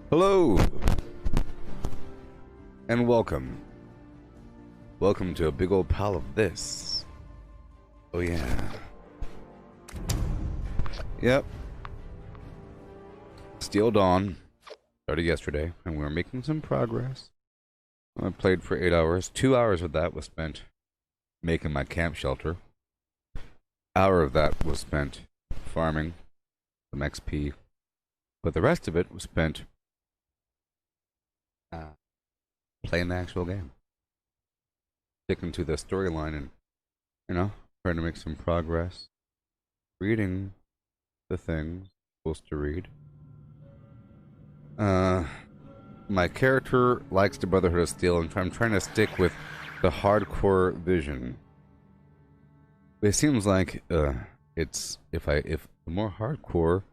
Hello and welcome. Welcome to a big old pile of this. Oh yeah. Yep. Steel Dawn started yesterday and we were making some progress. I played for 8 hours. 2 hours of that was spent making my camp shelter. Hour of that was spent farming some XP. But the rest of it was spent playing the actual game. Sticking to the storyline and, you know, trying to make some progress. Reading the things I'm supposed to read. My character likes the Brotherhood of Steel, and I'm trying to stick with the hardcore vision. It seems like it's if the more hardcore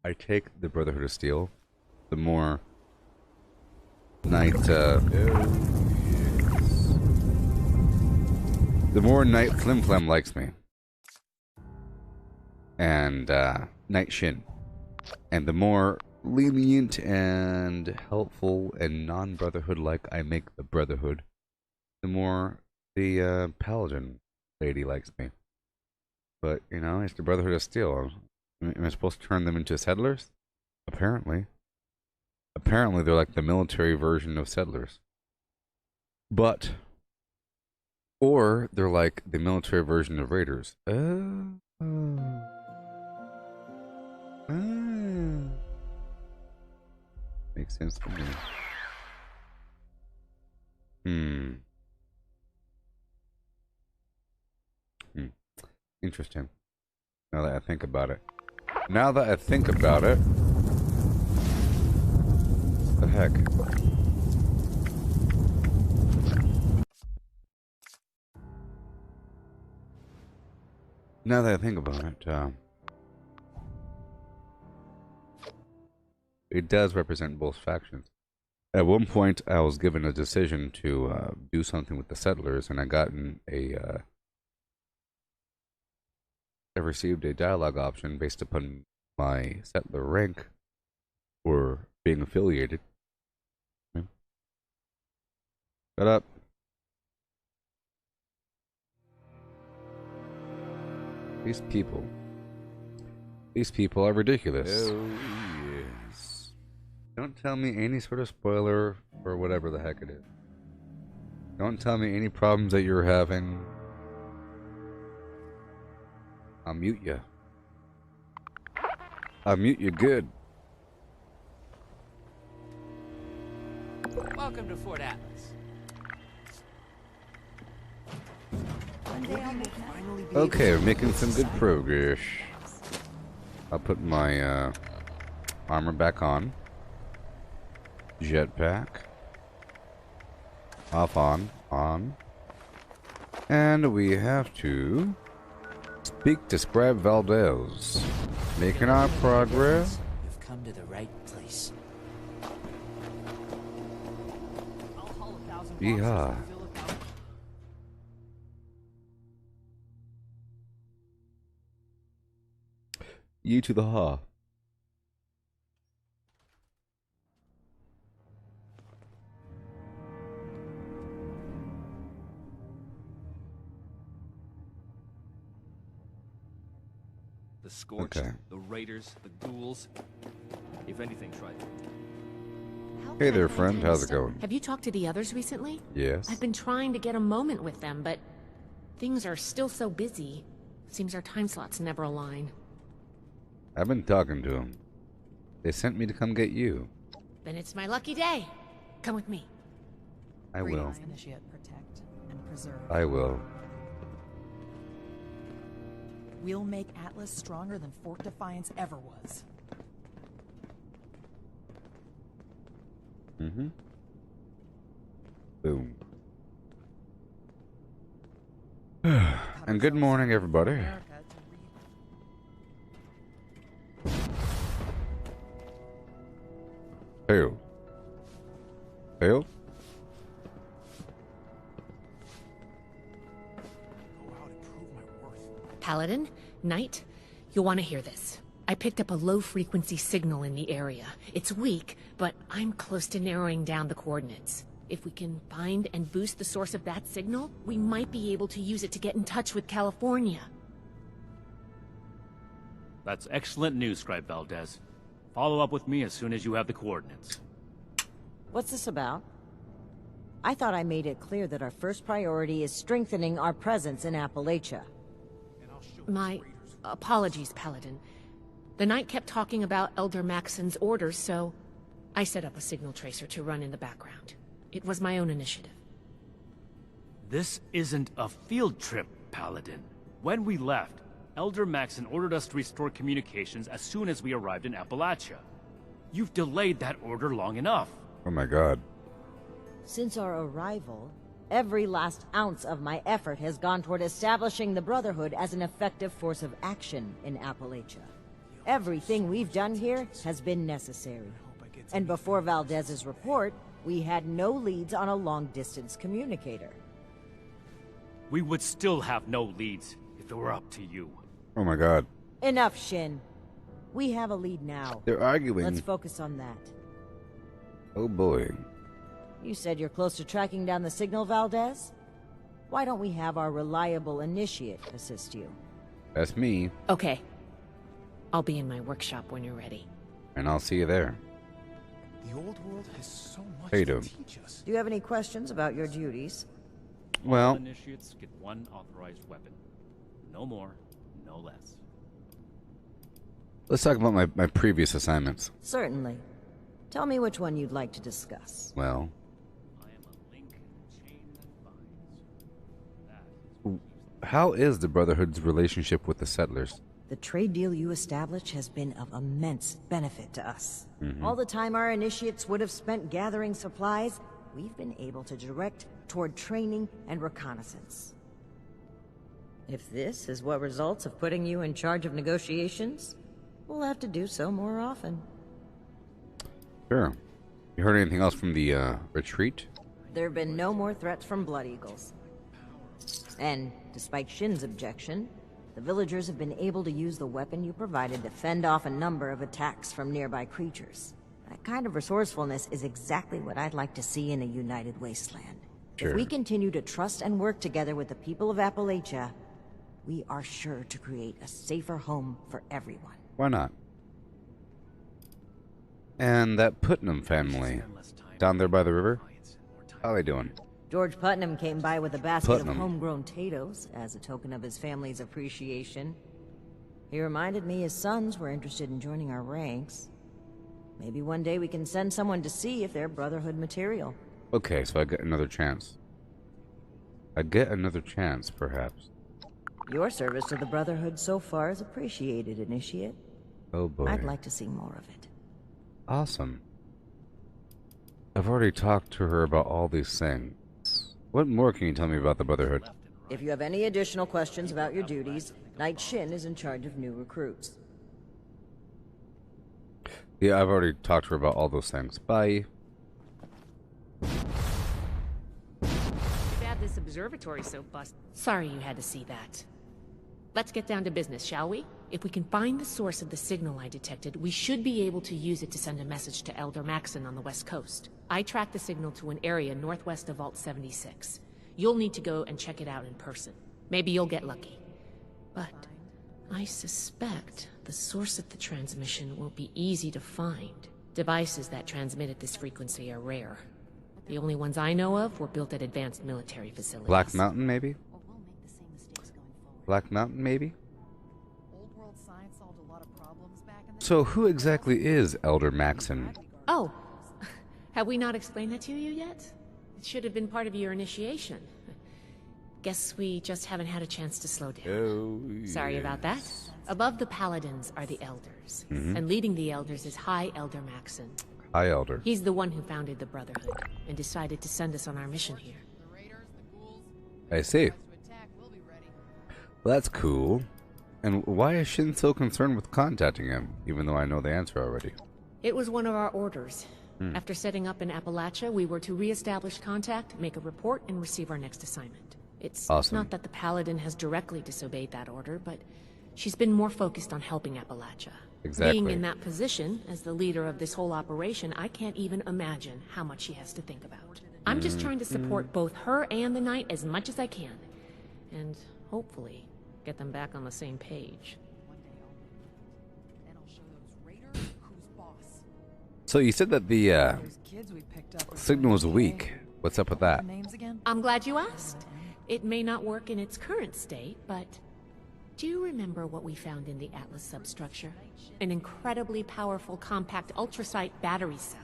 I take the Brotherhood of Steel, the more Knight Flim Flam likes me, and Knight Shin, and the more lenient and helpful and non-Brotherhood like I make the Brotherhood, the more the Paladin lady likes me. But you know, it's the Brotherhood of Steel. Am I supposed to turn them into settlers? Apparently. Apparently they're like the military version of settlers. But, or they're like the military version of raiders. Makes sense to me. Interesting. Now that I think about it. The heck? Now that I think about it, it does represent both factions. At one point, I was given a decision to do something with the settlers, and I received a dialogue option based upon my settler rank or being affiliated. Shut up. These people are ridiculous. Oh, yes. Don't tell me any sort of spoiler or whatever the heck it is. Don't tell me any problems that you're having. I'll mute you. I'll mute you good. Welcome to Fort Atlas. Okay, we're making some good progress. I'll put my armor back on. Jetpack. Off, on. And we have to speak to Scribe Valdez. Making our progress. You've come to the right place. Yeehaw. You to the ha. The Scorched, Okay. the Raiders, the Ghouls. If anything, try them. Hey there, friend. How's it going? Have you talked to the others recently? Yes. I've been trying to get a moment with them, but things are still so busy. Seems our time slots never align. I've been talking to them. They sent me to come get you. Then it's my lucky day. Come with me. I will. Initiate, protect, and preserve. I will. We'll make Atlas stronger than Fort Defiance ever was. Mm-hmm. Boom. And good morning, everybody. Hail. Hail. Paladin, Knight, you'll want to hear this. I picked up a low-frequency signal in the area. It's weak, but I'm close to narrowing down the coordinates. If we can find and boost the source of that signal, we might be able to use it to get in touch with California. That's excellent news, Scribe Valdez. Follow up with me as soon as you have the coordinates. What's this about? I thought I made it clear that our first priority is strengthening our presence in Appalachia. My apologies, Paladin. The Knight kept talking about Elder Maxon's orders, so I set up a signal tracer to run in the background. It was my own initiative. This isn't a field trip, Paladin. When we left, Elder Maxon ordered us to restore communications as soon as we arrived in Appalachia. You've delayed that order long enough. Oh my god. Since our arrival, every last ounce of my effort has gone toward establishing the Brotherhood as an effective force of action in Appalachia. Everything we've done here has been necessary. And before Valdez's report, we had no leads on a long-distance communicator. We would still have no leads if it were up to you. Oh my god. Enough, Shin. We have a lead now. They're arguing. Let's focus on that. Oh boy. You said you're close to tracking down the signal, Valdez? Why don't we have our reliable initiate assist you? That's me. Okay. I'll be in my workshop when you're ready. And I'll see you there. The old world has so much How you to doing? teach us. Do you have any questions about your duties? All Well, initiates get one authorized weapon. No more, no less. let's talk about my previous assignments. Certainly. Tell me which one you'd like to discuss. Well, I am a link in the chain that binds. That is what keeps how is the Brotherhood's relationship with the settlers? The trade deal you established has been of immense benefit to us. All the time our initiates would have spent gathering supplies, we've been able to direct toward training and reconnaissance. If this is what results of putting you in charge of negotiations, we'll have to do so more often. Sure. You heard anything else from the retreat? There have been no more threats from Blood Eagles. And, despite Shin's objection, the villagers have been able to use the weapon you provided to fend off a number of attacks from nearby creatures. That kind of resourcefulness is exactly what I'd like to see in a united wasteland. Sure. If we continue to trust and work together with the people of Appalachia, we are sure to create a safer home for everyone. Why not? And that Putnam family, down there by the river? How are they doing? George Putnam came by with a basket Putnam. of homegrown potatoes as a token of his family's appreciation. He reminded me his sons were interested in joining our ranks. Maybe one day we can send someone to see if they're Brotherhood material. Okay, so I get another chance. I get another chance, perhaps. Your service to the Brotherhood so far is appreciated, Initiate. Oh boy. I'd like to see more of it. Awesome. I've already talked to her about all these things. What more can you tell me about the Brotherhood? If you have any additional questions about your duties, Knight Shin is in charge of new recruits. Yeah, I've already talked to her about all those things. Bye. Too bad this observatory's so bust. Sorry you had to see that. Let's get down to business, shall we? If we can find the source of the signal I detected, we should be able to use it to send a message to Elder Maxon on the west coast. I tracked the signal to an area northwest of Vault 76. You'll need to go and check it out in person. Maybe you'll get lucky. But I suspect the source of the transmission won't be easy to find. Devices that transmit at this frequency are rare. The only ones I know of were built at advanced military facilities. Black Mountain, maybe? Or we'll make the same mistakes going forward. Black Mountain, maybe? Old world science solved a lot of problems back in the So who exactly is Elder Maxon? Oh, have we not explained that to you yet? It should have been part of your initiation. Guess we just haven't had a chance to slow down. Oh, Sorry about that. Above the Paladins are the Elders, and leading the Elders is High Elder Maxon. Hi, Elder. He's the one who founded the Brotherhood, and decided to send us on our mission here. The raiders, the ghouls, I see. to attack, we'll be ready. Well, that's cool. And why is Shin so concerned with contacting him, even though I know the answer already? It was one of our orders. After setting up in Appalachia, we were to re-establish contact, make a report, and receive our next assignment. It's Awesome. not that the Paladin has directly disobeyed that order, but she's been more focused on helping Appalachia. Exactly. Being in that position, as the leader of this whole operation, I can't even imagine how much she has to think about. I'm just trying to support both her and the Knight as much as I can. And hopefully, get them back on the same page. Then I'll show those raiders who's boss. So you said that the Those kids we picked up are signal was doing weak. okay. What's up with that? Names again? I'm glad you asked. It may not work in its current state, but do you remember what we found in the Atlas substructure? An incredibly powerful compact ultrasite battery cell.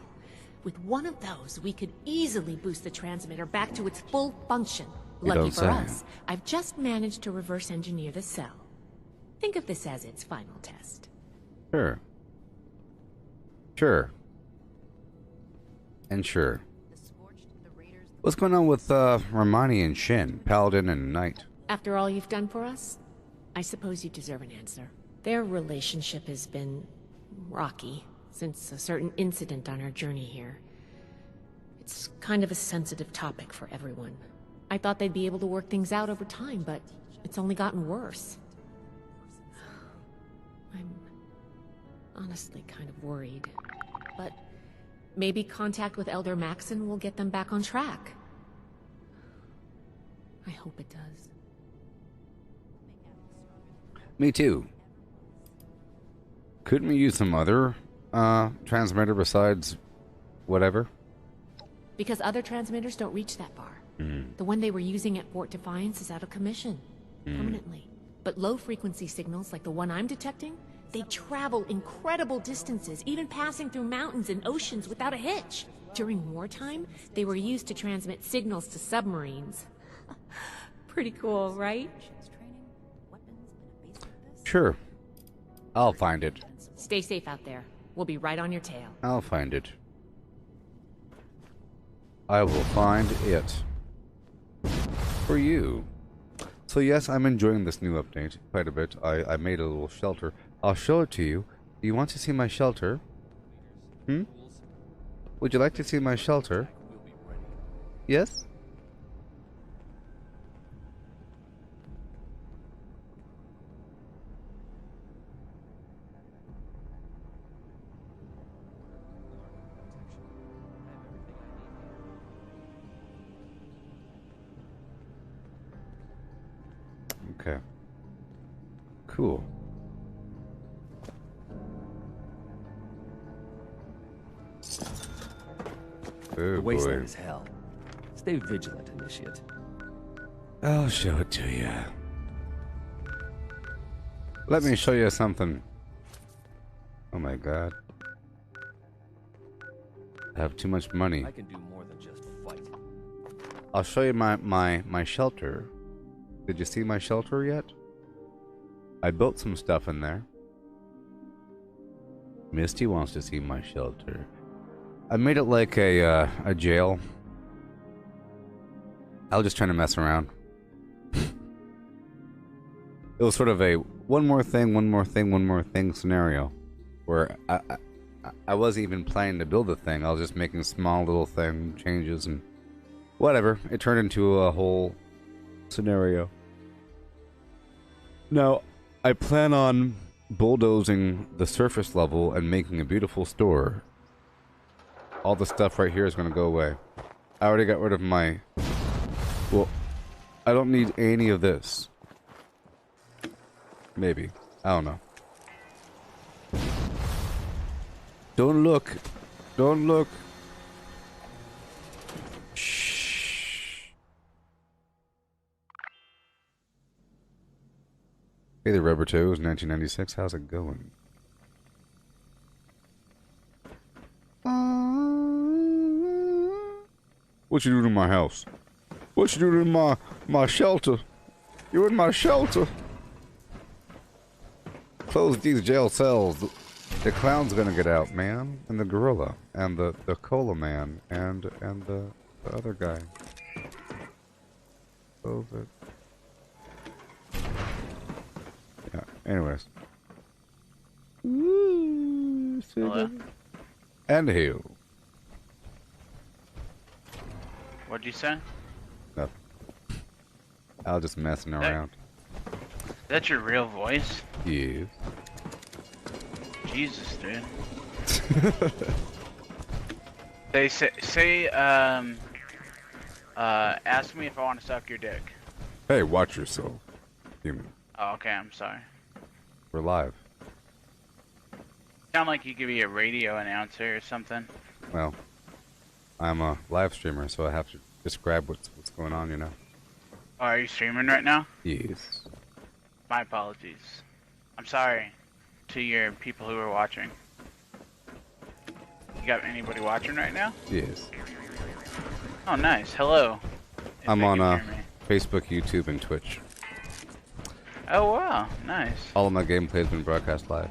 With one of those, we could easily boost the transmitter back to its full function. You Lucky don't for say. us, I've just managed to reverse engineer the cell. Think of this as its final test. Sure. Sure. And sure. What's going on with Romani and Shin, Paladin and Knight? After all you've done for us, I suppose you deserve an answer. Their relationship has been rocky since a certain incident on our journey here. It's kind of a sensitive topic for everyone. I thought they'd be able to work things out over time, but it's only gotten worse. I'm honestly kind of worried. But maybe contact with Elder Maxon will get them back on track. I hope it does. Me too. Couldn't we use some other transmitter besides whatever? Because other transmitters don't reach that far. The one they were using at Fort Defiance is out of commission. Permanently. But low-frequency signals like the one I'm detecting, they travel incredible distances, even passing through mountains and oceans without a hitch. During wartime, they were used to transmit signals to submarines. Pretty cool, right? Sure. I'll find it. Stay safe out there. We'll be right on your tail. I'll find it. I will find it. For you. So yes, I'm enjoying this new update quite a bit. I made a little shelter. I'll show it to you. Do you want to see my shelter? Would you like to see my shelter? Yes? Okay. Cool. Oh The wasteland boy. is hell. Stay vigilant, Initiate. I'll show it to you. Let me show you something. Oh my god. I have too much money. I can do more than just fight. I'll show you my shelter. Did you see my shelter yet? I built some stuff in there. Misty wants to see my shelter. I made it like a jail. I was just trying to mess around. It was sort of a one more thing scenario, where I wasn't even planning to build a thing. I was just making small little thing changes and whatever. It turned into a whole scenario. Now, I plan on bulldozing the surface level and making a beautiful store. All the stuff right here is going to go away. I already got rid of my... Well, I don't need any of this. Maybe. I don't know. Don't look. Don't look. Shh. Hey there, Rubber Toes, 1996. How's it going? What you doing in my house? What you doing in my shelter? You're in my shelter. Close these jail cells. The clown's gonna get out, man, and the gorilla, and the cola man, and the other guy. Close it. Yeah. Anyways. Woo, and who? What'd you say? Nothing. I was just messing around. That's your real voice? Yeah. Jesus, dude. They ask me if I want to suck your dick. Hey, watch yourself. Human. Oh, okay, I'm sorry. We're live. Sound like you could be a radio announcer or something. Well, I'm a live streamer, so I have to describe what's going on, you know? Oh, are you streaming right now? Yes. My apologies. I'm sorry to your people who are watching. You got anybody watching right now? Yes. Oh, nice. Hello. If I'm they on can hear me. Facebook, YouTube, and Twitch. Oh, wow. Nice. All of my gameplay has been broadcast live.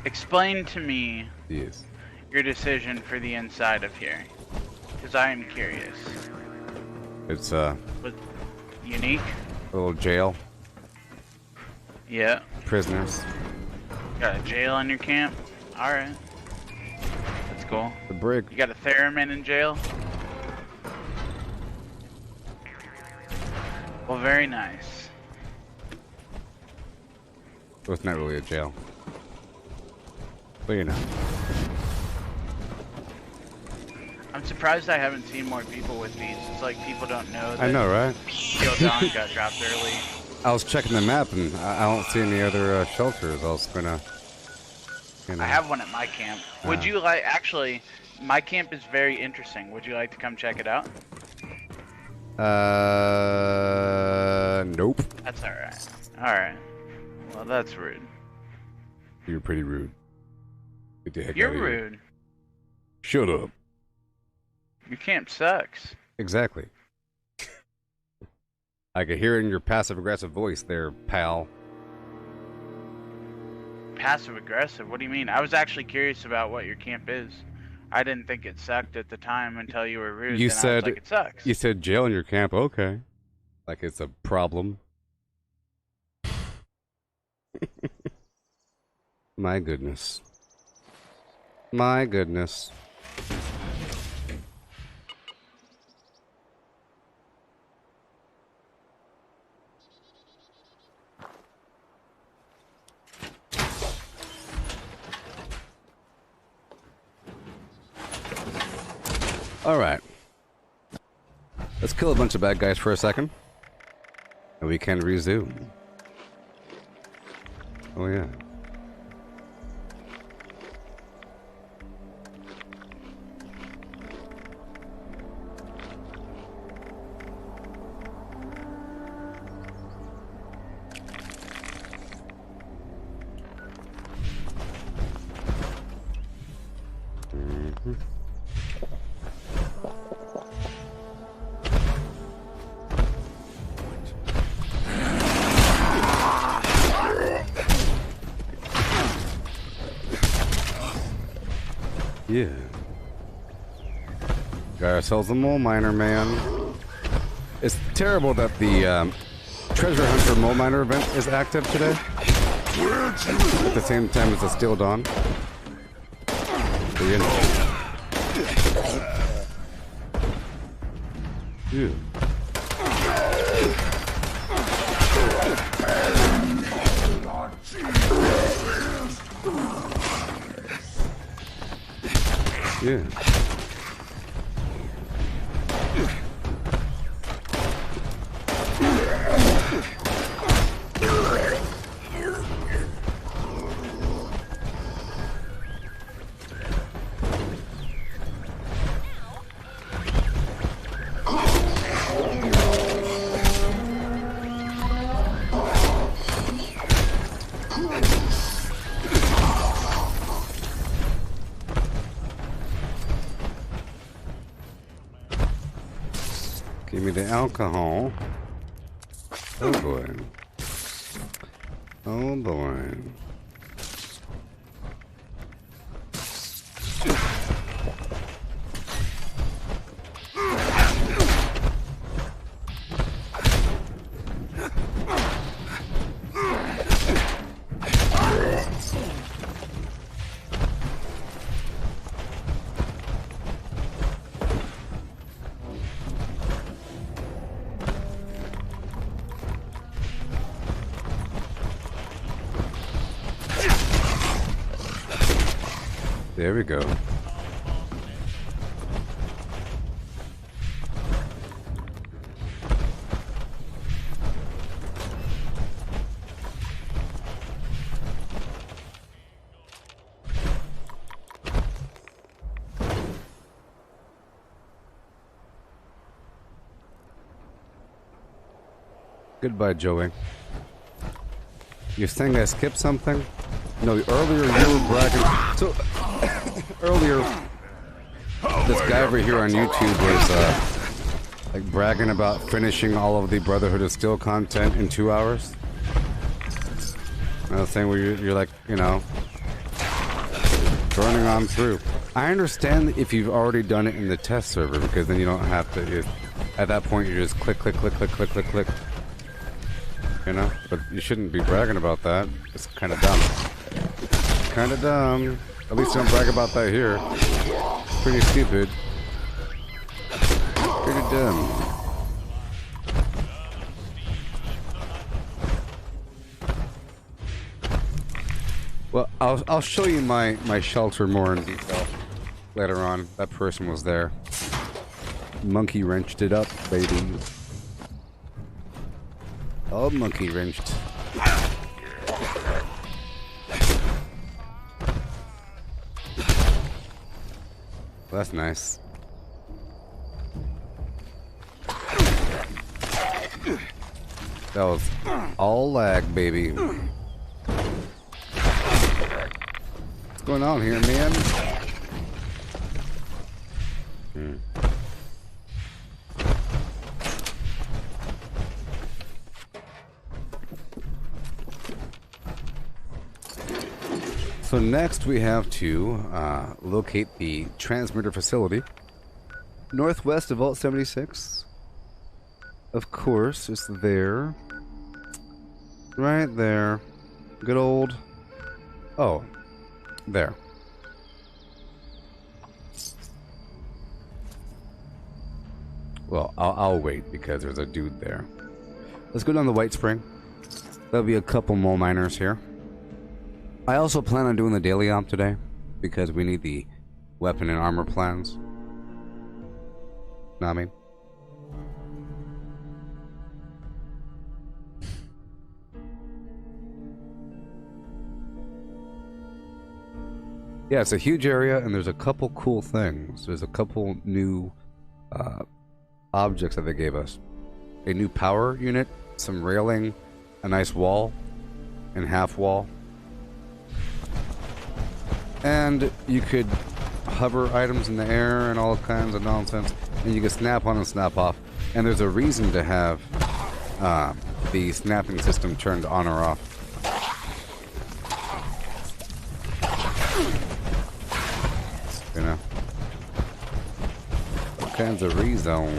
Explain to me Yes. your decision for the inside of here. Because I am curious. It's Was unique? a little jail. Yeah. Prisoners. Got a jail in your camp? Alright. That's cool. The brig. You got a theremin in jail? Well, very nice. So it's not really a jail. But you know. I'm surprised I haven't seen more people with these. It's like people don't know that I know, right? Steel Dawn got dropped early. I was checking the map and I don't see any other shelters. I was gonna. You know. I have one at my camp. Would you like, actually, my camp is very interesting. Would you like to come check it out? Nope. That's alright. Alright. Well, that's rude. You're pretty rude. Get the heck You're outta here. rude. Shut up. Your camp sucks. Exactly. I could hear it in your passive-aggressive voice there, pal. Passive aggressive? What do you mean? I was actually curious about what your camp is. I didn't think it sucked at the time until you were rude. You then I said was like, it sucks. You said jail in your camp. Okay. Like it's a problem. My goodness. My goodness. All right. Let's kill a bunch of bad guys for a second. And we can resume. Oh, yeah. Yeah. Got ourselves a mole miner, man. It's terrible that the treasure hunter mole miner event is active today. At the same time as the Steel Dawn. But, you know. Yeah. Yeah. Give me the alcohol. Oh boy. Oh boy. There we go. Goodbye, Joey. You're saying I skipped something? No, earlier you were bragging. So, earlier, this guy over here on YouTube was, like, bragging about finishing all of the Brotherhood of Steel content in 2 hours. Another thing where you're like, you know, burning on through. I understand if you've already done it in the test server, because then you don't have to, at that point you just click, click, click, click, click, click, click. You know? But you shouldn't be bragging about that. It's kind of dumb. Kind of dumb. At least don't brag about that here. Pretty stupid. Pretty dumb. Well, I'll show you my shelter more in detail later on. That person was there. Monkey wrenched it up, baby. All monkey wrenched. Well, that's nice. That was all lag, baby. What's going on here, man? So next we have to locate the transmitter facility northwest of Vault 76. Of course, it's there. Right there. Good old... Oh. There. Well, I'll wait because there's a dude there. Let's go down the White Spring. There'll be a couple more miners here. I also plan on doing the daily omp today because we need the weapon and armor plans. Know what I mean? Yeah, it's a huge area and there's a couple cool things. There's a couple new objects that they gave us. A new power unit, some railing, a nice wall, and half wall. And you could hover items in the air and all kinds of nonsense. And you can snap on and snap off. And there's a reason to have the snapping system turned on or off. You know? All kinds of reason.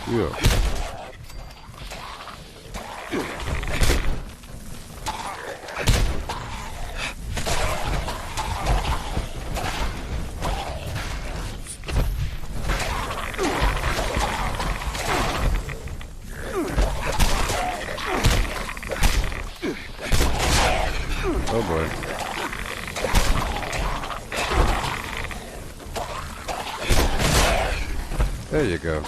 Yeah. Oh boy. There you go.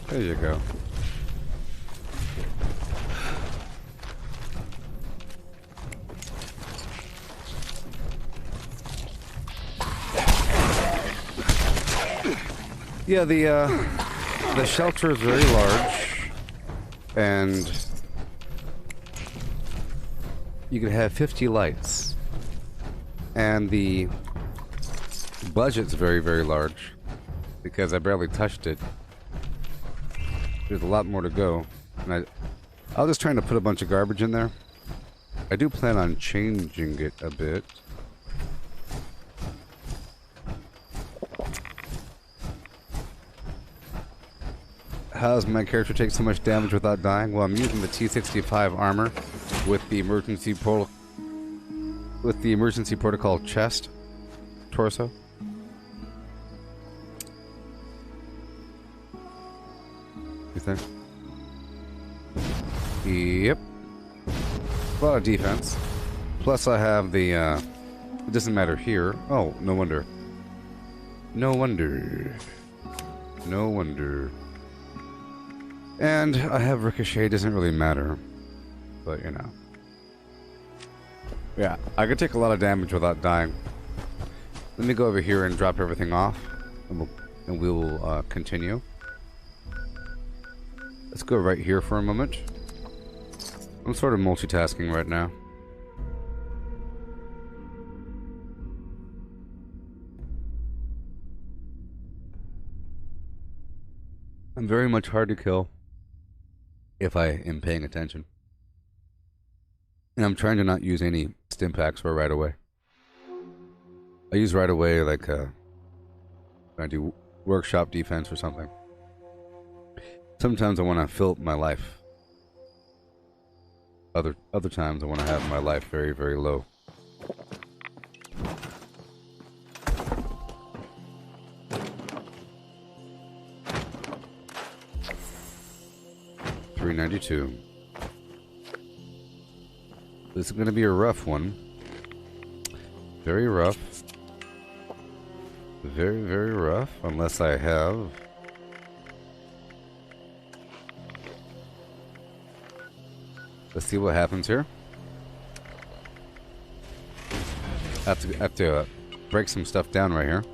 There you go. Yeah, the shelter is very large, and you can have 50 lights, and the budget's very, very large because I barely touched it. There's a lot more to go, and I was just trying to put a bunch of garbage in there, I do plan on changing it a bit. How does my character take so much damage without dying? Well, I'm using the T65 armor with the emergency protocol chest torso. You think? Yep. A lot of defense. Plus I have the, it doesn't matter here. Oh, no wonder. No wonder. No wonder. And I have Ricochet, doesn't really matter. But, you know. Yeah, I could take a lot of damage without dying. Let me go over here and drop everything off. And we will continue. Let's go right here for a moment. I'm sort of multitasking right now. I'm very much hard to kill if I am paying attention. And I'm trying to not use any stim packs or right away. I use right away like when I do workshop defense or something. Sometimes I want to fill up my life. Other times I want to have my life very, very low. $392. This is going to be a rough one. Very rough. Very, very rough. Unless I have... Let's see what happens here. I have to break some stuff down right here.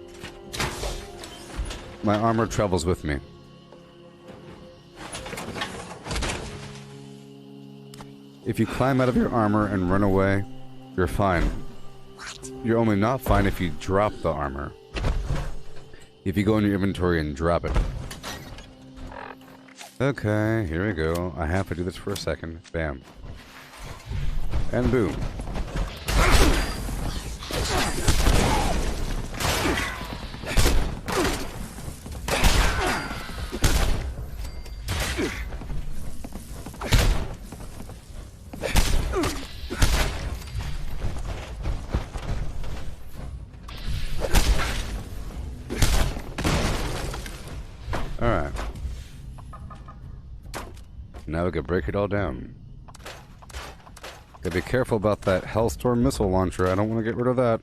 My armor travels with me. If you climb out of your armor and run away, you're fine. You're only not fine if you drop the armor. If you go in your inventory and drop it. Okay, here we go. I have to do this for a second. Bam. And boom. Alright. Now we can break it all down. Gotta be careful about that Hellstorm missile launcher. I don't want to get rid of that.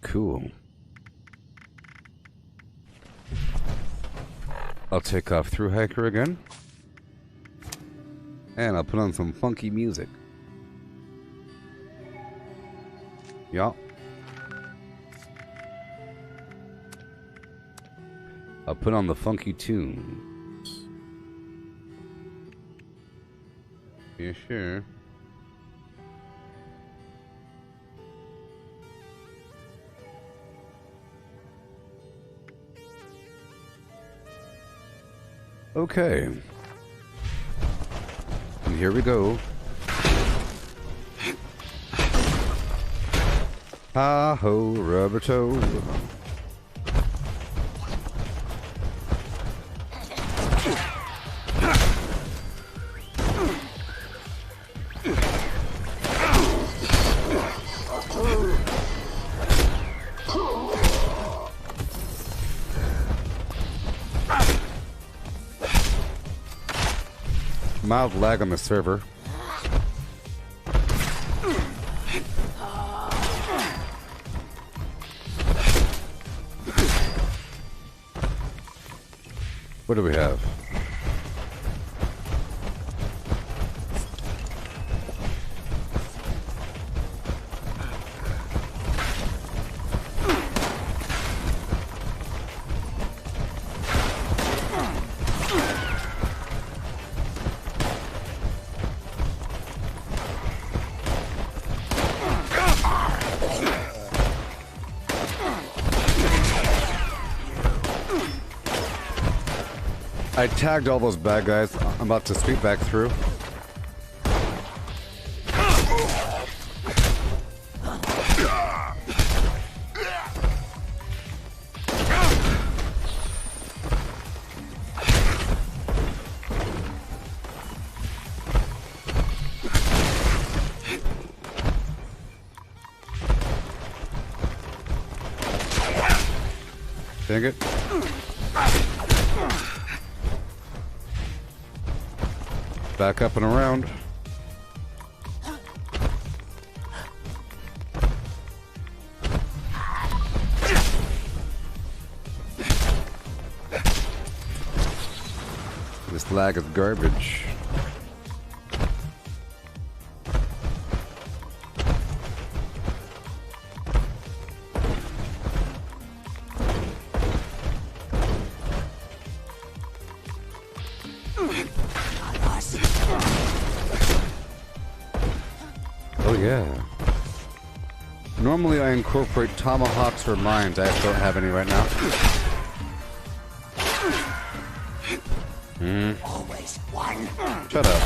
Cool. I'll take off Through Hiker again. And I'll put on some funky music. Yup. I'll put on the funky tunes. Yeah, sure. Okay. And here we go. Ha-ho, rubber toe. Mild lag on the server. What do we have? I tagged all those bad guys. I'm about to sweep back through. Dang it. Back up and around. This lag is garbage. Oh yeah. Normally I incorporate tomahawks for mines. I just don't have any right now. Always one. Shut up.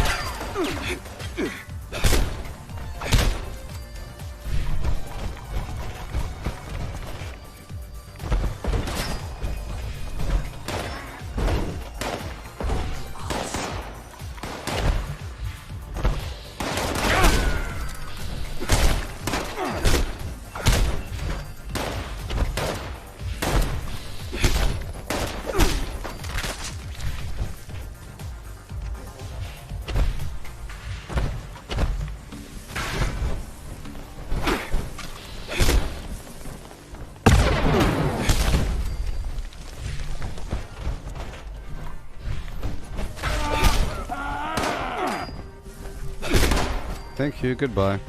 Thank you, goodbye.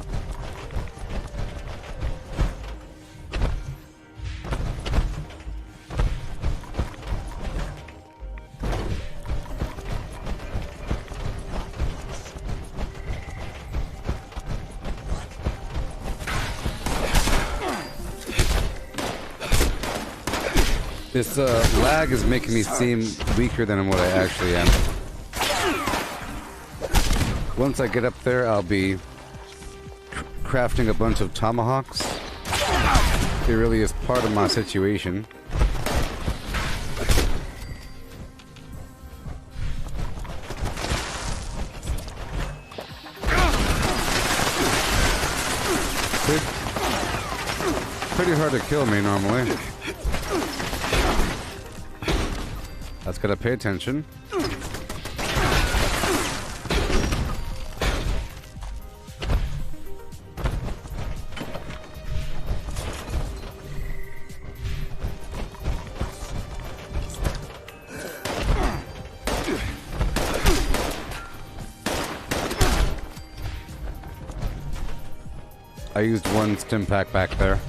This lag is making me seem weaker than what I actually am. Once I get up there, I'll be crafting a bunch of tomahawks. It really is part of my situation. Pretty hard to kill me normally. That's gotta pay attention. I used one stim pack back there.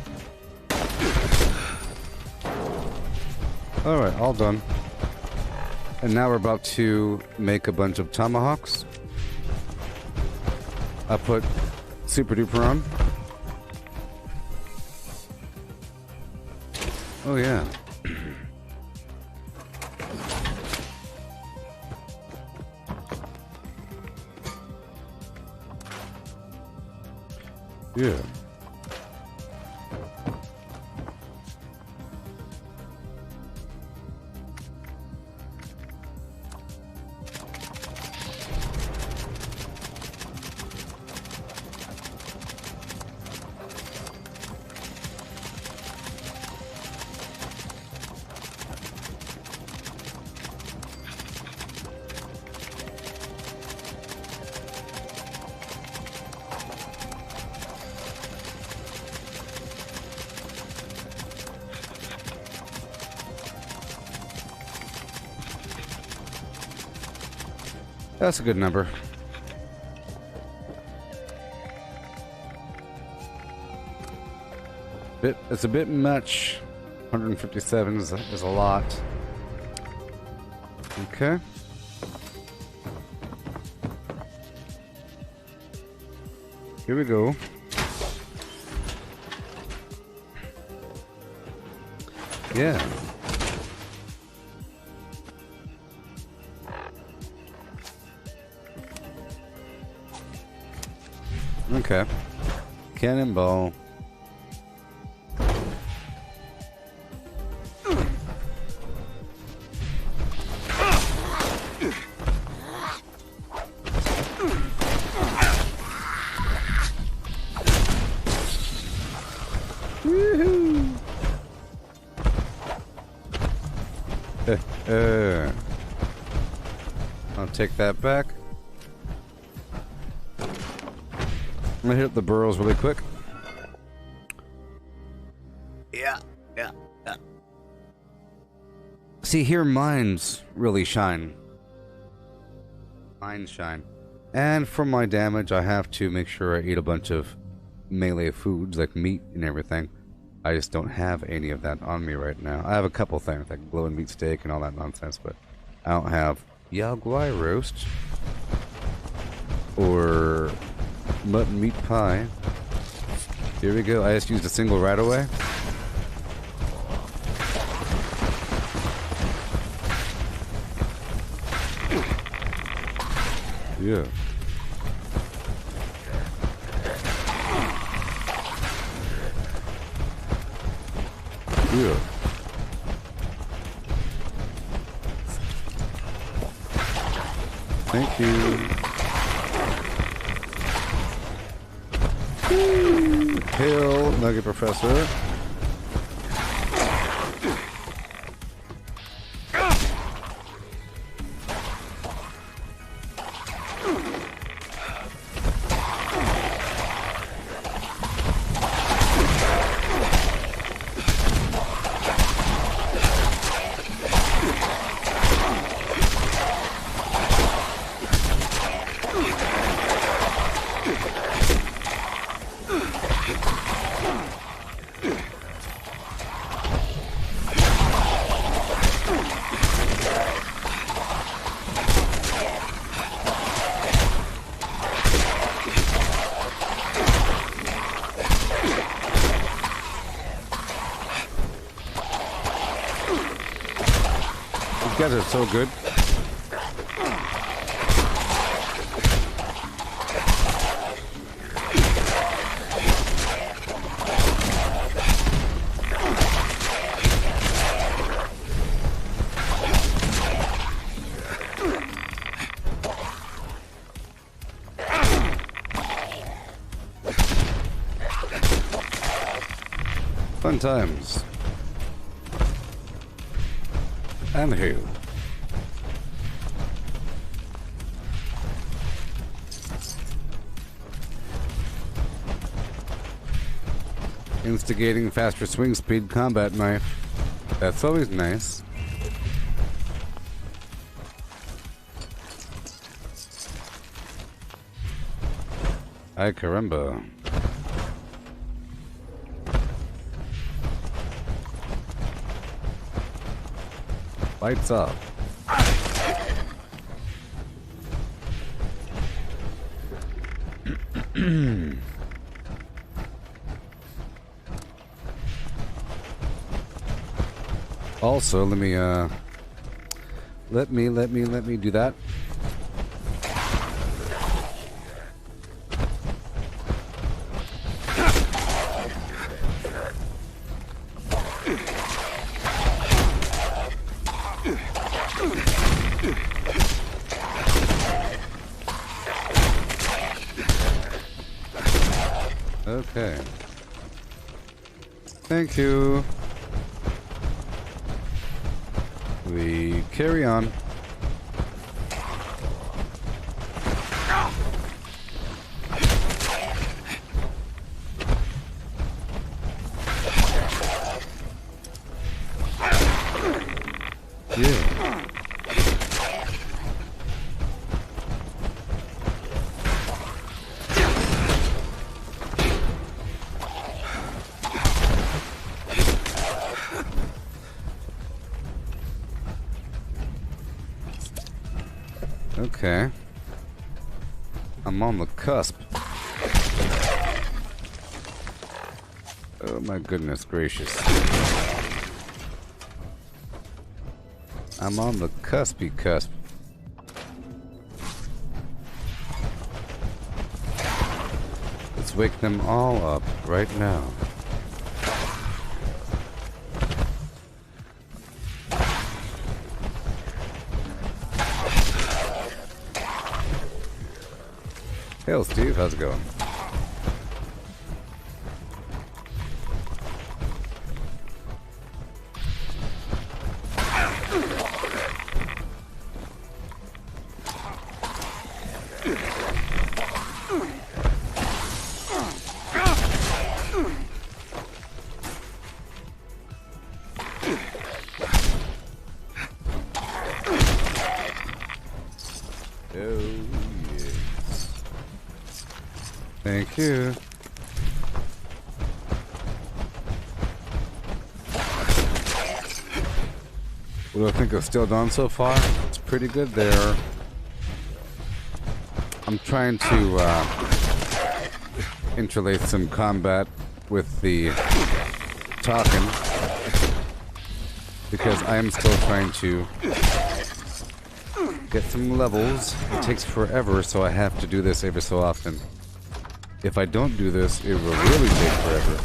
Alright, all done. And now we're about to make a bunch of tomahawks. I put super duper on. Oh yeah. Yeah. That's a good number. It's a bit much. 157 is a lot. Okay. Here we go. Okay. Cannonball. Woohoo! I'll take that back. I'm gonna hit up the burrows really quick. Yeah. See, here mines really shine. Mines shine. And for my damage, I have to make sure I eat a bunch of melee foods like meat and everything. I just don't have any of that on me right now. I have a couple things like glowing meat steak and all that nonsense, but I don't have yaguai roast or mutton meat pie. Here we go. I just used a single right away. Yeah. Yeah. Thank you. Hail, Nugget Professor. You guys are so good. Fun times. And who? Instigating faster swing speed combat knife. That's always nice. Ay caramba. Lights up. Also, let me do that. Okay. Thank you. We carry on. Yeah. Okay. I'm on the cusp. Oh my goodness gracious. I'm on the cuspy cusp. Let's wake them all up right now. Hey, Steve, how's it going? Thank you. What do I think of Still Dawn so far? It's pretty good there. I'm trying to interlace some combat with the talking because I am still trying to get some levels. It takes forever, so I have to do this every so often. If I don't do this, it will really take forever.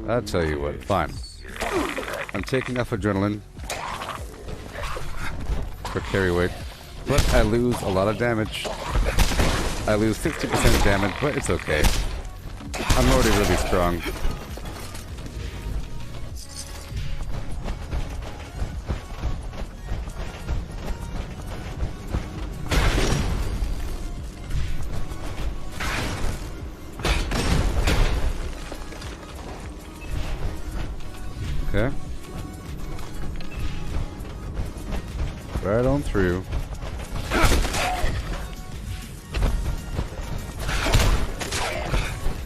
I'll tell you what, fine. I'm taking off adrenaline for carry weight, but I lose a lot of damage. I lose 60% damage, but it's okay. I'm already really strong. Okay. Right on through.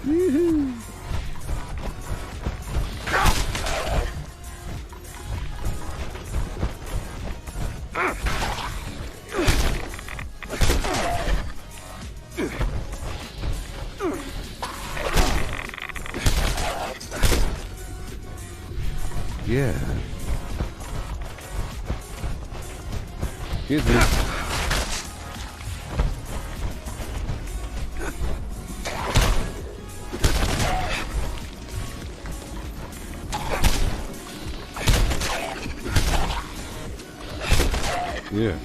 Woohoo! Yeah. Excuse me. Yeah.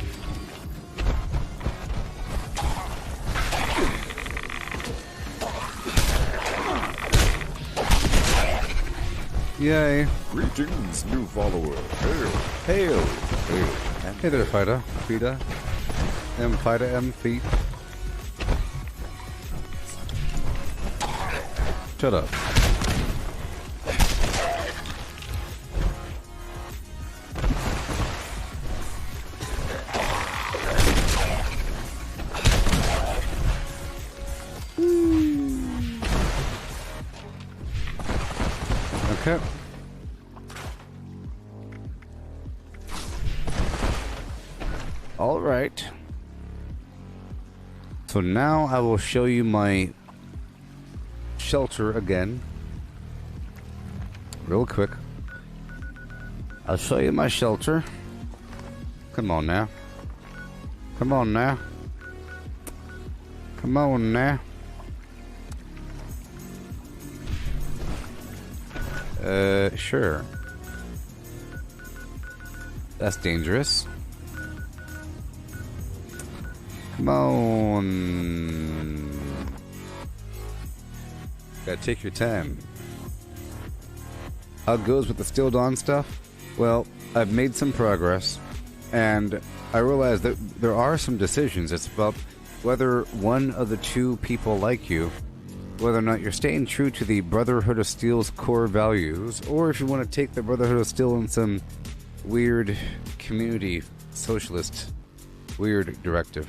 Yay. Greetings, new follower. Hail. Hail. Hail. Hey there, fighter. Fighter. Fighter, feet. Shut up. Okay. All right. So now I will show you my shelter again. Real quick. I'll show you my shelter. Come on now. Come on now. Come on now. Sure. That's dangerous. Come on. Gotta take your time. How it goes with the Still Dawn stuff? Well, I've made some progress, and I realize that there are some decisions. It's about whether one of the two people like you, whether or not you're staying true to the Brotherhood of Steel's core values, or if you want to take the Brotherhood of Steel in some weird community, socialist, weird directive.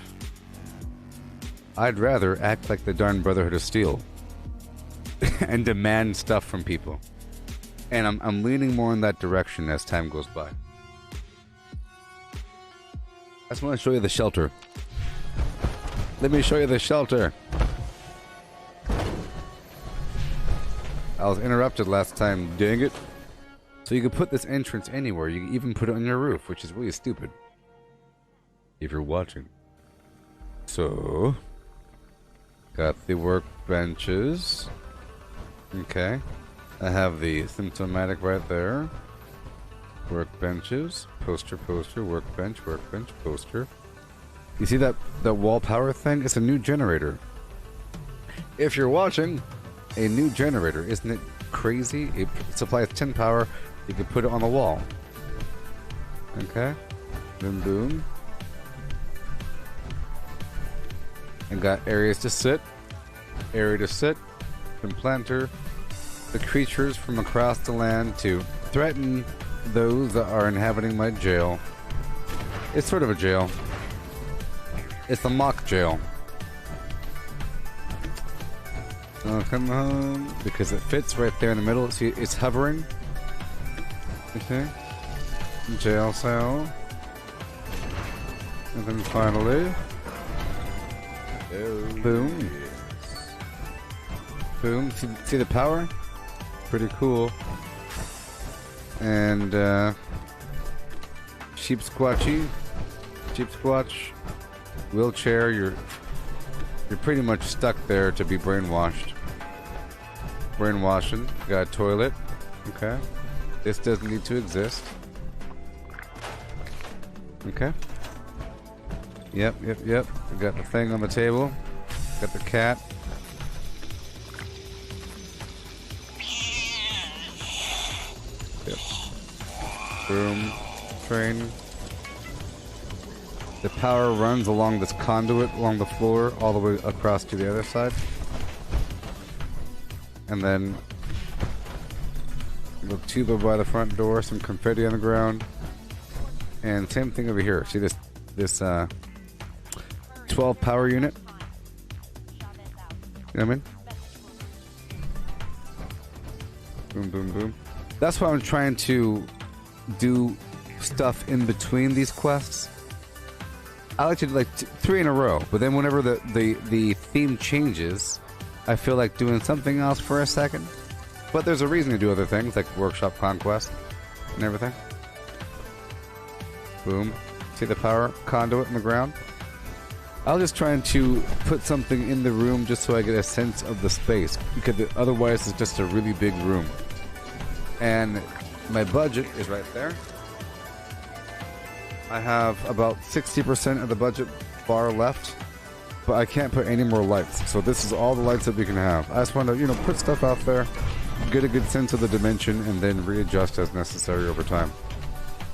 I'd rather act like the darn Brotherhood of Steel and demand stuff from people. And I'm leaning more in that direction as time goes by. I just want to show you the shelter. Let me show you the shelter. I was interrupted last time, dang it. So you can put this entrance anywhere. You can even put it on your roof, which is really stupid. If you're watching. So, got the workbenches. Okay. I have the symptomatic right there. Workbenches. Poster, poster, workbench, workbench, poster. You see that wall power thing? It's a new generator. If you're watching, a new generator. Isn't it crazy? It supplies 10 power. You can put it on the wall. Okay. Boom, boom. And got areas to sit. Area to sit. Implanter. The creatures from across the land to threaten those that are inhabiting my jail. It's sort of a jail. It's a mock jail. Oh, come on. Because it fits right there in the middle. See, it's hovering. Okay. Jail cell. And then finally. Boom. Boom. See the power? Pretty cool. And sheep squatchy. Sheep squatch. Wheelchair. You're pretty much stuck there to be brainwashed. Brainwashing. Got a toilet. Okay. This doesn't need to exist. Okay. Yep. We got the thing on the table. Got the cat. Yep. Boom. Train. The power runs along this conduit along the floor all the way across to the other side. And then the tuba by the front door, some confetti on the ground. And same thing over here. See this 12 power unit? You know what I mean? Boom, boom, boom. That's why I'm trying to do stuff in between these quests. I like to do like 3 in a row, but then whenever the theme changes, I feel like doing something else for a second. But there's a reason to do other things, like Workshop Conquest and everything. Boom. See the power conduit in the ground? I'll just try to put something in the room just so I get a sense of the space, because otherwise it's just a really big room. And my budget is right there. I have about 60% of the budget bar left, but I can't put any more lights. So this is all the lights that we can have. I just want to, put stuff out there, get a good sense of the dimension, and then readjust as necessary over time.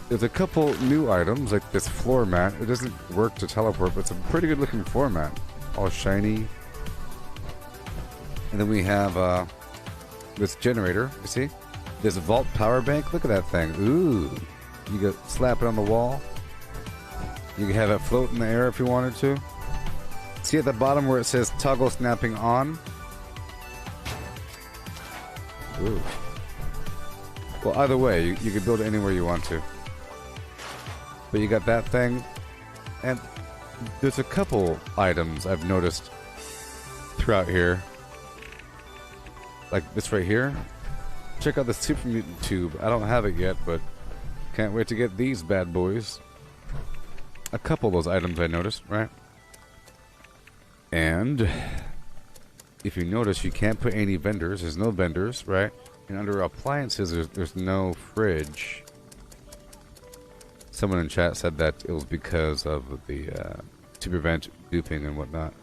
There's a couple new items, like this floor mat. It doesn't work to teleport, but it's a pretty good looking floor mat. All shiny. And then we have this generator, you see? This vault power bank, look at that thing. Ooh. You could slap it on the wall. You can have it float in the air if you wanted to. See at the bottom where it says toggle snapping on? Ooh. Well, either way, you can build it anywhere you want to. But you got that thing. And there's a couple items I've noticed throughout here. Like this right here. Check out the Super Mutant Tube. I don't have it yet, but can't wait to get these bad boys. A couple of those items I noticed, right? And if you notice, you can't put any vendors. There's no vendors, right? And under appliances, there's no fridge. Someone in chat said that it was because of the to prevent duping and whatnot.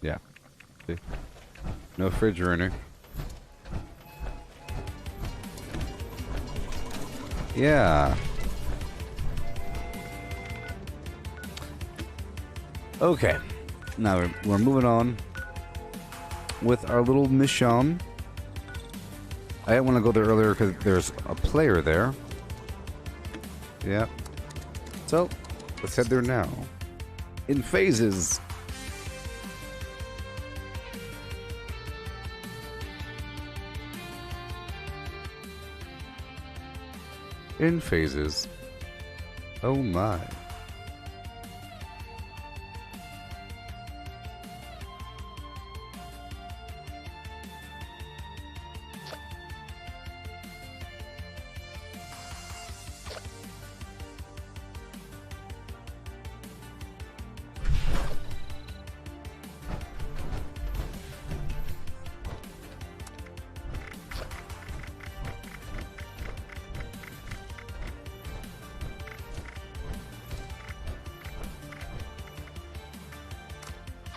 Yeah. See? No fridge or anything. Yeah. Okay. Now we're moving on with our little mission. I didn't want to go there earlier because there's a player there. Yeah. So, let's head there now. In phases. In phases. Oh my.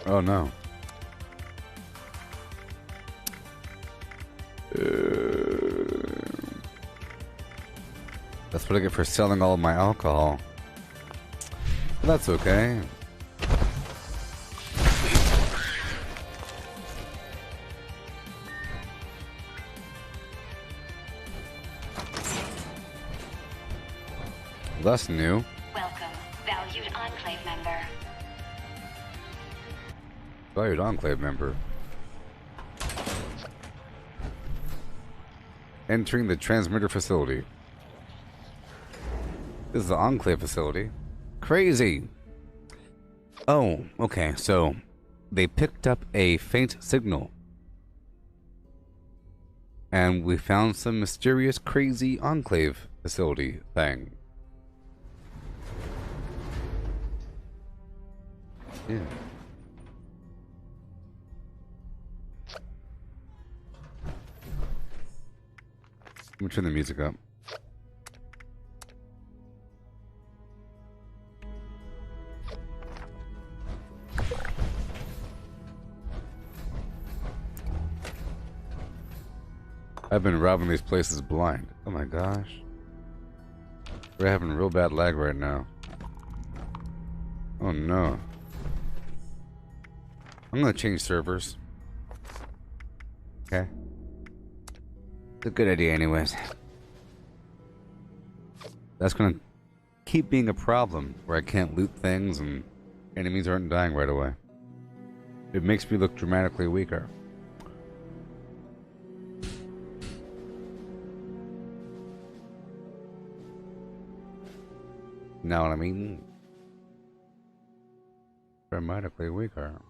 Oh no. That's what I get for selling all of my alcohol. But that's okay. That's new. Welcome, valued Enclave member. Valued Enclave member. Entering the transmitter facility. This is the Enclave facility. Crazy! Oh, okay, so they picked up a faint signal. And we found some mysterious, crazy Enclave facility thing. Yeah. Let me turn the music up. I've been robbing these places blind. Oh my gosh. We're having real bad lag right now. Oh no. I'm gonna change servers. Okay. It's a good idea anyways. That's gonna keep being a problem where I can't loot things and enemies aren't dying right away. It makes me look dramatically weaker. Know what I mean? Dramatically weaker.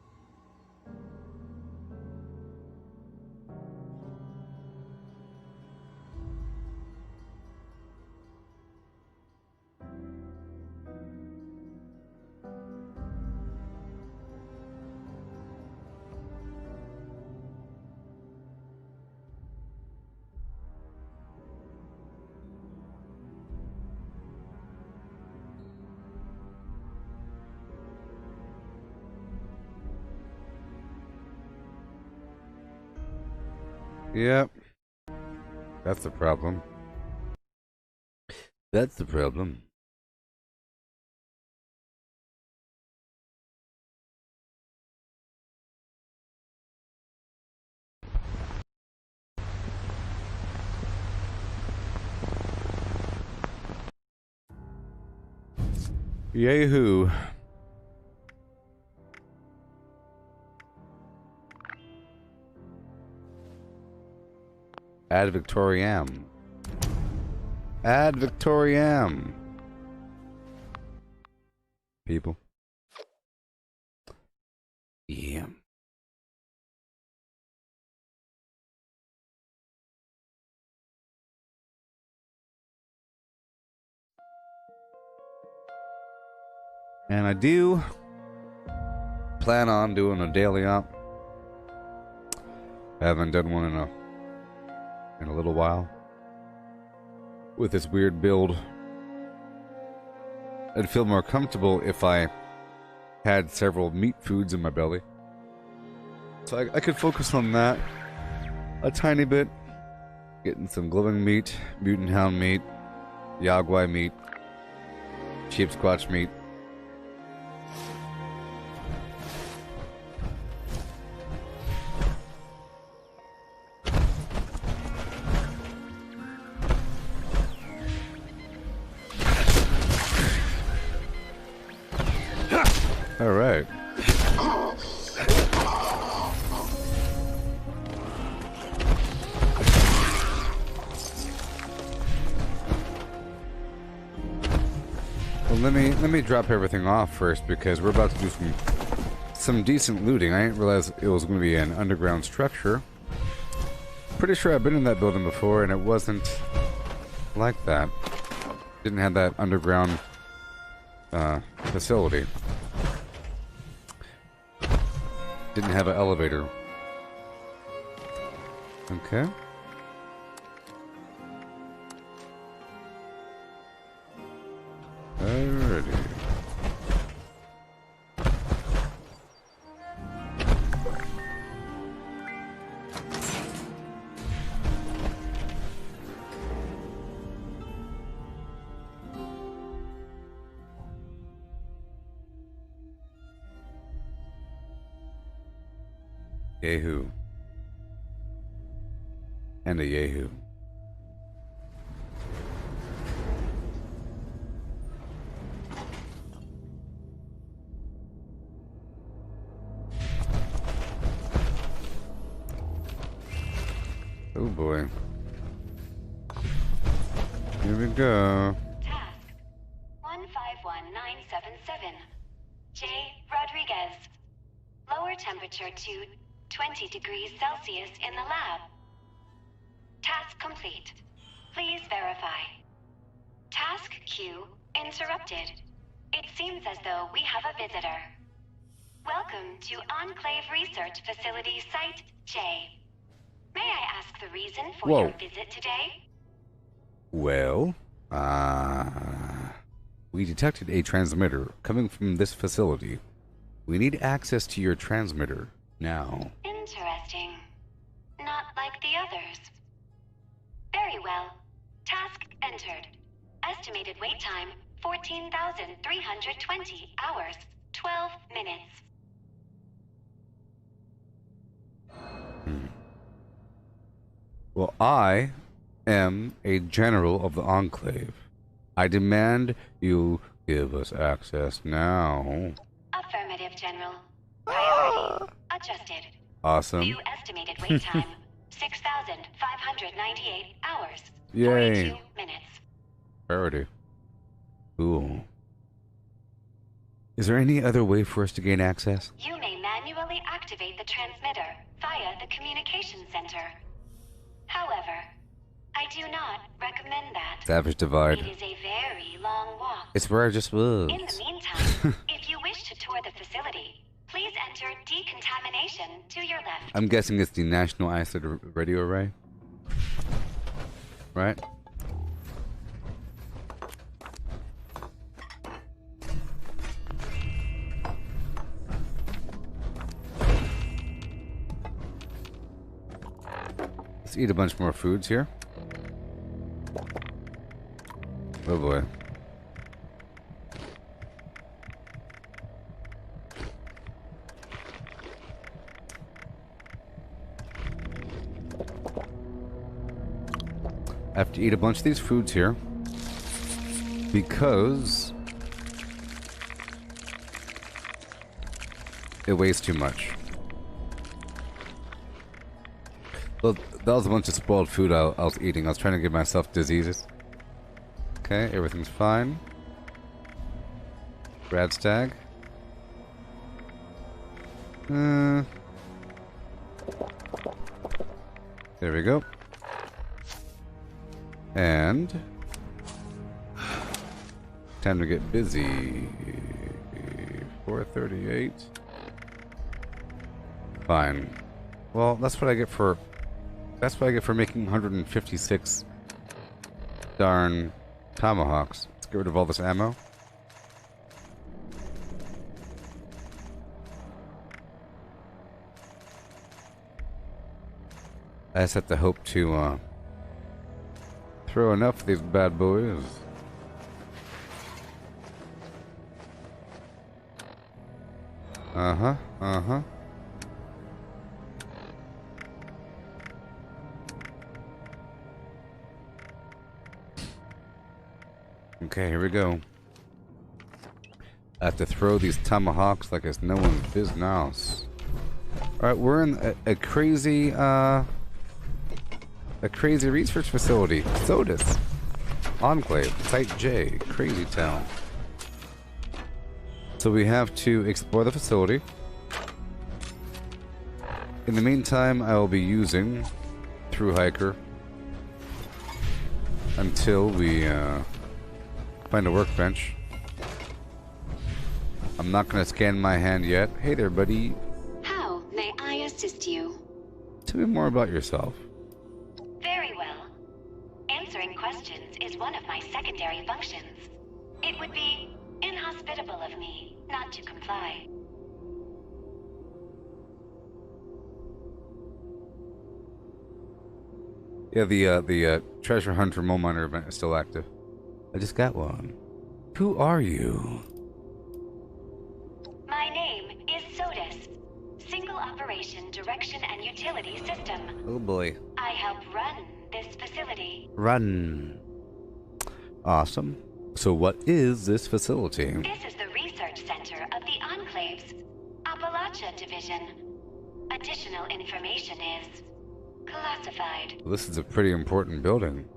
Yep. That's the problem. That's the problem. Yahoo! Ad Victoriam. Ad Victoriam. People. Yeah. And I do plan on doing a daily op. I haven't done one in a little while. With this weird build. I'd feel more comfortable if I had several meat foods in my belly. So I could focus on that a tiny bit. Getting some glowing meat, mutant hound meat, Yagwai meat, sheep squatch meat. All right. Well, let me drop everything off first because we're about to do some decent looting. I didn't realize it was going to be an underground structure. Pretty sure I've been in that building before and it wasn't like that. Didn't have that underground facility. Didn't have an elevator. Okay. Alrighty. Yahoo. And a Yahoo. Oh boy. Here we go. Task 151977. J. Rodriguez. Lower temperature to 20 degrees Celsius in the lab. Task complete. Please verify. Task queue interrupted. It seems as though we have a visitor. Welcome to Enclave Research Facility Site J. May I ask the reason for your visit today? Well, we detected a transmitter coming from this facility. We need access to your transmitter now. Interesting. Not like the others. Very well. Task entered. Estimated wait time, 14,320 hours, 12 minutes. Well, I am a general of the Enclave. I demand you give us access now. Affirmative, General. Priority adjusted. Awesome. New estimated wait time, 6,598 hours, Yay. 42 minutes. Priority. Cool. Is there any other way for us to gain access? You may manually activate the transmitter via the communication center. However, I do not recommend that. Savage Divide. It is a very long walk. It's where I just was. In the meantime, if you wish to tour the facility, please enter decontamination to your left. I'm guessing it's the National Acid Radio Array. Right? Let's eat a bunch more foods here. Oh boy. I have to eat a bunch of these foods here because it weighs too much. Well, that was a bunch of spoiled food I was eating. I was trying to give myself diseases. Okay, everything's fine. Radstag. There we go. And time to get busy. 4:38. Fine. Well, that's what I get for making 156 darn tomahawks. Let's get rid of all this ammo. I just have to hope to throw enough of these bad boys. Uh-huh. Okay, here we go. I have to throw these tomahawks like it's no one's business. Alright, we're in a crazy research facility. Sodus. Enclave. Site J. Crazy town. So we have to explore the facility. In the meantime, I will be using Through Hiker until we find a workbench. I'm not going to scan my hand yet. Hey there, buddy. How may I assist you? Tell me more about yourself. Very well. Answering questions is one of my secondary functions. It would be inhospitable of me not to comply. Yeah, the treasure hunter mole miner event is still active. I just got one. Who are you? My name is Sodus. Single Operation Direction and Utility System. Oh boy. I help run this facility. Run. Awesome. So what is this facility? This is the research center of the Enclave's Appalachia Division. Additional information is classified. Well, this is a pretty important building.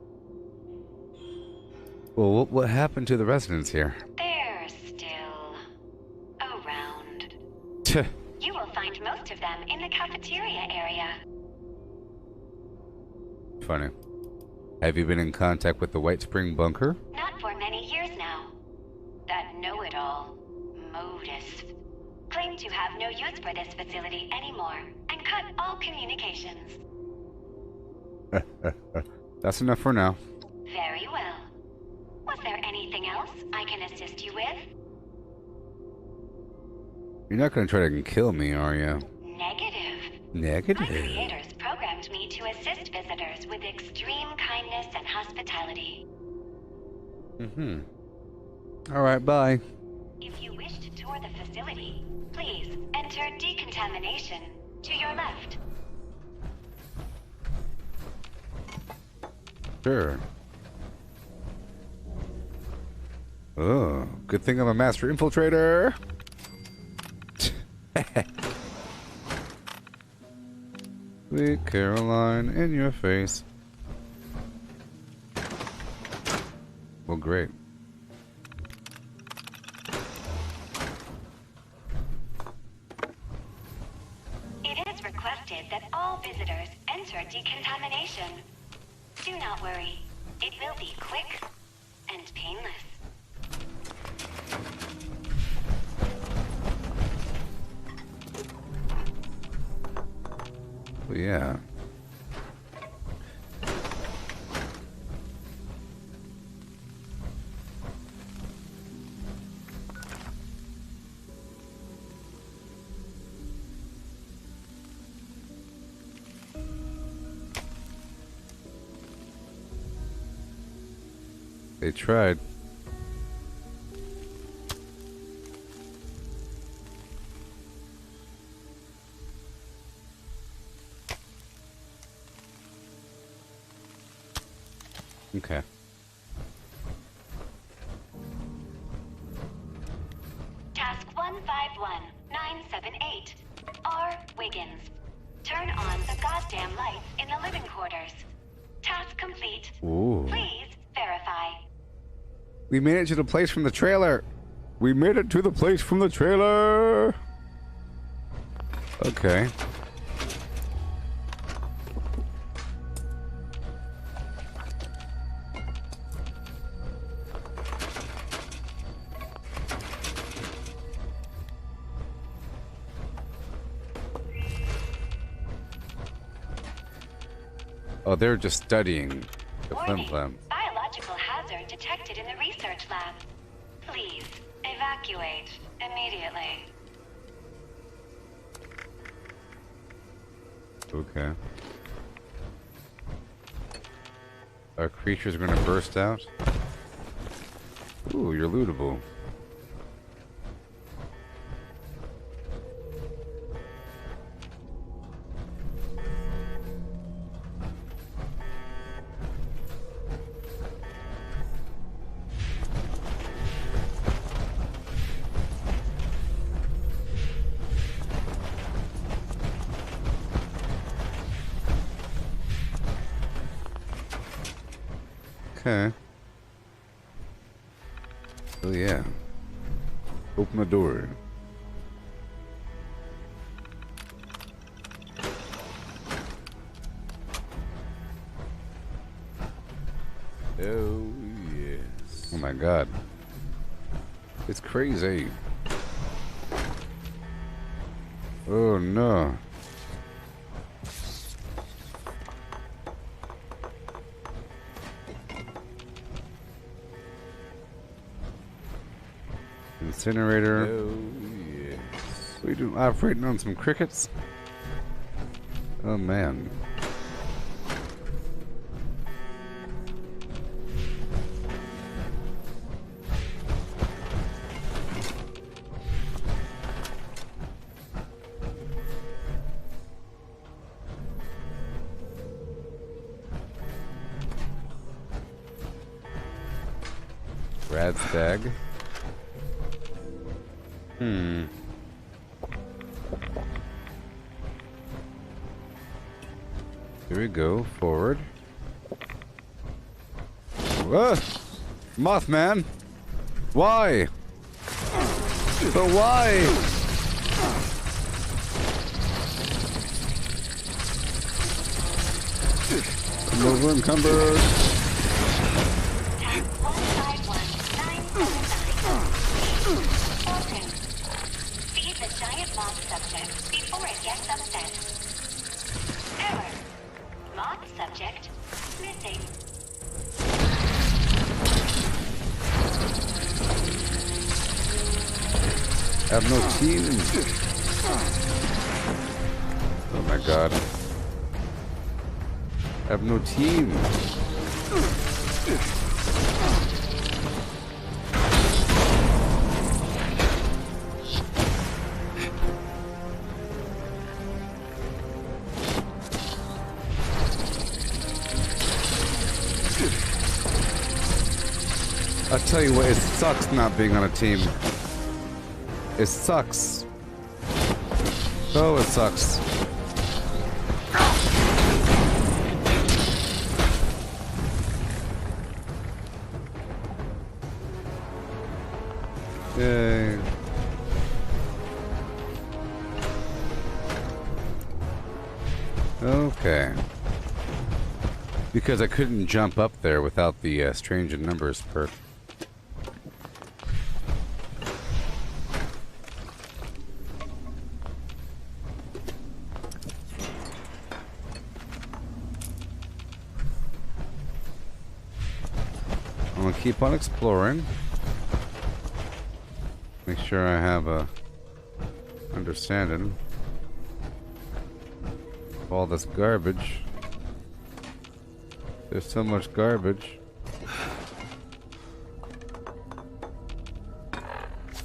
Well, what happened to the residents here? They're still around. You will find most of them in the cafeteria area. Funny. Have you been in contact with the White Spring bunker? Not for many years now. That know-it-all, Modus, claimed to have no use for this facility anymore and cut all communications. That's enough for now. Very well. Was there anything else I can assist you with? You're not going to try to kill me, are you? Negative. Negative? My creators programmed me to assist visitors with extreme kindness and hospitality. Mm-hmm. Alright, bye. If you wish to tour the facility, please enter decontamination to your left. Sure. Oh, good thing I'm a master infiltrator. Sweet Caroline in your face. Well, great. It is requested that all visitors enter decontamination. Do not worry. It will be quick and painless. Well, yeah. They tried. Okay. Task 151978. R. Wiggins. Turn on the goddamn lights in the living quarters. Task complete. Ooh. Please verify. We made it to the place from the trailer. We made it to the place from the trailer. Okay. Oh, they're just studying the Warning. flint lamp. Biological hazard detected in the research lab. Please evacuate immediately. Okay. Our creatures are gonna burst out. Ooh, you're lootable. Okay. Oh yeah. Open the door. Oh yes. Oh my god. It's crazy. Oh no. Incinerator. Oh, yes. We do operating on some crickets. Oh man. Rad Stag. Here we go, forward. Whoa! Mothman! Why? But why? Come over, encumbered. Feed the giant moth subject before it gets upset. Error. Moth subject missing. I have no team. Oh my god. I have no team. I'll tell you what, it sucks not being on a team. It sucks. Oh, it sucks. Yay. Okay. Because I couldn't jump up there without the Strange in Numbers perk. I'm gonna keep on exploring. Make sure I have a understanding of all this garbage. There's so much garbage.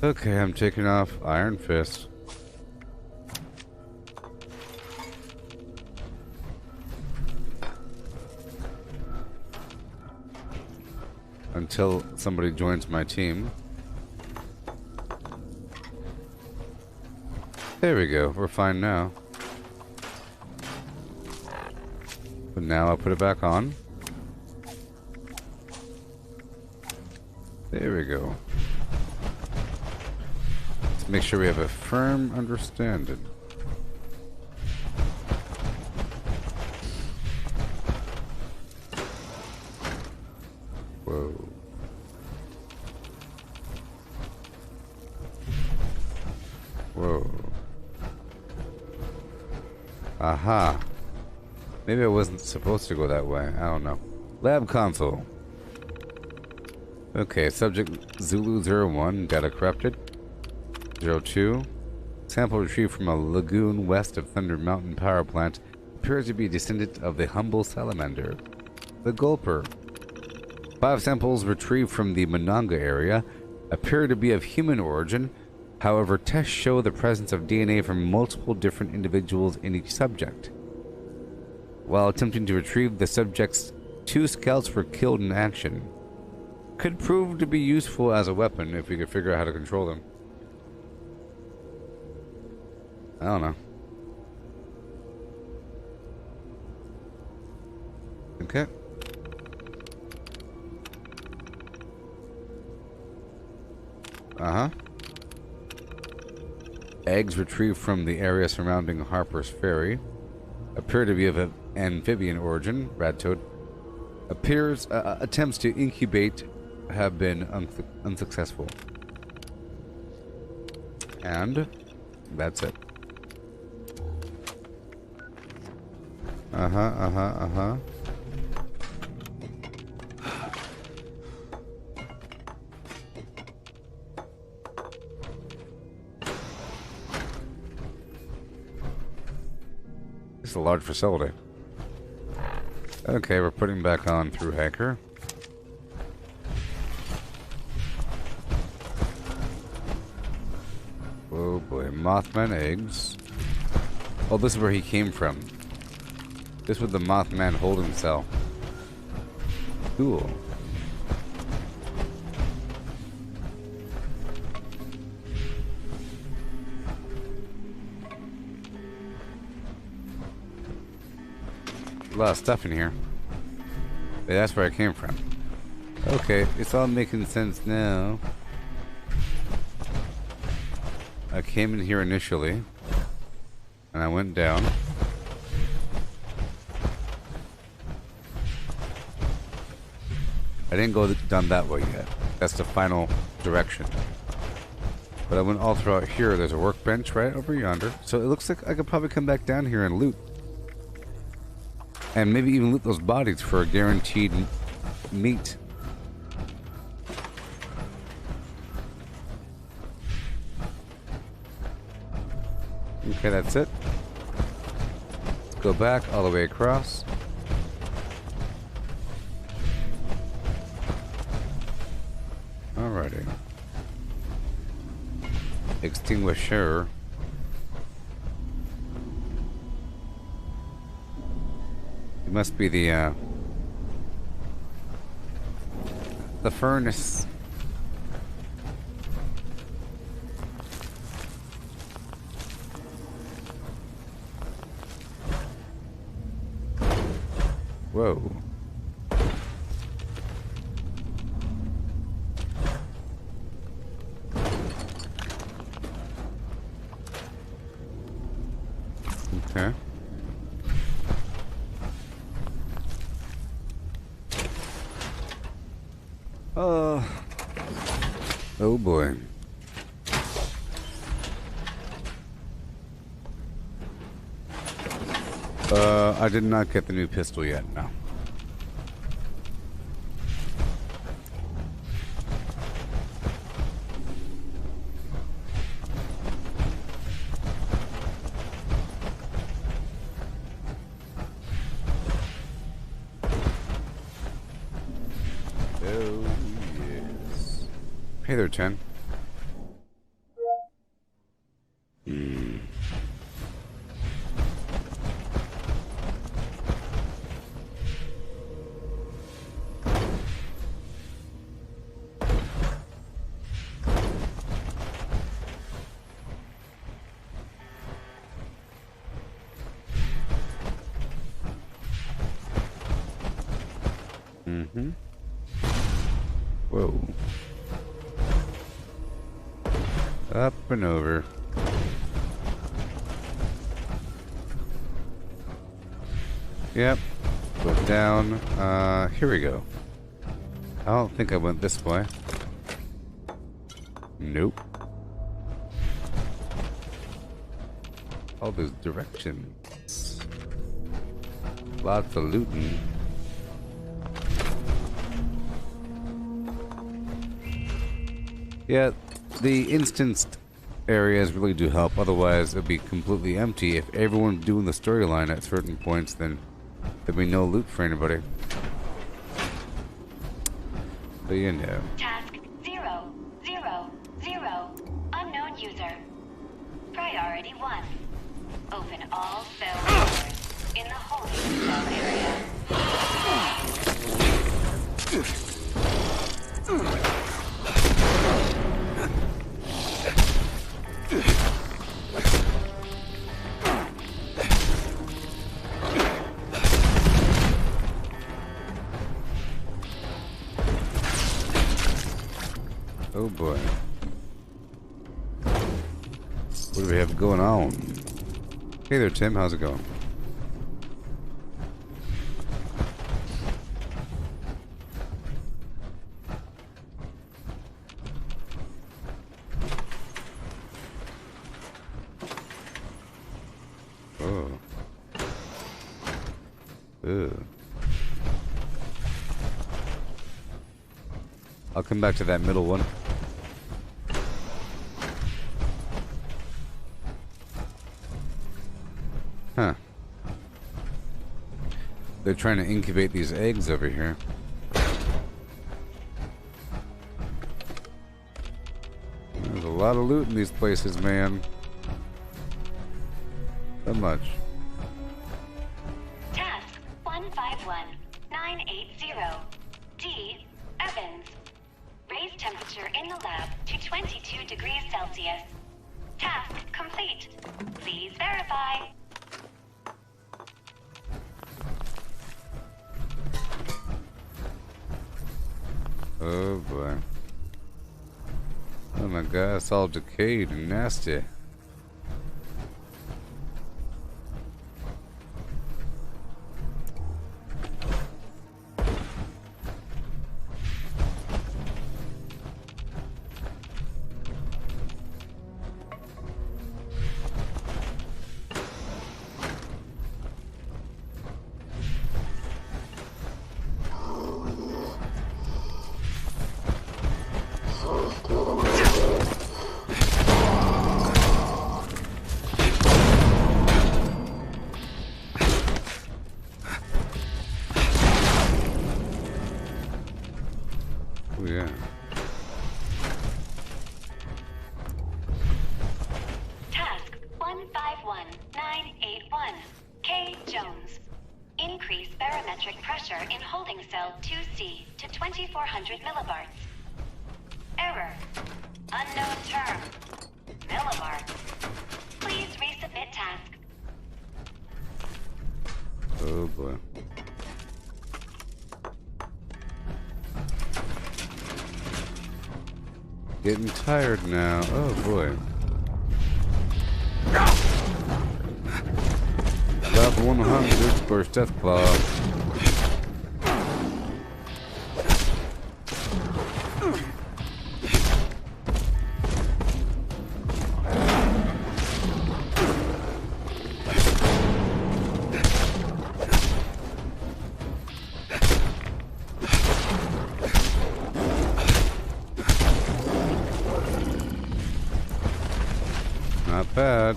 Okay, I'm taking off Iron Fist. Until somebody joins my team. There we go, we're fine now. But now I'll put it back on. There we go. Let's make sure we have a firm understanding. Whoa. Whoa. Aha. Maybe I wasn't supposed to go that way. I don't know. Lab console. Okay, subject Zulu-01, data corrupted. 02. Sample retrieved from a lagoon west of Thunder Mountain Power Plant. Appears to be a descendant of the humble salamander. The Gulper. 5 samples retrieved from the Monongah area appear to be of human origin. However, tests show the presence of DNA from multiple different individuals in each subject. While attempting to retrieve the subjects, 2 scouts were killed in action. Could prove to be useful as a weapon if we could figure out how to control them. I don't know. Okay. Uh-huh. Eggs retrieved from the area surrounding Harper's Ferry appear to be of an amphibian origin. Radtoad. Appears attempts to incubate have been unsuccessful. And that's it. Uh-huh. It's a large facility. Okay, we're putting back on through Hacker. Oh boy, Mothman eggs. Oh, this is where he came from. This was the Mothman holding cell. Cool. A lot of stuff in here. But that's where I came from. Okay, it's all making sense now. I came in here initially, and I went down. I didn't go down that way yet. That's the final direction. But I went all throughout here. There's a workbench right over yonder. So it looks like I could probably come back down here and loot. And maybe even loot those bodies for a guaranteed meat. Okay, that's it. Let's go back all the way across. Alrighty. Extinguisher. It must be the furnace. Whoa. Okay. Oh boy. I did not get the new pistol yet, no. Oh, yes. Hey there, Chen. Mm-hmm. Whoa. Up and over. Yep. Go down. Here we go. I don't think I went this way. Nope. All those directions. Lots of looting. Yeah, the instanced areas really do help. Otherwise, it'd be completely empty. If everyone's doing the storyline at certain points, then there'd be no loot for anybody. But you know. Task 000. Unknown user. Priority 1. Open all cell doors in the holding cell area. Oh boy. What do we have going on? Hey there, Tim. How's it going? Oh. Ew. I'll come back to that middle one. Huh. They're trying to incubate these eggs over here. There's a lot of loot in these places, man. So much. Task 151980. D. Evans. Raise temperature in the lab to 22 degrees Celsius. Task complete. Please verify. Oh boy. Oh my god, it's all decayed and nasty. Oh yeah. Task 151981. K. Jones. Increase barometric pressure in holding cell 2C to 2400 millibarts. Error. Unknown term. Millibarts. Please resubmit task. Oh boy. Getting tired now. Oh boy. Level 100 burst death claw. Not bad.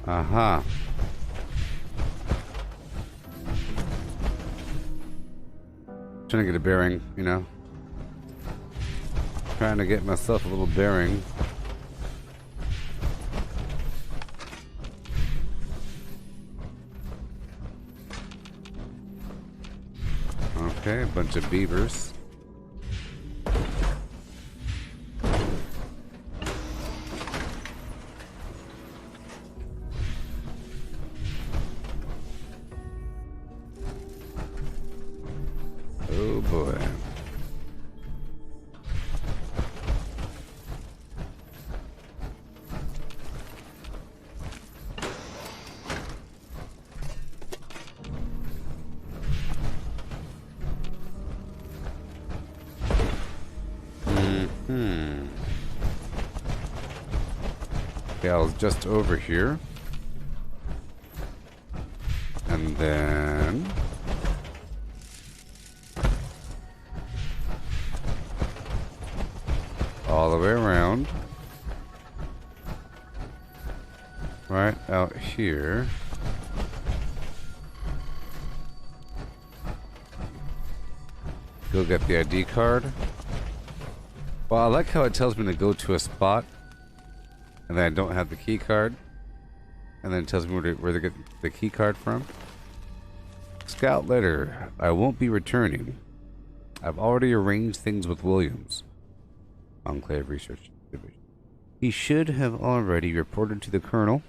Aha. Trying to get a bearing, you know. Trying to get myself a little bearing. Okay, a bunch of beavers. Oh boy. Okay, I was just over here. And then all the way around. Right out here. Go get the ID card. Well, I like how it tells me to go to a spot and then I don't have the key card. And then it tells me where to get the key card from. Scout letter. I won't be returning. I've already arranged things with Williams. Enclave Research Division. He should have already reported to the Colonel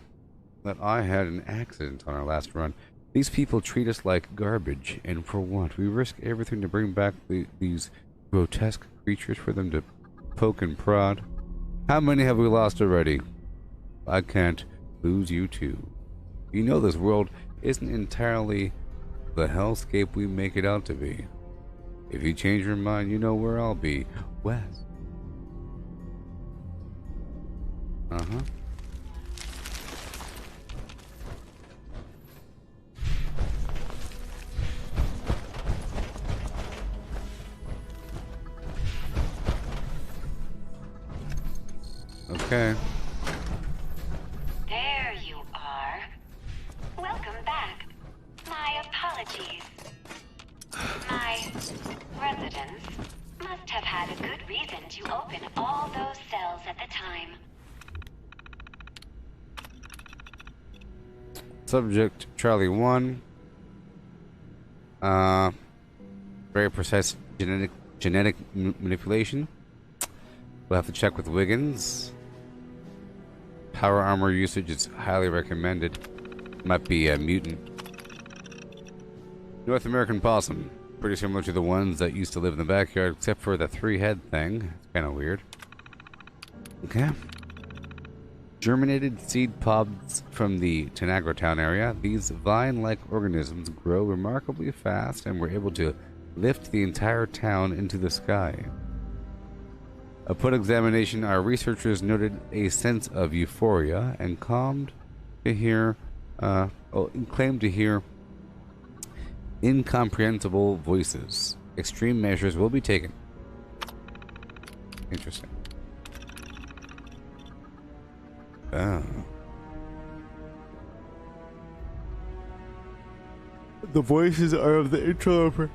that I had an accident on our last run. These people treat us like garbage, and for what? We risk everything to bring back these grotesque creatures for them to poke and prod. How many have we lost already? I can't lose you too. You know this world isn't entirely the hellscape we make it out to be. If you change your mind, you know where I'll be. West. Uh-huh. Okay. There you are. Welcome back. My apologies. My residence, my Subject Charlie 1. Very precise genetic manipulation. We'll have to check with Wiggins. Power armor usage is highly recommended. Might be a mutant. North American possum. Pretty similar to the ones that used to live in the backyard, except for the 3-head thing. It's kind of weird. Okay. Germinated seed pods from the Tanagra Town area. These vine-like organisms grow remarkably fast and were able to lift the entire town into the sky. Upon examination, our researchers noted a sense of euphoria and claimed to hear incomprehensible voices. Extreme measures will be taken. Interesting. Oh. The voices are of the interloper.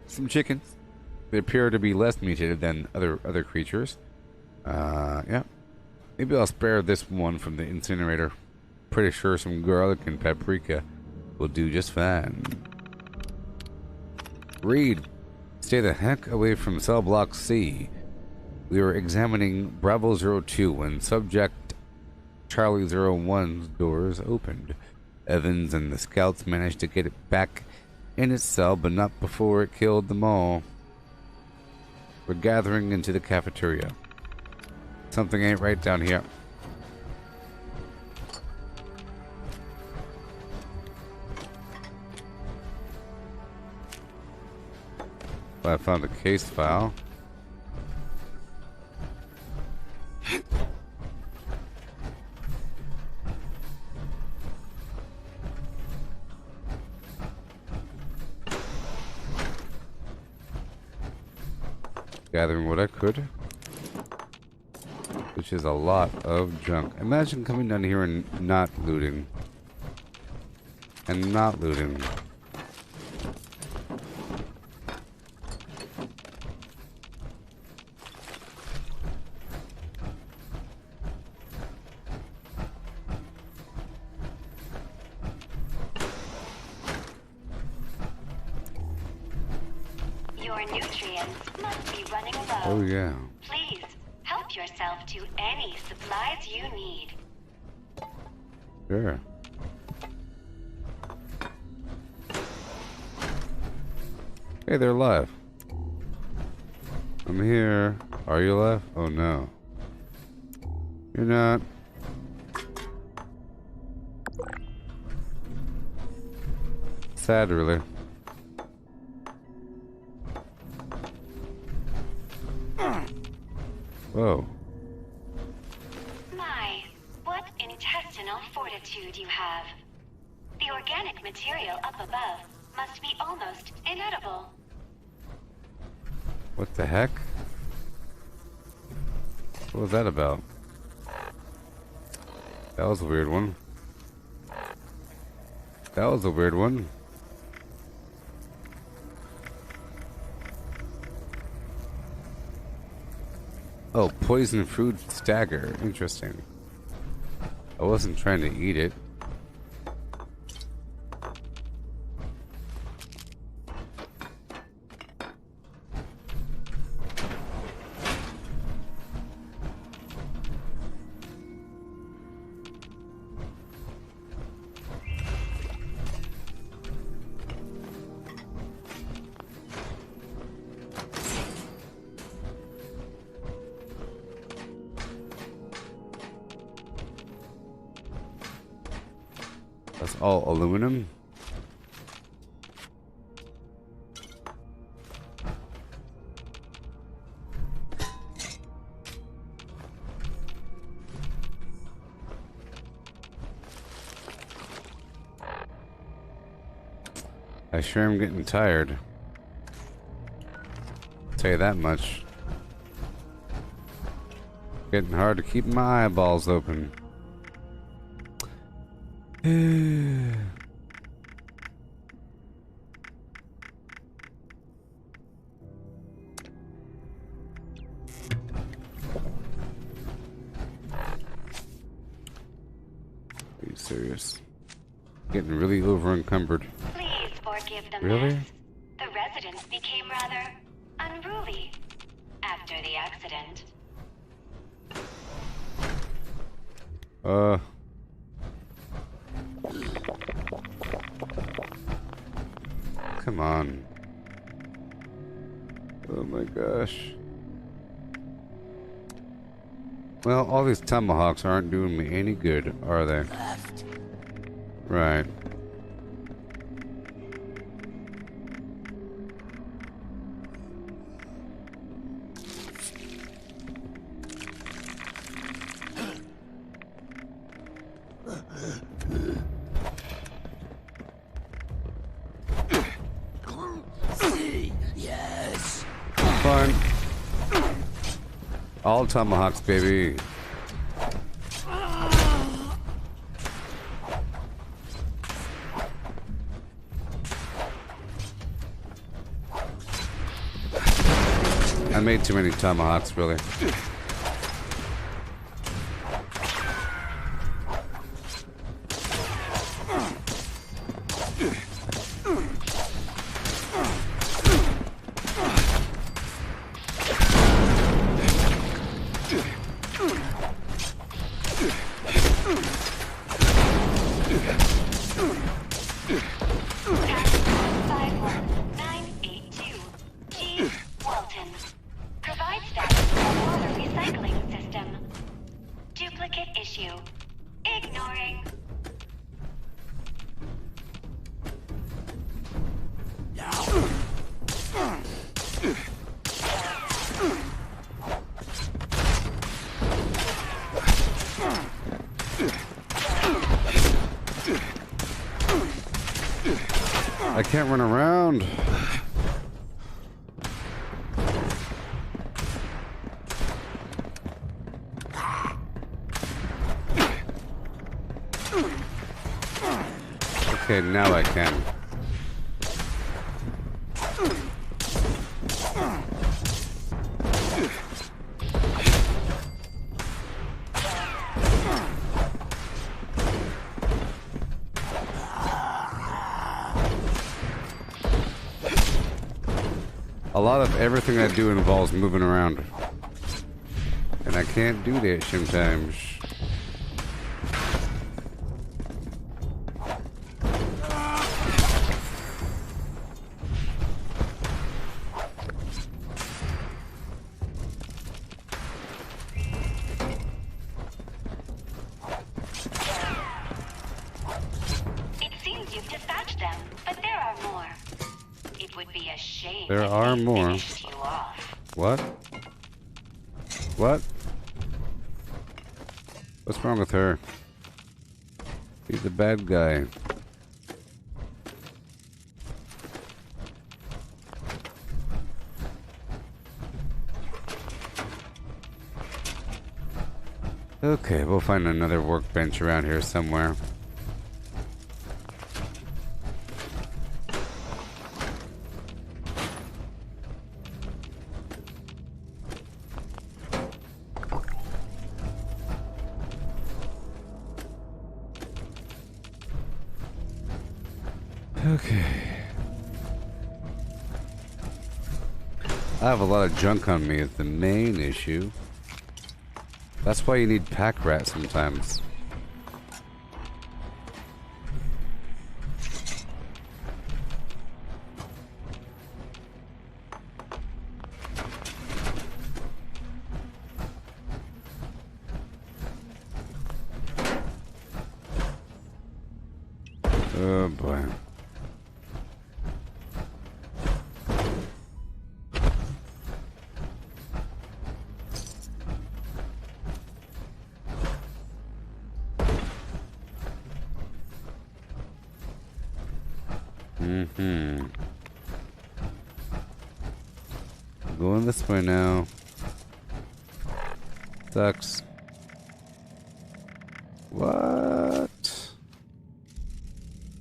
Some chickens. They appear to be less mutated than other creatures. Yeah. Maybe I'll spare this one from the incinerator. Pretty sure some garlic and paprika will do just fine. Reed, stay the heck away from cell block C. We were examining Bravo 02 when subject Charlie 01's doors opened. Evans and the scouts managed to get it back in its cell, but not before it killed them all. We're gathering into the cafeteria. Something ain't right down here. I found a case file. Gathering what I could, which is a lot of junk. Imagine coming down here and not looting. Your nutrients must be running low. Oh yeah. Please help yourself to any supplies you need. Sure. Hey, they're alive. I'm here. Are you alive? Oh no. You're not. Sad, really. Whoa. My, what intestinal fortitude you have. The organic material up above must be almost inedible. What the heck? What was that about? That was a weird one. That was a weird one. Oh, poison fruit stagger. Interesting. I wasn't trying to eat it. That's all aluminum. I sure am getting tired. I'll tell you that much. Getting hard to keep my eyeballs open. serious? Getting really over encumbered. Please forgive the Really? mess. The residents became rather unruly after the accident. Come on. Oh my gosh. Well, all these tomahawks aren't doing me any good, are they? Right. Yes. Fine. All tomahawks, baby. I made too many tomahawks, really. I can't run around. Okay, now I can. A lot of everything I do involves moving around. And I can't do that sometimes. It seems you've dispatched them, but there are more. It would be a shame There if are they more. finished you off. What? What? What's wrong with her? He's the bad guy. Okay, we'll find another workbench around here somewhere. Okay. I have a lot of junk on me is the main issue. That's why you need pack rat sometimes. Oh boy. Going this way now. Sucks. What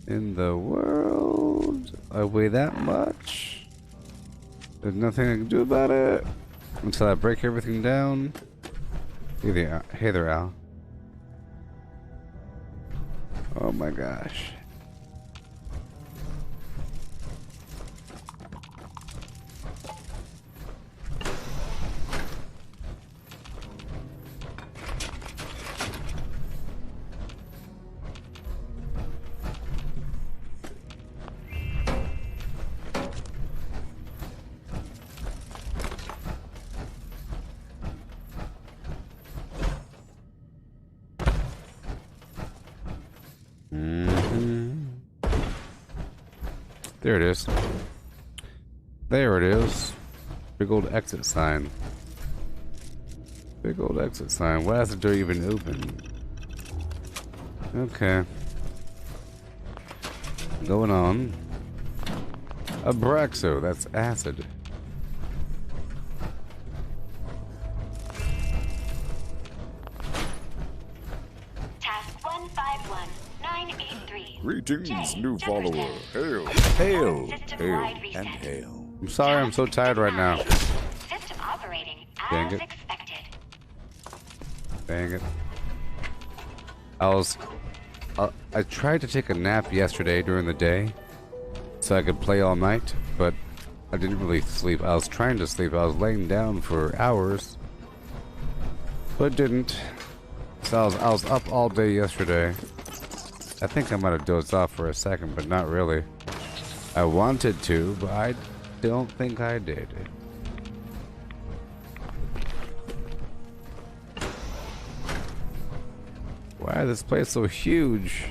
in the world? I weigh that much? There's nothing I can do about it until I break everything down. Hey there, Al. Oh my gosh. There it is. There it is. Big old exit sign. Big old exit sign. Why is the door even open? Okay. Going on. Abraxo, that's acid. Task 151983. Greetings, new follower. Hail. Hail. System-wide Hail. reset. And hail. I'm sorry, I'm so tired right now. System operating Dang as it. expected. Dang it. I tried to take a nap yesterday during the day so I could play all night, but I didn't really sleep. I was trying to sleep. I was laying down for hours, but didn't. So I was up all day yesterday. I think I might have dozed off for a second, but not really. I wanted to, but I don't think I did. Why is this place so huge?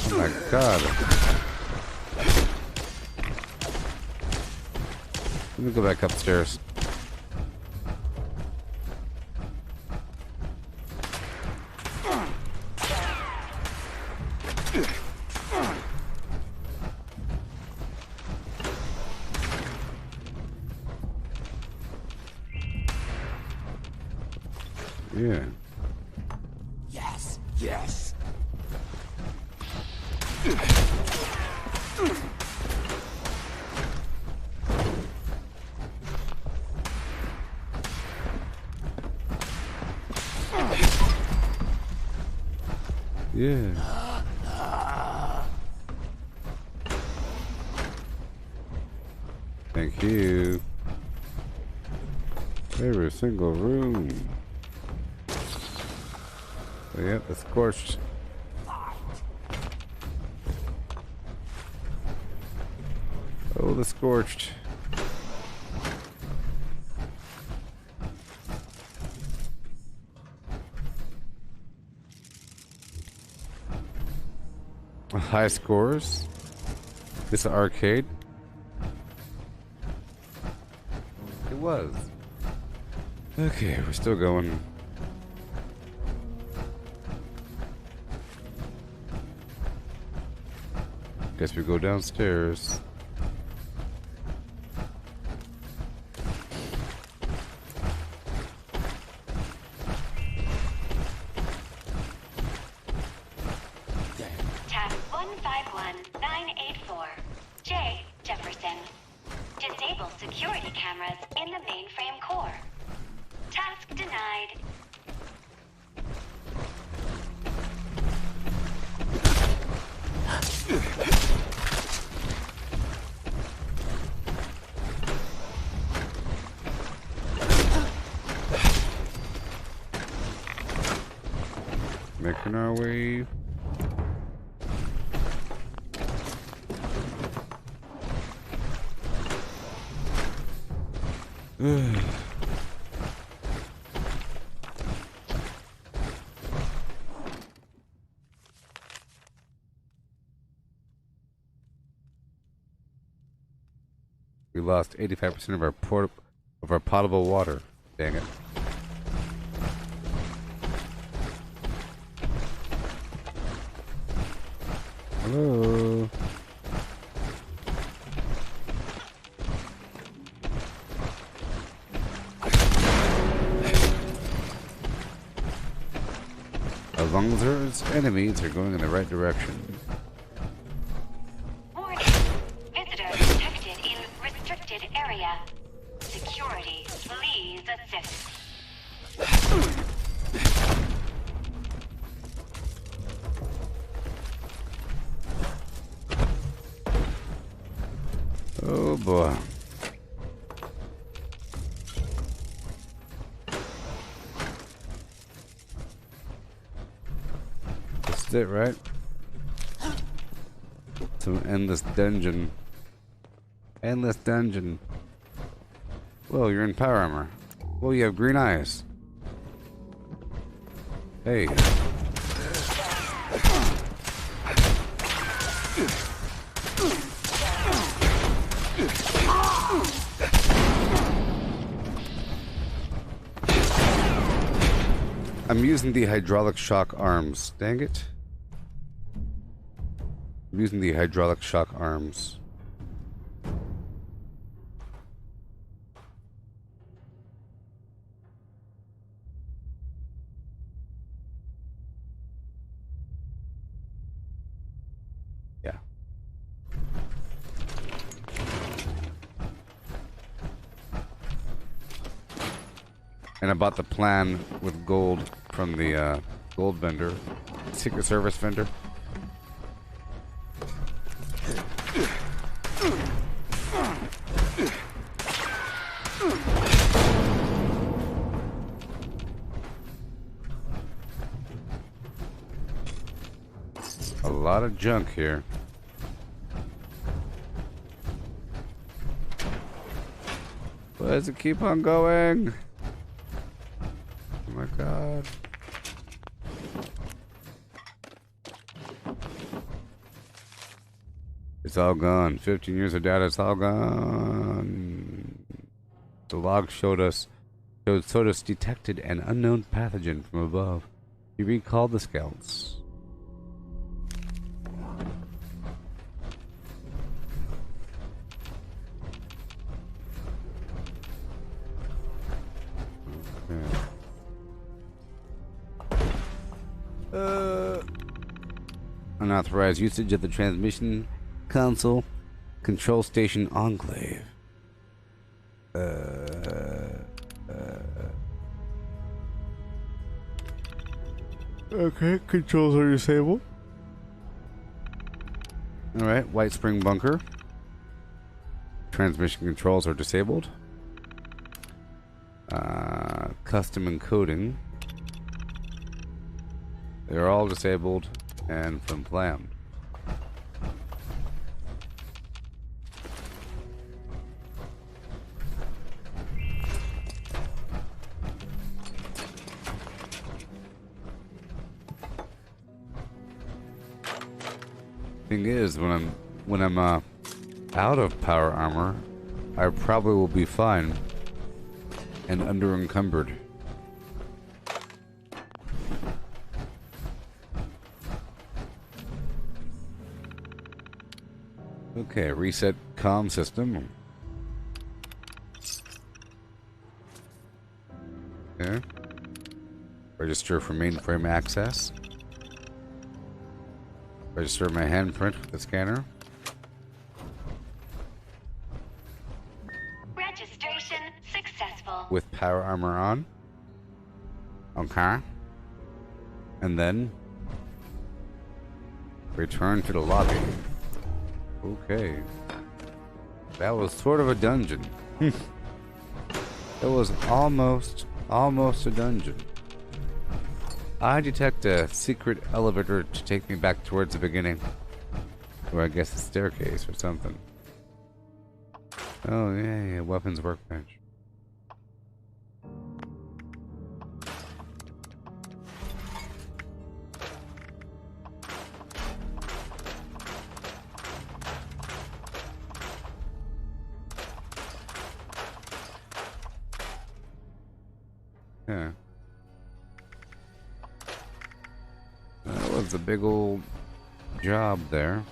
Oh my god. Let me go back upstairs. Yeah. Yes, yes. Yeah. Thank you. Every single room. Oh, yeah, the scorched. Oh, the scorched. High scores. This is arcade. It was. Okay, we're still going. Guess we go downstairs. Task 151984. J. Jefferson. Disable security cameras in the mainframe core. Task denied. Making our way. We lost 85% of our potable water. Dang it. Hello. As long as there's enemies, they're going in the right direction. boy. That's it, right? Some endless dungeon. Endless dungeon. Whoa, you're in power armor. Whoa, you have green eyes. Hey. I'm using the hydraulic shock arms. Dang it. I'm using the hydraulic shock arms. Yeah. And I bought the plan with gold from the gold vendor, Secret Service vendor. A lot of junk here. Why does it keep on going? Oh my god. It's all gone. 15 years of data, it's all gone. The log showed us detected an unknown pathogen from above. He recalled the scouts. Unauthorized usage of the transmission console control station Enclave. Okay, controls are disabled. Alright, White Spring Bunker. Transmission controls are disabled. Custom encoding. They're all disabled and flammed. Thing is, when I'm out of power armor, I probably will be fine and under-encumbered. Okay, reset comm system. Okay. Register for mainframe access. Register my handprint with the scanner. Registration successful. With power armor on. Okay. And then return to the lobby. Okay. That was sort of a dungeon. It was almost a dungeon. I detect a secret elevator to take me back towards the beginning. Or I guess a staircase or something. Oh yeah, weapons workbench. Yeah. That was a big old job there.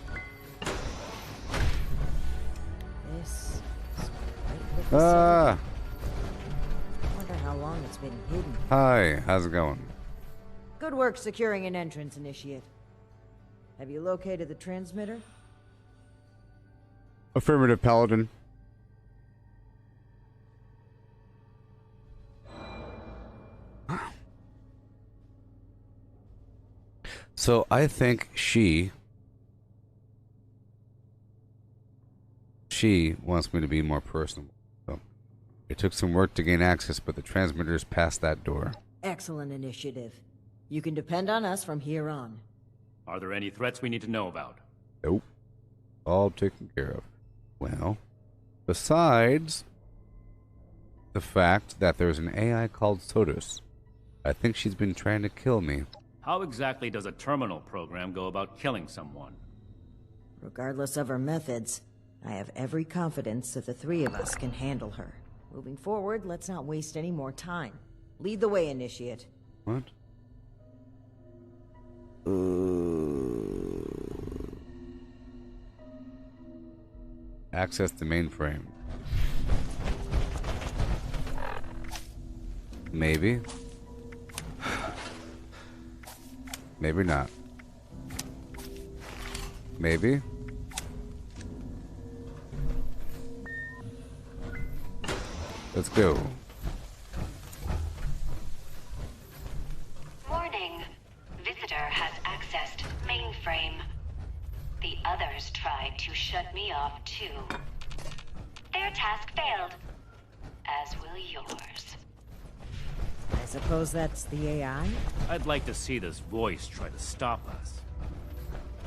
This is quite the Ah! facility. Wonder how long it's been hidden. Hi, how's it going? Good work securing an entrance, Initiate. Have you located the transmitter? Affirmative, Paladin. So I think she she wants me to be more personable. So it took some work to gain access, but the transmitter's past that door. Excellent initiative. You can depend on us from here on. Are there any threats we need to know about? Nope. All taken care of. Well, besides the fact that there's an AI called Sotus, I think she's been trying to kill me. How exactly does a terminal program go about killing someone? Regardless of her methods, I have every confidence that the three of us can handle her. Moving forward, let's not waste any more time. Lead the way, Initiate. What? Access the mainframe. Maybe. Maybe not. Maybe. Let's go. Warning. Visitor has accessed mainframe. The others tried to shut me off too. Their task failed, as will yours. I suppose that's the AI? I'd like to see this voice try to stop us.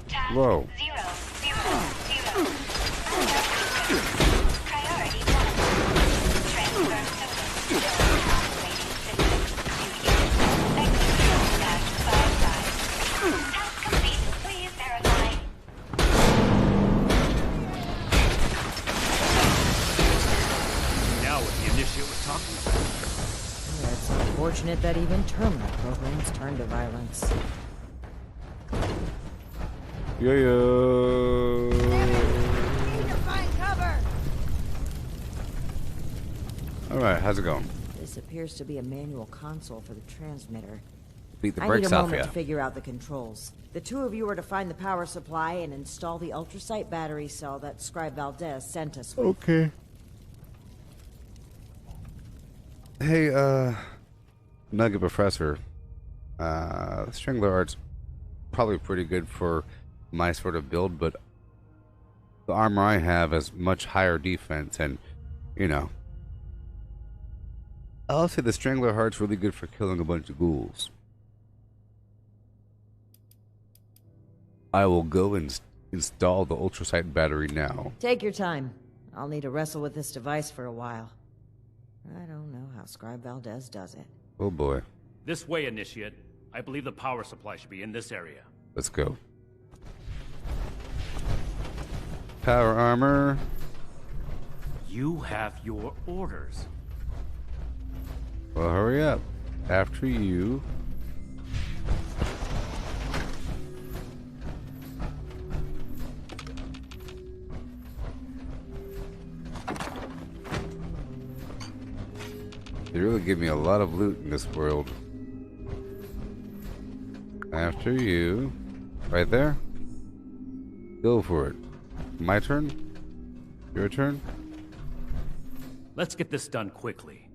Task Whoa. 000. Priority 1. Transfer system. Operating system. Execute task 55. Task complete. Please verify. Now what the Initiate was talking about. It's unfortunate that even terminal programs turn to violence. Yo. Alright, how's it going? This appears to be a manual console for the transmitter. Beat the I need brakes a off moment ya. to figure out the controls. The two of you are to find the power supply and install the ultrasight battery cell that Scribe Valdez sent us with. Okay. Hey, Nugget Professor. Strangler Art's probably pretty good for my sort of build, but the armor I have has much higher defense, and, you know. I'll say the Strangler Heart's really good for killing a bunch of ghouls. I will go and install the ultrasight battery now. Take your time. I'll need to wrestle with this device for a while. I don't know how Scribe Valdez does it. Oh boy. This way, Initiate. I believe the power supply should be in this area. Let's go. Power armor. You have your orders. Well, hurry up. After you. They really give me a lot of loot in this world. After you. Right there. Go for it. My turn? Your turn? Let's get this done quickly.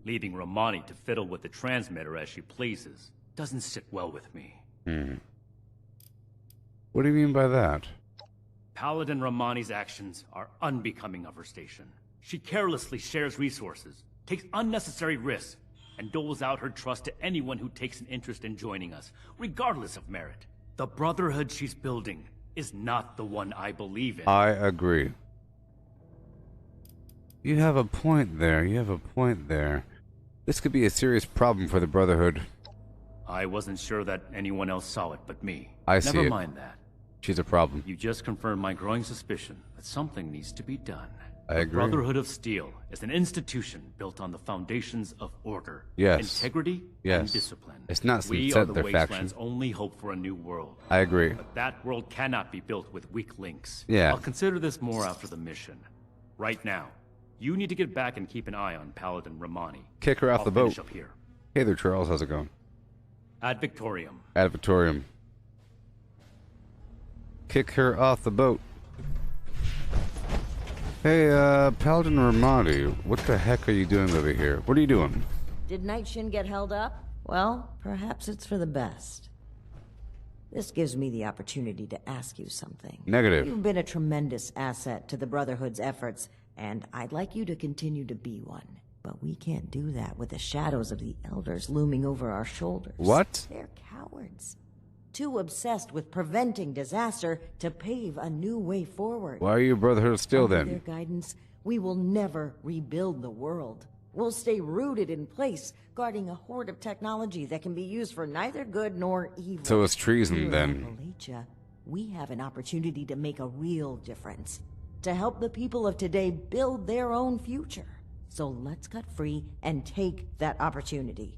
Leaving Romani to fiddle with the transmitter as she pleases doesn't sit well with me. What do you mean by that? Paladin Romani's actions are unbecoming of her station. She carelessly shares resources, takes unnecessary risks, and doles out her trust to anyone who takes an interest in joining us, regardless of merit. The Brotherhood she's building is not the one I believe in. I agree. You have a point there. You have a point there. This could be a serious problem for the Brotherhood. I wasn't sure that anyone else saw it but me. I see it. Never mind that. She's a problem. You just confirmed my growing suspicion that something needs to be done. I The agree. Brotherhood of Steel is an institution built on the foundations of order, Yes. integrity, Yes. and discipline. It's not We set are the their Wasteland's faction. only hope for a new world. I agree. But that world cannot be built with weak links. Yeah. I'll consider this more after the mission. Right now, you need to get back and keep an eye on Paladin Romani. Kick her off I'll the finish boat. up here. Hey there, Charles. How's it going? Ad Victorium. Ad Victorium. Kick her off the boat. Hey, Paladin Romani, what the heck are you doing over here? What are you doing? Did Night Shin get held up? Well, perhaps it's for the best. This gives me the opportunity to ask you something. Negative. You've been a tremendous asset to the Brotherhood's efforts, and I'd like you to continue to be one. But we can't do that with the shadows of the Elders looming over our shoulders. What? They're cowards. Too obsessed with preventing disaster to pave a new way forward. Why are you Brotherhood still Under then? their guidance, we will never rebuild the world. We'll stay rooted in place, guarding a hoard of technology that can be used for neither good nor evil. So it's treason Here in then. Appalachia, we have an opportunity to make a real difference, to help the people of today build their own future. So let's cut free and take that opportunity.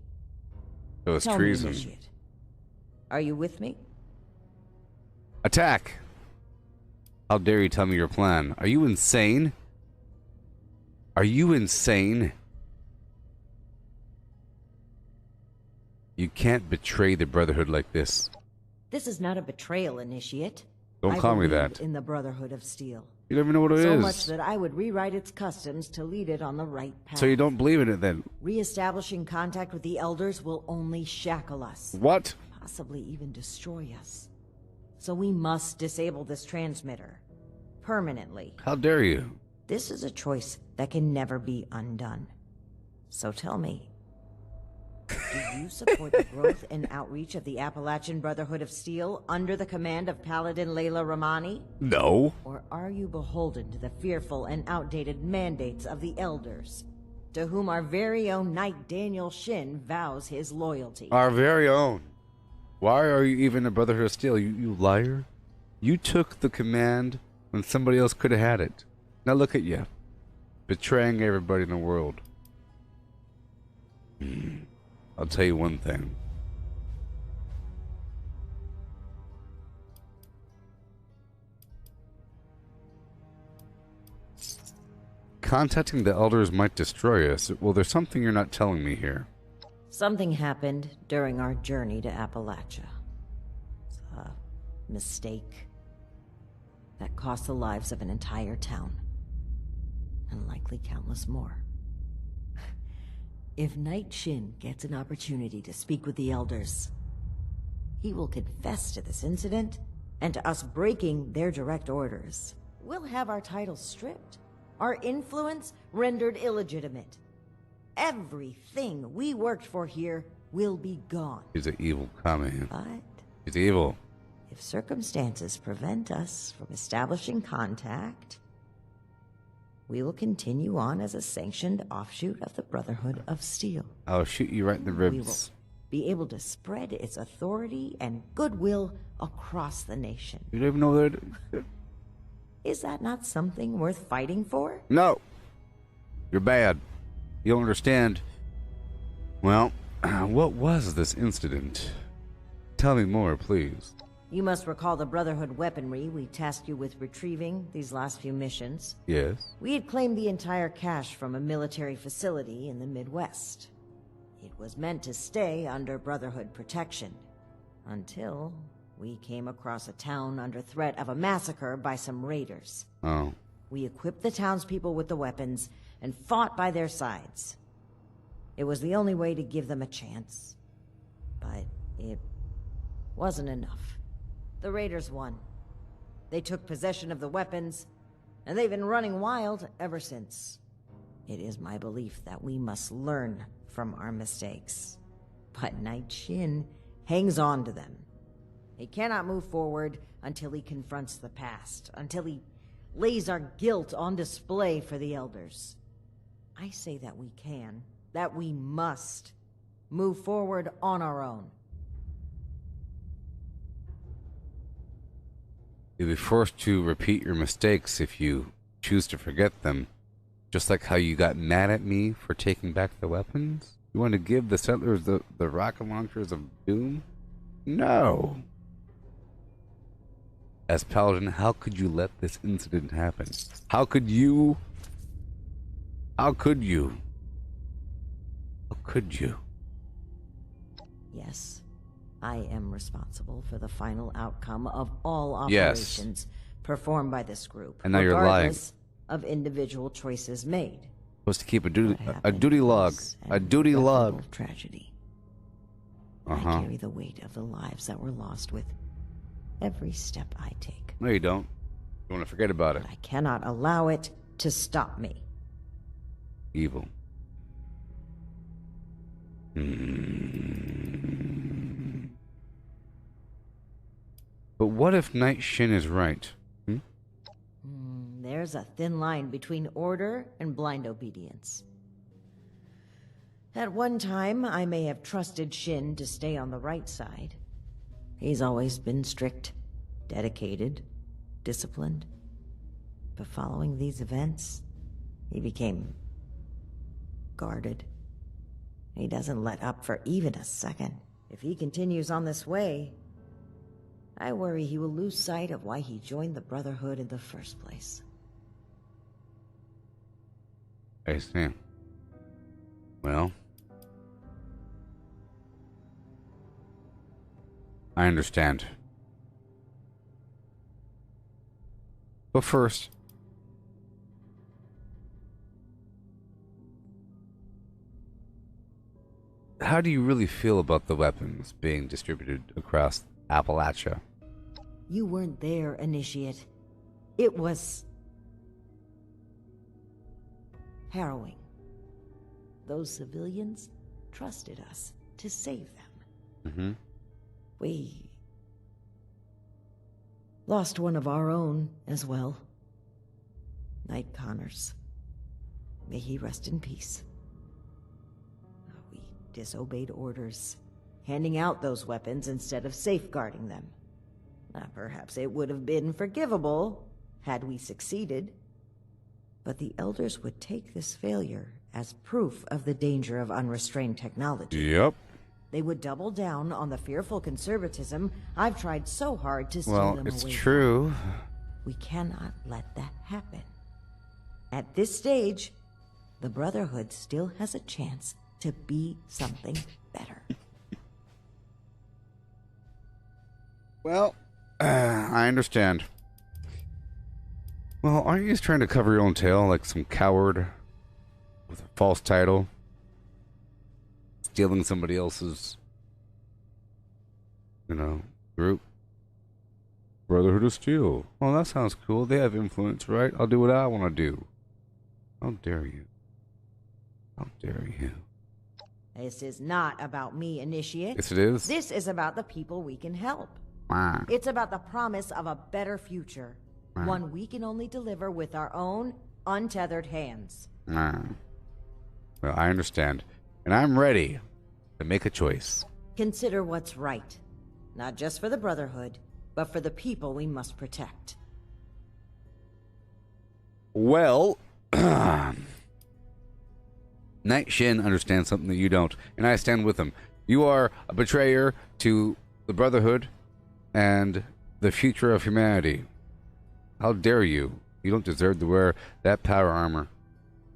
So it's Tell treason. me, Initiate. Are you with me? Attack! How dare you tell me your plan? Are you insane? Are you insane? You can't betray the Brotherhood like this. This is not a betrayal, Initiate. Don't call me that. In the Brotherhood of Steel. You don't even know what it is. So much that I would rewrite its customs to lead it on the right path. So you don't believe in it then? Reestablishing contact with the Elders will only shackle us. What? Possibly even destroy us. So we must disable this transmitter. Permanently. How dare you? This is a choice that can never be undone. So tell me, do you support the growth and outreach of the Appalachian Brotherhood of Steel under the command of Paladin Layla Ramani? No. Or are you beholden to the fearful and outdated mandates of the Elders, to whom our very own Knight Daniel Shin vows his loyalty? Our very own. Why are you even a Brotherhood of Steel, you liar? You took the command when somebody else could have had it. Now look at you. Betraying everybody in the world. I'll tell you one thing. Contacting the Elders might destroy us. Well, there's something you're not telling me here. Something happened during our journey to Appalachia. It's a mistake that cost the lives of an entire town, and likely countless more. If Knight Shin gets an opportunity to speak with the Elders, he will confess to this incident and to us breaking their direct orders. We'll have our titles stripped, our influence rendered illegitimate. Everything we worked for here will be gone. He's an evil commie. But He's evil. if circumstances prevent us from establishing contact, we will continue on as a sanctioned offshoot of the Brotherhood of Steel. I'll shoot you right in the We will ribs. be able to spread its authority and goodwill across the nation. You don't even know that. Is that not something worth fighting for? No. You're bad. You don't understand. Well, what was this incident? Tell me more, please. You must recall the Brotherhood weaponry we tasked you with retrieving these last few missions. Yes. We had claimed the entire cache from a military facility in the Midwest. It was meant to stay under Brotherhood protection, until we came across a town under threat of a massacre by some raiders. Oh. We equipped the townspeople with the weapons and fought by their sides. It was the only way to give them a chance. But it wasn't enough. The raiders won. They took possession of the weapons, and they've been running wild ever since. It is my belief that we must learn from our mistakes. But Knight Shin hangs on to them. He cannot move forward until he confronts the past, until he lays our guilt on display for the Elders. I say that we can, that we must, move forward on our own. You'll be forced to repeat your mistakes if you choose to forget them. Just like how you got mad at me for taking back the weapons? You want to give the settlers the rocket launchers of doom? No. As Paladin, how could you let this incident happen? How could you? How could you? How could you? Yes, I am responsible for the final outcome of all Yes. operations performed by this group. And now you're lying. regardless of individual choices made. Supposed to keep a What duty happened log. was A an duty log. irreparable tragedy. Uh-huh. I carry the weight of the lives that were lost with every step I take. No, you don't. You want to forget about it. But I cannot allow it to stop me. Evil. But what if Night Shin is right? There's a thin line between order and blind obedience. At one time, I may have trusted Shin to stay on the right side. He's always been strict, dedicated, disciplined. But following these events, he became guarded. He doesn't let up for even a second. If he continues on this way, I worry he will lose sight of why he joined the Brotherhood in the first place. I see. Well, I understand. But first, how do you really feel about the weapons being distributed across Appalachia? You weren't there, Initiate. It was harrowing. Those civilians trusted us to save them. We lost one of our own as well. Knight Connors. May he rest in peace. We disobeyed orders, handing out those weapons instead of safeguarding them. Perhaps it would have been forgivable had we succeeded, but the Elders would take this failure as proof of the danger of unrestrained technology. Yep. They would double down on the fearful conservatism I've tried so hard to steal them away. Well, it's true. We cannot let that happen. At this stage, the Brotherhood still has a chance to be something better. Well, I understand. Well, aren't you just trying to cover your own tail like some coward with a false title? Stealing somebody else's, group? Brotherhood of Steel. Oh, that sounds cool. They have influence, right? I'll do what I want to do. How dare you? How dare you? This is not about me, Initiate. Yes, it is. This is about the people we can help. Ah. It's about the promise of a better future. One we can only deliver with our own, untethered hands. Ah. Well, I understand. And I'm ready to make a choice. Consider what's right. Not just for the Brotherhood, but for the people we must protect. Well, Night Shin understands something that you don't, and I stand with him. You are a betrayer to the Brotherhood and the future of humanity. How dare you? You don't deserve to wear that power armor.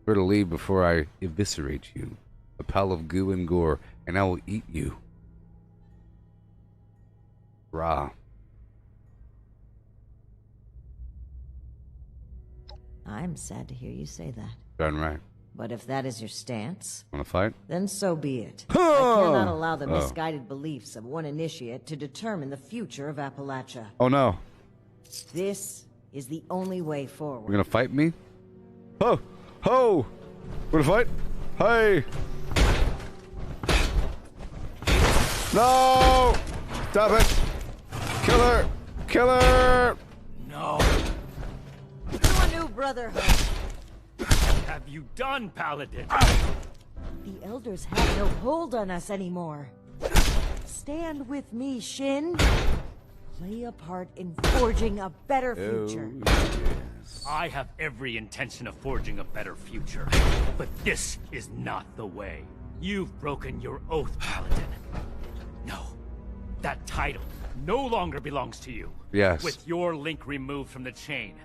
We're to leave before I eviscerate you. A pile of goo and gore, and I will eat you. Raw. I'm sad to hear you say that. Done right. But if that is your stance, Wanna fight? then so be it. I cannot allow the misguided beliefs of one initiate to determine the future of Appalachia. Oh no. This is the only way forward. You're gonna fight me? Ho! Ho! Wanna fight? Hey! No! Stop it! Kill her! Kill her! No. To a new Brotherhood. What have you done, Paladin? The Elders have no hold on us anymore. Stand with me, Shin. Play a part in forging a better future. Yes. I have every intention of forging a better future, but this is not the way. You've broken your oath, Paladin. No, that title no longer belongs to you. Yes. With your link removed from the chain,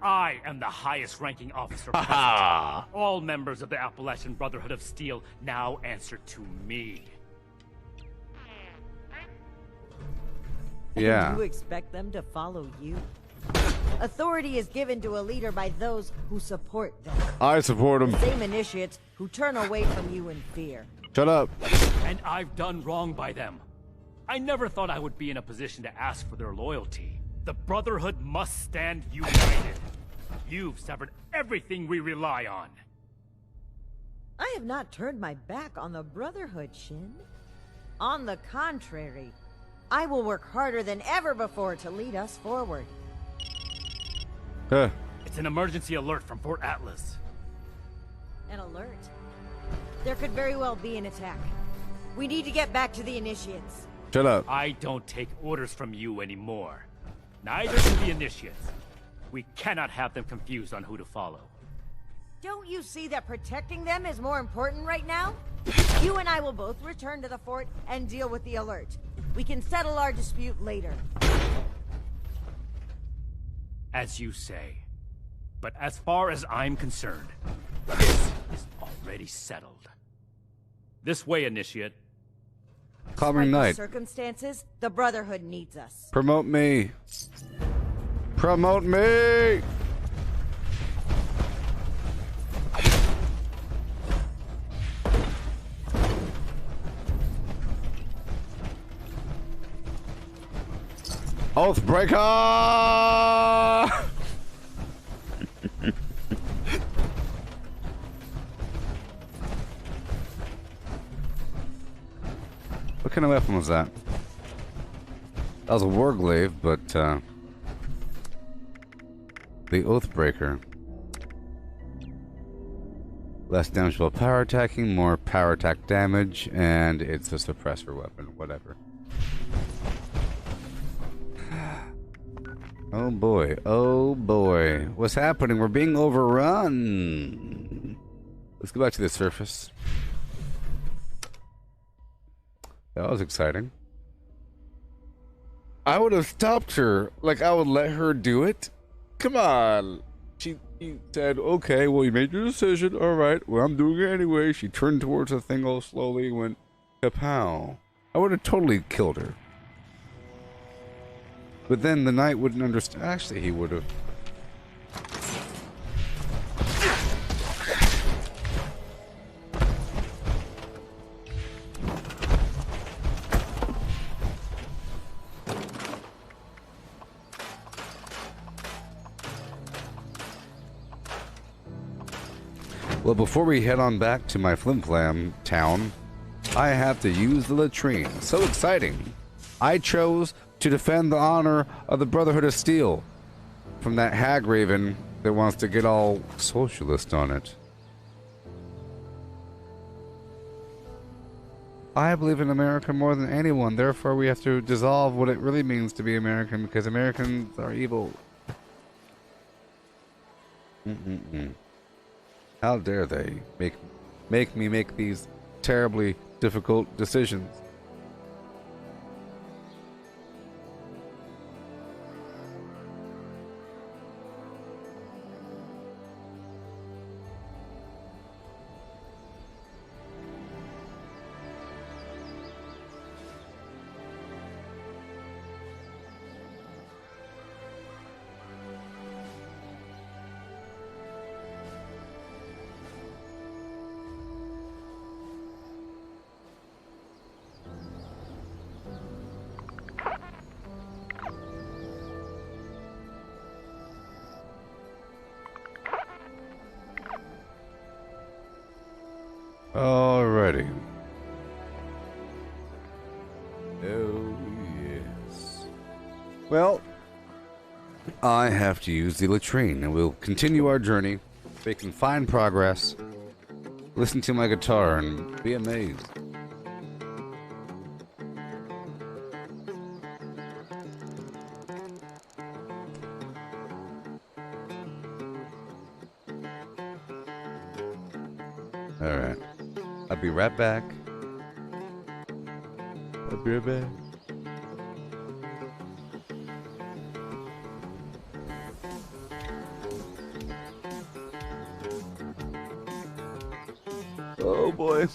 I am the highest-ranking officer present. All members of the Appalachian Brotherhood of Steel now answer to me. Yeah. And you expect them to follow you? Authority is given to a leader by those who support them. I support him. The same initiates who turn away from you in fear. Shut up. And I've done wrong by them. I never thought I would be in a position to ask for their loyalty. The Brotherhood must stand united. You've severed everything we rely on. I have not turned my back on the Brotherhood, Shin. On the contrary, I will work harder than ever before to lead us forward. Huh. It's an emergency alert from Fort Atlas. An alert. There could very well be an attack. We need to get back to the Initiates. Shut up. I don't take orders from you anymore. Neither do the Initiates. We cannot have them confused on who to follow. Don't you see that protecting them is more important right now? You and I will both return to the fort and deal with the alert. We can settle our dispute later. As you say. But as far as I'm concerned, this is already settled. This way, Initiate. Calming Despite the night. circumstances, the Brotherhood needs us. Promote me. Promote me. Oathbreaker! What kind of weapon was that? That was a Warglaive, but the Oathbreaker. Less damage while power attacking, more power attack damage, and it's a suppressor weapon, whatever. Oh boy, oh boy. What's happening? We're being overrun. Let's go back to the surface. That was exciting. I would have stopped her. Like, I would let her do it. Come on. She said, okay, well, you made your decision. All right, well, I'm doing it anyway. She turned towards the thing all slowly and went, kapow. I would have totally killed her. But then the knight wouldn't understand. Actually, he would have. Well, before we head on back to my flimflam town, I have to use the latrine. So exciting. I chose to defend the honor of the Brotherhood of Steel from that hag raven that wants to get all socialist on it. I believe in America more than anyone, therefore we have to dissolve what it really means to be American, because Americans are evil. How dare they make me make these terribly difficult decisions. Alrighty. Oh, yes. Well, I have to use the latrine, and we'll continue our journey, making fine progress. Listen to my guitar and be amazed. Alright. I'll be right back. I'll be right back. Oh boy.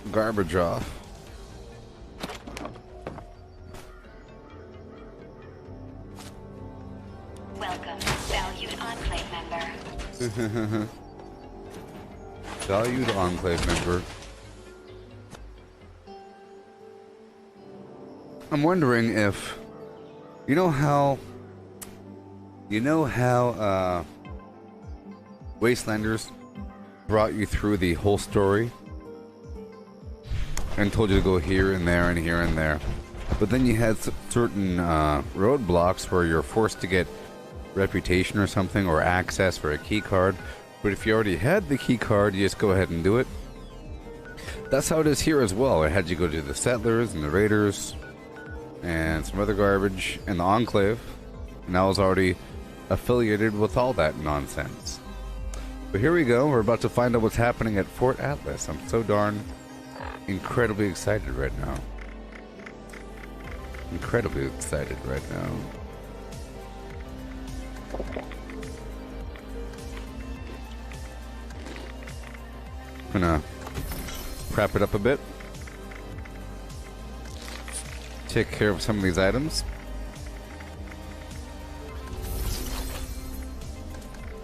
garbage off. Welcome, valued Enclave member. Valued Enclave member. I'm wondering if you know how Wastelanders brought you through the whole story and told you to go here and there and here and there, but then you had certain roadblocks where you're forced to get reputation or something, or access for a key card. But if you already had the key card, you just go ahead and do it. That's how it is here as well. I had you go to the Settlers and the Raiders and some other garbage and the Enclave, and I was already affiliated with all that nonsense. But here we go. We're about to find out what's happening at Fort Atlas. I'm so darn incredibly excited right now. Incredibly excited right now. Gonna prep it up a bit. Take care of some of these items.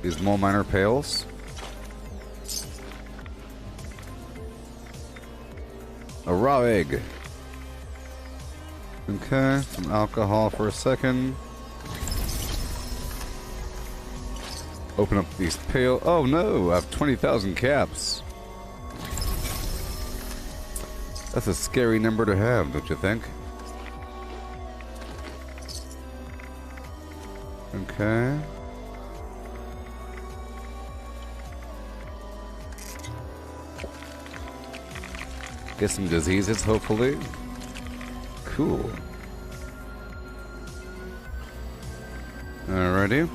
These mole miner pails. A raw egg. Okay, some alcohol for a second. Open up these pails. Oh no, I have 20,000 caps. That's a scary number to have, don't you think? Okay. Get some diseases, hopefully. Cool. Alrighty.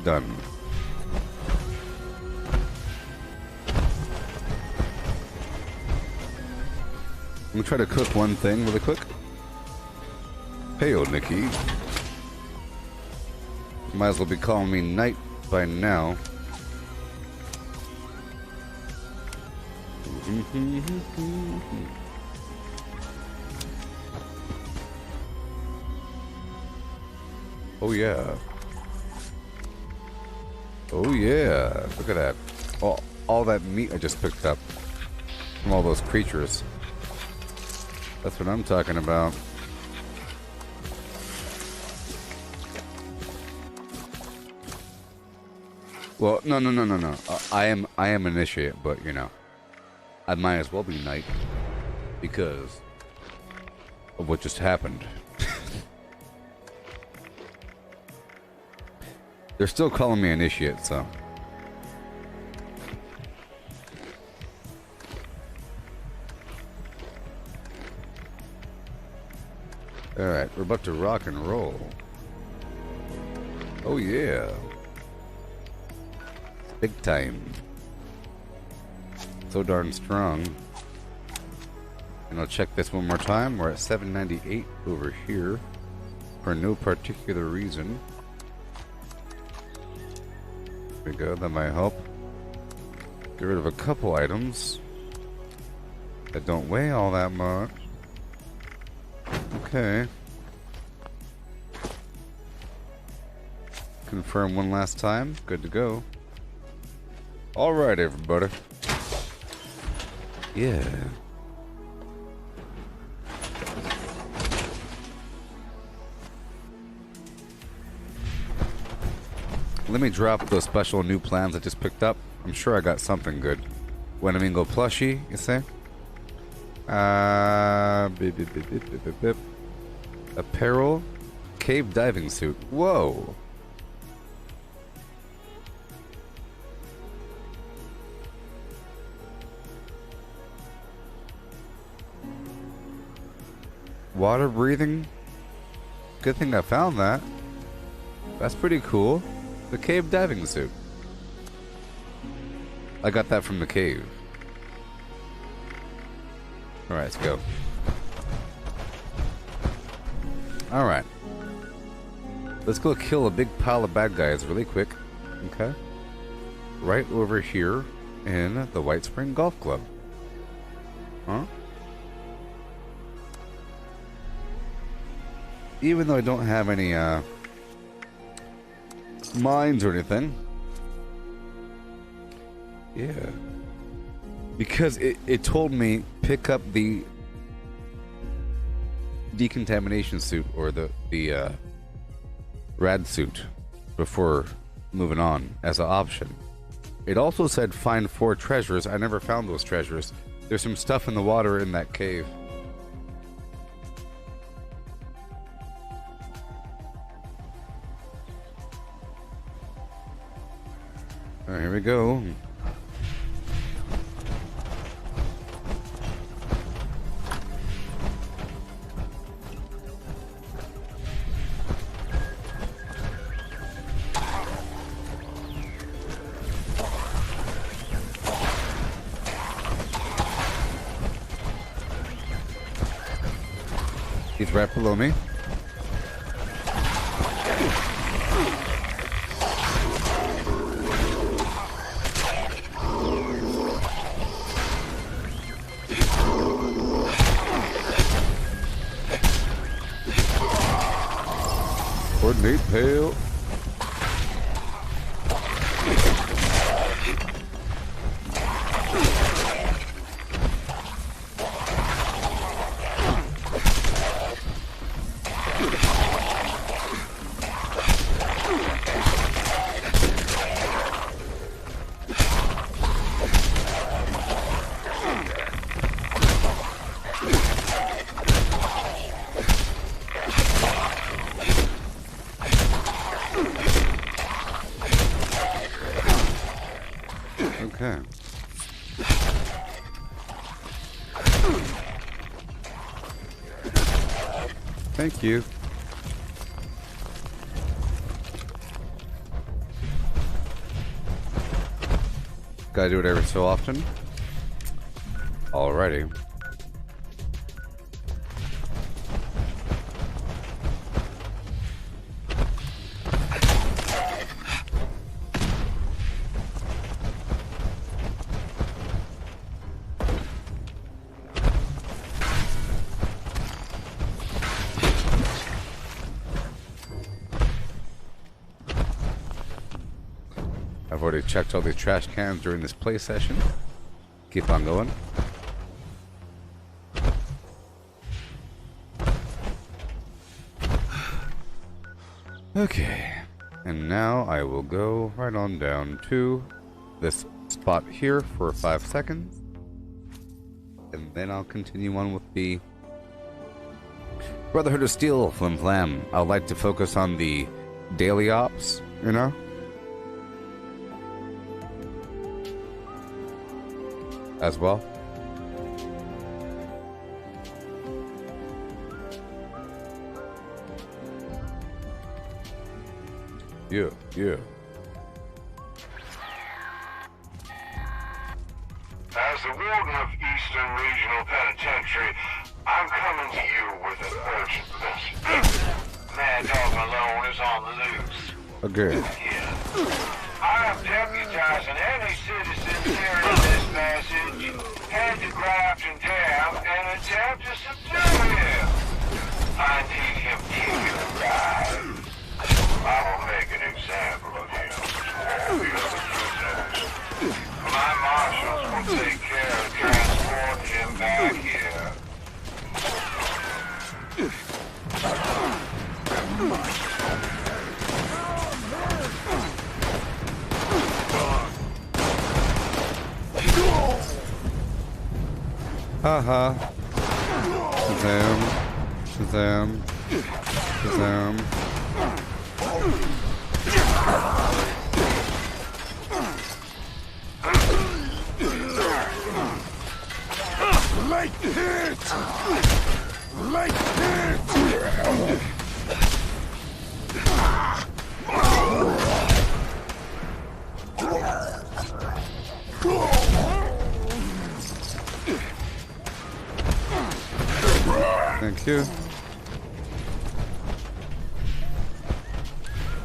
Done. I'm gonna try to cook one thing really quick. Heyo, Nikki. Might as well be calling me Knight by now. Oh yeah. Oh yeah. Look at that. All that meat I just picked up from all those creatures. That's what I'm talking about. Well, no. I am initiate, but you know, I might as well be knight because of what just happened. They're still calling me initiate, so. Alright, we're about to rock and roll. Oh yeah. Big time. So darn strong. And I'll check this one more time. We're at 798 over here for no particular reason. There we go, that might help. Get rid of a couple items that don't weigh all that much. Okay. Confirm one last time. Good to go. Alright, everybody. Yeah. Let me drop those special new plans I just picked up. I'm sure I got something good. Wendigo plushie, you say? Apparel, cave diving suit. Whoa. Water breathing. Good thing I found that. That's pretty cool. The cave diving suit. I got that from the cave. Alright, let's go. Alright. Let's go kill a big pile of bad guys really quick. Okay. Right over here. in the White Spring Golf Club. Huh? Even though I don't have any mines or anything. Yeah. Because it told me pick up the decontamination suit or the rad suit before moving on as an option. It also said find 4 treasures. I never found those treasures. There's some stuff in the water in that cave. Alright, here we go. He's right below me. Coordinate tail. Okay. Thank you. Gotta do it every so often. Alrighty. I've already checked all these trash cans during this play session. Keep on going. Okay. And now I will go right on down to this spot here for 5 seconds. And then I'll continue on with the Brotherhood of Steel Flim Flam. I'd like to focus on the daily ops, you know? As well. Yeah, yeah. As the warden of Eastern Regional Penitentiary, I'm coming to you with an urgent message. Mad Dog Malone is on the loose. Okay. Yeah. I am deputizing any citizen here in this passage, head to Grafton Town, and attempt to subdue him. I need him taken alive. I will make an example of him to all the other prisoners. My marshals will take care of transporting him back here. Haha. Shazam. Shazam. Shazam. Light hit! Light hit! Thank you.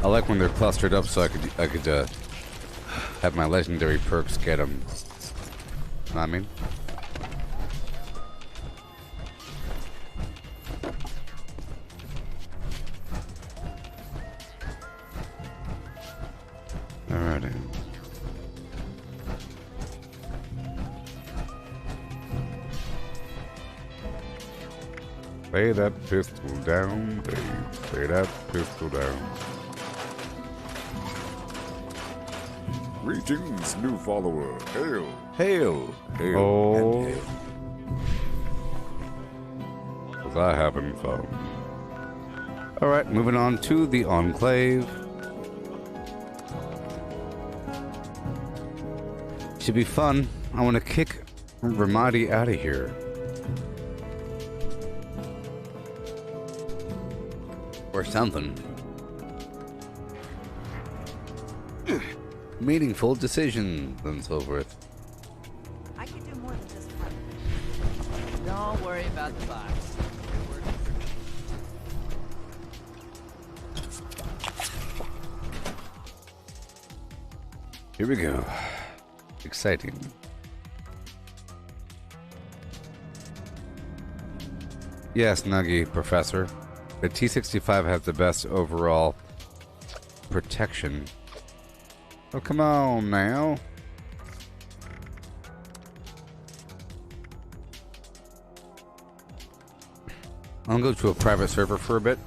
I like when they're clustered up so I could have my legendary perks get them. I mean. Alrighty. Lay that pistol down, Dave. Lay that pistol down. Greetings, new follower. Hail. Hail. Hail. Oh. And hail. 'Cause I having fun. Alright, moving on to the Enclave. Should be fun. I want to kick Ramadi out of here. Or something. Meaningful decisions and so forth. I can do more than just one. Don't worry about the box. You're working for me. Here we go. Exciting. Yes, Nuggy, Professor. The T-65 has the best overall protection. Oh, come on now. I'll go to a private server for a bit.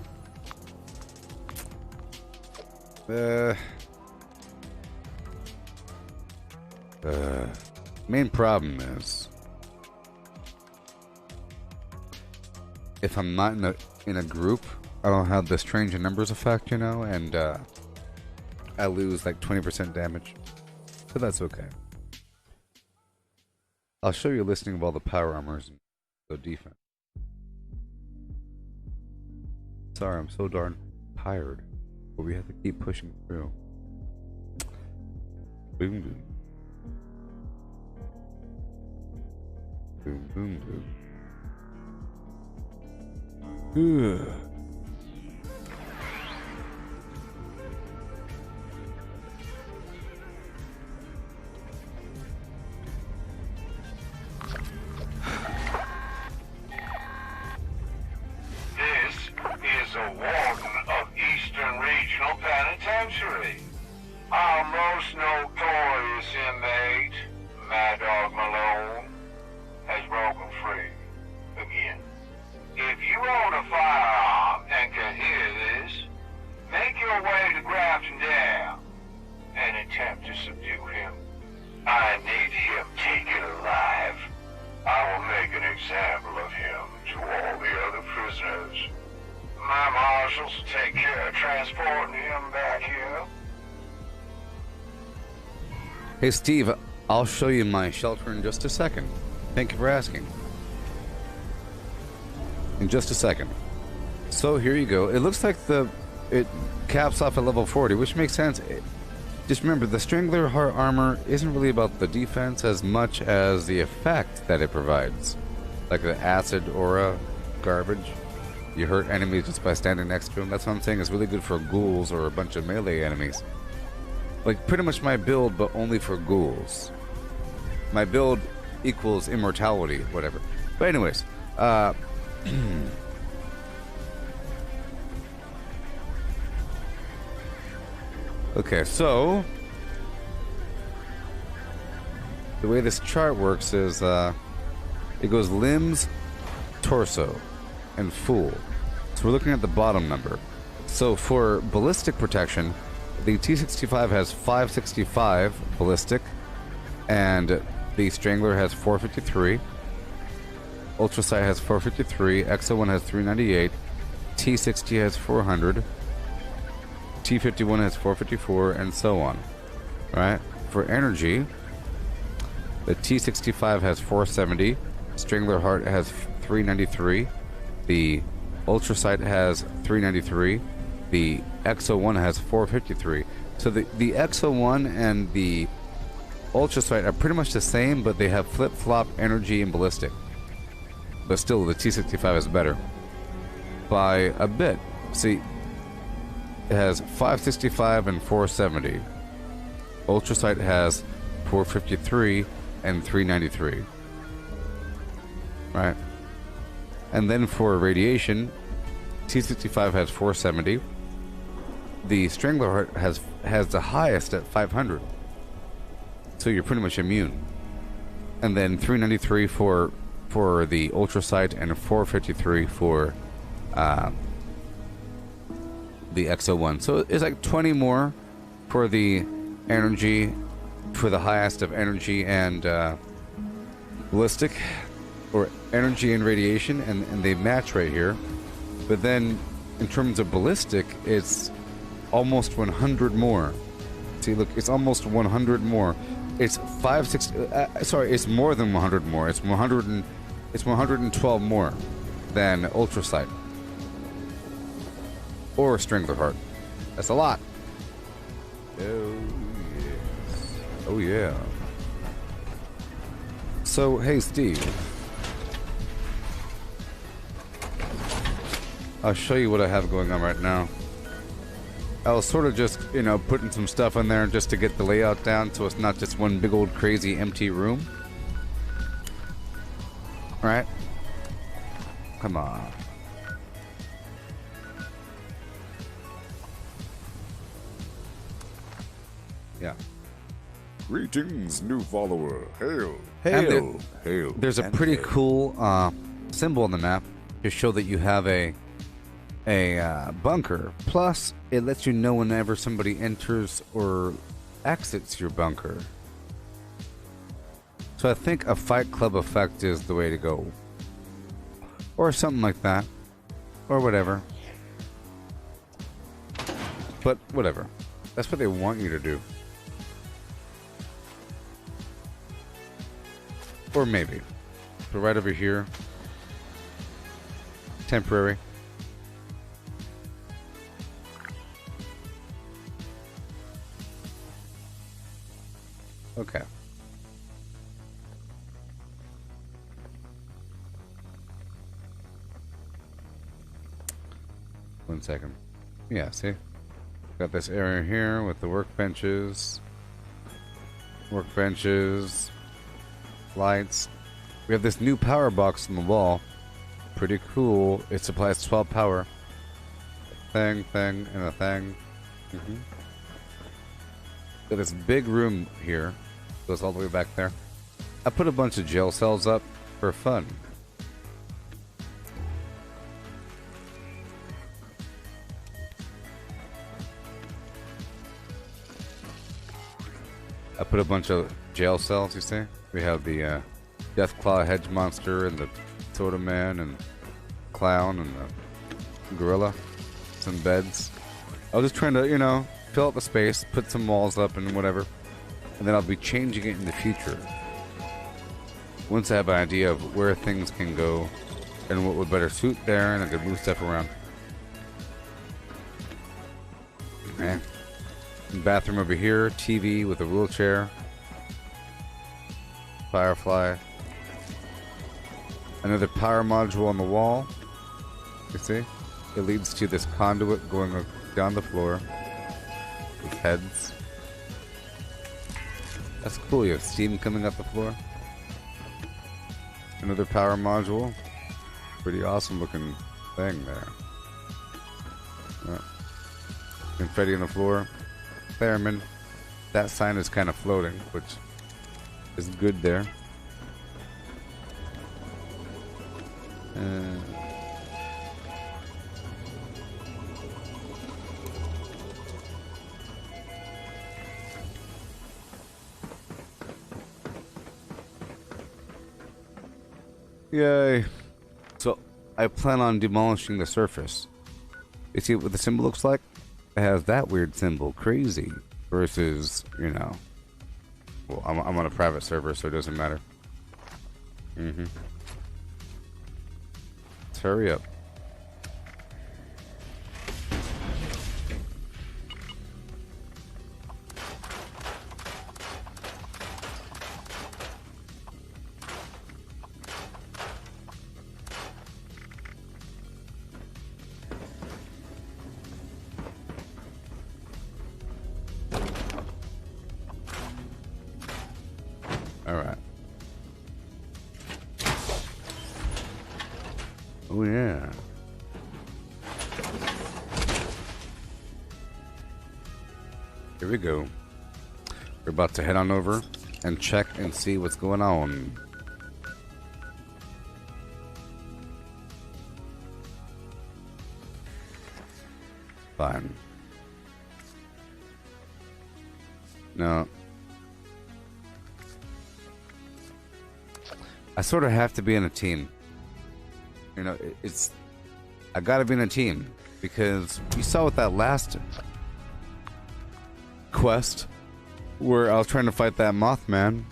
Main problem is if I'm not in a group, I don't have the strange in numbers effect, you know, and I lose like 20% damage. So that's okay. I'll show you a listing of all the power armors and the defense. Sorry, I'm so darn tired, but we have to keep pushing through. Boom boom. Boom boom boom. Ugh. This is a warden of Eastern Regional Penitentiary. Our most notorious inmate, Mad Dog Malone, has broken free again. If you own a firearm and can hear this, make your way to Grafton Dam and attempt to subdue him. I need him taken alive. I will make an example of him to all the other prisoners. My marshals will take care of transporting him back here. Hey Steve, I'll show you my shelter in just a second. Thank you for asking. In just a second. So here you go. It looks like it caps off at level 40, which makes sense. Just remember, the Strangler Heart Armor isn't really about the defense as much as the effect that it provides. Like the acid aura garbage. You hurt enemies just by standing next to them. That's what I'm saying. It's really good for ghouls or a bunch of melee enemies. Like pretty much my build, but only for ghouls. My build equals immortality, whatever. But anyways, okay, so the way this chart works is it goes limbs, torso, and full. So we're looking at the bottom number. So for ballistic protection, the T-65 has 565 ballistic, and the Strangler has 453. Ultrasight has 453. XO1 has 398. T-60 has 400. T-51 has 454, and so on. Right? For energy, the T-65 has 470. Strangler Heart has 393. The Ultrasight has 393. The XO1 has 453. So the XO1 and the Ultrasight are pretty much the same, but they have flip-flop energy and ballistic. But still, the T-65 is better by a bit. See, it has 565 and 470. Ultrasight has 453, and 393. Right? And then for radiation, T65 has 470. The Strangleheart has the highest at 500. So you're pretty much immune. And then 393 for the Ultrasight and 453 for the XO1. So it's like 20 more for the energy, for the highest of energy and ballistic, or energy and radiation, and they match right here. But then in terms of ballistic, it's almost 100 more. See, look, it's almost 100 more. It's 560. Sorry, it's more than 100 more. It's 112 more than Ultrasight or Strangleheart. That's a lot. Oh yes. Oh yeah. So hey, Steve. I'll show you what I have going on right now. I was sort of just, you know, putting some stuff in there just to get the layout down so it's not just one big old crazy empty room. Right? Come on. Yeah. Greetings, new follower. Hail. Hail. Hail. There's a pretty cool symbol on the map to show that you have a bunker. Plus, it lets you know whenever somebody enters or exits your bunker. So I think a Fight Club effect is the way to go. Or something like that. Or whatever. But whatever. That's what they want you to do. Or maybe. But right over here. Temporary. Okay. One second. Yeah, see? Got this area here with the workbenches. Workbenches. Lights. We have this new power box on the wall. Pretty cool. It supplies 12 power. Thing, and a thing. Got this big room here. Goes all the way back there. I put a bunch of jail cells up for fun. I put a bunch of jail cells, you see? We have the Deathclaw Hedge Monster and the Soda Man and Clown and the Gorilla. Some beds. I was just trying to, you know, fill up the space, put some walls up and whatever. And then I'll be changing it in the future. Once I have an idea of where things can go and what would better suit there, and I can move stuff around. Okay. Bathroom over here, TV with a wheelchair. Firefly. Another power module on the wall. You see? It leads to this conduit going down the floor. With heads. That's cool, you have steam coming up the floor. Another power module. Pretty awesome looking thing there. Yeah. Confetti on the floor. Theremin. That sign is kind of floating, which is good there. Yay. So, I plan on demolishing the surface. You see what the symbol looks like? It has that weird symbol. Crazy. Versus, you know. Well, I'm on a private server, so it doesn't matter. Let's hurry up. Alright. Oh yeah. Here we go. We're about to head on over and check and see what's going on. Fine. No. I sort of have to be in a team. You know, I gotta be in a team because you saw with that last quest where I was trying to fight that Mothman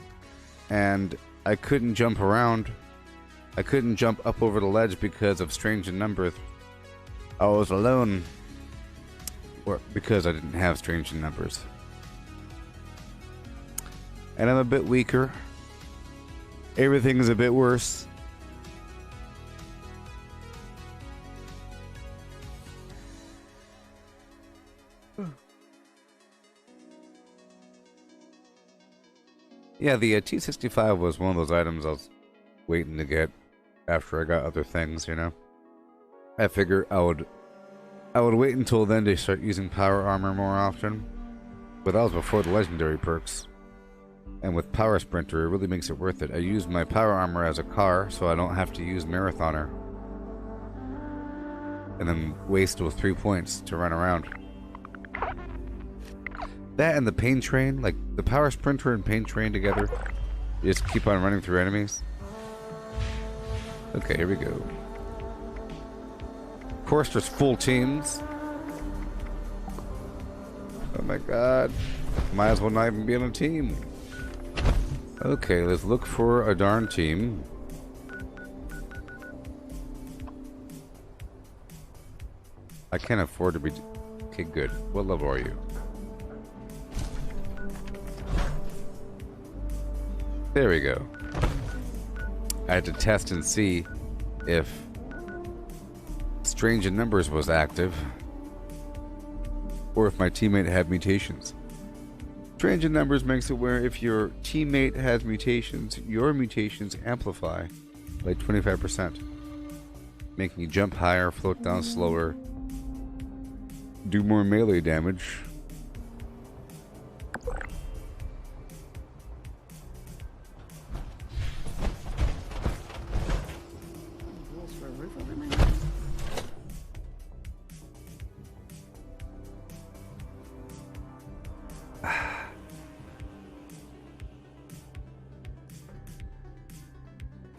and I couldn't jump around. I couldn't jump up over the ledge because of strange in numbers. I was alone. Or because I didn't have strange in numbers. And I'm a bit weaker. Everything's a bit worse. Yeah, the T65 was one of those items I was waiting to get after I got other things, you know. I figure I would wait until then to start using power armor more often. But that was before the legendary perks. And with Power Sprinter, it really makes it worth it. I use my power armor as a car, so I don't have to use Marathoner. And then waste those 3 points to run around. That and the Pain Train, like the Power Sprinter and Pain Train together, you just keep on running through enemies. Okay, here we go. Of course, there's full teams. Oh my god. Might as well not even be on a team. Okay, let's look for a darn team. I can't afford to be... Okay, good. What level are you? There we go. I had to test and see if Strange in Numbers was active or if my teammate had mutations. Strange in Numbers makes it where if your teammate has mutations, your mutations amplify by 25%, making you jump higher, float down slower, do more melee damage.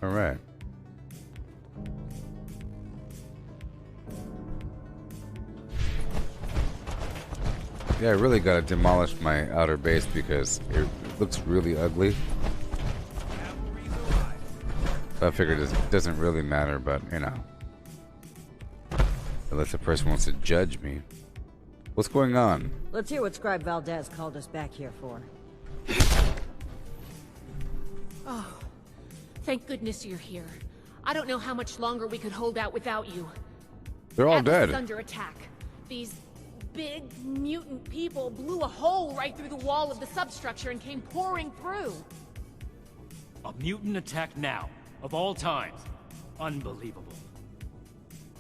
All right. Yeah, I really gotta demolish my outer base because it looks really ugly. So I figured it doesn't really matter, but you know. Unless the person wants to judge me. What's going on? Let's hear what Scribe Valdez called us back here for. Oh, thank goodness you're here. I don't know how much longer we could hold out without you. They're all Atlas dead. is under attack. These big mutant people blew a hole right through the wall of the substructure and came pouring through. A mutant attack now, of all times. Unbelievable.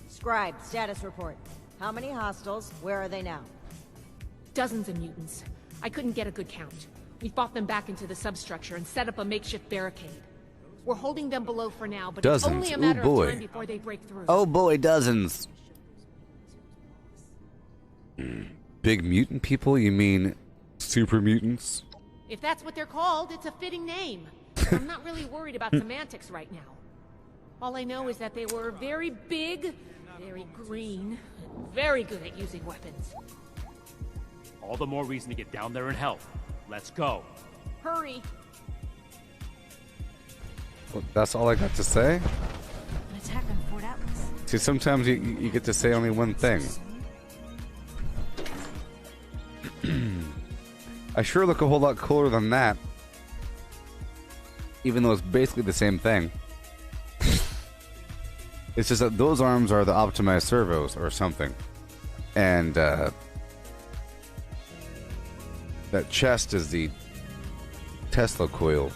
Scribe, status report. How many hostiles? Where are they now? Dozens of mutants. I couldn't get a good count. We fought them back into the substructure and set up a makeshift barricade. We're holding them below for now, but Dozens. it's only a matter Ooh, boy. of time before they break through. Oh boy, dozens. Big mutant people? You mean super mutants? If that's what they're called, it's a fitting name. I'm not really worried about semantics right now. All I know is that they were very big, very green, and very good at using weapons. All the more reason to get down there and help. Let's go. Hurry. Well, that's all I got to say? An attack on Fort Atlas. See, sometimes you get to say only one thing. I sure look a whole lot cooler than that. Even though it's basically the same thing. It's just that those arms are the optimized servos or something. And that chest is the Tesla coil.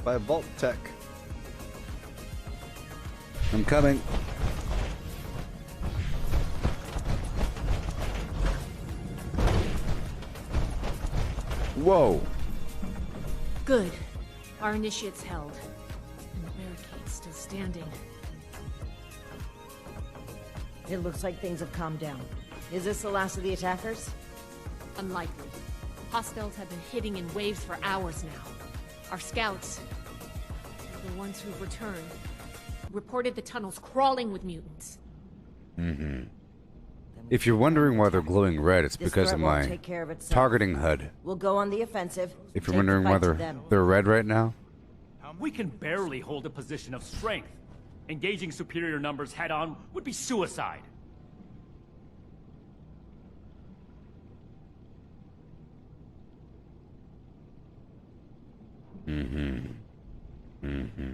by Vault Tech. I'm coming. Whoa. Good. Our initiate's held. And the barricade's still standing. It looks like things have calmed down. Is this the last of the attackers? Unlikely. Hostiles have been hitting in waves for hours now. Our scouts, the ones who've returned, reported the tunnels crawling with mutants. Mm-hmm. If you're wondering why they're glowing red, it's because of my targeting HUD. We'll go on the offensive. If you're wondering why they're red right now, We can barely hold a position of strength. Engaging superior numbers head-on would be suicide. Mm-hmm. Mm-hmm.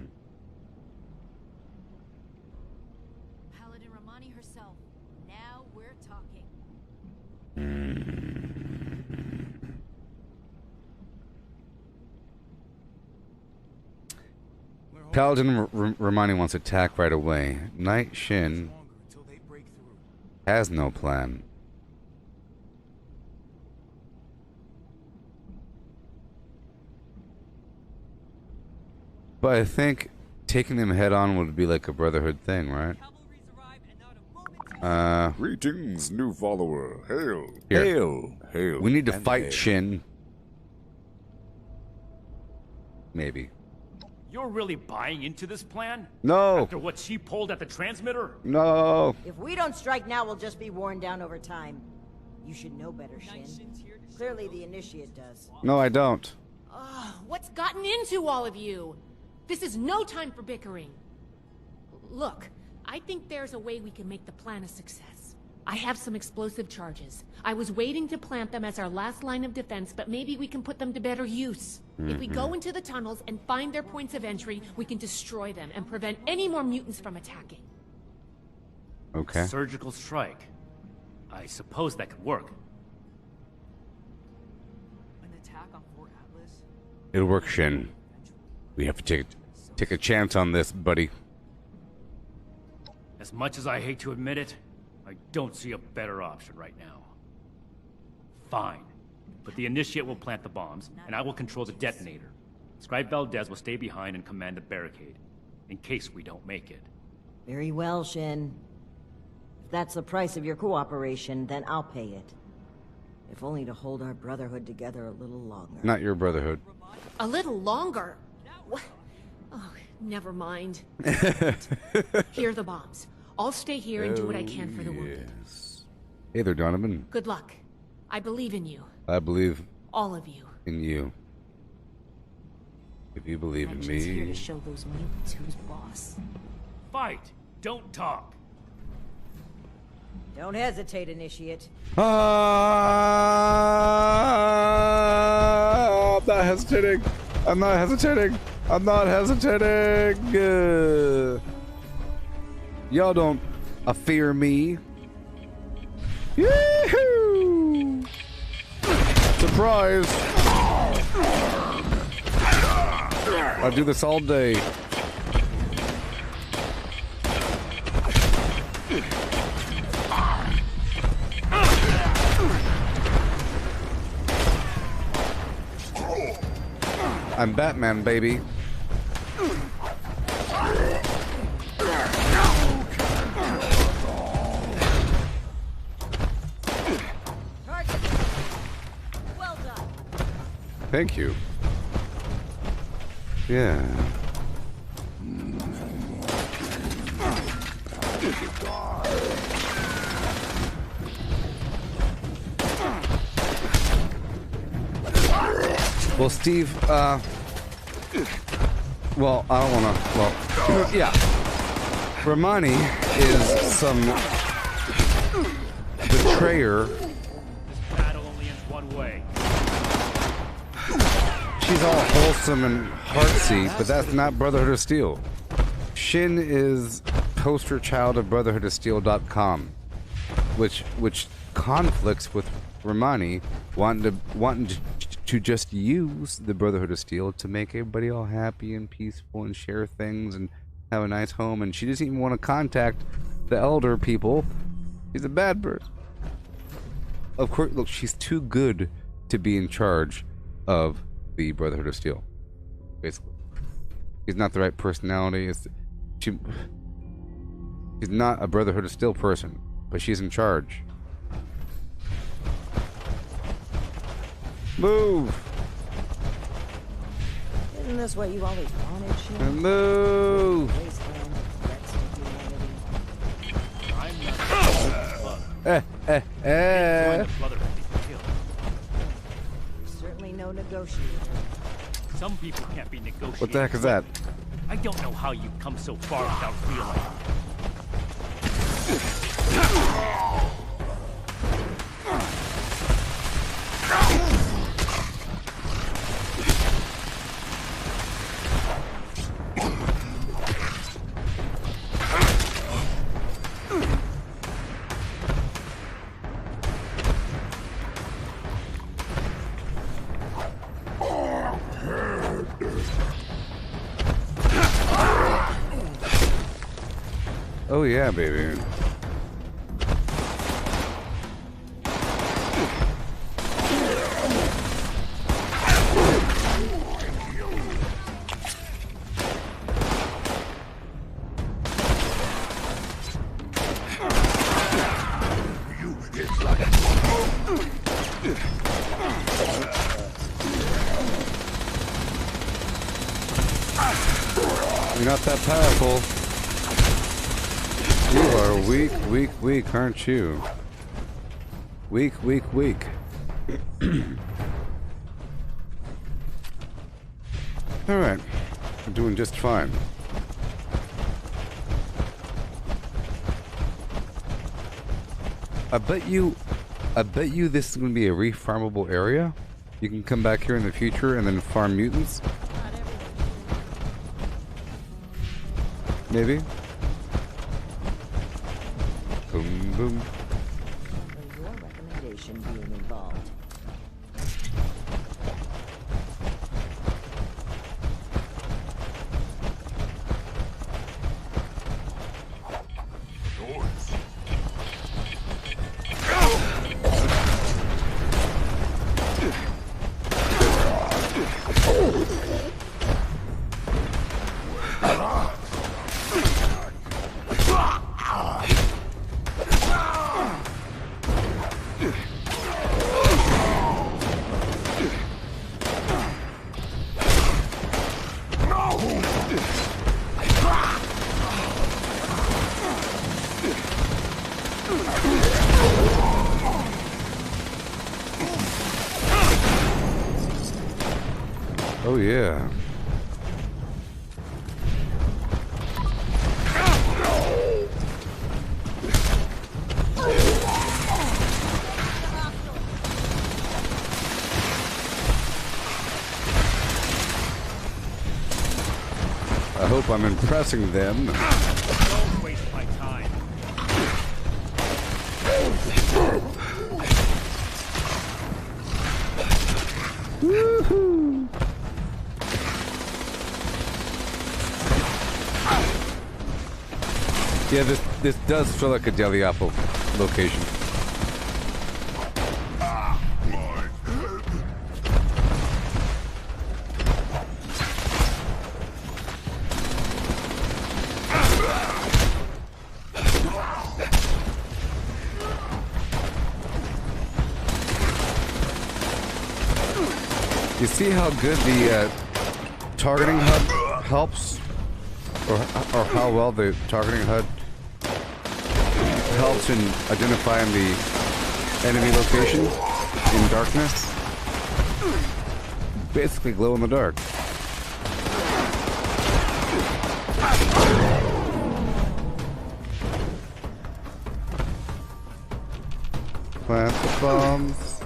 Paladin Romani herself. Now we're talking. Paladin Romani wants attack right away. Knight Shin has no plan. But I think taking them head on would be like a Brotherhood thing, right? Greetings, new follower. Hail. Here. Hail. Hail. We need to and fight hail. Shin. Maybe. You're really buying into this plan? No. After what she pulled at the transmitter? No. If we don't strike now, we'll just be worn down over time. You should know better, Shin. Clearly the Initiate does. No, I don't. What's gotten into all of you? This is no time for bickering. Look, I think there's a way we can make the plan a success. I have some explosive charges. I was waiting to plant them as our last line of defense, but maybe we can put them to better use. If we go into the tunnels and find their points of entry, we can destroy them and prevent any more mutants from attacking. Okay. Surgical strike. I suppose that could work. An attack on Fort Atlas? It'll work, Shin. We have to take a chance on this, buddy. As much as I hate to admit it, I don't see a better option right now. Fine. But the Initiate will plant the bombs, and I will control the detonator. Scribe Valdez will stay behind and command the barricade, in case we don't make it. Very well, Shin. If that's the price of your cooperation, then I'll pay it. If only to hold our Brotherhood together a little longer. Not your Brotherhood. A little longer? What? Oh, never mind. Here are the bombs. I'll stay here and do what I can for the wounded. Yes. Hey there, Donovan. Good luck. I believe in you. I believe All of you. in you. If you believe in Vengeance here to me. show those mutants who's boss. Fight! Don't talk! Don't hesitate, Initiate. I'm not hesitating. I'm not hesitating. I'm not hesitating. Y'all don't fear me. Yee-hoo! Surprise! I do this all day. I'm Batman, baby. Well done. Thank you. Yeah. Well, Steve, well, I don't want to, well, yeah. Romani is some betrayer. This battle only ends one way. She's all wholesome and heartsy, but that's not Brotherhood of Steel. Shin is poster child of BrotherhoodofSteel.com, which conflicts with Romani wanting to just use the Brotherhood of Steel to make everybody all happy and peaceful and share things and have a nice home. And she doesn't even want to contact the elder people. She's a bad person. Of course, look, she's too good to be in charge of the Brotherhood of Steel. Basically, she's not the right personality. She's not a Brotherhood of Steel person, but she's in charge. Move! Isn't this what you always wanted, Shin? Move! Wasteland, threats to humanity. I'm not the Brotherhood be killed. There's certainly no negotiator. Some people can't be negotiated. What the heck is that? I don't know how you've come so far without realizing. Oh yeah, baby. You're not that powerful. You are weak, weak, weak, aren't you? Weak, weak, weak. Alright. I'm doing just fine. I bet you this is going to be a refarmable area. You can come back here in the future and then farm mutants. Maybe. Boom, boom. Your recommendation being involved. Oh yeah. I hope I'm impressing them. Don't waste my time. Woohoo! Yeah, this does feel like a Deliapo location. You see how good the targeting HUD helps? Or how well the targeting HUD helps in identifying the enemy location in darkness? Basically glow in the dark. Plant the bombs.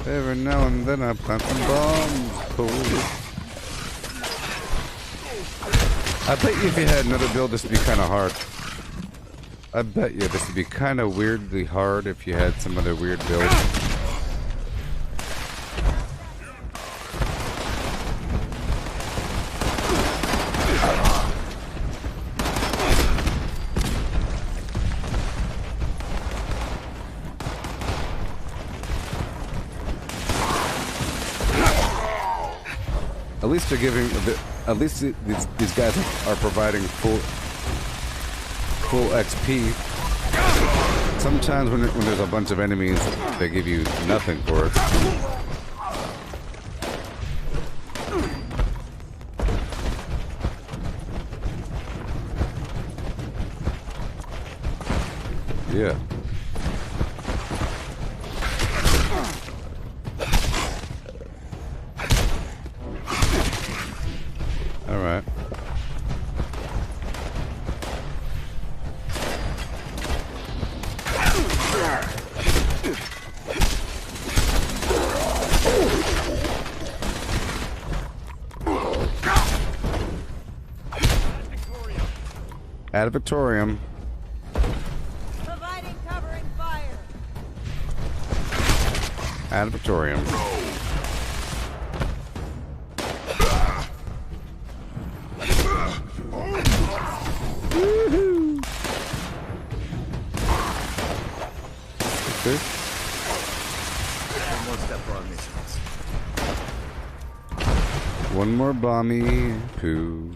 Every now and then I plant some bombs. Cool. I bet you if you had another build, this would be kind of hard. I bet you this would be kind of weirdly hard if you had some other weird build. At least they're giving. At least these guys are providing full XP. Sometimes when there's a bunch of enemies, they give you nothing for it. Yeah. All right. Ad Victorium. Providing covering fire. Ad Victorium. Woohoo! Okay. One more step for our missions. One more bomby poo.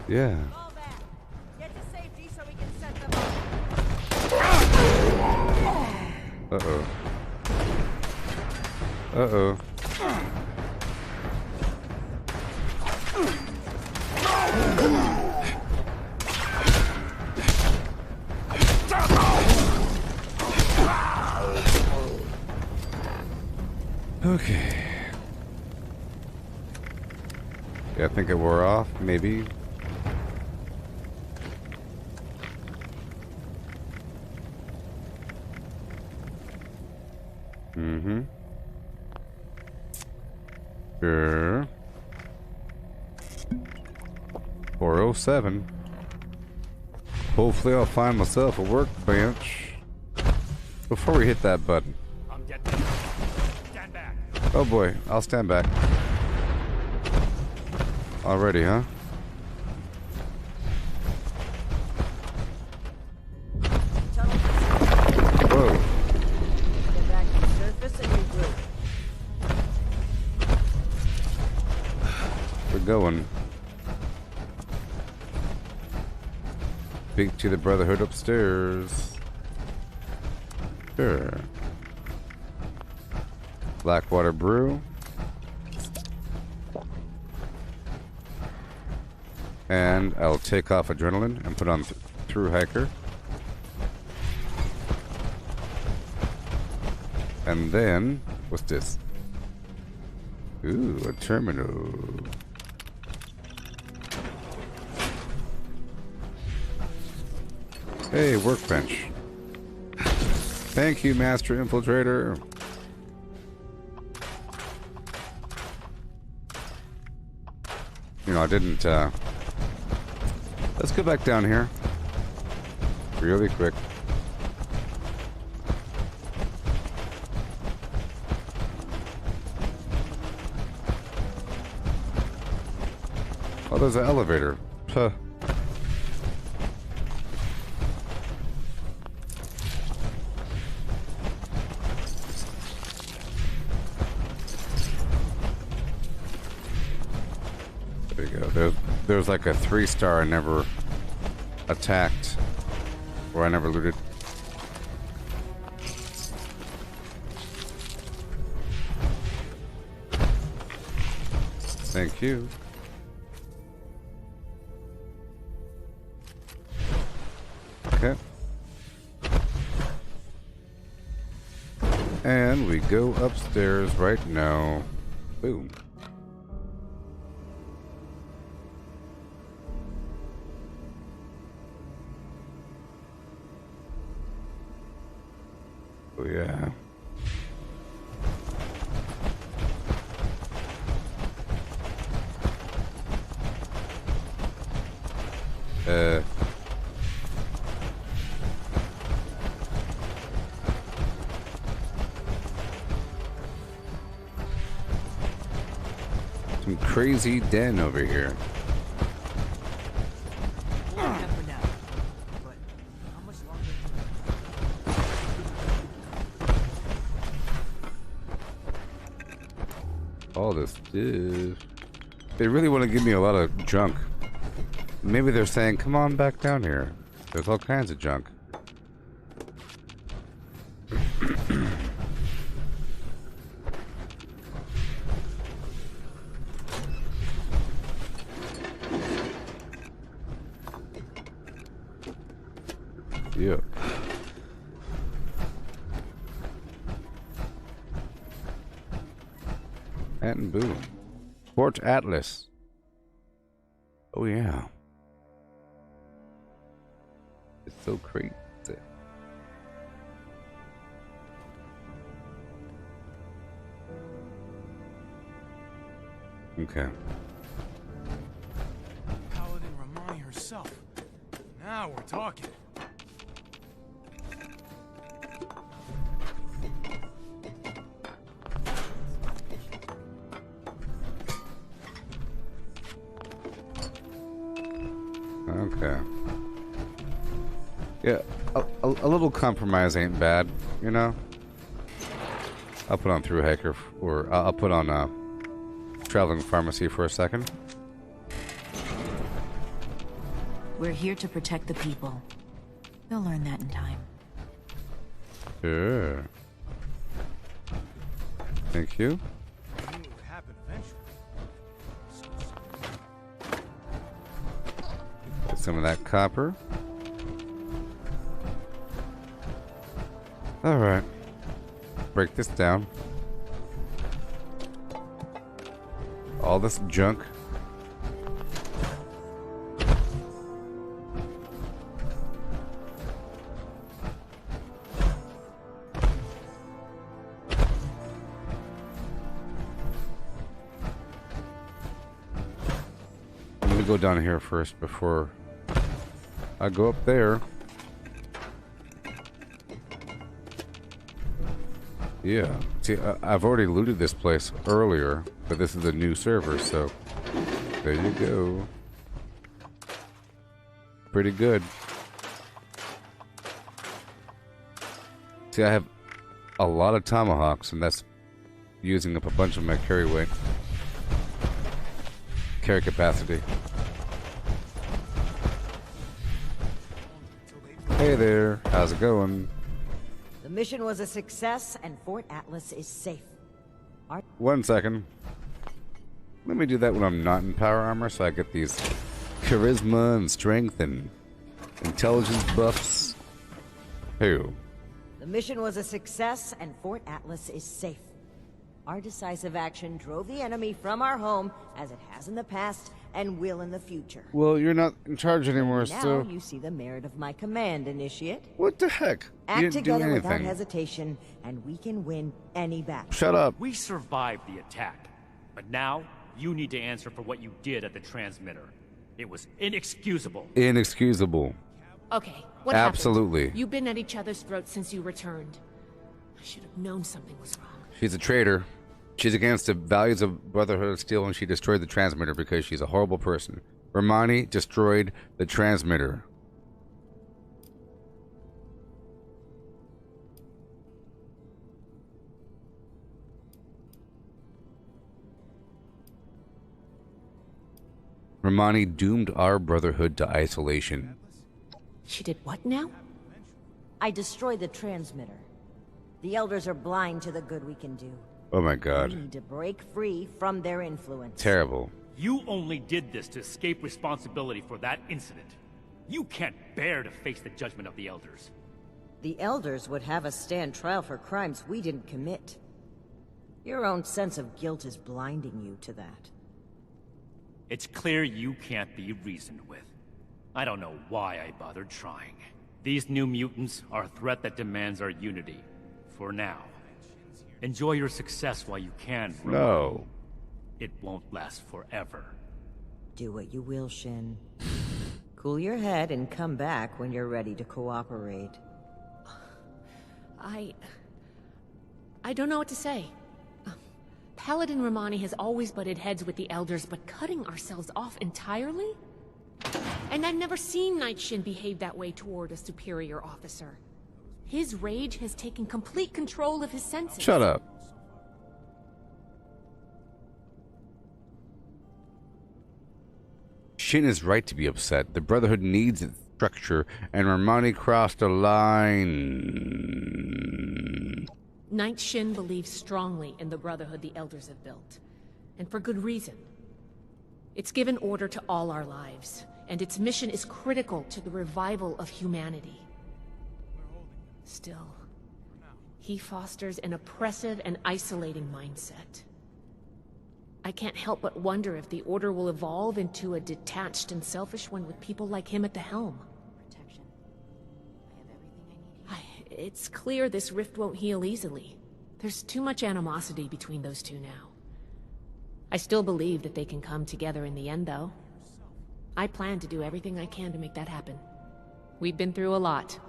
Yeah. Get to safety so we can set them up. Uh-oh. Uh-oh. Okay. Yeah, I think it wore off, maybe. Mm-hmm. Sure. 407. Hopefully I'll find myself a workbench before we hit that button. I'm getting stand back. Oh boy, I'll stand back. Already, huh? Whoa. Get back to the surface and regroup. We're going. Speak to the Brotherhood upstairs. Sure. Blackwater Brew. And I'll take off Adrenaline and put on Through Hiker. And then, what's this? Ooh, a terminal. Hey, workbench. Thank you, Master Infiltrator. You know, I didn't, let's go back down here. Really quick. Oh, there's an elevator. Huh. There you go. There's like a 3-star I never attacked, or I never looted. Thank you. Okay. And we go upstairs right now. Boom. Oh yeah. Some crazy den over here. All this stuff. They really want to give me a lot of junk. Maybe they're saying, come on back down here. There's all kinds of junk. Yeah. And boom. Fort Atlas. Oh yeah. It's so crazy. Okay. Paladin Romani herself. Now we're talking. Okay. Yeah, a little compromise ain't bad, you know? I'll put on Through Hiker, or I'll put on Traveling Pharmacy for a second. We're here to protect the people. They'll learn that in time. Sure. Thank you. I knew it would happen eventually. Get some of that copper. Alright. Break this down. All this junk. I'm gonna go down here first before I go up there. Yeah. See, I've already looted this place earlier, but this is a new server, so there you go. Pretty good. See, I have a lot of tomahawks, and that's using up a bunch of my carry weight. Carry capacity. Hey there, how's it going? The mission was a success, and Fort Atlas is safe. 1 second. Let me do that when I'm not in power armor, so I get these charisma and strength and intelligence buffs. Who? The mission was a success, and Fort Atlas is safe. Our decisive action drove the enemy from our home, as it has in the past, and will in the future. Well, you're not in charge anymore, now so... you see the merit of my command, Initiate. What the heck? Act You didn't do together without anything. hesitation, and we can win any battle. Shut up. We survived the attack, but now you need to answer for what you did at the transmitter. It was inexcusable. Inexcusable. Okay, what Absolutely. happened? You've been at each other's throats since you returned. I should have known something was wrong. She's a traitor. She's against the values of Brotherhood of Steel, and she destroyed the transmitter because she's a horrible person. Romani destroyed the transmitter. Romani doomed our Brotherhood to isolation. She did what now? I destroyed the transmitter. The Elders are blind to the good we can do. Oh my We god. need to break free from their influence. Terrible. You only did this to escape responsibility for that incident. You can't bear to face the judgment of the Elders. The Elders would have us stand trial for crimes we didn't commit. Your own sense of guilt is blinding you to that. It's clear you can't be reasoned with. I don't know why I bothered trying. These new mutants are a threat that demands our unity. For now. Enjoy your success while you can, Romani. No. It won't last forever. Do what you will, Shin. Cool your head and come back when you're ready to cooperate. I don't know what to say. Paladin Romani has always butted heads with the Elders, but cutting ourselves off entirely? And I've never seen Knight Shin behave that way toward a superior officer. His rage has taken complete control of his senses. Shut up. Shin is right to be upset. The Brotherhood needs its structure, and Romani crossed a line. Knight Shin believes strongly in the Brotherhood the Elders have built. And for good reason. It's given order to all our lives, and its mission is critical to the revival of humanity. Still, he fosters an oppressive and isolating mindset. I can't help but wonder if the Order will evolve into a detached and selfish one with people like him at the helm. Protection. I have everything I need here. It's clear this rift won't heal easily. There's too much animosity between those two now. I still believe that they can come together in the end, though. I plan to do everything I can to make that happen. We've been through a lot.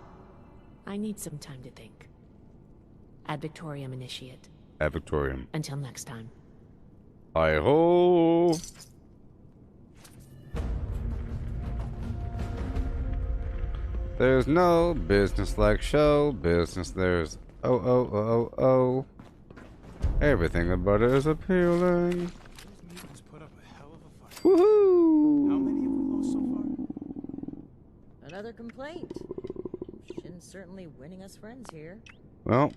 I need some time to think. Ad Victoriam, Initiate. Ad Victoriam. Until next time. Hi-ho! There's no business like show business. There's oh. Everything about it is appealing. Woohoo! How many have we lost so far? Another complaint. Shin's certainly winning us friends here. Well,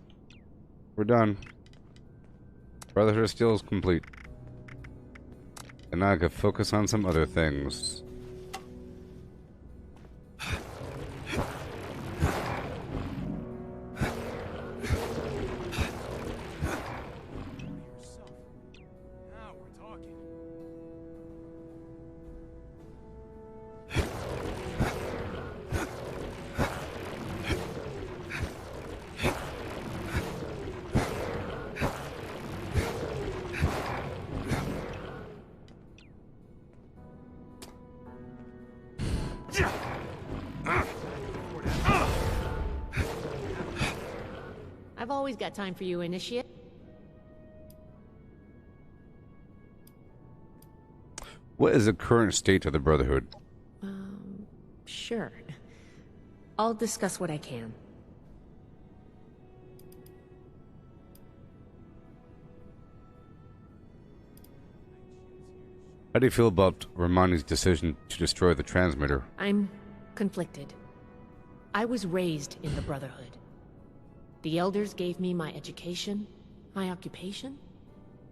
we're done. Brotherhood still is complete. And now I can focus on some other things. Now we're talking. I've always got time for you, Initiate. What is the current state of the Brotherhood? Sure. I'll discuss what I can. How do you feel about Romani's decision to destroy the transmitter? I'm conflicted. I was raised in the Brotherhood. The Elders gave me my education, my occupation,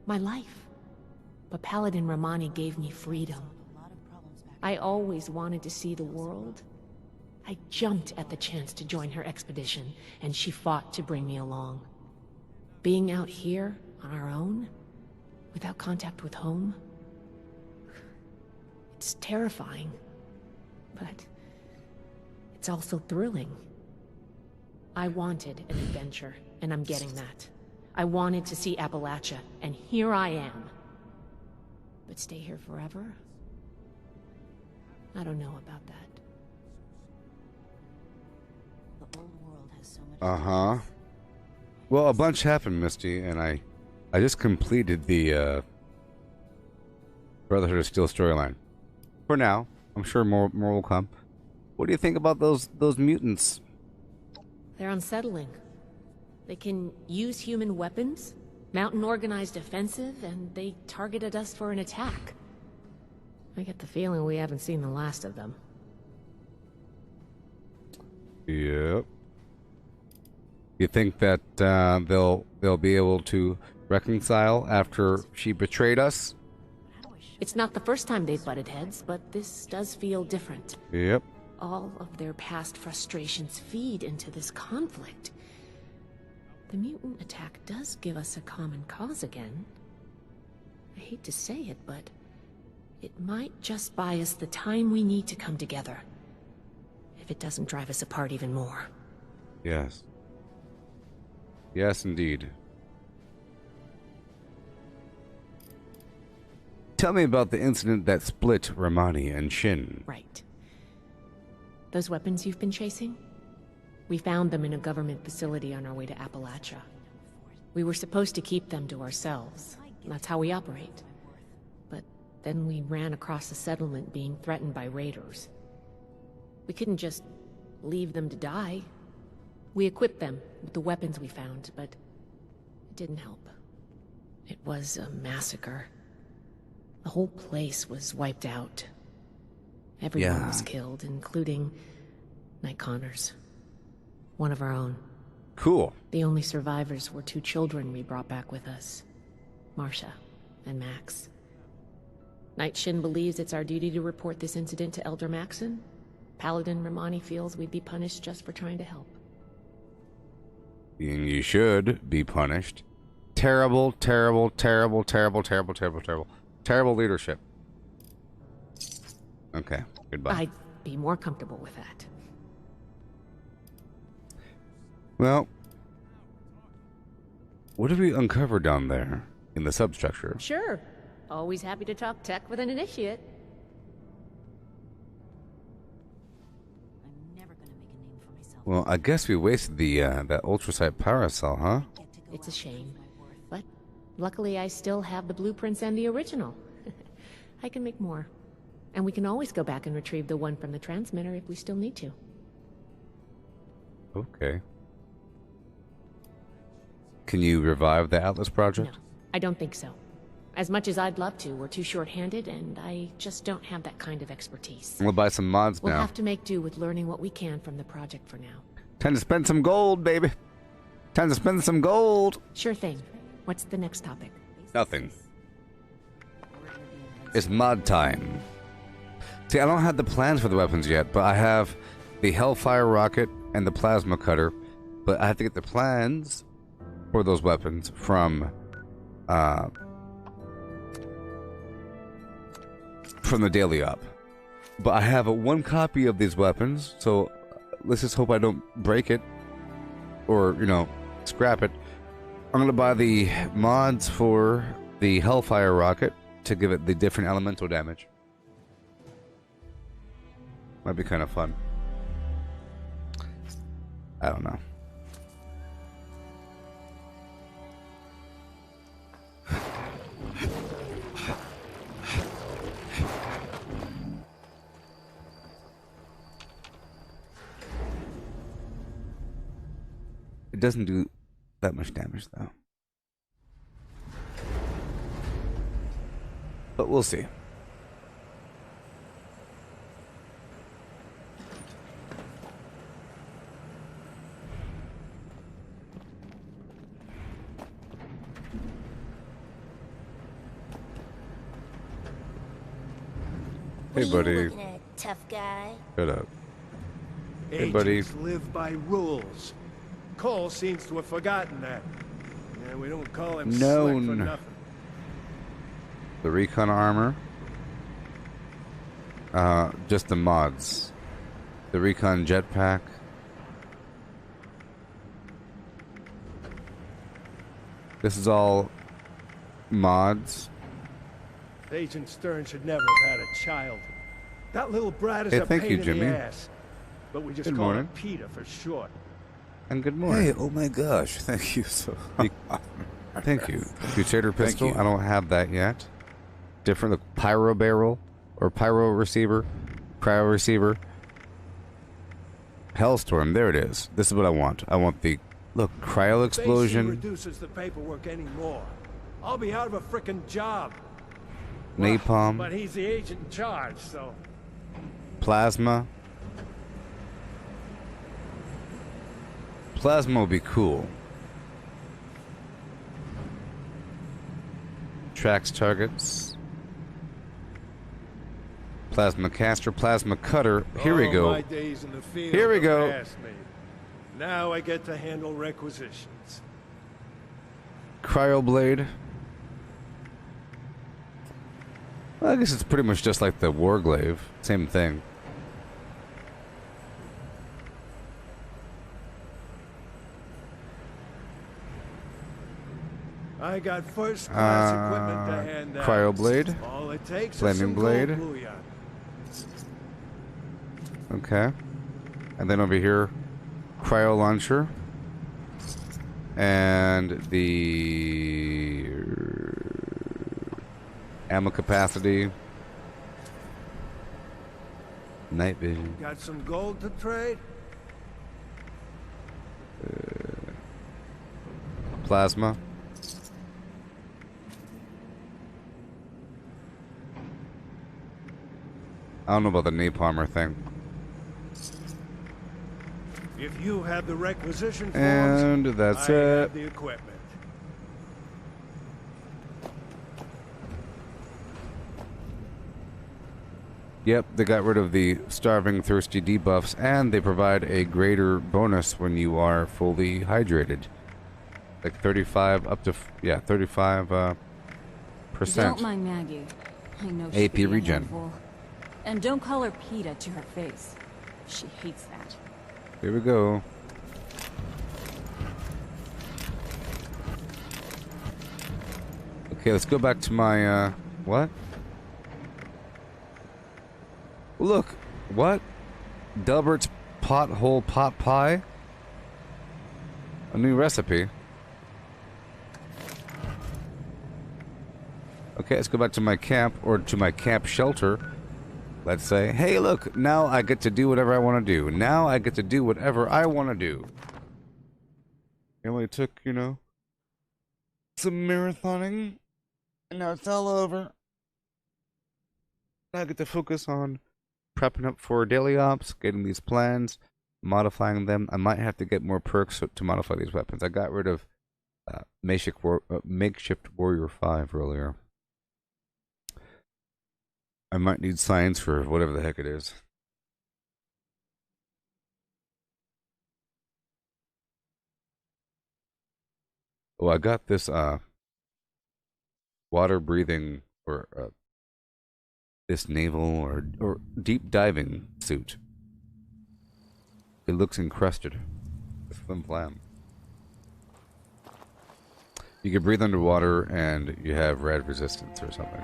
my life. But Paladin Romani gave me freedom. I always wanted to see the world. I jumped at the chance to join her expedition, and she fought to bring me along. Being out here, on our own, without contact with home, it's terrifying, but it's also thrilling. I wanted an adventure, and I'm getting that. I wanted to see Appalachia, and here I am. But stay here forever? I don't know about that. The old world has so much. Uh-huh. Well, a bunch happened, Misty, and I just completed the Brotherhood of Steel storyline. For now, I'm sure more will come. What do you think about those mutants? They're unsettling. They can use human weapons, mount an organized offensive, and they targeted us for an attack. I get the feeling we haven't seen the last of them. Yep. You think that they'll be able to reconcile after she betrayed us? It's not the first time they've butted heads, but this does feel different. Yep. All of their past frustrations feed into this conflict. The mutant attack does give us a common cause again. I hate to say it, but it might just buy us the time we need to come together. If it doesn't drive us apart even more. Yes. Yes, indeed. Tell me about the incident that split Romani and Shin. Right. Those weapons you've been chasing? We found them in a government facility on our way to Appalachia. We were supposed to keep them to ourselves, That's how we operate. But then we ran across a settlement being threatened by raiders. We couldn't just leave them to die. We equipped them with the weapons we found, but it didn't help. It was a massacre. The whole place was wiped out. Everyone was killed, including Night Connors. One of our own. Cool. The only survivors were 2 children we brought back with us. Marsha and Max. Night Shin believes it's our duty to report this incident to Elder Maxon. Paladin Romani feels we'd be punished just for trying to help. And you should be punished. Terrible, terrible, terrible, terrible, terrible, terrible, terrible. Terrible leadership. Okay, goodbye. I'd be more comfortable with that. Well, what have we uncovered down there in the substructure? Sure. Always happy to talk tech with an initiate. Well, I guess we wasted the that ultrasight power cell, huh? It's a shame. But luckily I still have the blueprints and the original. I can make more. And we can always go back and retrieve the one from the transmitter if we still need to. Okay. Can you revive the Atlas project? No, I don't think so. As much as I'd love to, we're too short-handed, and I just don't have that kind of expertise. We'll buy some mods We'll now. have to make do with learning what we can from the project for now. Time to spend some gold, baby. Time to spend some gold. Sure thing. What's the next topic? Nothing. It's mod time. See, I don't have the plans for the weapons yet, but I have the Hellfire rocket and the plasma cutter. But I have to get the plans for those weapons from the daily op. But I have one copy of these weapons, so let's just hope I don't break it or, you know, scrap it. I'm gonna buy the mods for the Hellfire rocket to give it the different elemental damage. Might be kind of fun. I don't know. It doesn't do that much damage, though. But we'll see. Hey, buddy. Tough guy. Shut up. Hey, buddy. Agents live by rules. Cole seems to have forgotten that. Yeah, we don't call him slick for nothing. The recon armor. Just the mods. The recon jetpack. This is all mods. Agent Stern should never have had a child. That little brat is Hey, a thank pain you, in Jimmy. the ass. But we just Good call morning. him Peter for short. And good morning. Hey, oh my gosh, thank you so Thank you. Crusader Thank pistol. you. I don't have that yet. Different. The pyro barrel or pyro receiver, cryo receiver. Hellstorm. There it is. This is what I want. I want the cryo explosion. Spacey reduces the paperwork anymore. I'll be out of a frickin' job. Napalm. But he's the agent in charge, so. Plasma. Plasma will be cool. Tracks targets. Plasma caster, plasma cutter. Here we go. My days in the field Here we are go. past me. Now I get to handle requisitions. Cryoblade. Well, I guess it's pretty much just like the Warglaive. Same thing. I got first-class equipment to hand out. Cryoblade. All it takes Flaming is some blade. gold bullion. Okay. And then over here, cryo launcher. And the... Ammo capacity. Night vision. Got some gold to trade? Plasma. I don't know about the napalmer thing. If you have the requisition forms, And that's I it. have the equipment. Yep, they got rid of the starving, thirsty debuffs, and they provide a greater bonus when you are fully hydrated. Like 35 up to, 35%. Don't mind Maggie. I know she's AP regen. And don't call her PETA to her face. She hates that. Here we go. Okay, let's go back to my, what? Look, what? Delbert's pothole pot pie? A new recipe. Okay, let's go back to my camp, or to my camp shelter. Let's say, hey look, now I get to do whatever I want to do. Now I get to do whatever I want to do. It only took, you know, some marathoning, and now it's all over. Now I get to focus on prepping up for daily ops, getting these plans, modifying them. I might have to get more perks to modify these weapons. I got rid of Makeshift Warrior 5 earlier. I might need science for whatever the heck it is. Oh, I got this water breathing or this naval or deep diving suit. It looks encrusted with flim flam. You can breathe underwater and you have rad resistance or something.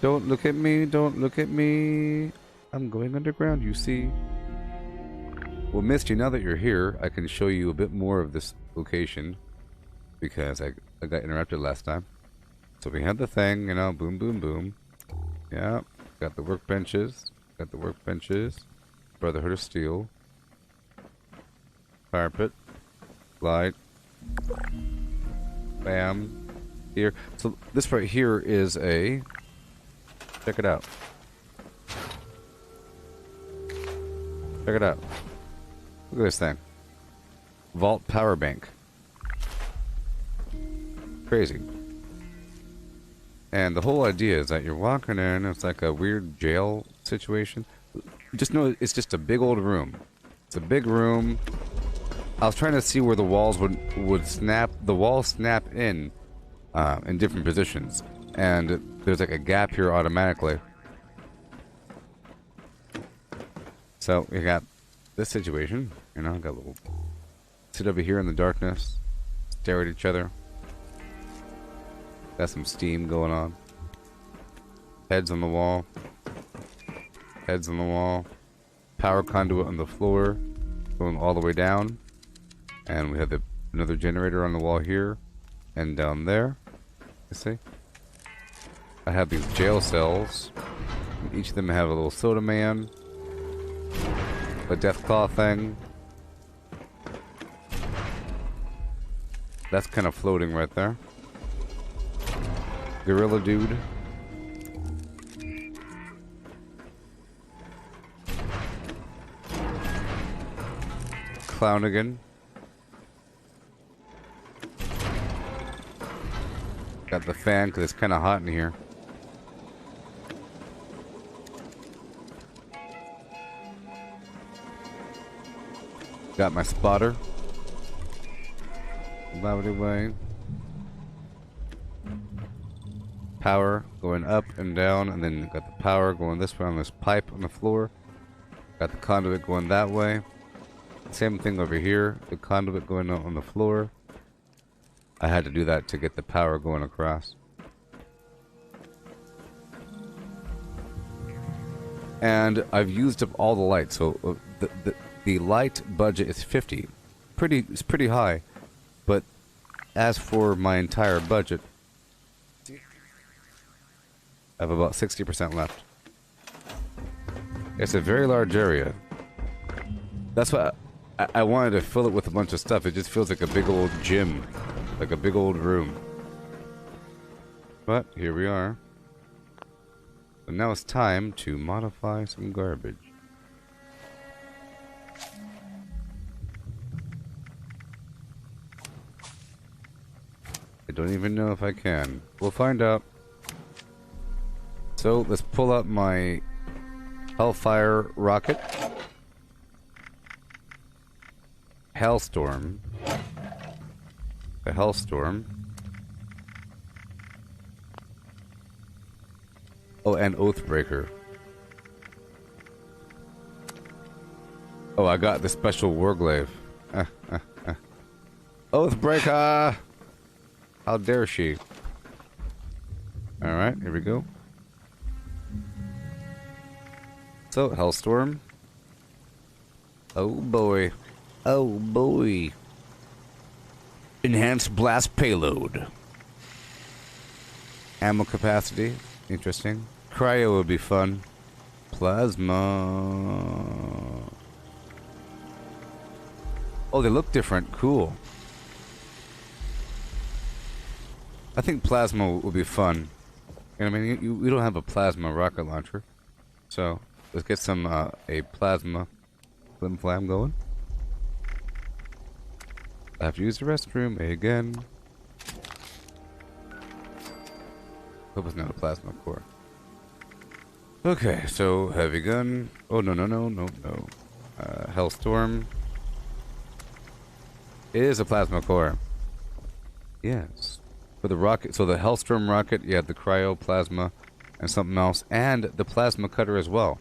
Don't look at me, don't look at me. I'm going underground, you see. Well, Misty, now that you're here, I can show you a bit more of this location. Because I got interrupted last time. So we had the thing, you know, boom, boom, boom. Yeah, got the workbenches. Got the workbenches. Brotherhood of Steel. Fire pit. Light. Bam. Here. So this right here is a... Check it out. Check it out. Look at this thing. Vault power bank. Crazy. And the whole idea is that you're walking in, it's like a weird jail situation. Just know it's just a big old room. It's a big room. I was trying to see where the walls would snap. The walls snap in different positions. And there's like a gap here automatically. So we got this situation, you know, got a little sit over here in the darkness, stare at each other. Got some steam going on. Heads on the wall. Heads on the wall. Power conduit on the floor, going all the way down. And we have another generator on the wall here and down there. You see? I have these jail cells. Each of them have a little soda man, a Deathclaw thing. That's kind of floating right there. Gorilla dude. Clownigan. Got the fan because it's kind of hot in here. Got my spotter. Gravity way. Power going up and down, and then got the power going this way on this pipe on the floor. Got the conduit going that way. Same thing over here. The conduit going out on the floor. I had to do that to get the power going across. And I've used up all the lights, so the light budget is 50. It's pretty high, but as for my entire budget, I have about 60% left. It's a very large area. That's why I wanted to fill it with a bunch of stuff. It just feels like a big old gym, like a big old room. But here we are. So now it's time to modify some garbage. I don't even know if I can. We'll find out. So let's pull up my Hellfire rocket. Hellstorm. The Hellstorm. Oh, and Oathbreaker. Oh, I got the special Warglaive. Oathbreaker! How dare she? Alright, here we go. So, Hellstorm. Oh boy. Oh boy. Enhanced blast payload. Ammo capacity. Interesting. Cryo would be fun. Plasma. Oh, they look different. Cool. I think plasma would be fun. You know what I mean? We don't have a plasma rocket launcher. So, let's get some, a plasma flim flam going. I have to use the restroom again. Hope it's not a plasma core. Okay, so heavy gun. Oh, no. Hellstorm. It is a plasma core. Yes. For the rocket, so the Hellstorm rocket, you have the cryo, plasma, and something else, and the plasma cutter as well.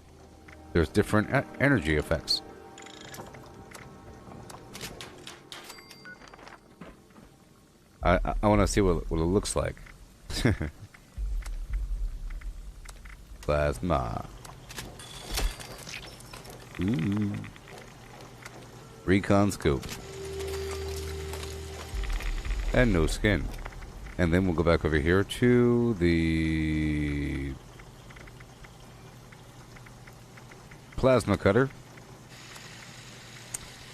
There's different energy effects. I want to see what it looks like. Plasma. Ooh. Recon scope. And no skin. And then we'll go back over here to the plasma cutter.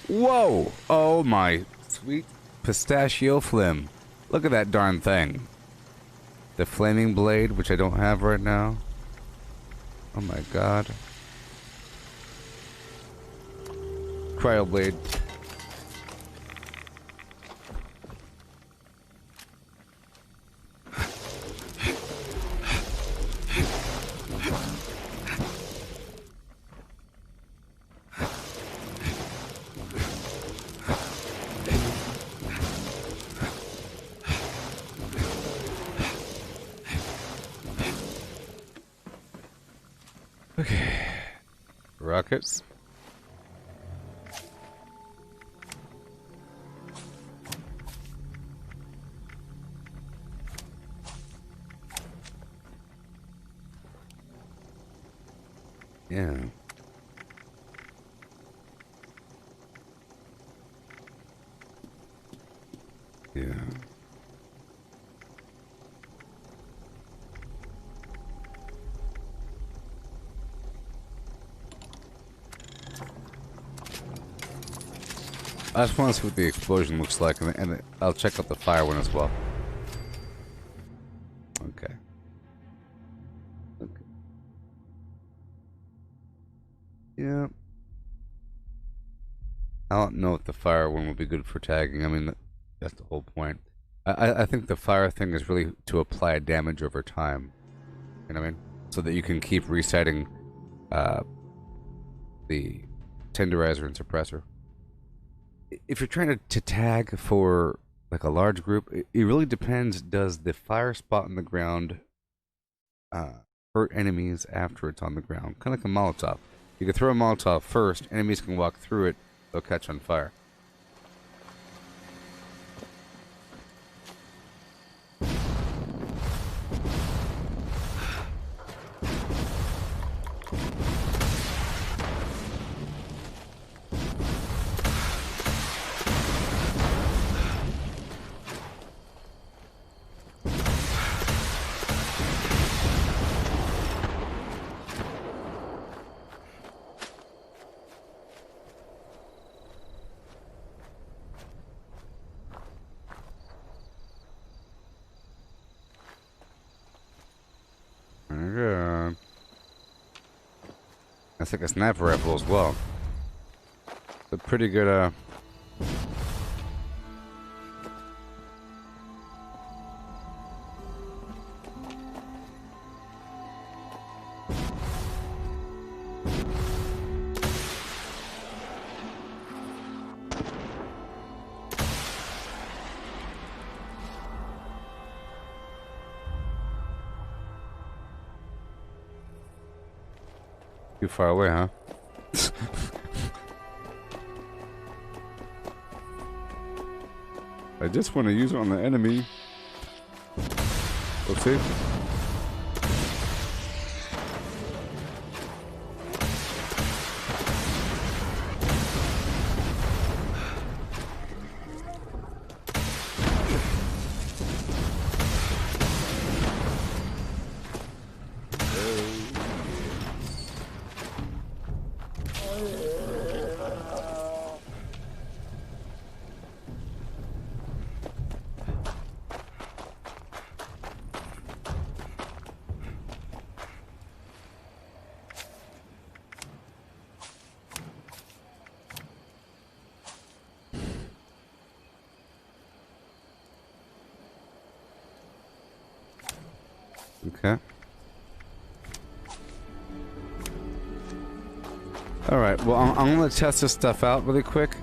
Whoa! Oh my sweet pistachio flim. Look at that darn thing. The flaming blade, which I don't have right now. Oh my god. Cryo blade. Okay. Rockets. Yeah. Yeah. I just want to see what the explosion looks like, and I'll check out the fire one as well. Okay. Okay. Yeah. I don't know if the fire one will be good for tagging. I mean, that's the whole point. I think the fire thing is really to apply damage over time. You know what I mean? So that you can keep resetting the tenderizer and suppressor. If you're trying to tag for like a large group, it really depends. Does the fire spot on the ground hurt enemies after it's on the ground? Kind of like a Molotov. You can throw a Molotov first, enemies can walk through it, they'll catch on fire. That's like a sniper rifle as well. It's a pretty good, Too far away, huh? I just want to use it on the enemy. Let's see. Okay. Alright, well, I'm gonna test this stuff out really quick.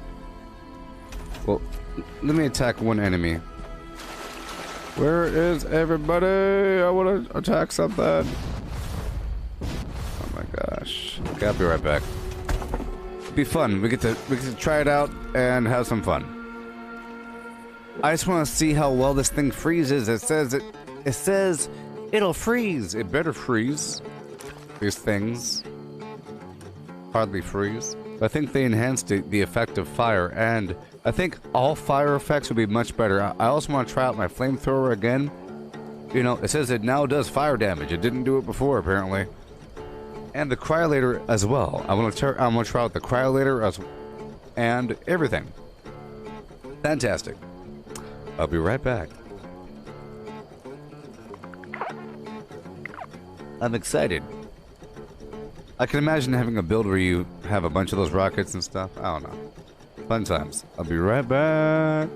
Well, let me attack one enemy. Where is everybody? I wanna attack something. Oh my gosh. Okay, I'll be right back. It'll be fun. We get to try it out and have some fun. I just wanna see how well this thing freezes. It says it'll freeze. It better freeze. These things hardly freeze. I think they enhanced the effect of fire, and I think all fire effects would be much better. I also want to try out my flamethrower again. You know, it says it now does fire damage. It didn't do it before, apparently. And the cryolator as well. I want to try out the cryolator and everything. Fantastic. I'll be right back. I'm excited. I can imagine having a build where you have a bunch of those rockets and stuff. I don't know. Fun times. I'll be right back.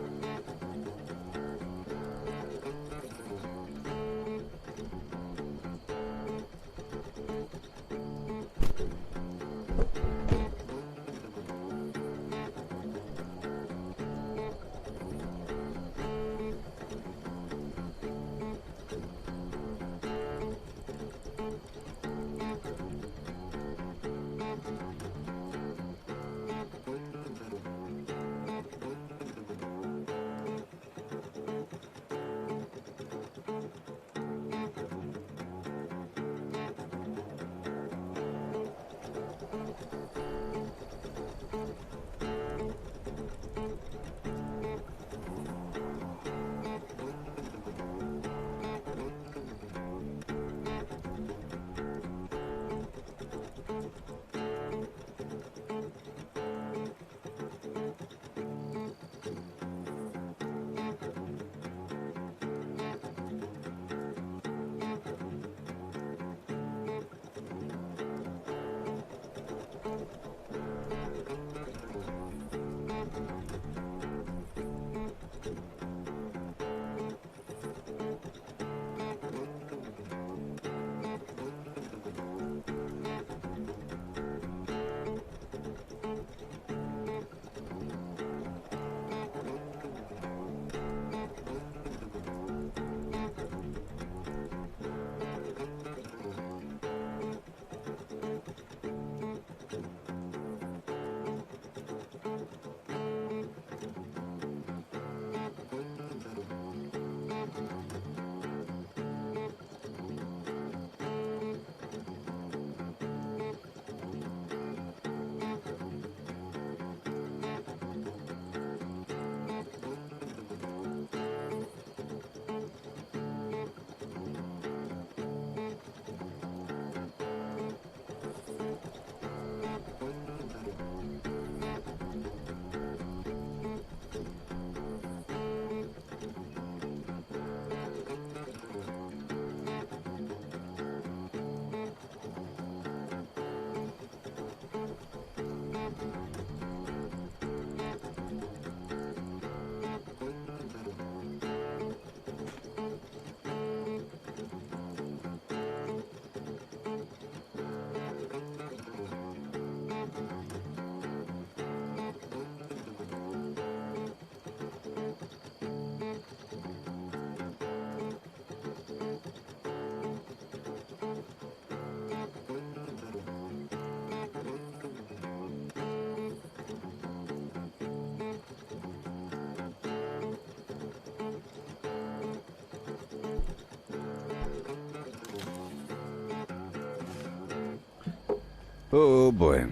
Oh boy.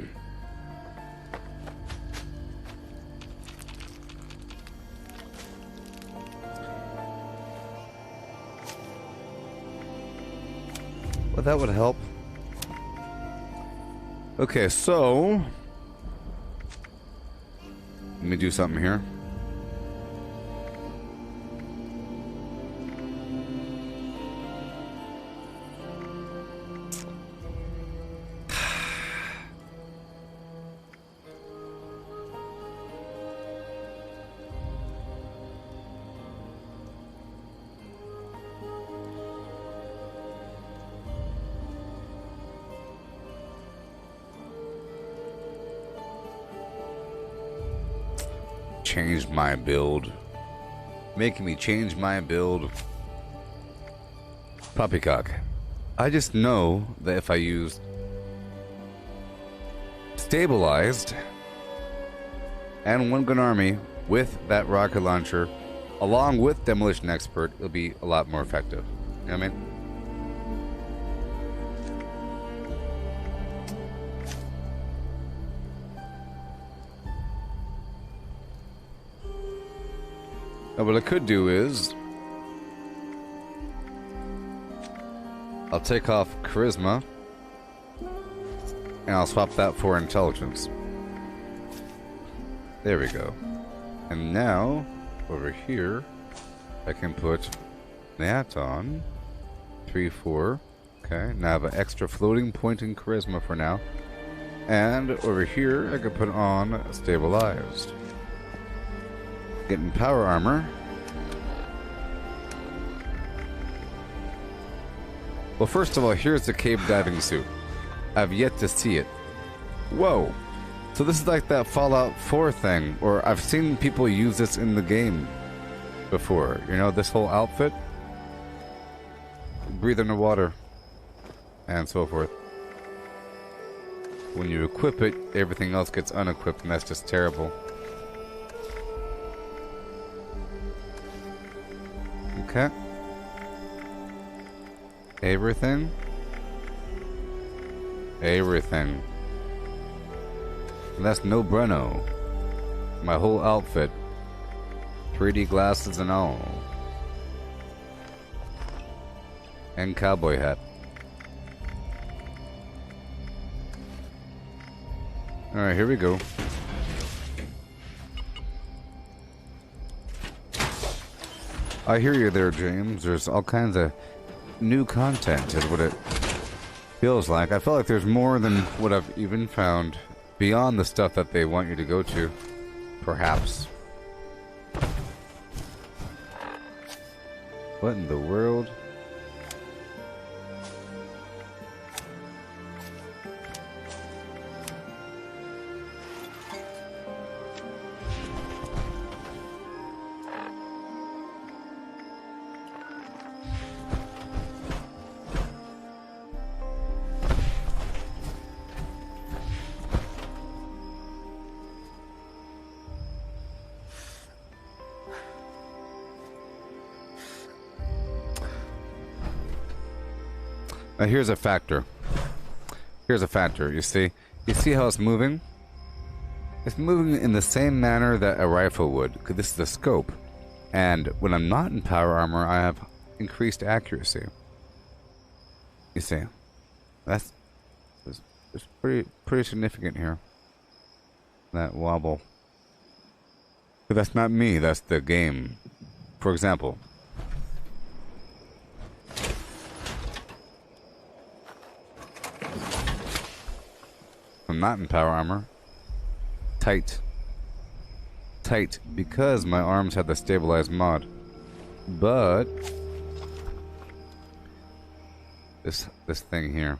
Well, that would help. Okay, so let me do something here. Changed my build. Making me change my build. Poppycock. I just know that if I used stabilized and one gun army with that rocket launcher along with demolition expert, it'll be a lot more effective. You know what I mean? Now what I could do is I'll take off charisma and I'll swap that for intelligence. There we go. And now over here I can put that on 3, 4. Okay, now I have an extra floating point in charisma for now. And over here I can put on stabilized. Getting power armor. Well, first of all, here's the cave diving suit. I've yet to see it. Whoa. So this is like that Fallout 4 thing, or I've seen people use this in the game before. You know, this whole outfit. Breathe underwater. And so forth. When you equip it, everything else gets unequipped, and that's just terrible. Okay. Everything. Everything. And that's no bueno. My whole outfit. 3D glasses and all. And cowboy hat. Alright, here we go. I hear you there, James. There's all kinds of new content is what it feels like. I feel like there's more than what I've even found beyond the stuff that they want you to go to. Perhaps. What in the world? Now here's a factor. Here's a factor. You see how it's moving? It's moving in the same manner that a rifle would, because this is the scope. And when I'm not in power armor, I have increased accuracy. You see, that's pretty significant here. That wobble. But that's not me. That's the game. For example. I'm not in power armor. Tight. Tight because my arms have the stabilized mod. But this thing here.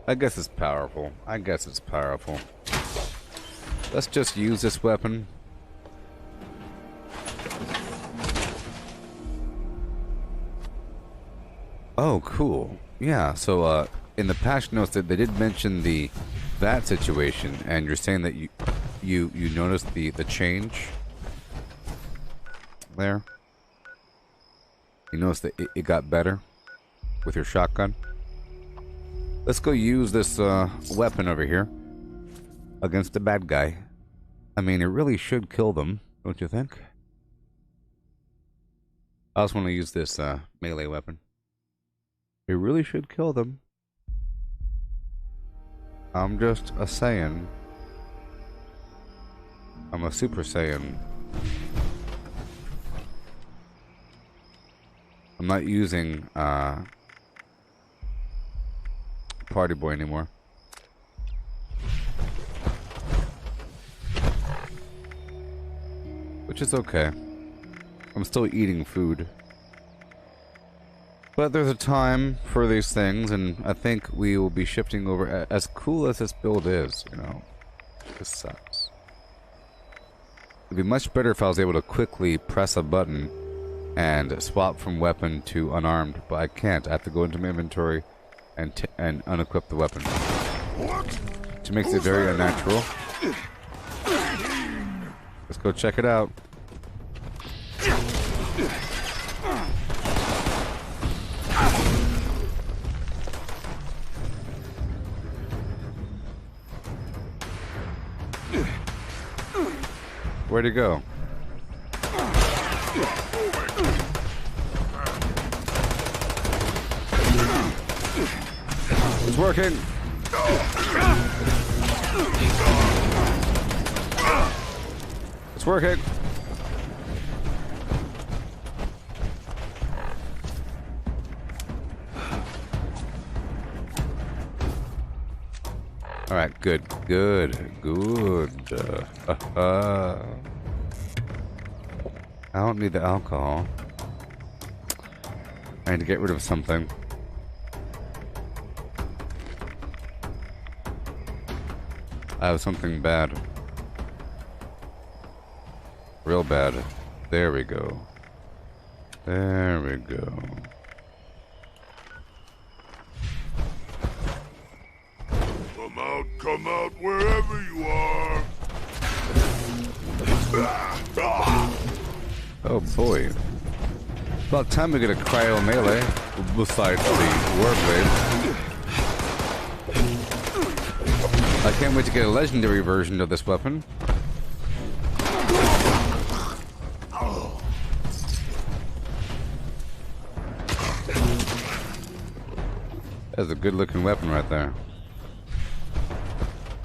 I guess it's powerful. I guess it's powerful. Let's just use this weapon. Oh, cool. Yeah, so in the patch notes that they did mention that situation, and you're saying that you noticed the change there. You notice that it got better with your shotgun. Let's go use this weapon over here against the bad guy. I mean, it really should kill them, don't you think? I also want to use this melee weapon. It really should kill them. I'm just a Saiyan. I'm a Super Saiyan. I'm not using Party Boy anymore. Which is okay. I'm still eating food. But there's a time for these things, and I think we will be shifting over. As cool as this build is, you know, this sucks. It'd be much better if I was able to quickly press a button and swap from weapon to unarmed, but I can't. I have to go into my inventory and unequip the weapon, which makes it very unnatural. Let's go check it out. Where'd he go? It's working. It's working. All right, good. I don't need the alcohol. I need to get rid of something. I have something bad. Real bad. There we go. There we go. Come out wherever you are. Oh boy. About time we get a cryo melee besides the warblade. I can't wait to get a legendary version of this weapon. That's a good looking weapon right there.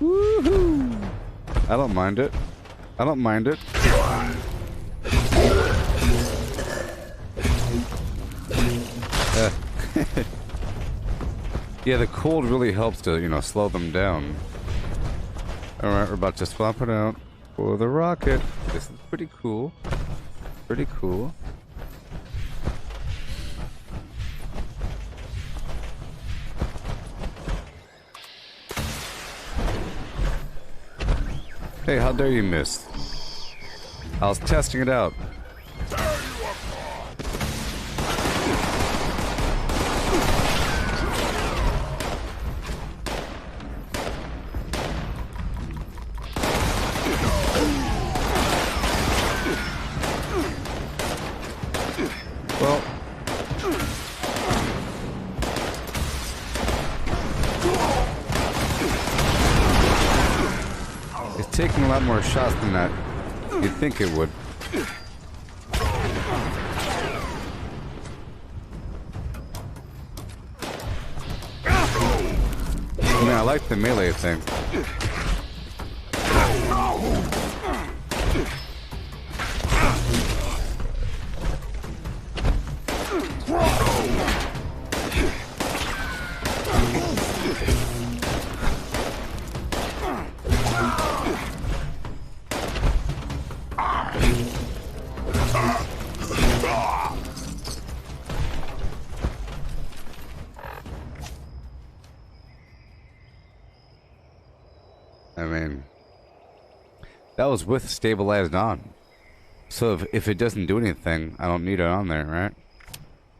Woohoo! I don't mind it. I don't mind it. Yeah, the cold really helps to, you know, slow them down. Alright, we're about to swap it out for the rocket. This is pretty cool. Pretty cool. Hey, how dare you miss? I was testing it out. Well, it's taking a lot more shots than that you'd think it would. I mean, I like the melee thing. I mean, that was with stabilized on. So if it doesn't do anything, I don't need it on there, right?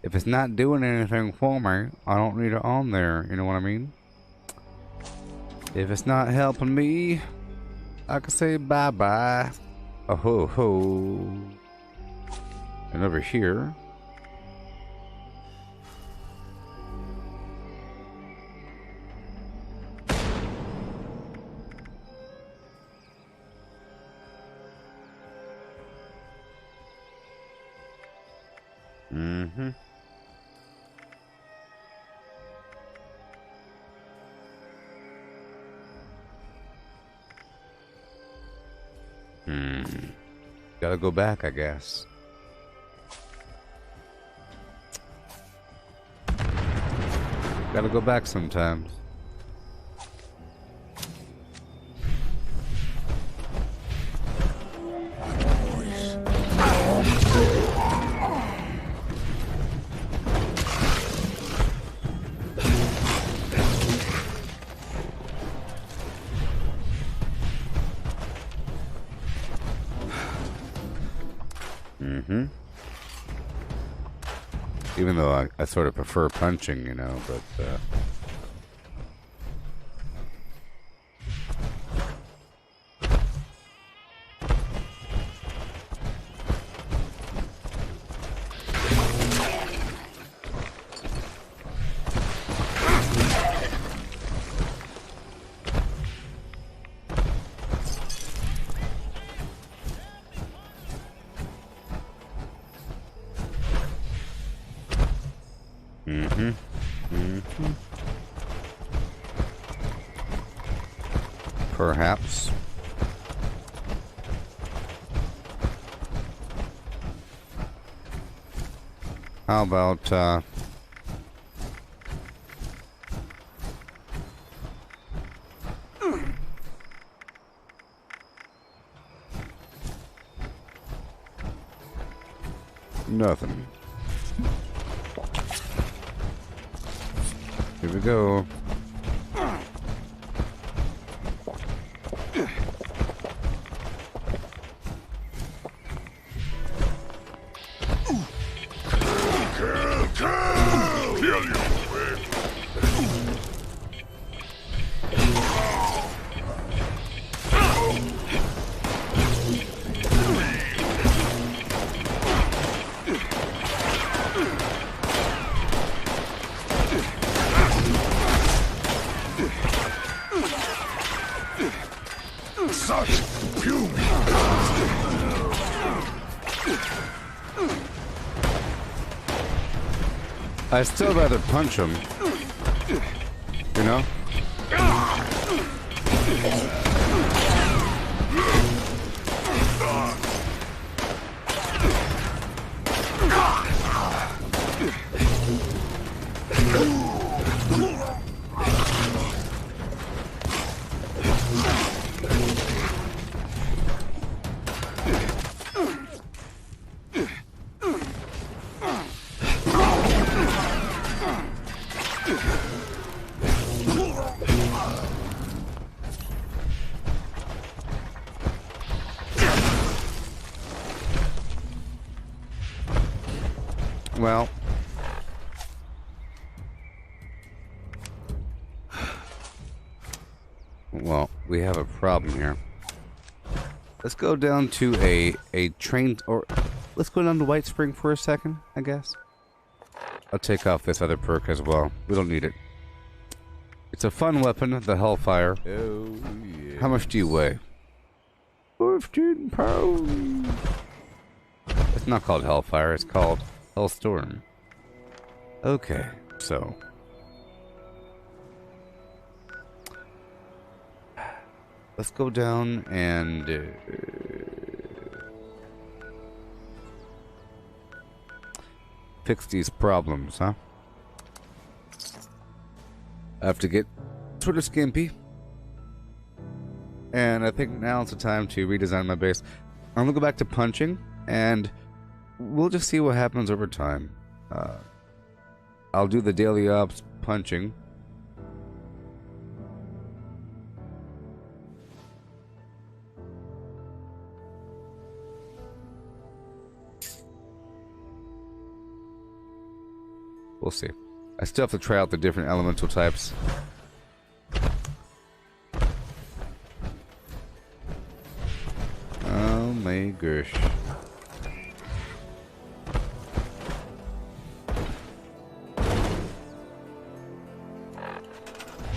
If it's not doing anything for me, I don't need it on there, you know what I mean? If it's not helping me, I can say bye-bye. Oh ho ho. And over here, Mm-hmm. Gotta go back, I guess. Gotta go back sometimes. Even though I sort of prefer punching, you know, but perhaps. How about nothing? Here we go. I'd still rather punch him, you know? Well, we have a problem here. Let's go down to a train, or let's go down to White Spring for a second, I guess. I'll take off this other perk as well. We don't need it. It's a fun weapon, the Hellfire. Oh, yeah. How much do you weigh? 15 pounds. It's not called Hellfire, it's called Hellstorm. Okay, so let's go down and fix these problems, huh? I have to get sort of skimpy, and I think now's the time to redesign my base. I'm gonna go back to punching, and we'll just see what happens over time. I'll do the daily ops punching. We'll see. I still have to try out the different elemental types. Oh my gosh.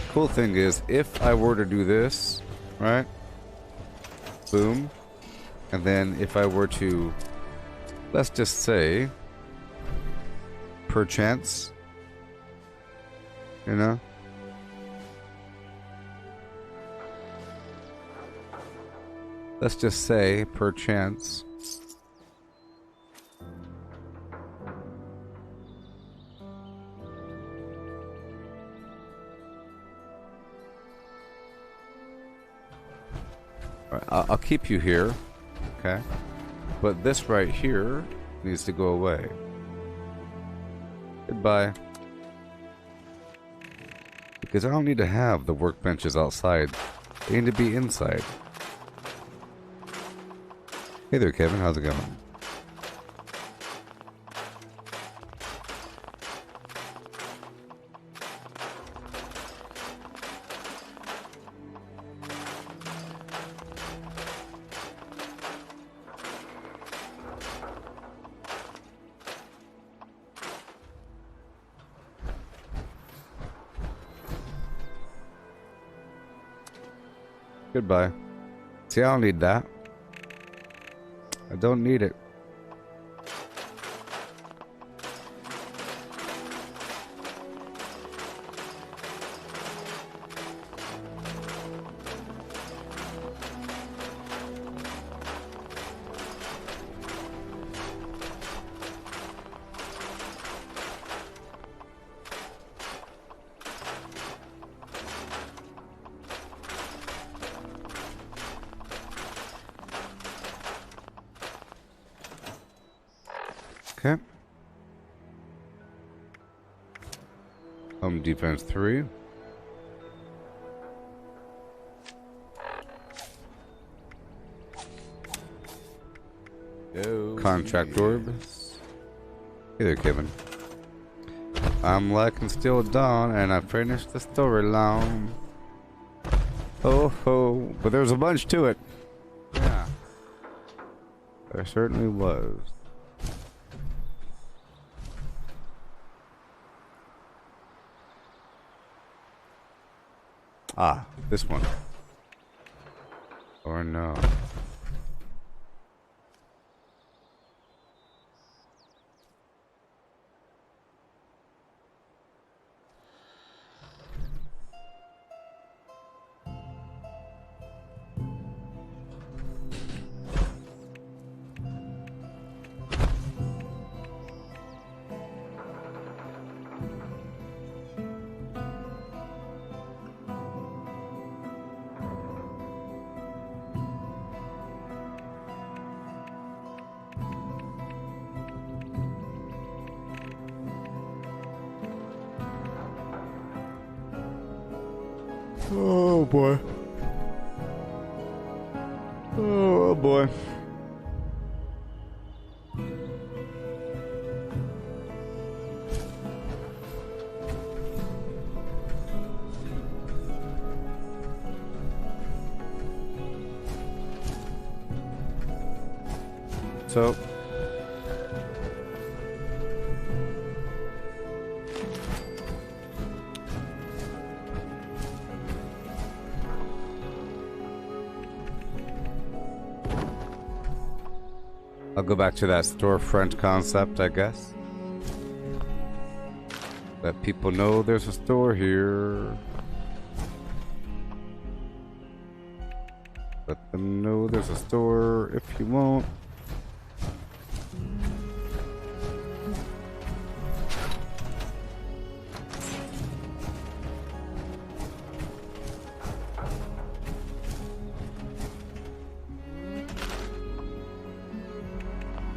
Cool thing is, if I were to do this, right? Boom. And then if I were to, let's just say, perchance. You know? Let's just say perchance. Alright, I'll keep you here. Okay. But this right here needs to go away. Goodbye. Because I don't need to have the workbenches outside. They need to be inside. Hey there, Kevin. How's it going? Goodbye. See, I don't need that. I don't need it. Okay. Home defense 3. Contract orbs. Hey there, Kevin. I'm liking Still Dawn, and I finished the storyline. Oh ho! But there's a bunch to it. Yeah. There certainly was. Ah, this one. Or no. Oh boy. Oh boy. So I'll go back to that storefront concept, I guess. Let people know there's a store here. Let them know there's a store if you want.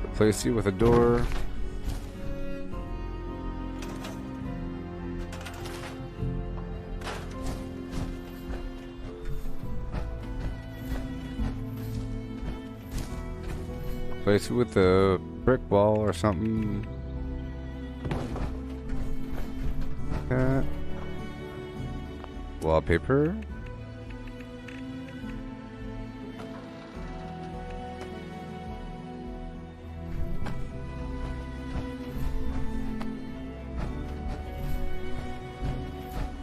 Replace you with a door. Replace it with a brick wall or something. Wallpaper.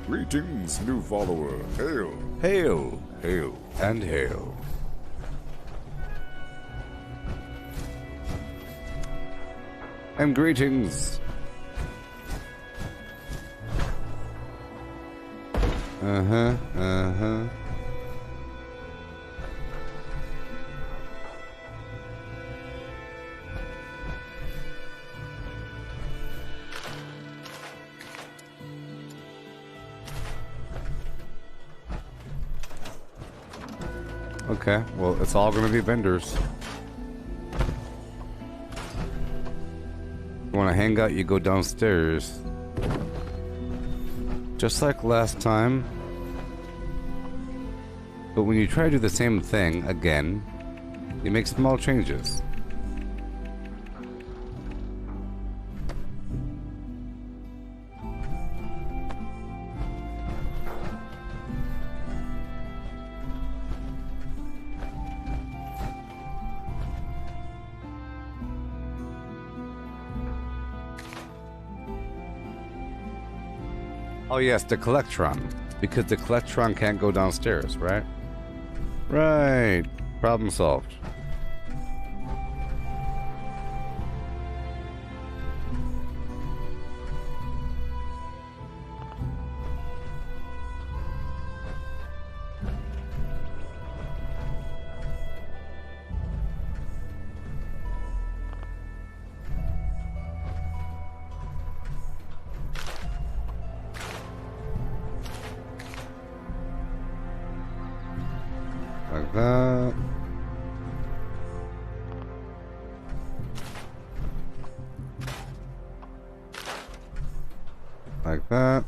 Greetings, new follower. Hail. Hail, hail, and hail. And greetings. Uh-huh, uh-huh. Okay, well, it's all gonna be vendors. You wanna hang out, you go downstairs. Just like last time. But when you try to do the same thing again, you make small changes. Oh yes, the Collectron. Because the Collectron can't go downstairs, right? Right. Problem solved. Like that. Like that.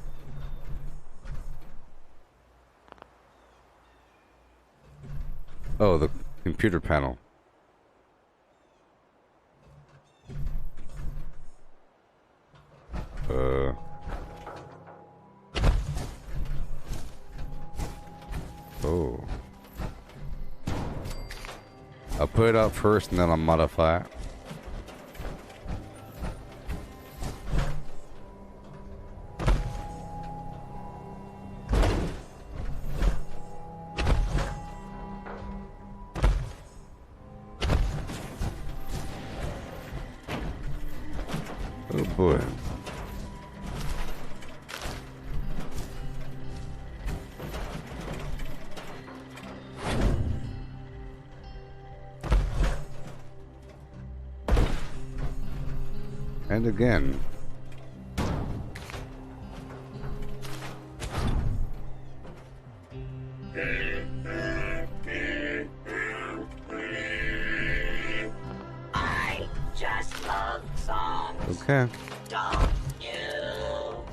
Oh, the computer panel. Oh. I'll put it up first and then I'll modify it. Oh boy. And again. I just love songs. Okay. Don't you?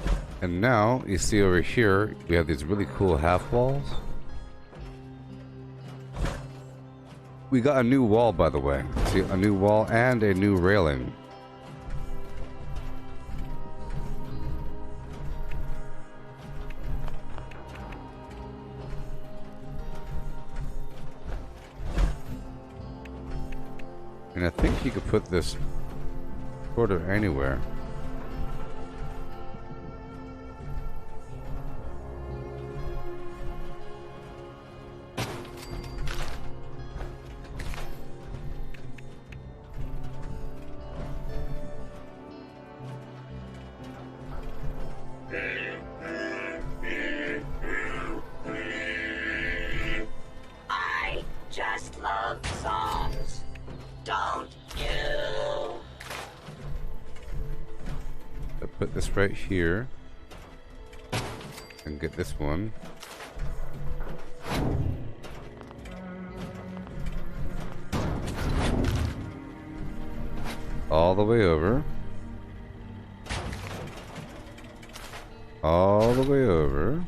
And now, you see over here, we have these really cool half walls. We got a new wall, by the way. See, a new wall and a new railing. And I think you could put this sort of anywhere. I just love songs. Don't you? I put this right here. And get this one. All the way over. All the way over.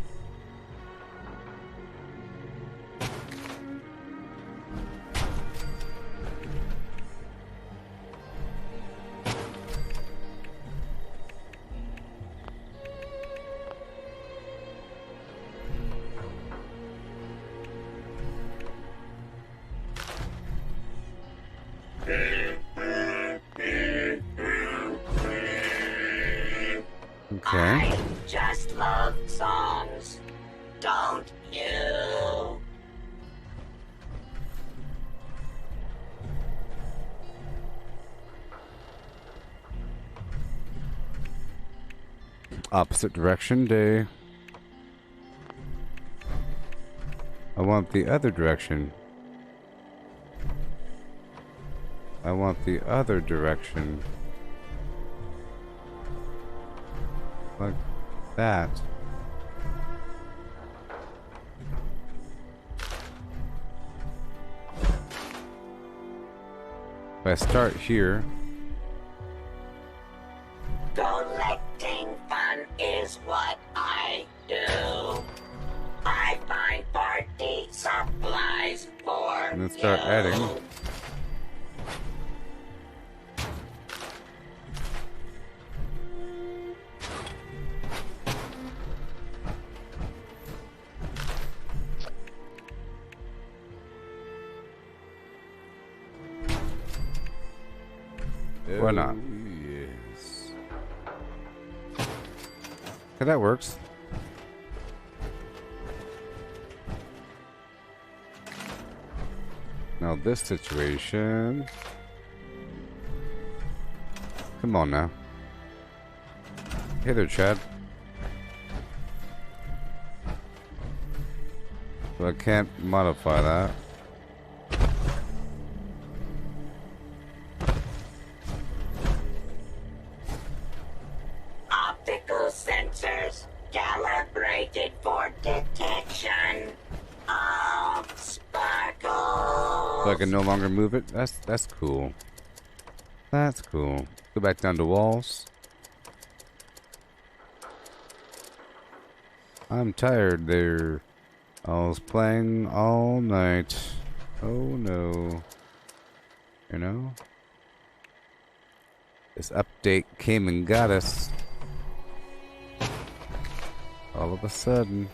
Okay. I just love songs. Don't you? Opposite direction day. want the other direction. I want the other direction. Like that. If I start here. Collecting fun is what I do. I find party supplies for And then start adding. Why not? Yes. Okay, that works. Now this situation. Come on now. Hey there, Chad. So I can't modify that. optical sensors calibrated for detection of sparkles. So I can no longer move it? That's cool. That's cool. Go back down to walls. I'm tired there. I was playing all night. Oh no. You know? This update came and got us. All of a sudden.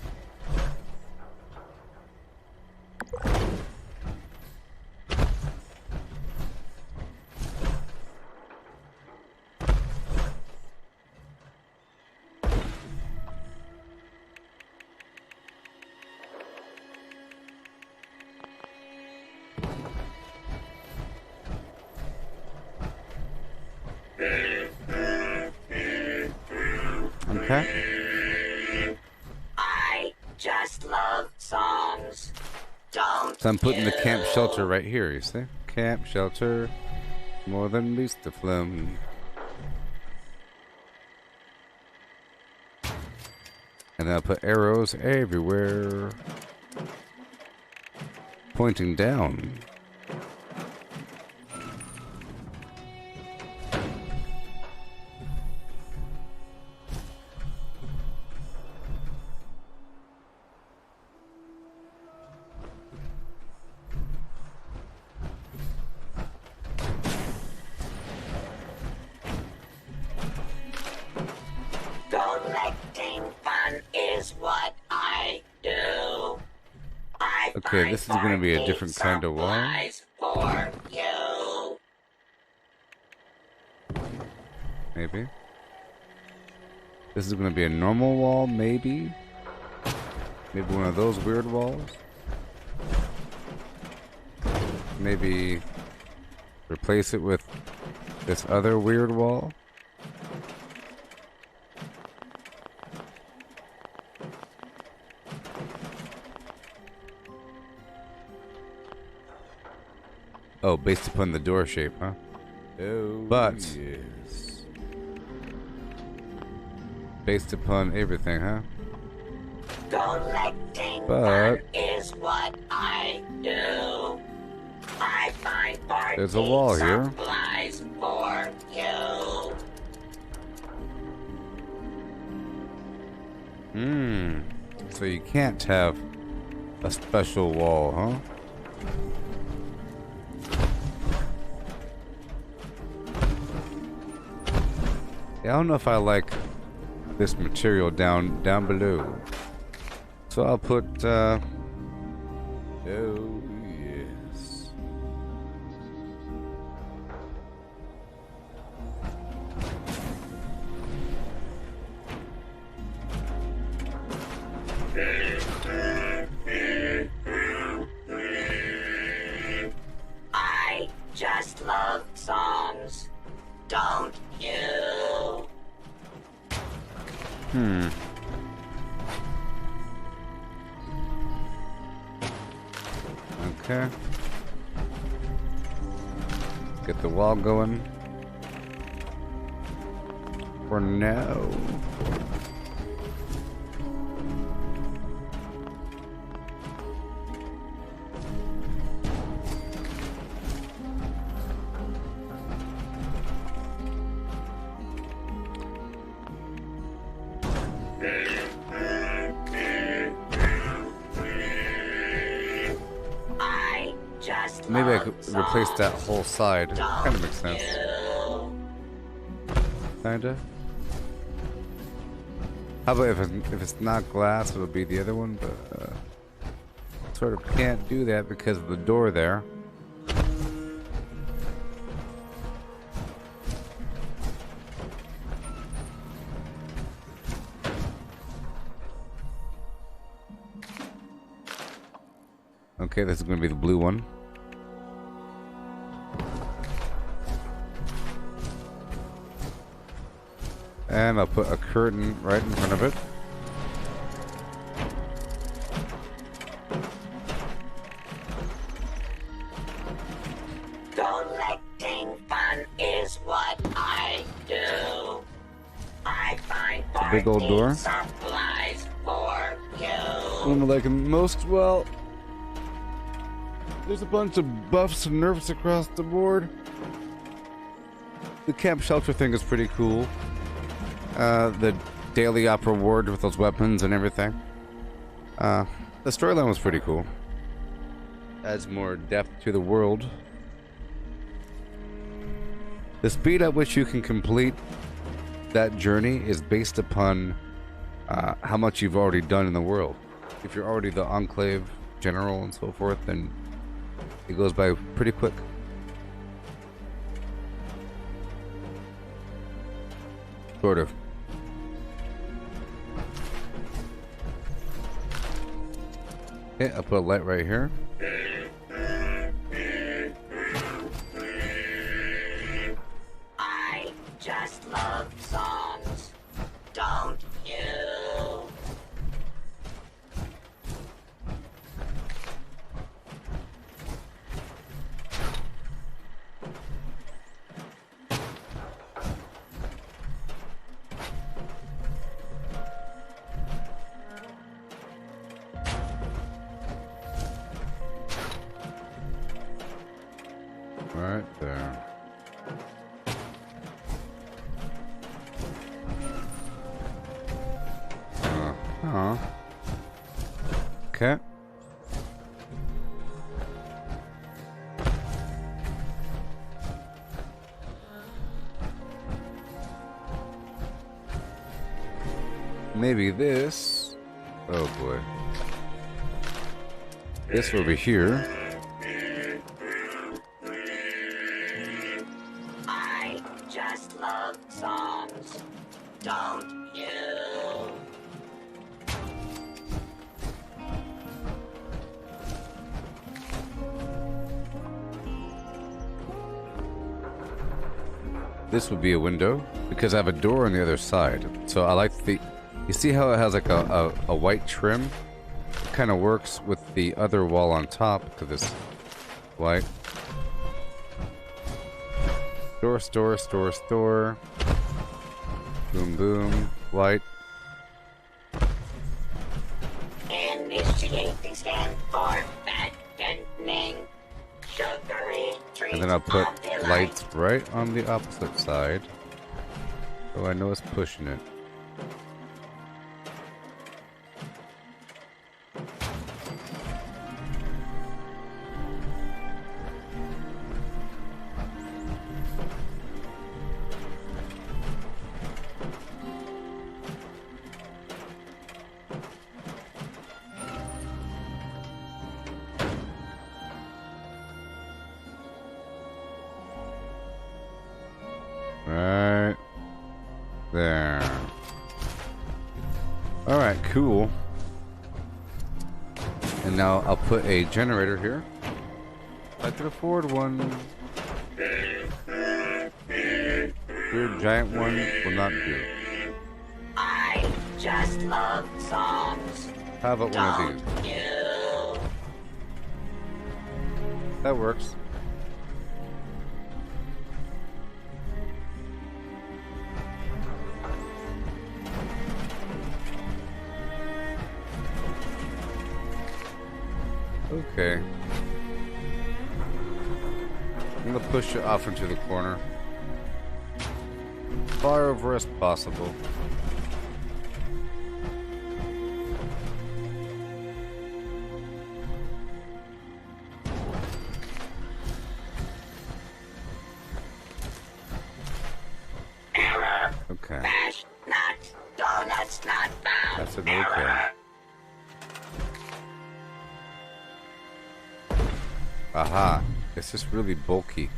Okay. I just love songs. Don't So I'm putting the camp shelter right here, you see? Camp shelter. More than least the phlegm. And then I'll put arrows everywhere. Pointing down. Collecting fun is what I do. I Okay, this is going to be a different kind of wall. supplies for you. Maybe. This is going to be a normal wall, maybe. Maybe one of those weird walls. Maybe replace it with this other weird wall. Oh, based upon the door shape, huh? Oh, But yes. based upon everything, huh? Collecting But fun is what I do. I find party there's a wall here. supplies for you. So you can't have a special wall, huh? Yeah, I don't know if I like this material down below. So I'll put Oh, yes. I just love songs, don't you? Okay. Get the wall going. For now. Maybe I could replace that whole side. Kind of makes sense. Kinda. How about if it's not glass, it'll be the other one, but sort of can't do that because of the door there. Okay, this is going to be the blue one. And I'll put a curtain right in front of it. Collecting fun is what I do. I find A big old door. supplies for you. One I like most, well, there's a bunch of buffs and nerfs across the board. The camp shelter thing is pretty cool. The daily op reward with those weapons and everything. The storyline was pretty cool. Adds more depth to the world. The speed at which you can complete that journey is based upon how much you've already done in the world. If you're already the Enclave general and so forth, then it goes by pretty quick. Sort of. Okay, I'll put a light right here. I just love songs, don't you? Right there. Okay. Maybe this. Oh boy. This over here. I just love songs, don't you? This would be a window because I have a door on the other side. So I like the. You see how it has like a white trim? It kind of works with the other wall on top because it's white. Store, store, store, store. Boom, boom. White. Initiate the scan for fattening. Sugary treat. And then I'll put lights right on the opposite side. So I know it's pushing it. Right there. Alright, cool. And now I'll put a generator here. I could afford one. Weird giant one will not do. I just love songs. How about one of these? That works. Okay. I'm gonna push it off into the corner. Far over as possible. Okay. Mash nuts, donuts not found. That's an okay. Aha. It's just really bulky.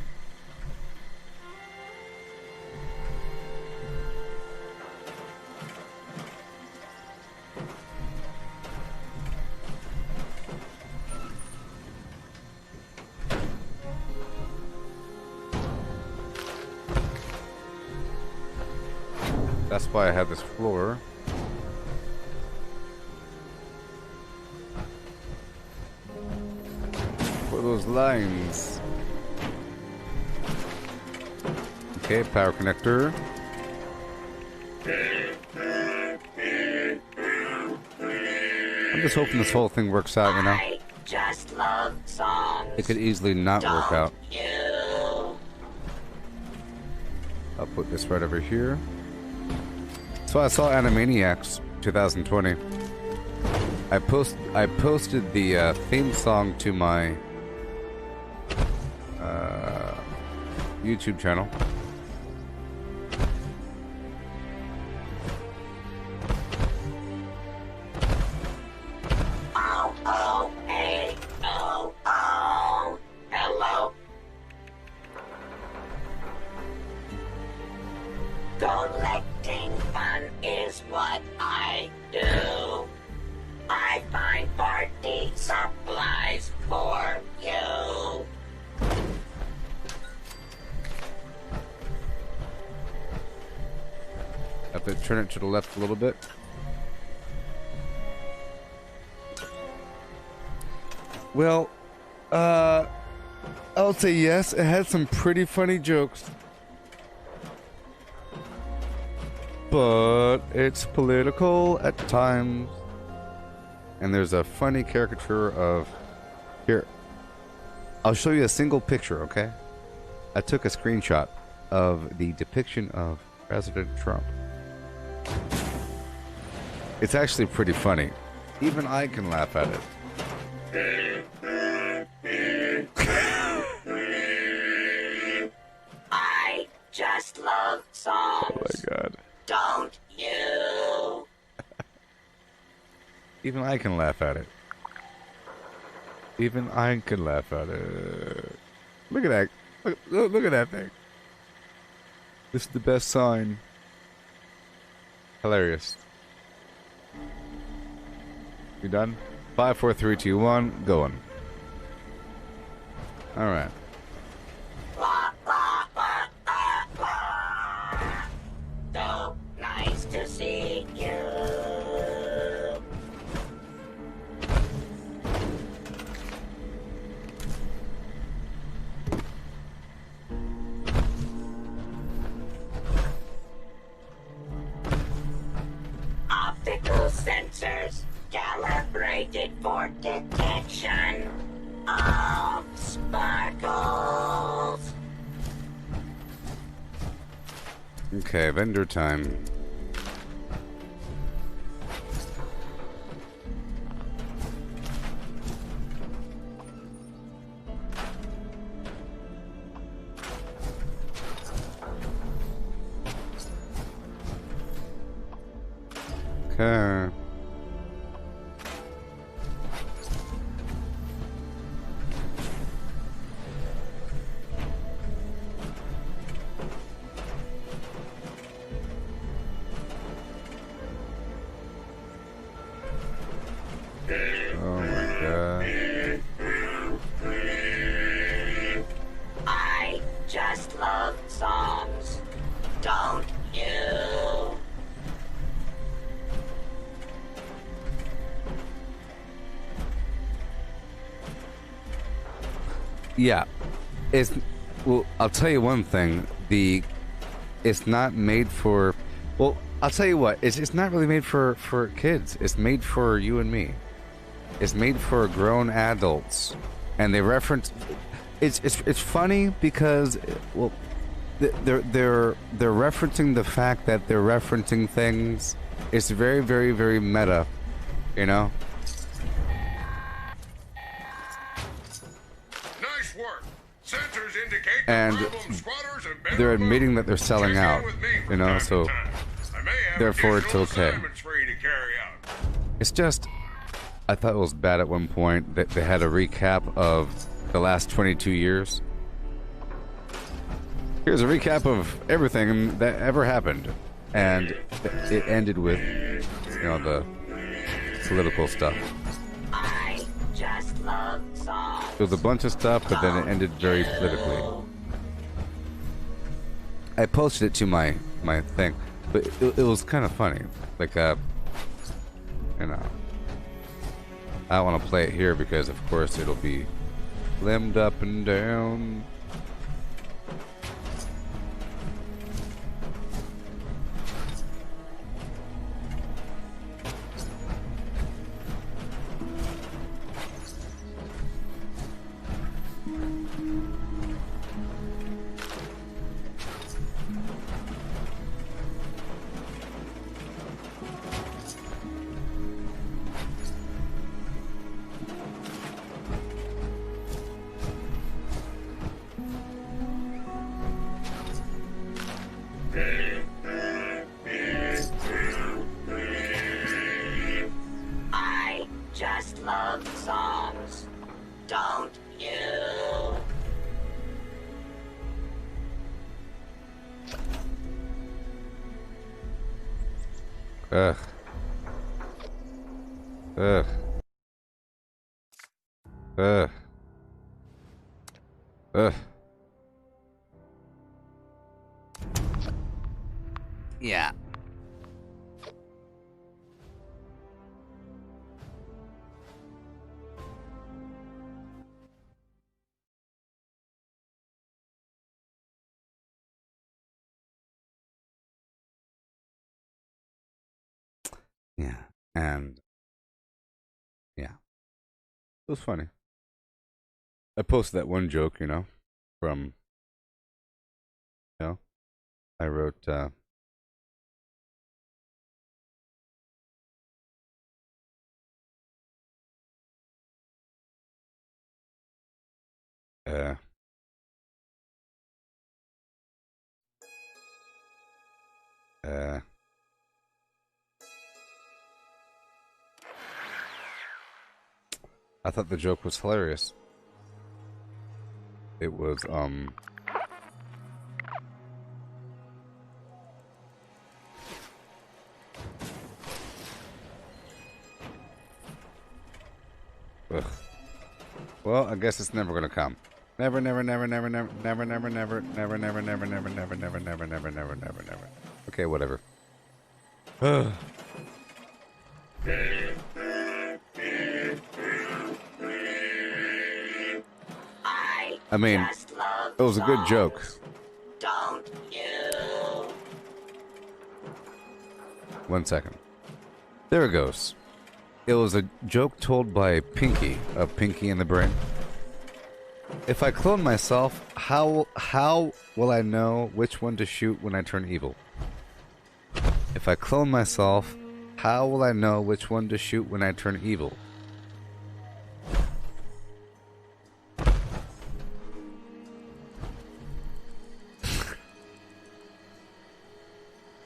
That's why I have this floor. For those lines. Okay, power connector. I'm just hoping this whole thing works out, you know? I just love songs. It could easily not work out. You. I'll put this right over here. So I saw Animaniacs 2020. I posted the theme song to my YouTube channel. Oh, oh, hey, oh, oh, hello. Collecting fun is what I do. I find party supplies for you. Have to turn it to the left a little bit. Well, I'll say yes. It had some pretty funny jokes. But it's political at times. And there's a funny caricature of... Here. I'll show you a single picture, okay? I took a screenshot of the depiction of President Trump. It's actually pretty funny. Even I can laugh at it. I just love songs. Oh my god. Don't you? Even I can laugh at it. Even I can laugh at it. Look at that. Look at that thing. This is the best sign. Hilarious. You done? 5, 4, 3, 2, 1, going. Alright. So nice to see you. Optical sensors calibrated for detection of sparkles. Okay, vendor time. Okay. Oh my god. I just love songs. Don't you? Yeah, it's well. I'll tell you one thing. It's not made for. Well, I'll tell you what. It's not really made for kids. It's made for you and me. It's made for grown adults, and they reference. It's funny because well, they're referencing the fact that they're referencing things. It's very very very meta, you know. Nice work. Sensors indicate And they're admitting that they're selling out, you know, so therefore it's okay. It's just, I thought it was bad at one point that they had a recap of the last 22 years. Here's a recap of everything that ever happened, and it ended with, you know, the political stuff. I just love songs. There was a bunch of stuff, but then it ended very politically. I posted it to my thing, but it was kind of funny. Like, you know, I don't want to play it here because, of course, it'll be limbed up and down. I just love songs. Don't you? Ugh. Ugh. Ugh. Ugh. Yeah. Yeah, and yeah, it was funny. I posted that one joke, you know, from, you know, I wrote, uh, I thought the joke was hilarious. It was, ugh. Well, I guess it's never gonna come. Never, never, never, never, never, never, never, never, never, never, never, never, never, never, never, never, never, never, never. Okay, whatever. I mean, it was a good joke. Don't you? 1 second. There it goes. It was a joke told by Pinky of Pinky and the Brain. If I clone myself, how will I know which one to shoot when I turn evil? If I clone myself, how will I know which one to shoot when I turn evil?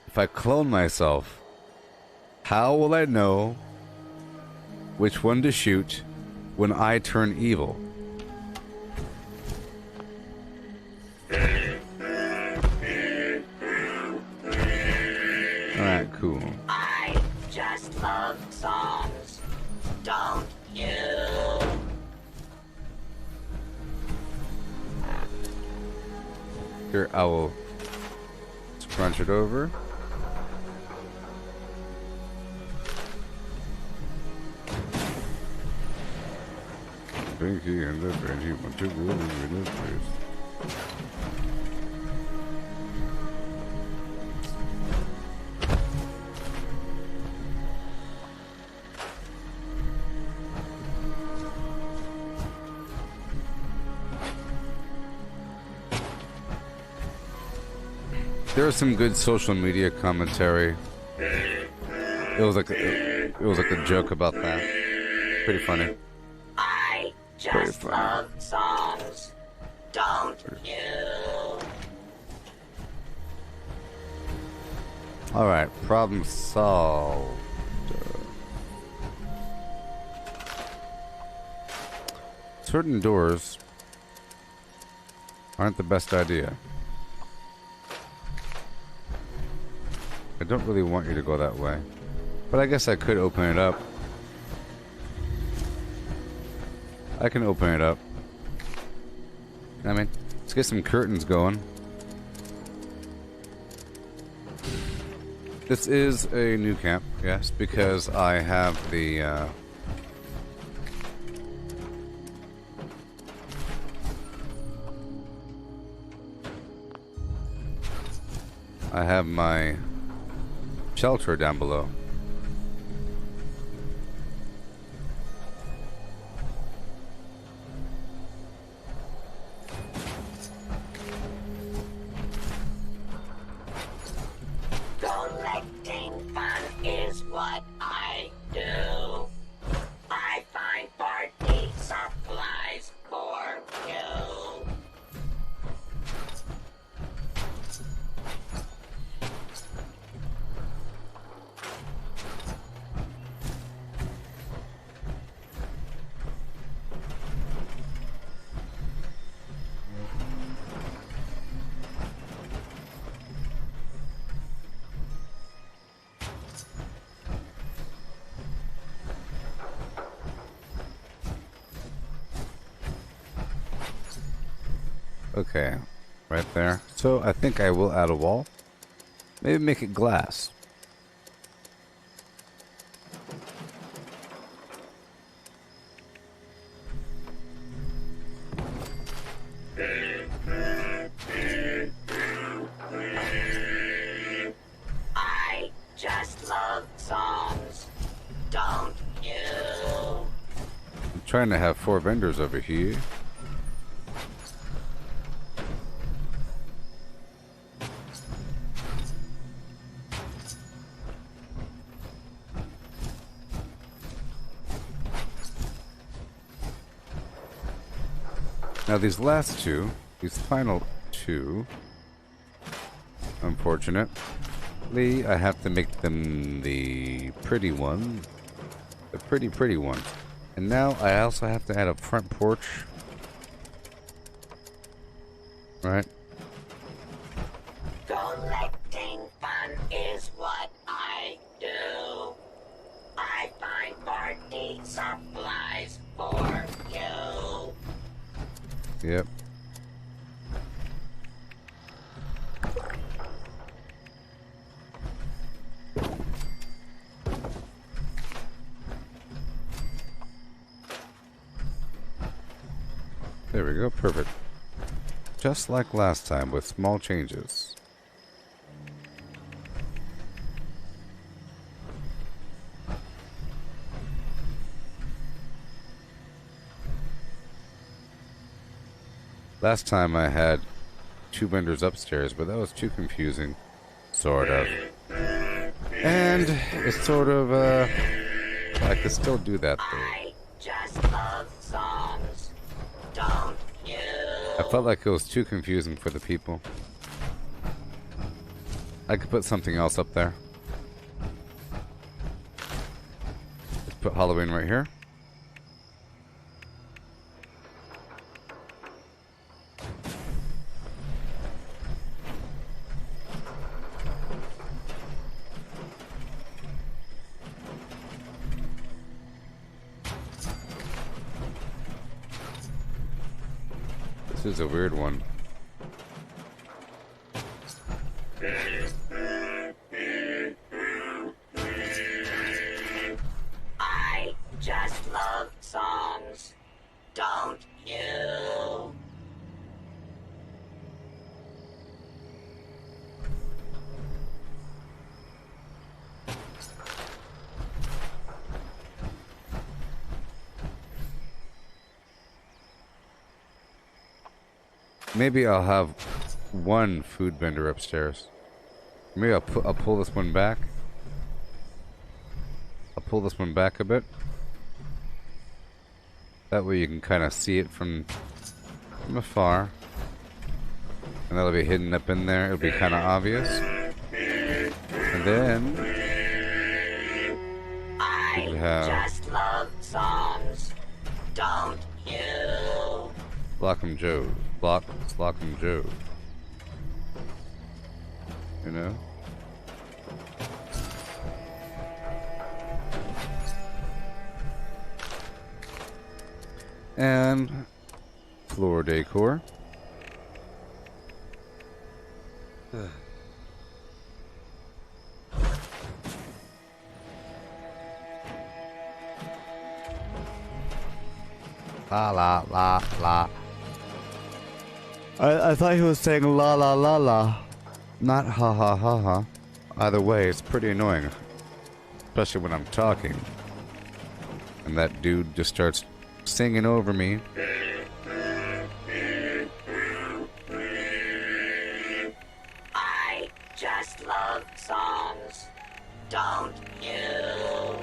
If I clone myself, how will I know which one to shoot when I turn evil? Alright, cool. I just love songs. Don't you? Here, I will scrunch it over. pinky and the pinky want to go in his face. There was some good social media commentary. It was like a joke about that. Pretty funny. I just love songs, don't you? All right, problem solved. Certain doors aren't the best idea. I don't really want you to go that way, but I guess I could open it up. I can open it up. I mean, let's get some curtains going. This is a new camp, yes, because I have the I have my shelter down below. Collecting fun is what I do. I find party supplies for you. Okay, right there. So I think I will add a wall. Maybe make it glass. I just love songs, don't you? I'm trying to have 4 vendors over here. Now these last two, these final two, unfortunately, I have to make them the pretty one, the pretty one. And now I also have to add a front porch, right? Collecting fun is what I do. I find party supplies for you. Yep. There we go, perfect. Just like last time with small changes. Last time I had 2 vendors upstairs, but that was too confusing. Sort of. And it's sort of, I could still do that though. I just love songs, don't you? I felt like it was too confusing for the people. I could put something else up there. Let's put Halloween right here. This is a weird one. I just love songs, don't Maybe I'll have one food vendor upstairs. Maybe I'll pull this one back. I'll pull this one back a bit. That way you can kind of see it from afar. And that'll be hidden up in there. It'll be kind of obvious. And then I just love songs, don't you? Block'em Joe. Block'em Joe. You know? And floor decor. La la la la. I thought he was saying la la la la. Not ha ha ha ha. Either way, it's pretty annoying. Especially when I'm talking. And that dude just starts singing over me. I just love songs, don't you?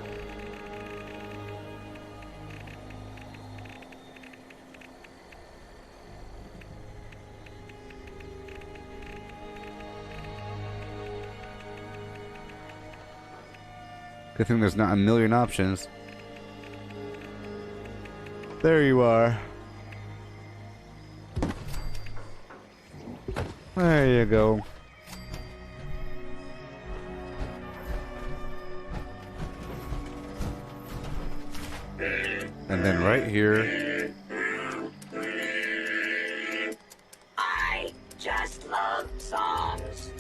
Good thing there's not a million options. There you are. There you go. And then right here. I just love songs,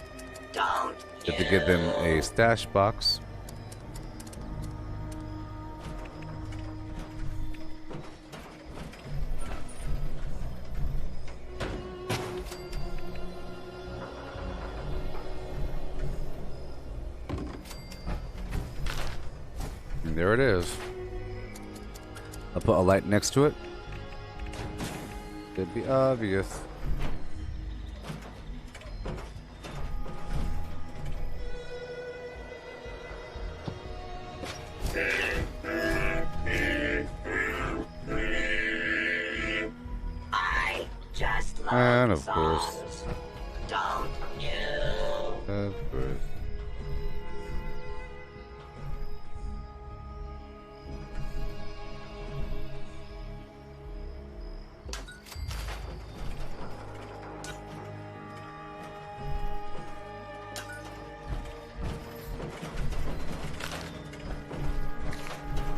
don't You have to give them a stash box. And there it is. I'll put a light next to it. It'd be obvious. I just love And of songs, course. don't you? Of course.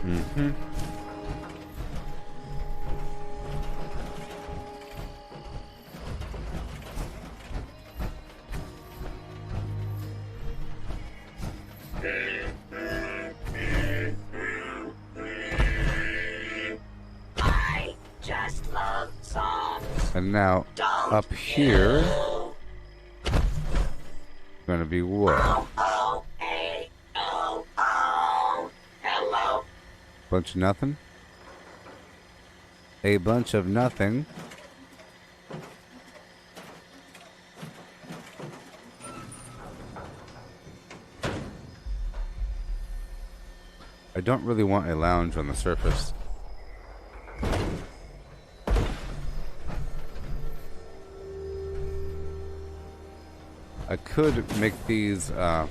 Mm-hmm. I just love songs, And now don't up here gonna be what? oh, hey, oh, hello. Bunch of nothing? A bunch of nothing. I don't really want a lounge on the surface. I could make these I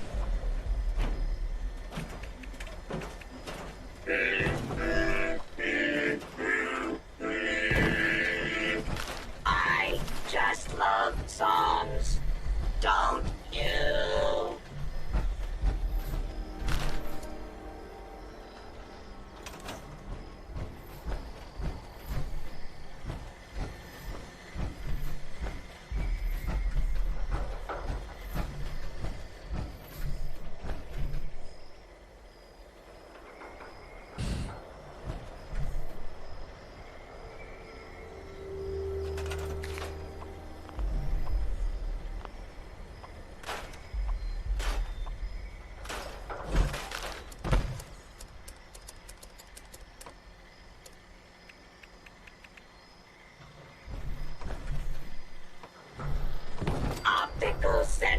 just love songs, don't you?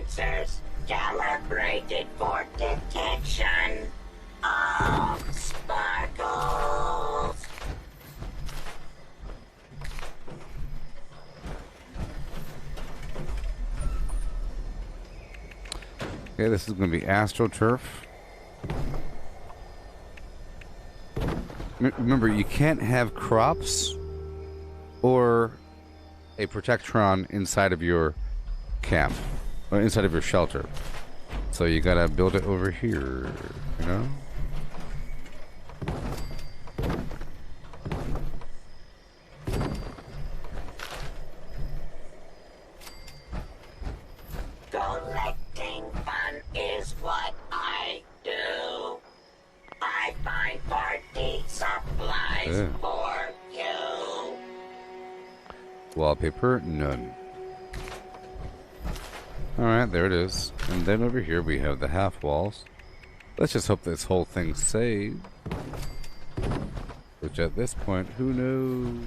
sensors calibrated for detection of sparkles. Okay, this is going to be AstroTurf. Remember, you can't have crops or a Protectron inside of your camp or inside of your shelter. So you gotta build it over here, you know? Collecting fun is what I do. I find party supplies for you. Wallpaper, none. Alright, there it is. And then over here we have the half walls. Let's just hope this whole thing's saved. Which at this point, who knows?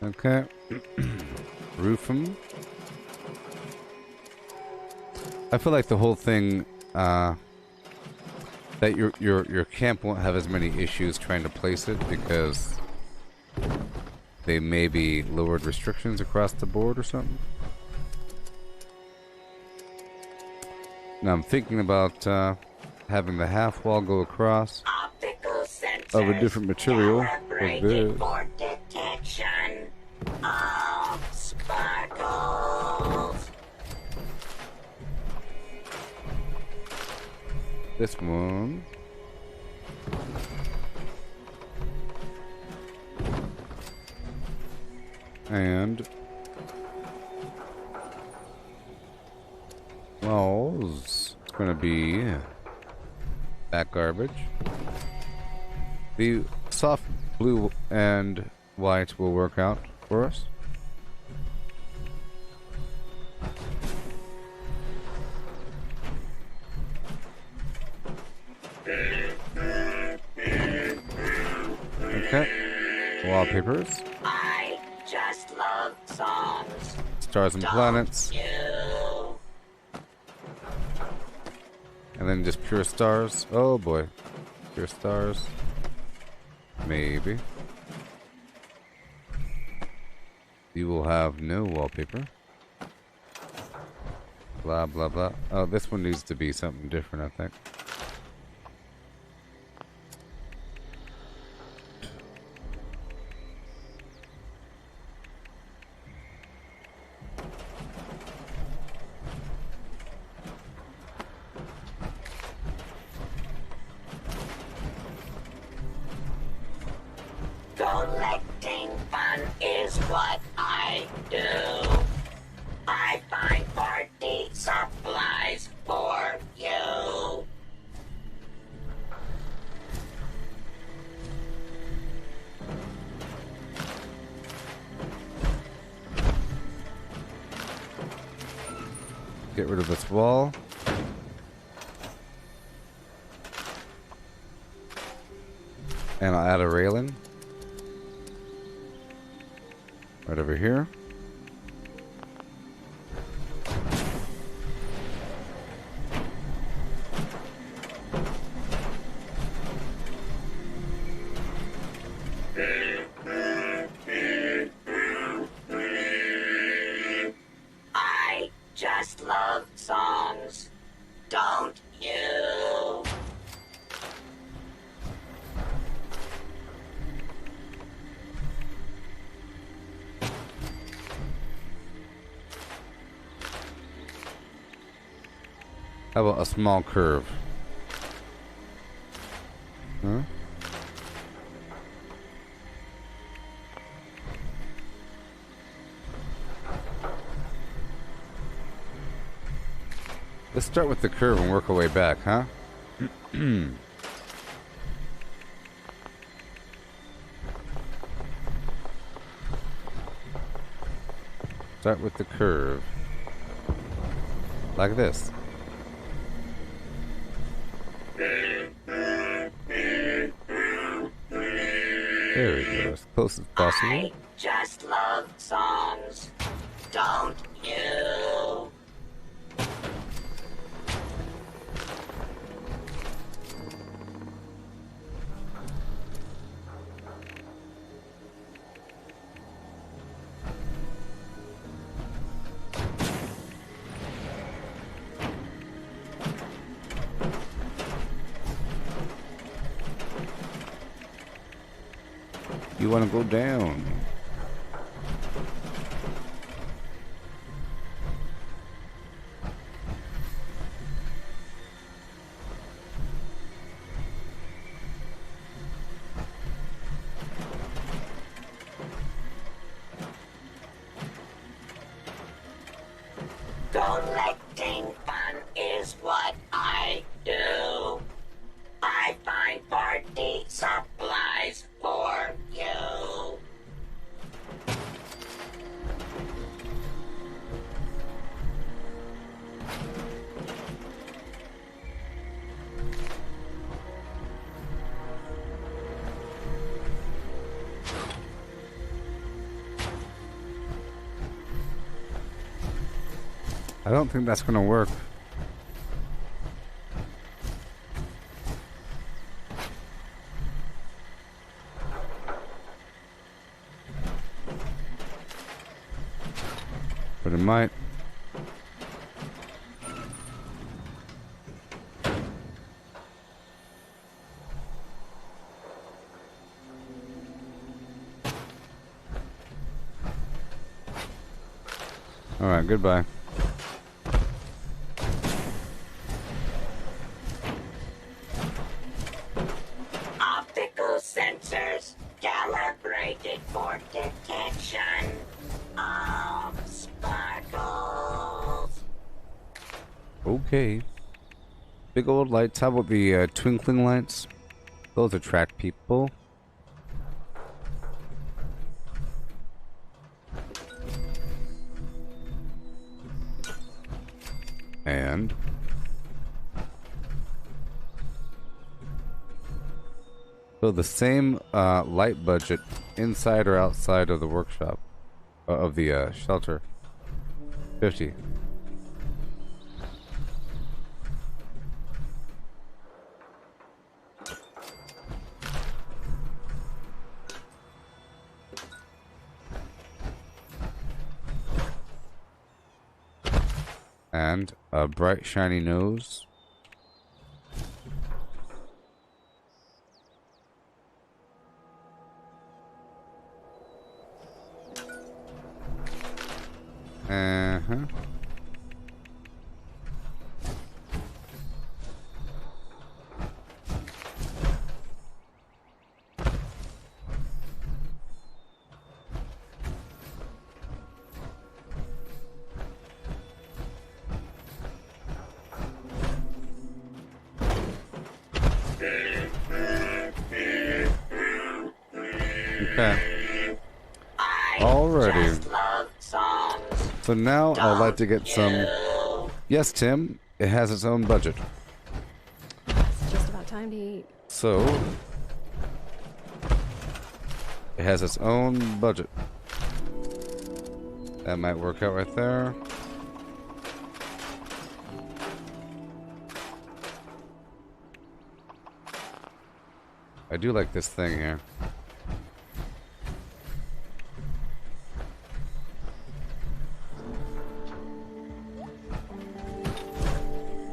Okay. Roof 'em. I feel like the whole thing, that your camp won't have as many issues trying to place it because they may be lowered restrictions across the board or something. Now I'm thinking about having the half wall go across of a different material like this. For detection of sparkles. This one. And walls. It's gonna be that garbage. The soft blue and white will work out for us. Okay. Wallpapers. I just love songs. Stars and planets. You. And then just pure stars. Oh boy. Pure stars. Maybe. You will have no wallpaper. Blah blah blah. Oh, this one needs to be something different, I think. Collecting fun is what I do. I find party supplies for you. Get rid of this wall. And I'll add a railing. Right over here. I just love songs, don't you? How about a small curve? Huh? Let's start with the curve and work our way back, huh? Start with the curve. Like this. There we go, as close as possible. I just love songs, don't you? You want to go down? Collecting fun is what I do. I find party supplies for you. I don't think that's gonna work. But it might. All right, goodbye. Optical sensors calibrated for detection of sparkles. Okay. Big old lights. How about the twinkling lights? Those attract people. And so the same light budget inside or outside of the workshop of the shelter. 50. And a bright shiny nose. Uh-huh. Okay. Alrighty. So now I'd like to get some... Yes, Tim, it has its own budget. It's just about time to eat. So... it has its own budget. That might work out right there. I do like this thing here.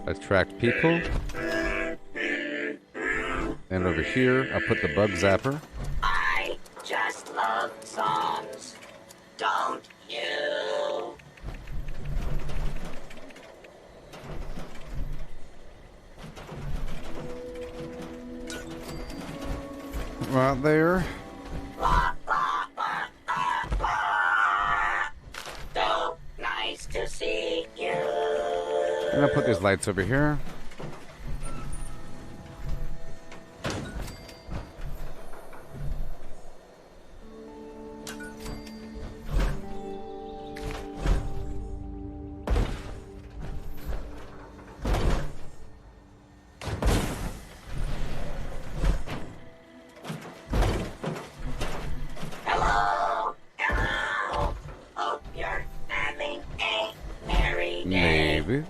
Attract people. And over here, I'll put the bug zapper. I just love songs, don't you? Right there. So nice to see you. And I'll put these lights over here. Hello, hello. Hope you're having a merry day. Maybe.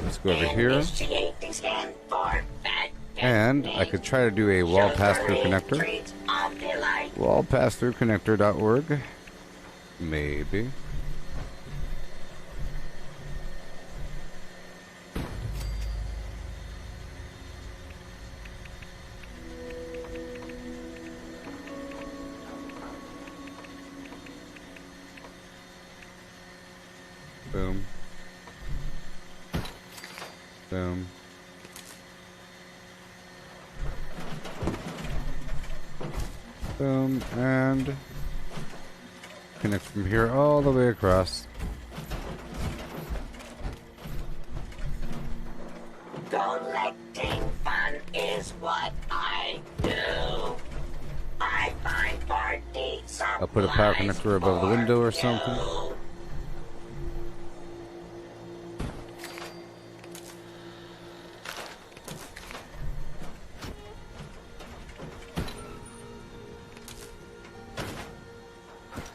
Let's go over here. Initiating scan for that And I could try to do a wall pass-through connector. Wallpassthroughconnector.org. Maybe. Boom. Boom. Boom, and connect from here all the way across. Collecting fun is what I do. I find party supplies. I'll put a power connector above the window or something.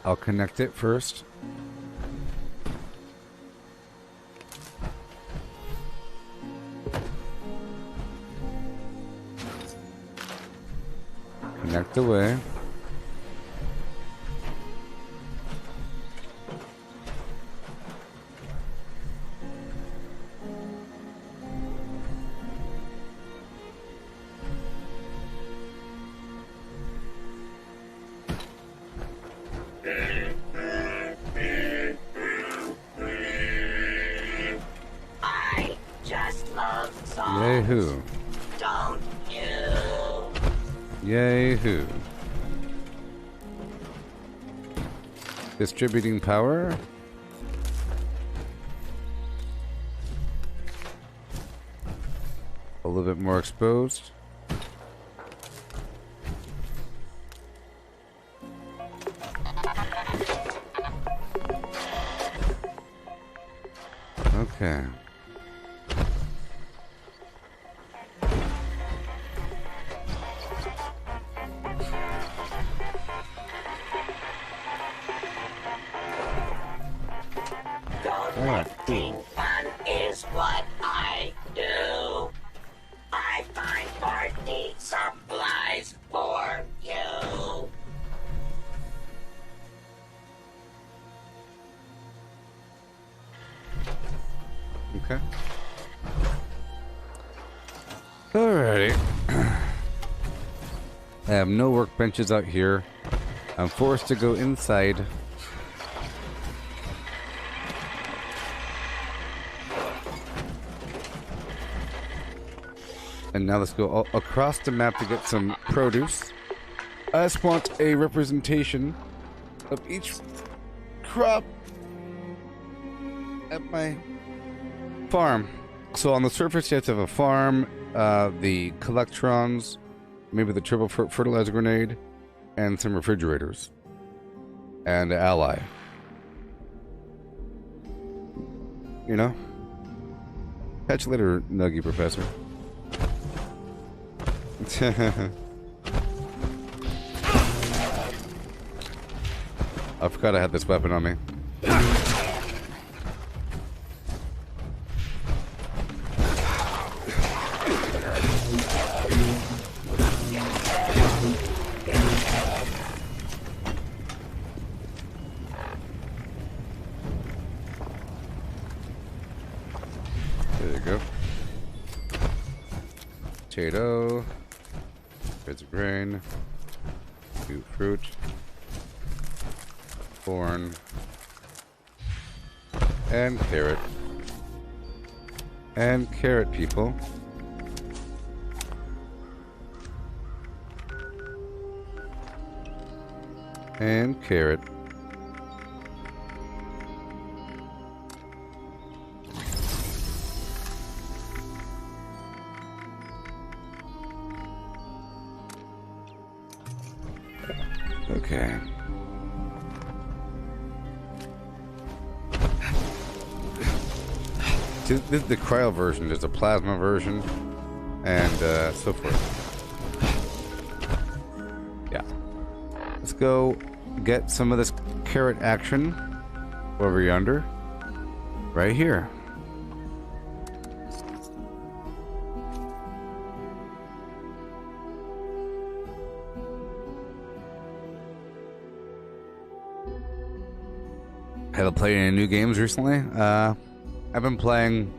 I'll connect it first. Connect away. I just love songs. Yay-hoo. Don't you? Yay-hoo. Distributing power. A little bit more exposed. Okay. Collecting fun is what I do. I find party supplies for you. Okay. Alrighty. I have no workbenches out here. I'm forced to go inside. And now let's go across the map to get some produce. I just want a representation of each crop at my farm. So on the surface you have to have a farm, the collectrons, maybe the triple fertilizer grenade, and some refrigerators. And an ally. You know? Catch you later, Nuggy Professor. I forgot I had this weapon on me. There you go. Potato. Bits of grain. New fruit. Corn. And carrot. And carrot, people. And carrot. Okay. This is the cryo version. There's a plasma version, and so forth. Yeah. Let's go get some of this carrot action over yonder. Right here. Have I played any new games recently? I've been playing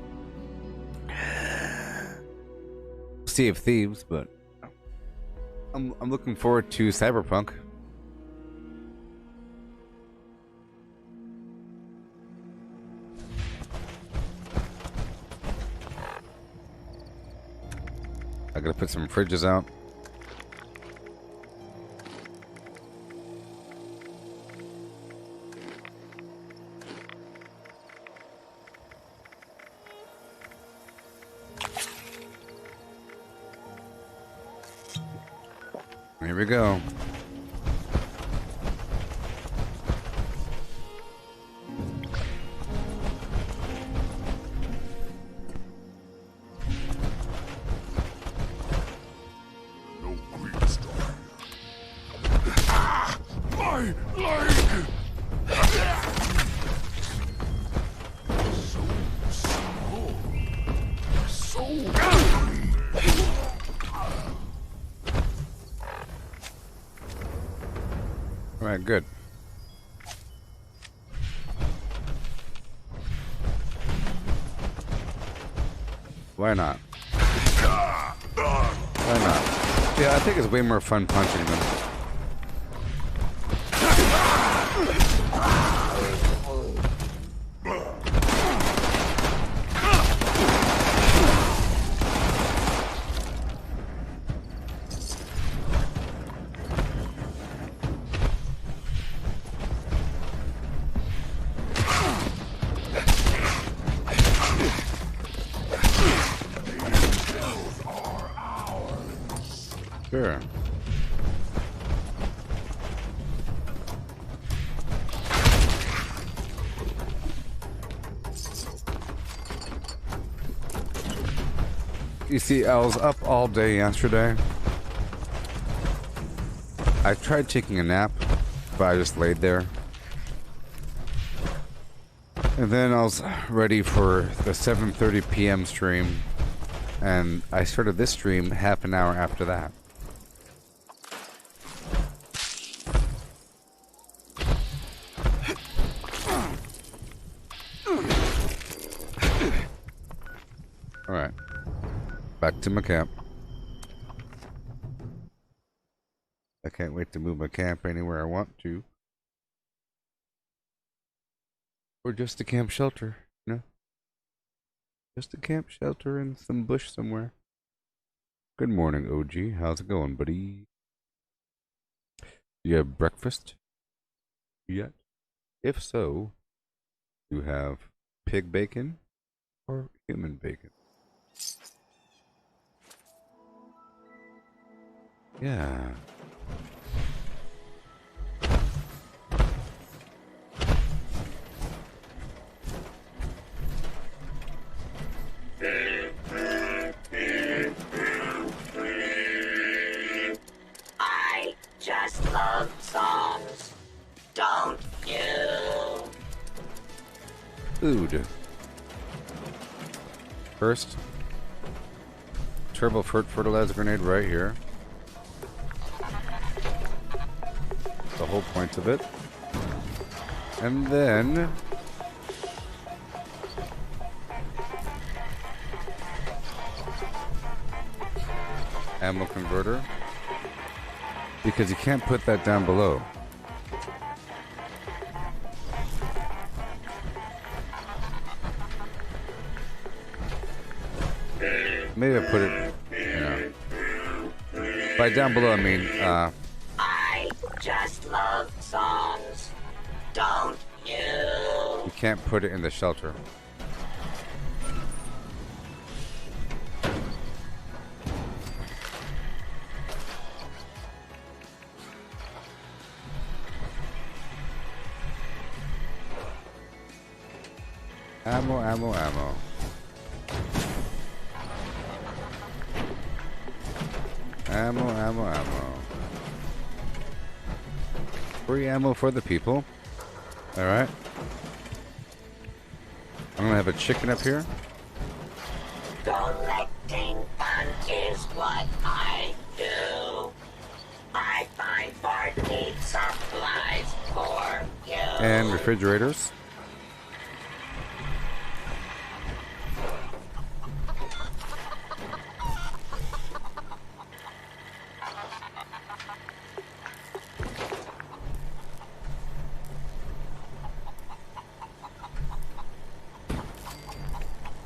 Sea of Thieves, but I'm looking forward to Cyberpunk. I gotta put some fridges out. Here we go. Alright, good. Why not? Why not? Yeah, I think it's way more fun punching them. Sure. You see, I was up all day yesterday. I tried taking a nap, but I just laid there. And then I was ready for the 7:30 p.m. stream, and I started this stream half an hour after that. Alright. Back to my camp. I can't wait to move my camp anywhere I want to. Or just a camp shelter, you know? Just a camp shelter in some bush somewhere. Good morning, OG. How's it going, buddy? You have breakfast yet? If so, you have pig bacon or human bacon? Yeah. I just love songs, don't you? Food. First, turbo fertilizer grenade right here. The whole point of it. And then ammo converter, because you can't put that down below. Maybe I put it, you know. By down below I mean I just love songs, don't you? you can't put it in the shelter. Ammo, ammo, ammo. Ammo, ammo, ammo. Free ammo for the people. Alright. I'm gonna have a chicken up here. Collecting fun is what I do. I find party supplies for you. And refrigerators.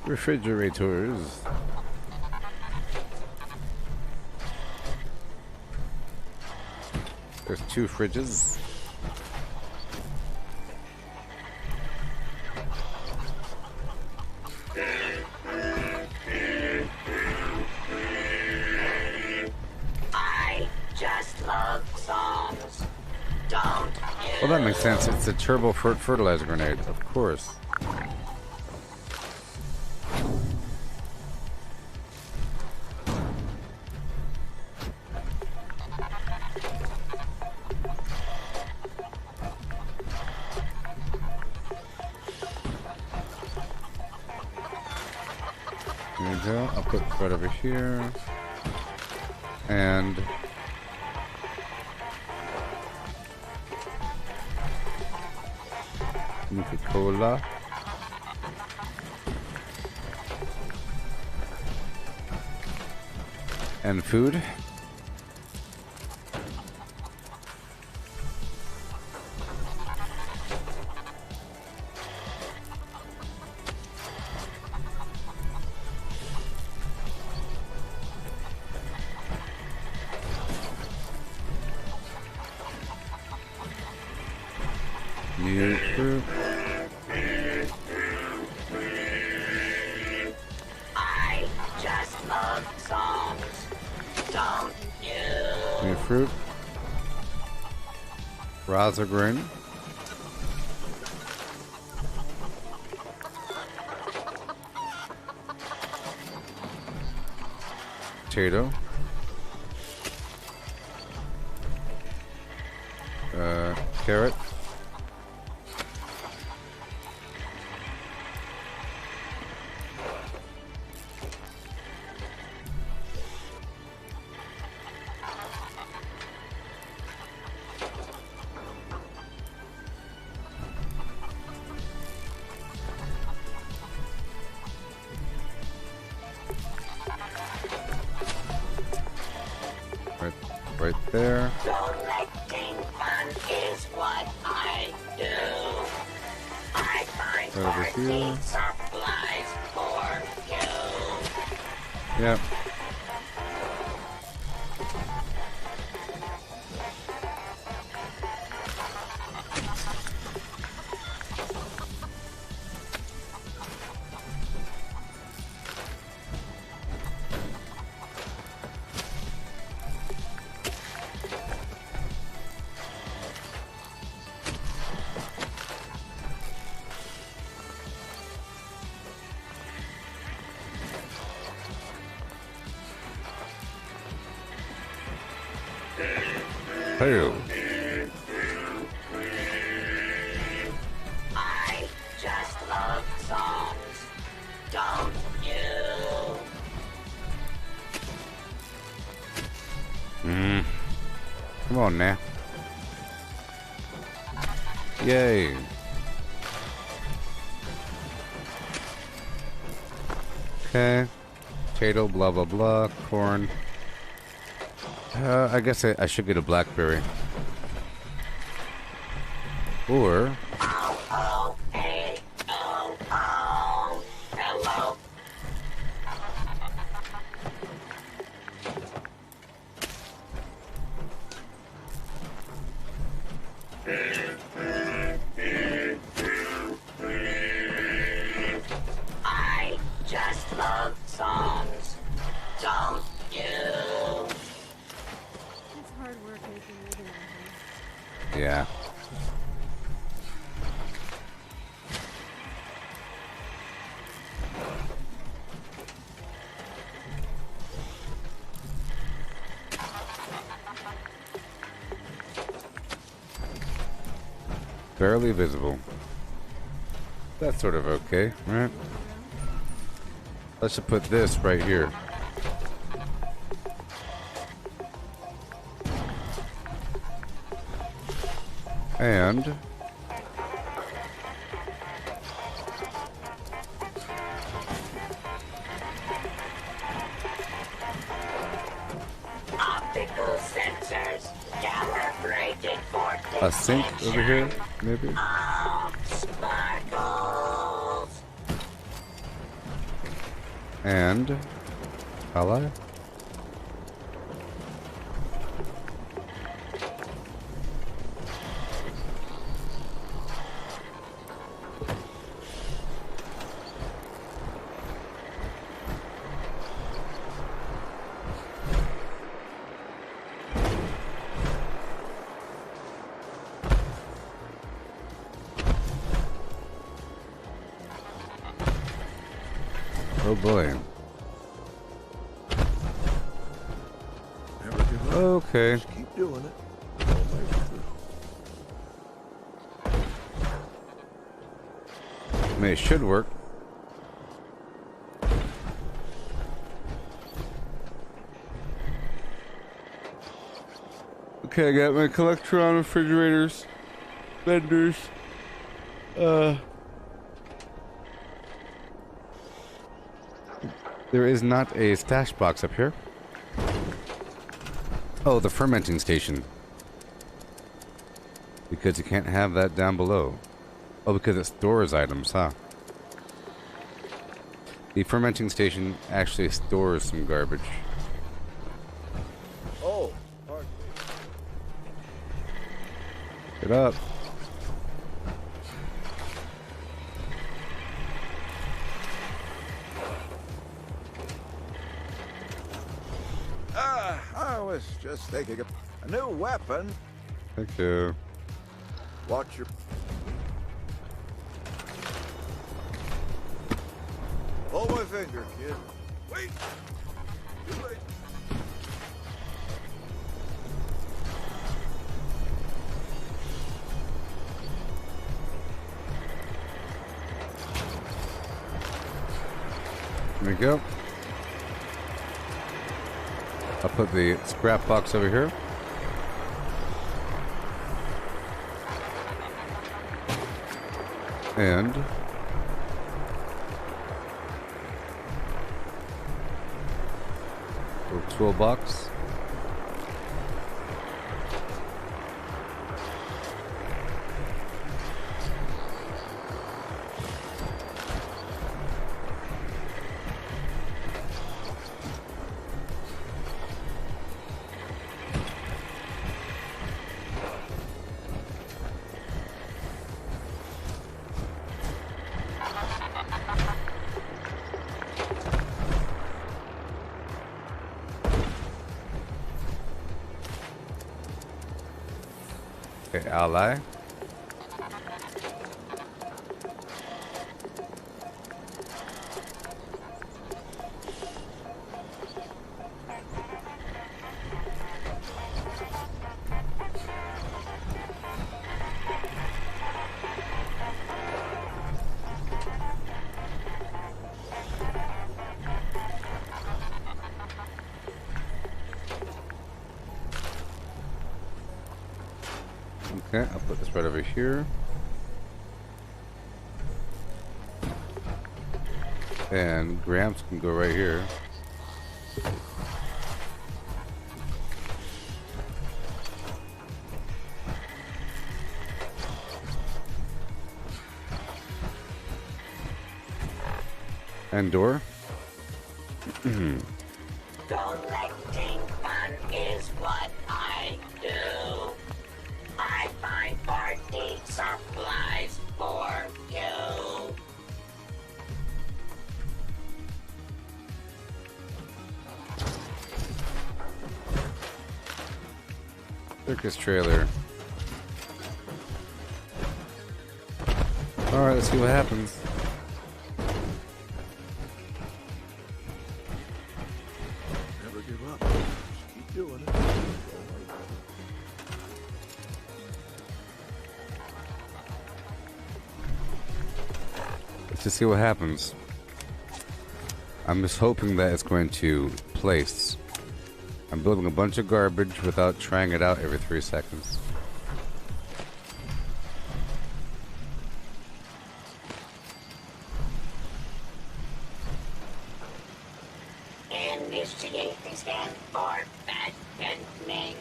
Refrigerators. There's 2 fridges. I just love songs. Don't you? Well, that makes sense. It's a turbo fertilizer grenade, of course. There you go. I'll put right over here. And Coca-Cola. And food. New fruit. I just love songs. Don't you? New fruit. Rosagrin. Potato. Carrot. Right there. Collecting fun is what I do. I find Right over here. party supplies for you. Yep. Hey. I just love songs. Don't you? Come on now. Yay. Okay. Potato, blah, blah, blah. Corn. I guess I should get a blackberry. Or... Oh, hey, oh, hello. I just love songs. Don't you? It's hard work making a living out here. Yeah. Barely visible. That's sort of okay, right? Let's just put this right here. And Optical sensors calibrated for a sink over here, maybe? sparkles. And ally? Oh boy. Never give up. Okay. Just keep doing it. You'll make it through. I mean, it should work. Okay, I got my collector on refrigerators, vendors, there is not a stash box up here. Oh, the fermenting station. Because you can't have that down below. Oh, because it stores items, huh? The fermenting station actually stores some garbage. Oh, pardon me. Get up. I was just thinking of a new weapon. Thank you. Watch your... Hold my finger, kid. Wait! Too late. There we go. I'll put the scrap box over here. And little toolbox. Okay, ally. Okay, I'll put this right over here. And Gramps can go right here. And door. Collecting fun is what I do. I find party supplies for you. Circus trailer. Alright, let's see what happens. Never give up. Just keep doing it. Let's just see what happens. I'm just hoping that it's going to place. I'm building a bunch of garbage without trying it out every 3 seconds. Initiate scan for fattening.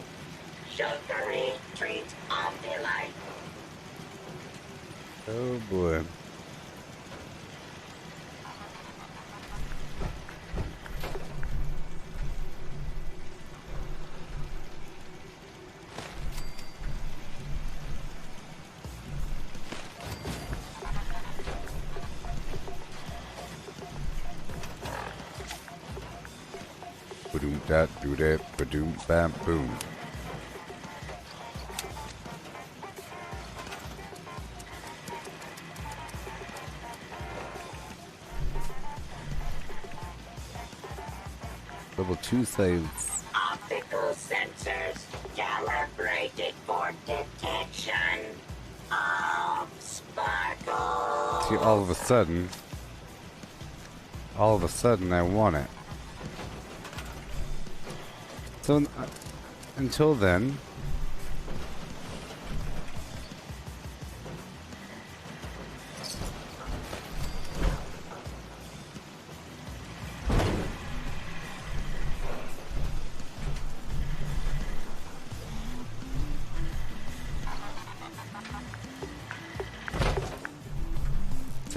Sugary treat of delight. Oh boy. Ba-doom dat do dat ba-doom bam boom. Level 2 saves. Optical sensors calibrated for detection of sparkles. See, all of a sudden, I want it. So, until then...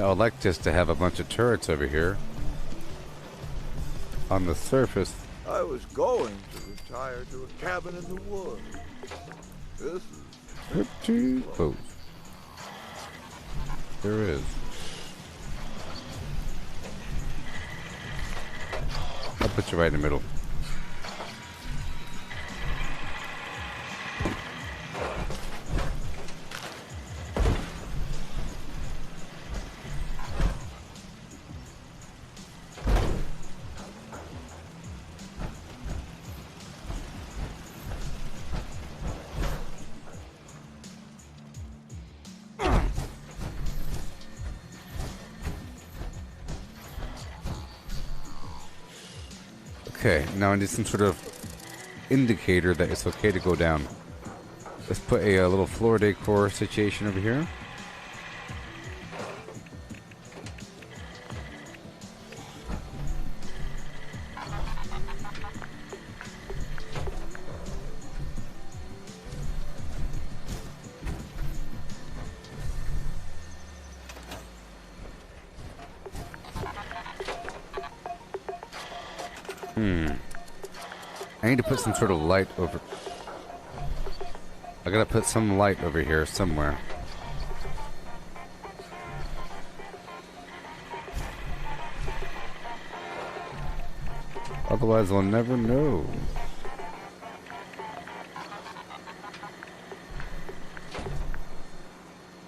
I would like just to have a bunch of turrets over here on the surface. I was going to retire to a cabin in the woods. This is pretty close. There is. I'll put you right in the middle. Okay, now I need some sort of indicator that it's okay to go down. Let's put a little floor decor situation over here. I need to put some sort of light over... I gotta put some light over here somewhere. Otherwise I'll never know.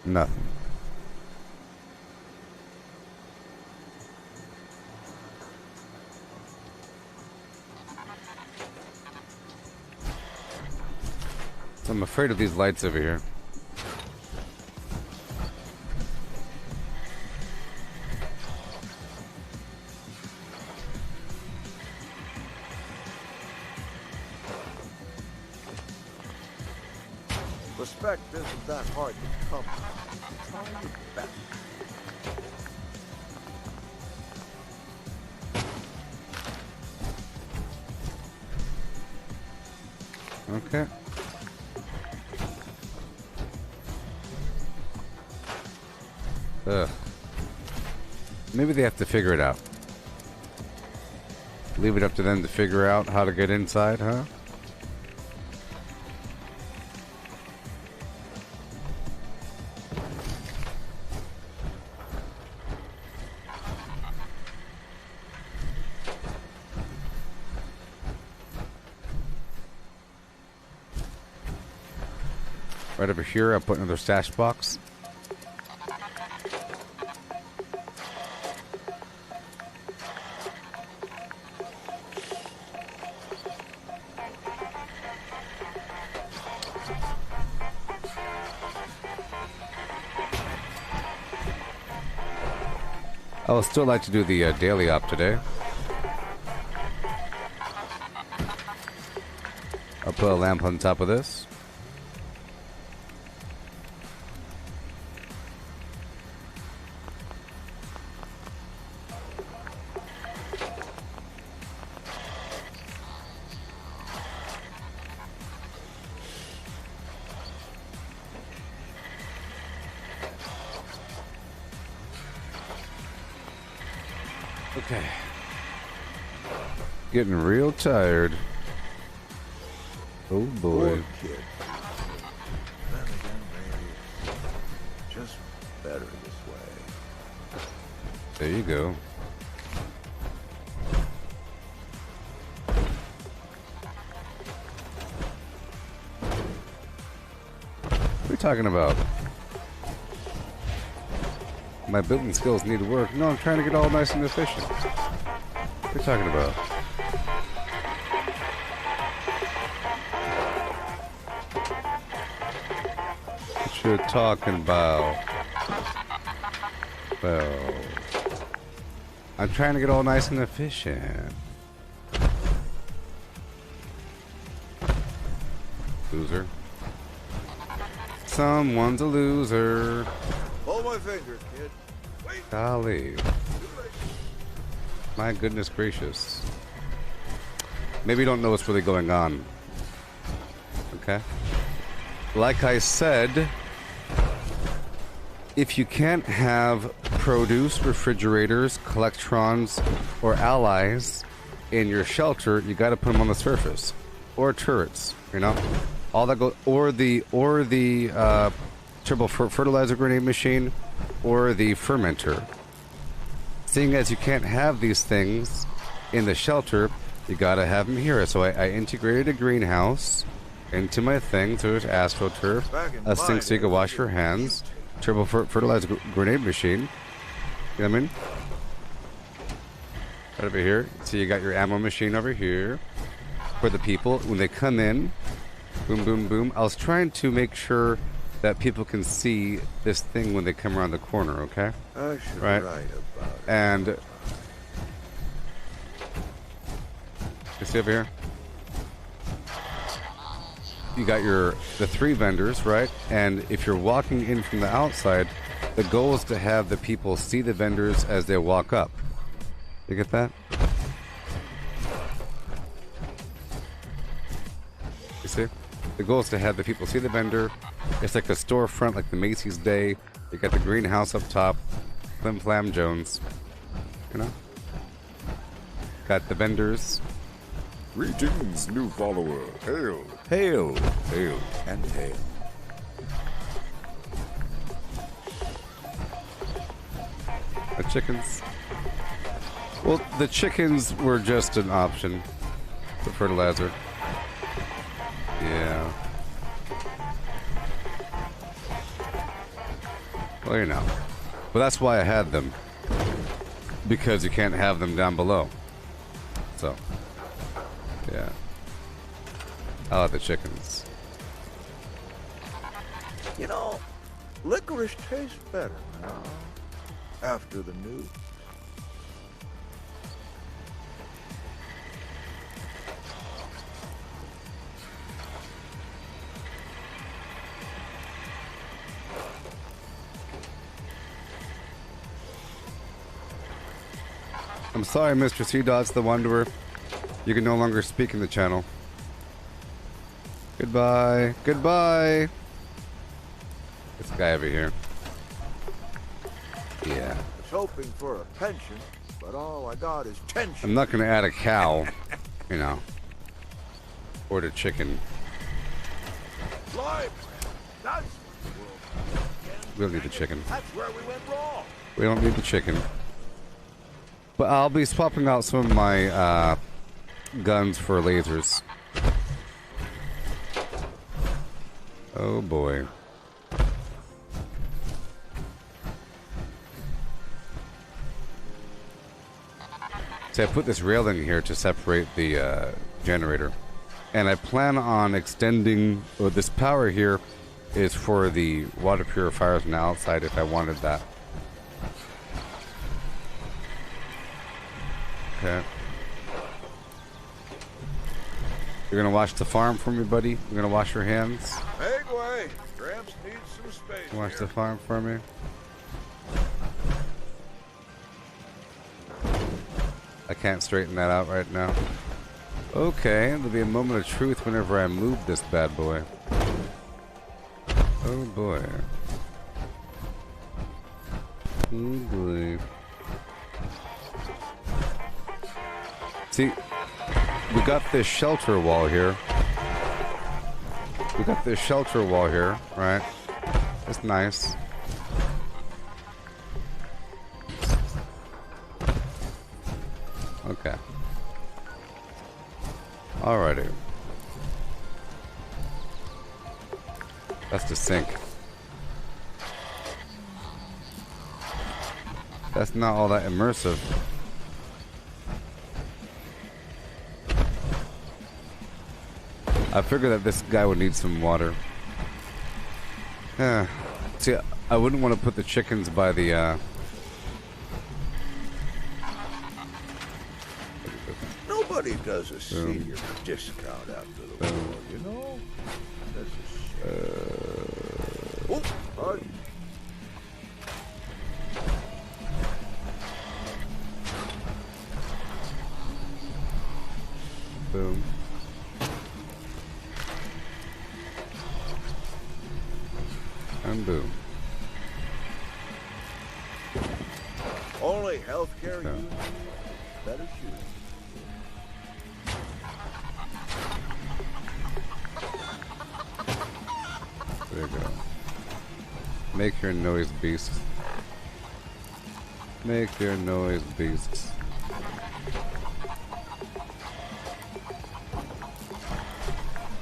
Nothing. I'm afraid of these lights over here. Respect isn't that hard to come by. Try your best. Okay. Ugh. Maybe they have to figure it out. Leave it up to them to figure out how to get inside, huh? Right over here, I'll put another stash box. I would still like to do the daily op today. I'll put a lamp on top of this. Okay. Getting real tired. Oh boy. Poor kid. Then again, maybe it's just better this way. There you go. What are you talking about? My building skills need work. No, I'm trying to get all nice and efficient. What are you talking about? what you're talking about. Well, I'm trying to get all nice and efficient. Loser. Someone's a loser. Hold my finger, kid. Wait. Golly. My goodness gracious. Maybe you don't know what's really going on. Okay? Like I said, if you can't have produce, refrigerators, collectrons, or allies in your shelter, you gotta put them on the surface. Or turrets, you know? All that go, or the turbo fertilizer grenade machine, or the fermenter. Seeing as you can't have these things in the shelter, you gotta have them here. So I integrated a greenhouse into my thing. So there's AstroTurf, a sink so you can wash your hands, turbo fertilizer grenade machine. You know what I mean? Right over here. So you got your ammo machine over here for the people when they come in. Boom, boom, boom. I was trying to make sure that people can see this thing when they come around the corner, okay? I should right? write about it. And you see over here? You got the 3 vendors, right? And if you're walking in from the outside, the goal is to have the people see the vendors as they walk up. You get that? You see? The goal is to have the people see the vendor. It's like a storefront, like the Macy's Day. You got the greenhouse up top. Flim Flam Jones. You know? Got the vendors. Greetings, new follower. Hail, hail, hail, and hail. The chickens. Well, the chickens were just an option. The fertilizer. Yeah. Well, you know. But that's why I had them. Because you can't have them down below. So. Yeah. I like the chickens. You know, licorice tastes better now. After the news. I'm sorry, Mr. C. Dots the Wanderer. You can no longer speak in the channel. Goodbye. Goodbye. This guy over here. Yeah. I was hoping for a pension, but all I got is tension. I'm not going to add a cow, you know, or the chicken. Live. That's We don't need the chicken. That's where we went wrong. We don't need the chicken. But I'll be swapping out some of my guns for lasers. Oh boy. So I put this railing here to separate the generator. And I plan on extending, well, this power here is for the water purifiers on the outside if I wanted that. Okay. You're gonna wash the farm for me, buddy? You're gonna wash your hands? Make way. Gramps needs some space. Wash here. the farm for me? I can't straighten that out right now. Okay, there'll be a moment of truth whenever I move this bad boy. Oh boy. Oh boy. See, we got this shelter wall here. We got this shelter wall here, right? That's nice. Okay. Alrighty. That's the sink. That's not all that immersive. I figured that this guy would need some water. See, I wouldn't want to put the chickens by the, Nobody does a senior discount after the war, you know? That's a shame. Oh, pardon. Boom. And boom. Only healthcare you better shoot. There you go. Make your noise, beasts. Make your noise, beasts.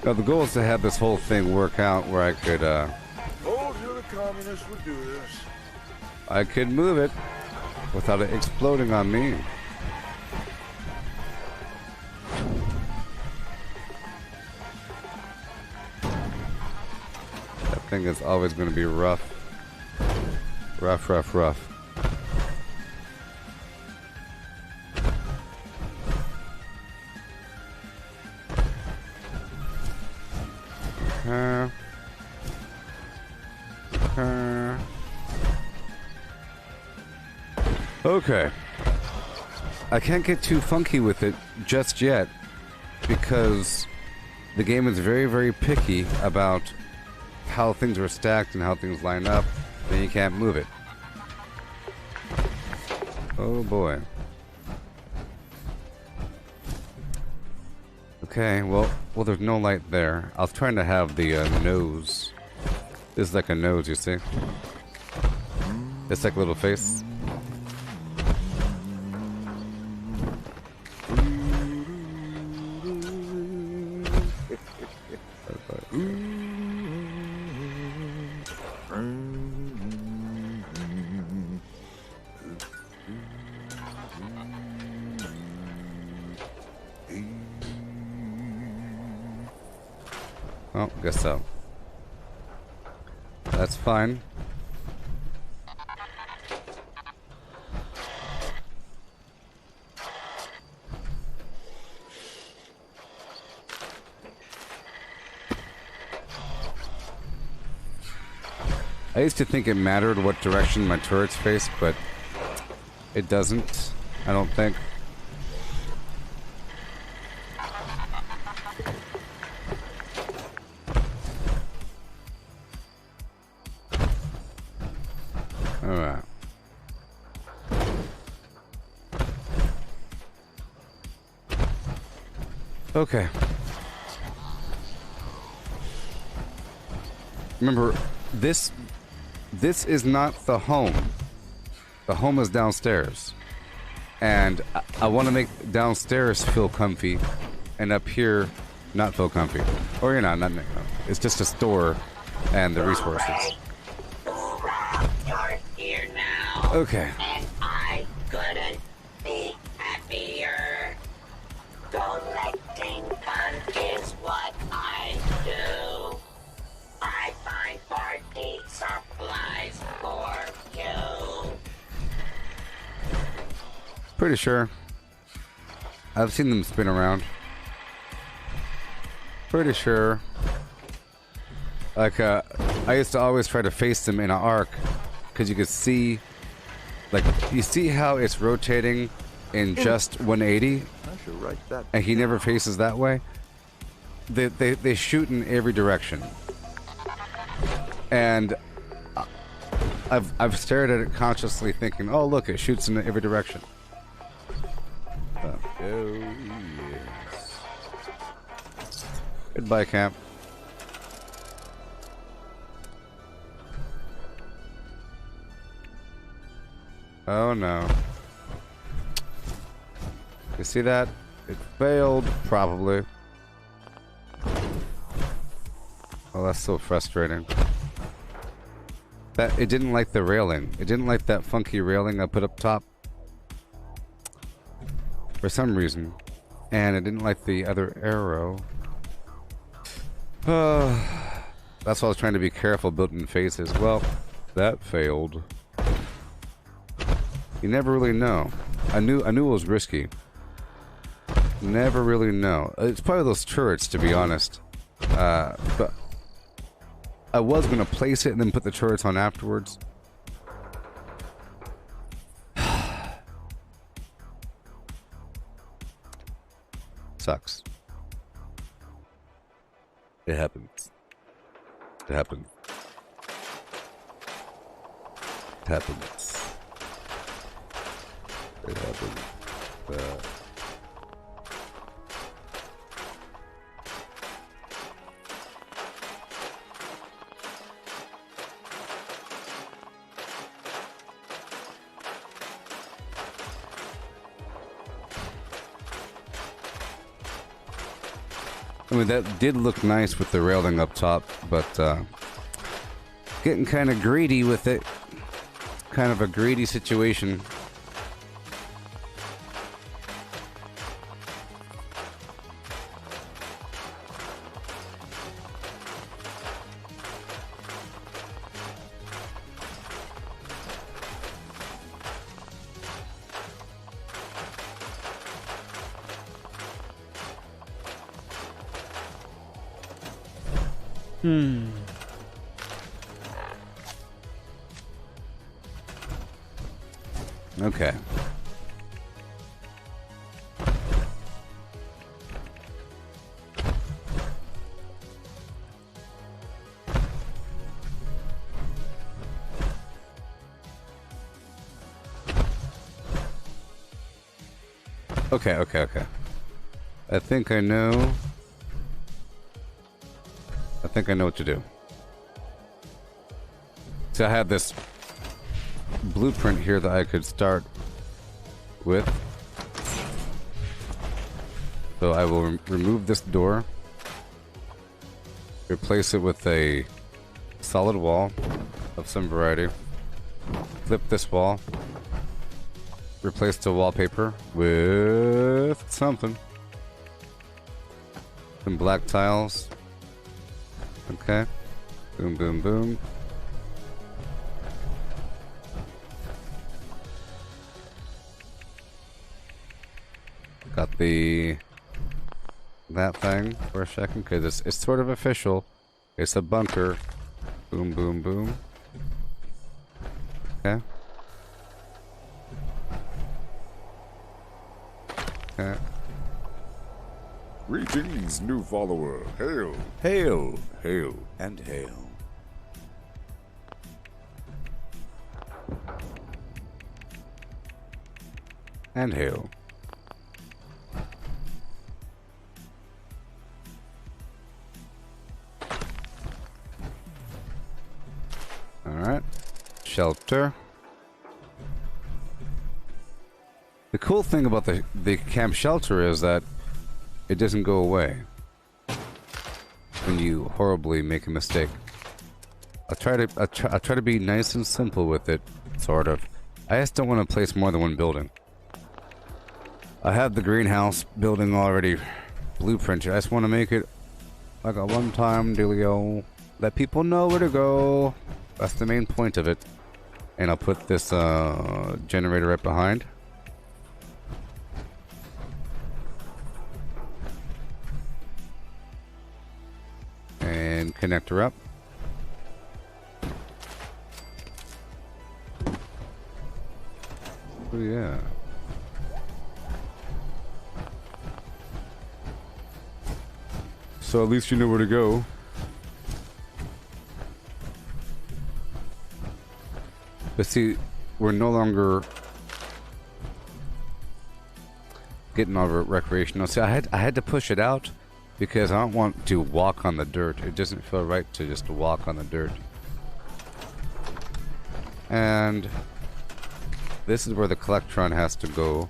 Now the goal is to have this whole thing work out where I could, Told you the communists would do this. I could move it without it exploding on me. That thing is always going to be rough. Rough, rough, rough. Okay. I can't get too funky with it just yet because the game is very, very picky about how things are stacked and how things line up, and you can't move it. Oh boy. Okay, well, there's no light there. I was trying to have the nose. This is like a nose, you see? It's like a little face. Oh, guess so. That's fine. I used to think it mattered what direction my turrets face, but it doesn't, I don't think. Alright. Okay. Remember, this is not the home. The home is downstairs. And I want to make downstairs feel comfy and up here not feel comfy. Or you're not. It's just a store and the resources. You're here now. Okay. And I couldn't be happier. Collecting fun is what I do. I find party supplies for you. Pretty sure. I've seen them spin around. Pretty sure. Like, I used to always try to face them in an arc, because you could see, like, you see how it's rotating in just 180? I should write that. And he never faces that way? They shoot in every direction. And I've stared at it consciously thinking, oh look, it shoots in every direction. Oh yes. Goodbye, camp. Oh no. You see that? It failed, probably. Oh, that's so frustrating. That it didn't like the railing. It didn't like that funky railing I put up top. For some reason. And it didn't like the other arrow. That's why I was trying to be careful building faces. Well, that failed. You never really know. I knew it was risky. Never really know. It's probably those turrets, to be honest. But I was gonna place it and then put the turrets on afterwards. Sucks. It happens. It happens. It happens. It happens. I mean, that did look nice with the railing up top, but getting kind of greedy with it. Kind of a greedy situation. Okay. Okay. I think I know what to do. So I had this blueprint here that I could start with. So I will remove this door, replace it with a solid wall of some variety, flip this wall, replace the wallpaper with something, some black tiles. Okay, boom, boom, boom. Got that thing for a second, because it's sort of official. It's a bunker. Boom, boom, boom. Okay. Okay. Greetings, new follower. Hail. Hail, hail, and hail. And hail. Alright. Shelter. The cool thing about the camp shelter is that it doesn't go away when you horribly make a mistake. I try to be nice and simple with it, sort of. I just don't want to place more than one building. I have the greenhouse building already blueprinted. I just want to make it like a one-time dealio. Let people know where to go. That's the main point of it. And I'll put this generator right behind. And connect her up. Oh yeah. So at least you know where to go. But see, we're no longer getting over recreational. See, I had to push it out because I don't want to walk on the dirt. It doesn't feel right to just walk on the dirt. And this is where the Collectron has to go,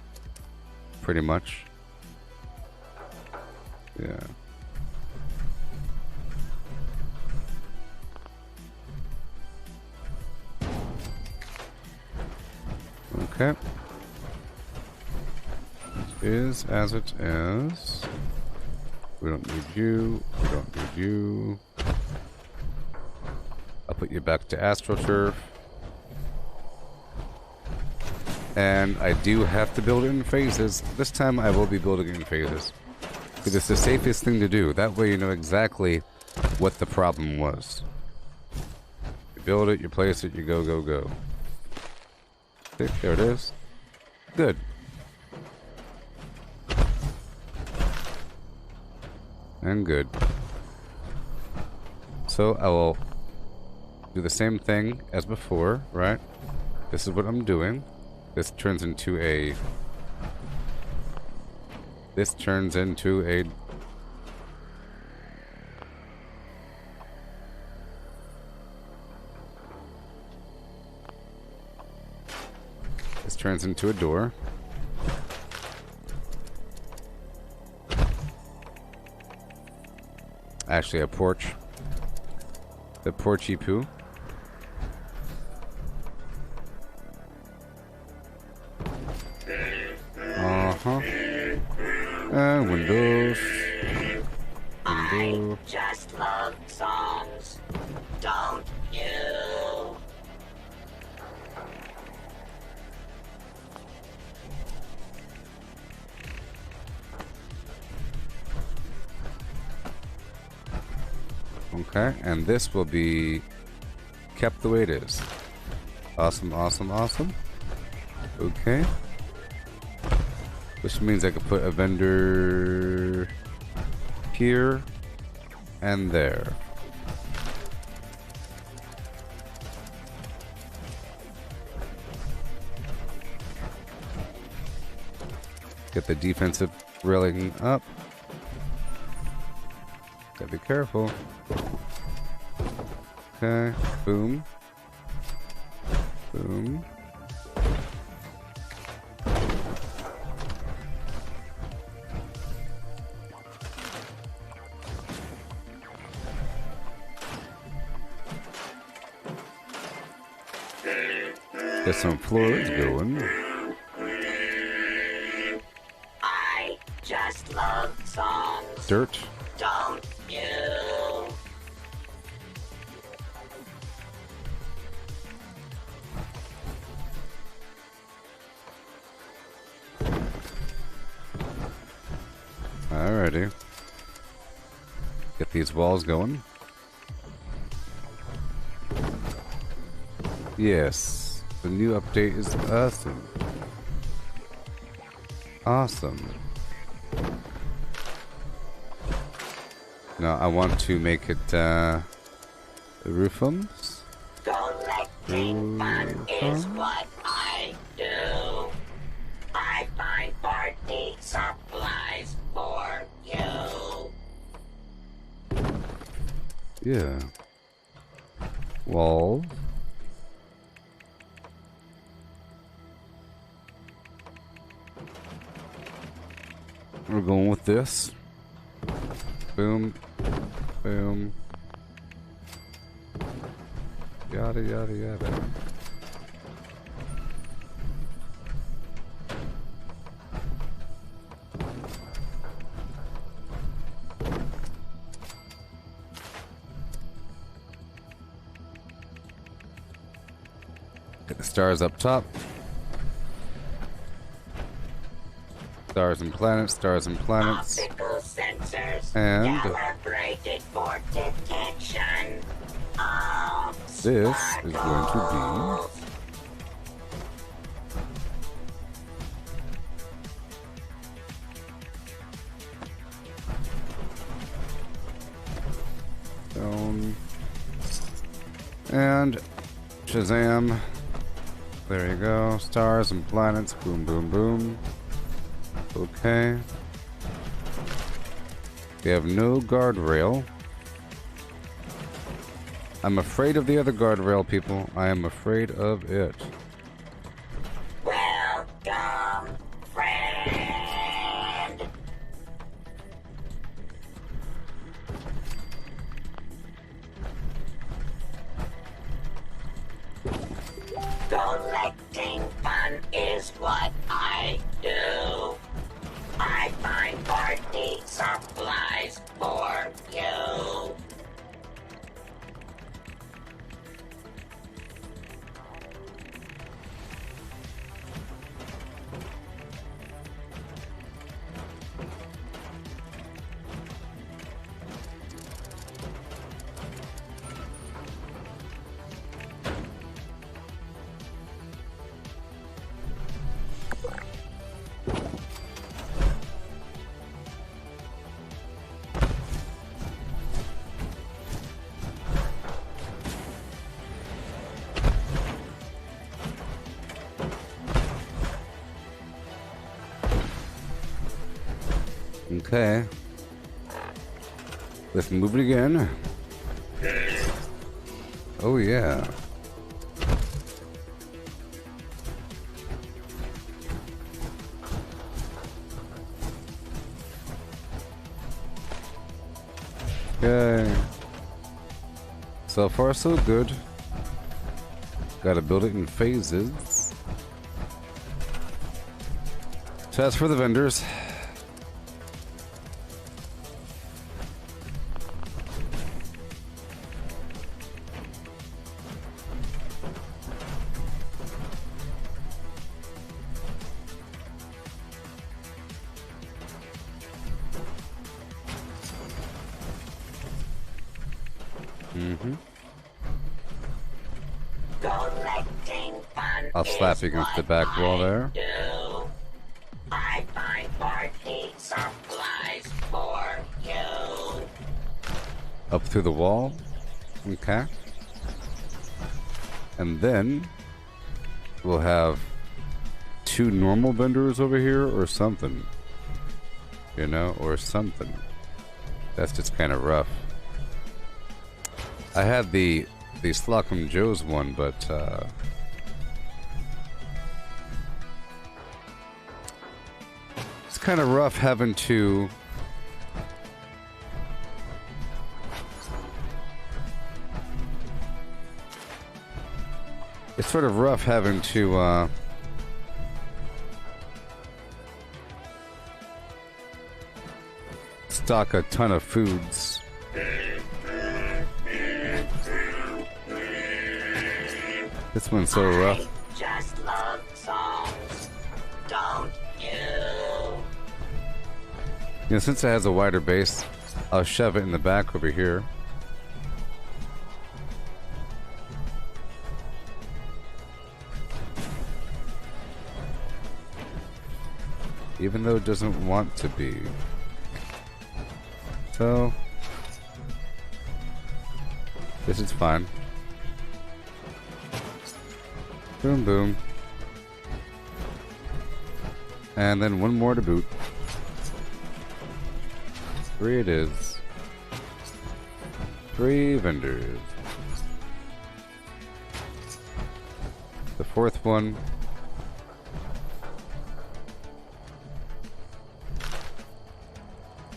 pretty much. Yeah. Okay. It is as it is. We don't need you. We don't need you. put you back to AstroTurf. And I do have to build it in phases. This time I will be building it in phases. Because it's the safest thing to do. That way you know exactly what the problem was. You build it, you place it, you go, go, go. See, there it is. Good. And good. So I will do the same thing as before, right? This is what I'm doing. This turns into a... This turns into a... This turns into a door. Actually, a porch. The porchy poo. Uh-huh. And windows. I just love songs. Don't you? Okay, and this will be kept the way it is. Awesome, awesome, awesome. Okay. Which means I could put a vendor here and there. Get the defensive railing up. Gotta be careful. Okay, boom. Boom. Get some floors going. I just love songs. Dirt. Don't you? Alrighty. Get these walls going. Yes. The new update is awesome. Awesome. Now I want to make it roofums. Collecting fun is what I do. I find party supplies for you. Yeah. Walls. We're going with this. Boom. Boom. Yada yada yada. Get the stars up top. Stars and planets, stars and planets. Optical sensors and calibrated for detection of this is going to be stone and Shazam. There you go. Stars and planets. Boom, boom, boom. Okay. We have no guardrail. I'm afraid of the other guardrail, people. I am afraid of it. Welcome, friend. Collecting fun is what I do. I find party supplies for you. Okay. Let's move it again. Oh yeah. Okay. So far so good. Gotta build it in phases. So as for the vendors. I'll slap you against the back wall there. I find more heat supplies for you. Up through the wall. Okay. And then we'll have 2 normal vendors over here or something. You know, or something. That's just kind of rough. I had the Slocum Joe's one, but it's kind of rough having to stock a ton of foods. This one's so rough. Just love songs, don't you? You know, since it has a wider base, I'll shove it in the back over here. Even though it doesn't want to be. So, this is fine. Boom, boom. And then one more to boot. 3 it is. 3 vendors. The 4th one.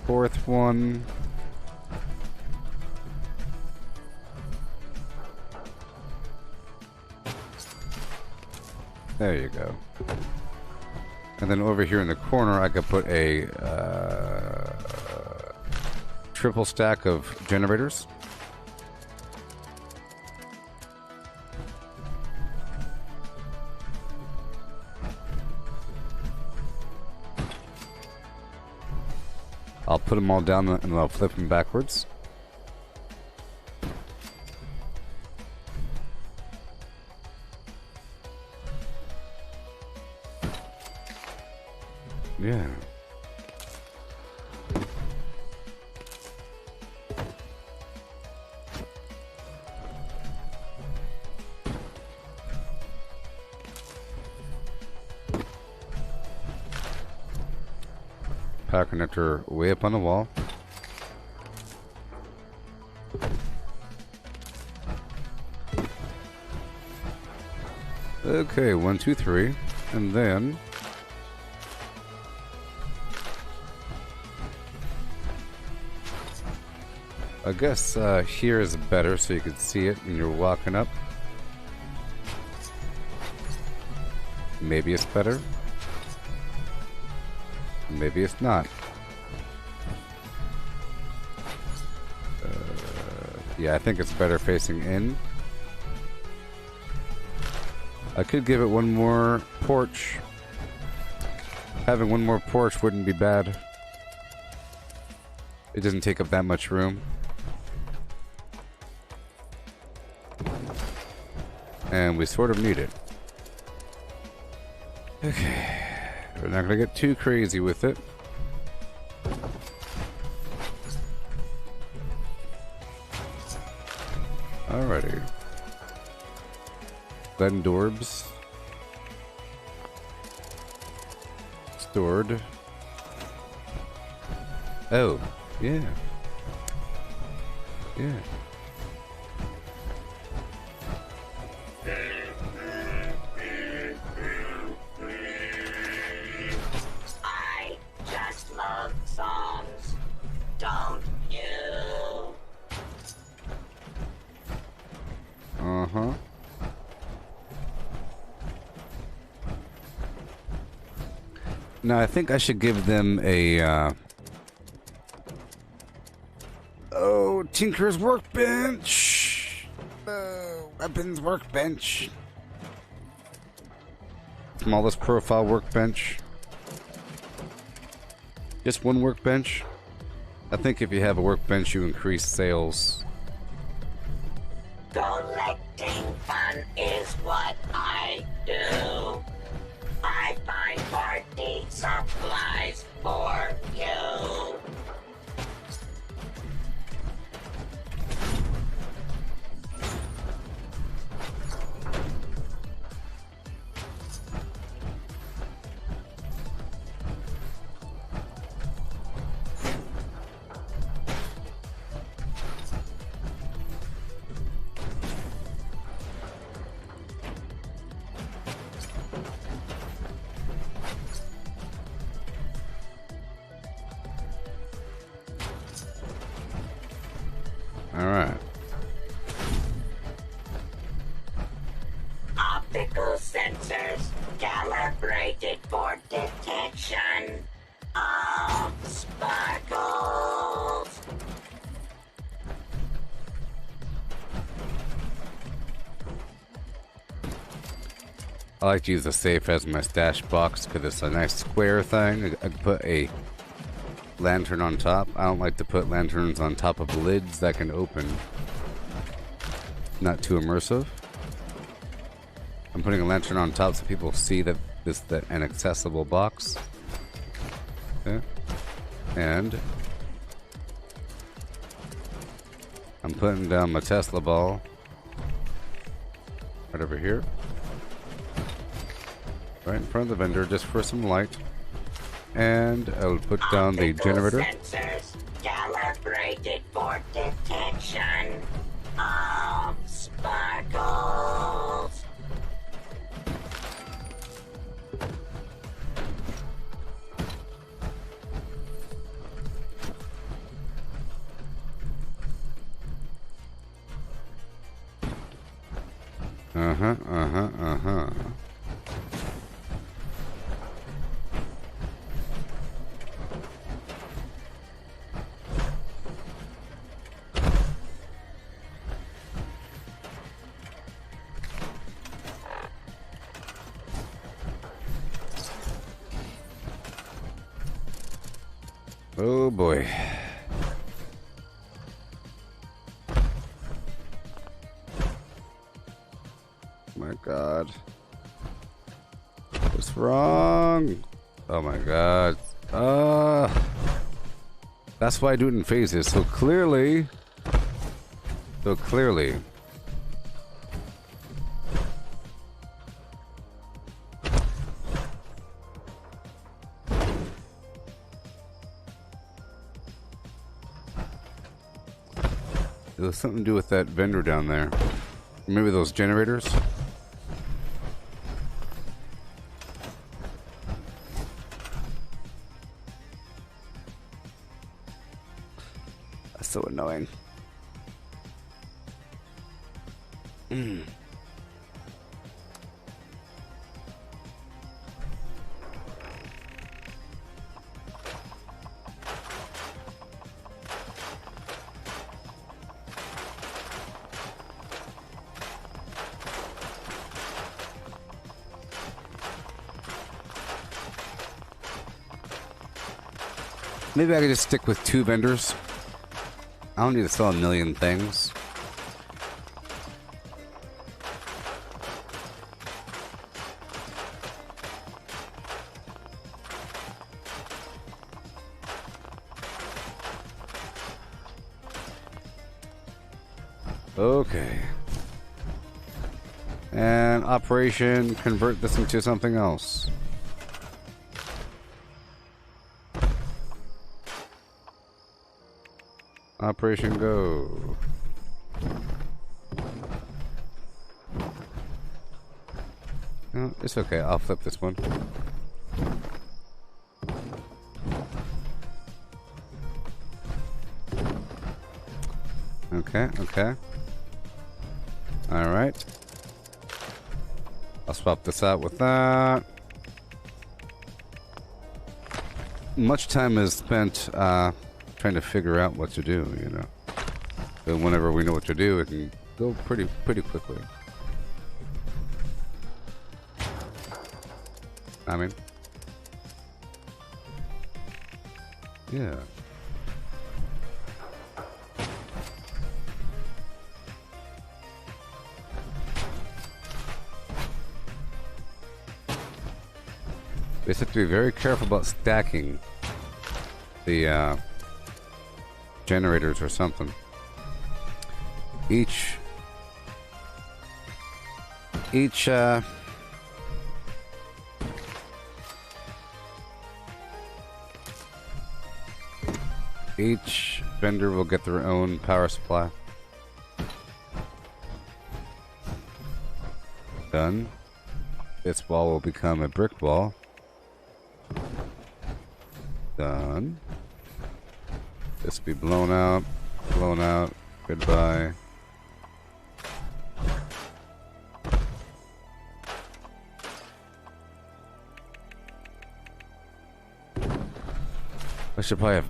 Fourth one. There you go. And then over here in the corner, I could put a triple stack of generators. I'll put them all down and I'll flip them backwards. Yeah. Power connector way up on the wall. Okay, 1, 2, 3, and then I guess here is better so you can see it when you're walking up. Maybe it's better. Maybe it's not. Yeah, I think it's better facing in. I could give it one more porch. Having one more porch wouldn't be bad. It doesn't take up that much room. And we sort of need it. Okay. We're not gonna get too crazy with it. Alrighty. Glendorbs. Stored. Oh, yeah. Yeah. I just love songs, don't you? Uh-huh. No, I think I should give them a, oh, Tinker's Workbench! Weapons Workbench. Smallest profile workbench. Just one workbench. I think if you have a workbench, you increase sales. Collecting fun is what I do. I find party supplies for you. Alright. Optical sensors calibrated for detection of sparkles. I like to use the safe as my stash box because it's a nice square thing. I can put a lantern on top. I don't like to put lanterns on top of lids that can open. Not too immersive. I'm putting a lantern on top so people see that this is an accessible box. Okay. And I'm putting down my Tesla ball right over here. Right in front of the vendor just for some light. And I'll put down the generator. Sensors calibrated for detection of sparkles. Uh-huh. Oh boy. My God. What's wrong? Oh my God. That's why I do it in phases. So clearly. It was something to do with that vendor down there. Maybe those generators? That's so annoying. Maybe I could just stick with 2 vendors. I don't need to sell a million things. Okay. And operation, convert this into something else. Operation Go. No, it's okay. I'll flip this one. Okay, okay. Alright. I'll swap this out with that. Much time is spent trying to figure out what to do, you know. But whenever we know what to do, it can go pretty quickly. I mean, yeah. We just have to be very careful about stacking the generators or something. Each vendor will get their own power supply. Done. This wall will become a brick wall. Done. This will be blown out, goodbye.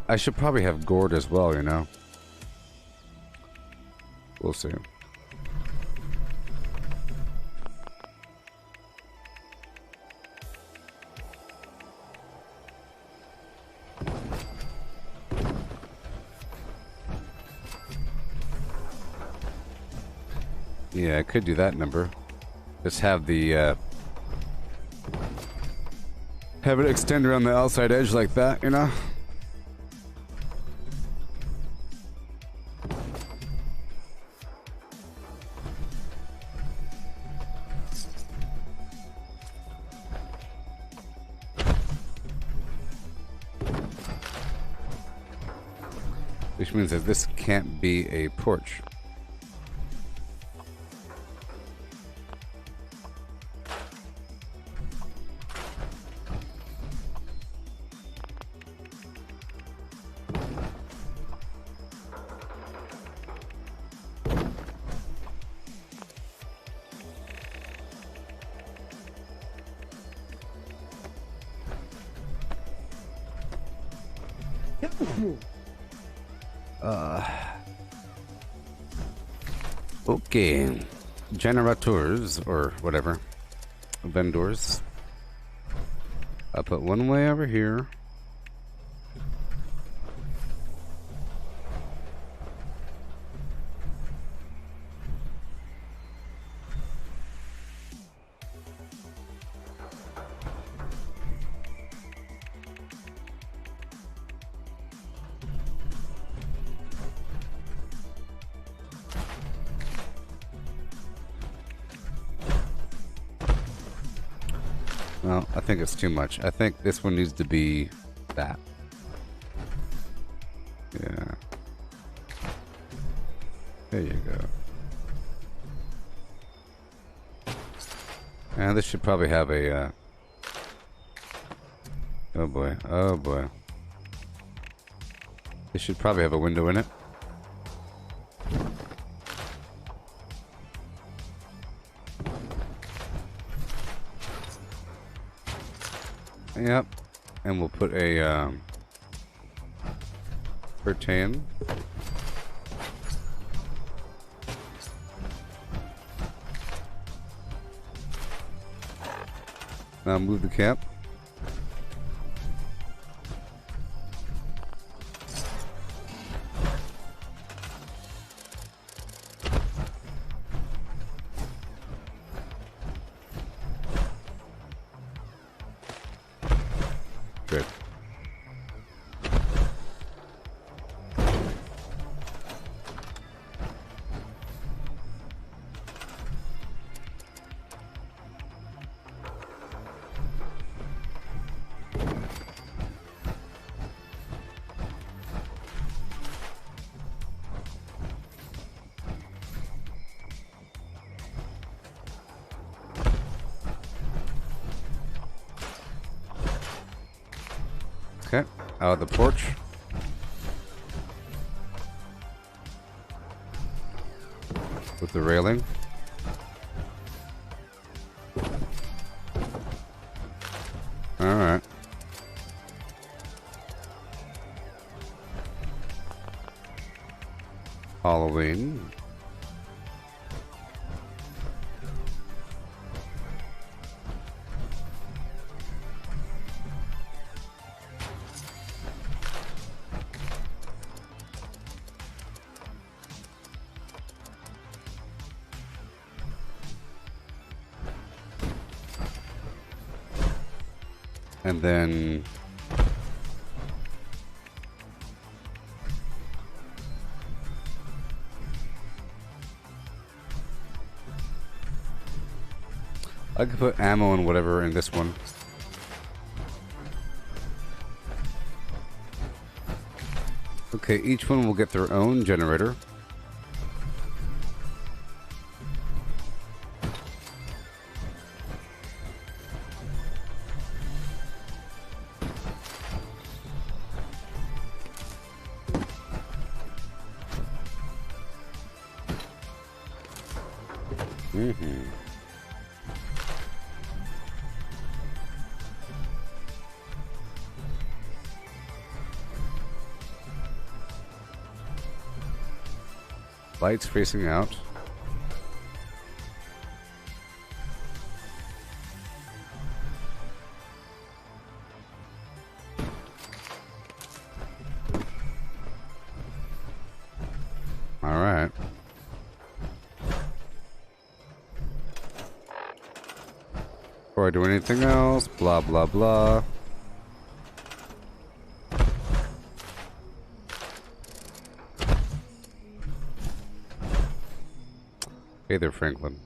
I should probably have gourd as well, you know. We'll see. Yeah, I could do that number. Just have the have it extend around the outside edge like that, you know? Which means that this can't be a porch. Okay, generators or whatever, vendors. I'll put one way over here. Well, I think it's too much. I think this one needs to be that. Yeah. There you go. And this should probably have a, oh boy, oh boy. This should probably have a window in it. Yep, and we'll put a curtain. Now move the camp. Good. Okay, out of the porch. With the railing. Alright. Halloween. And then I could put ammo and whatever in this one. Okay, each one will get their own generator. Lights facing out. All right. Before I do anything else, blah, blah, blah. Hey there, Franklin.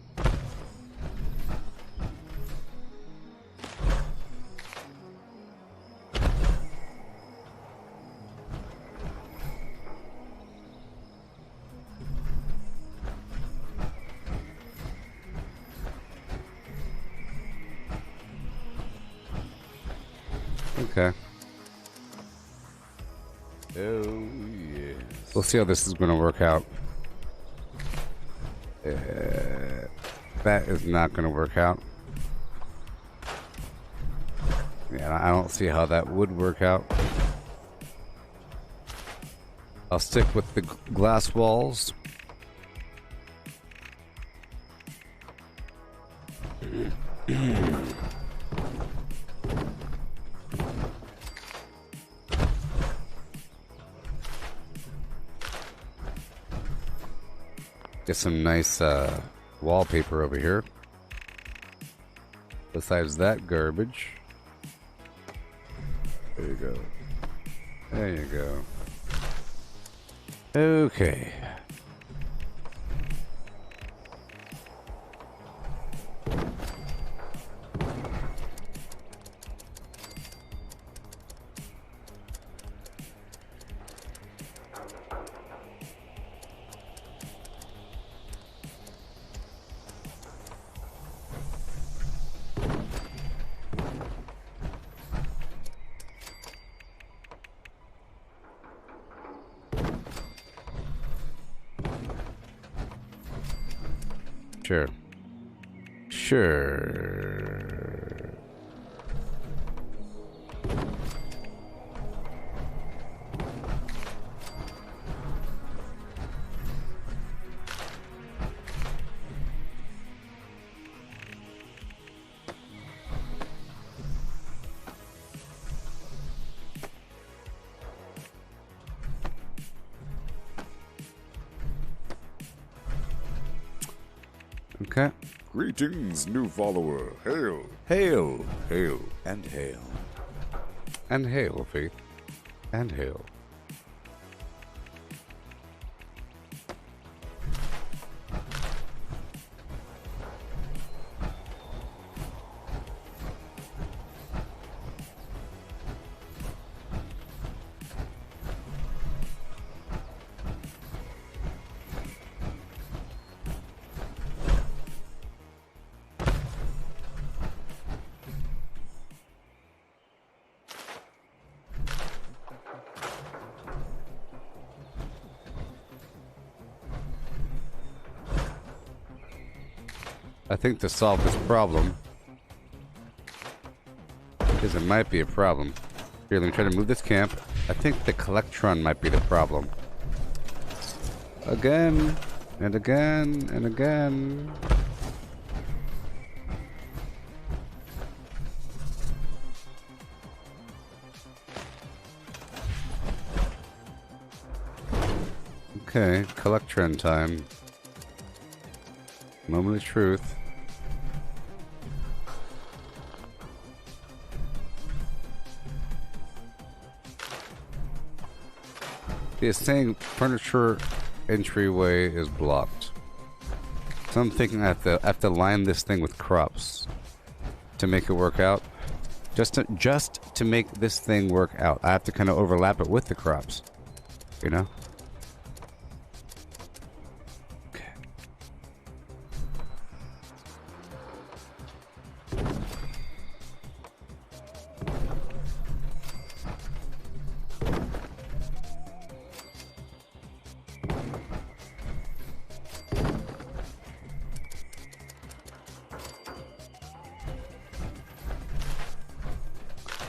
Okay. Oh, yes. We'll see how this is going to work out. That is not going to work out. Yeah, I don't see how that would work out. I'll stick with the glass walls. Get some nice wallpaper over here. Besides that garbage. There you go. There you go. Okay. Sure. Sure. Okay. Greetings, new follower. Hail. Hail, hail, and hail. And hail, Faith. And hail. I think to solve this problem, because it might be a problem. Here, let me try to move this camp. I think the Collectron might be the problem. Again, and again, and again. Okay, Collectron time. Moment of truth. It's saying furniture entryway is blocked. So I'm thinking I have to line this thing with crops to make it work out. Just to make this thing work out, I have to kind of overlap it with the crops. You know?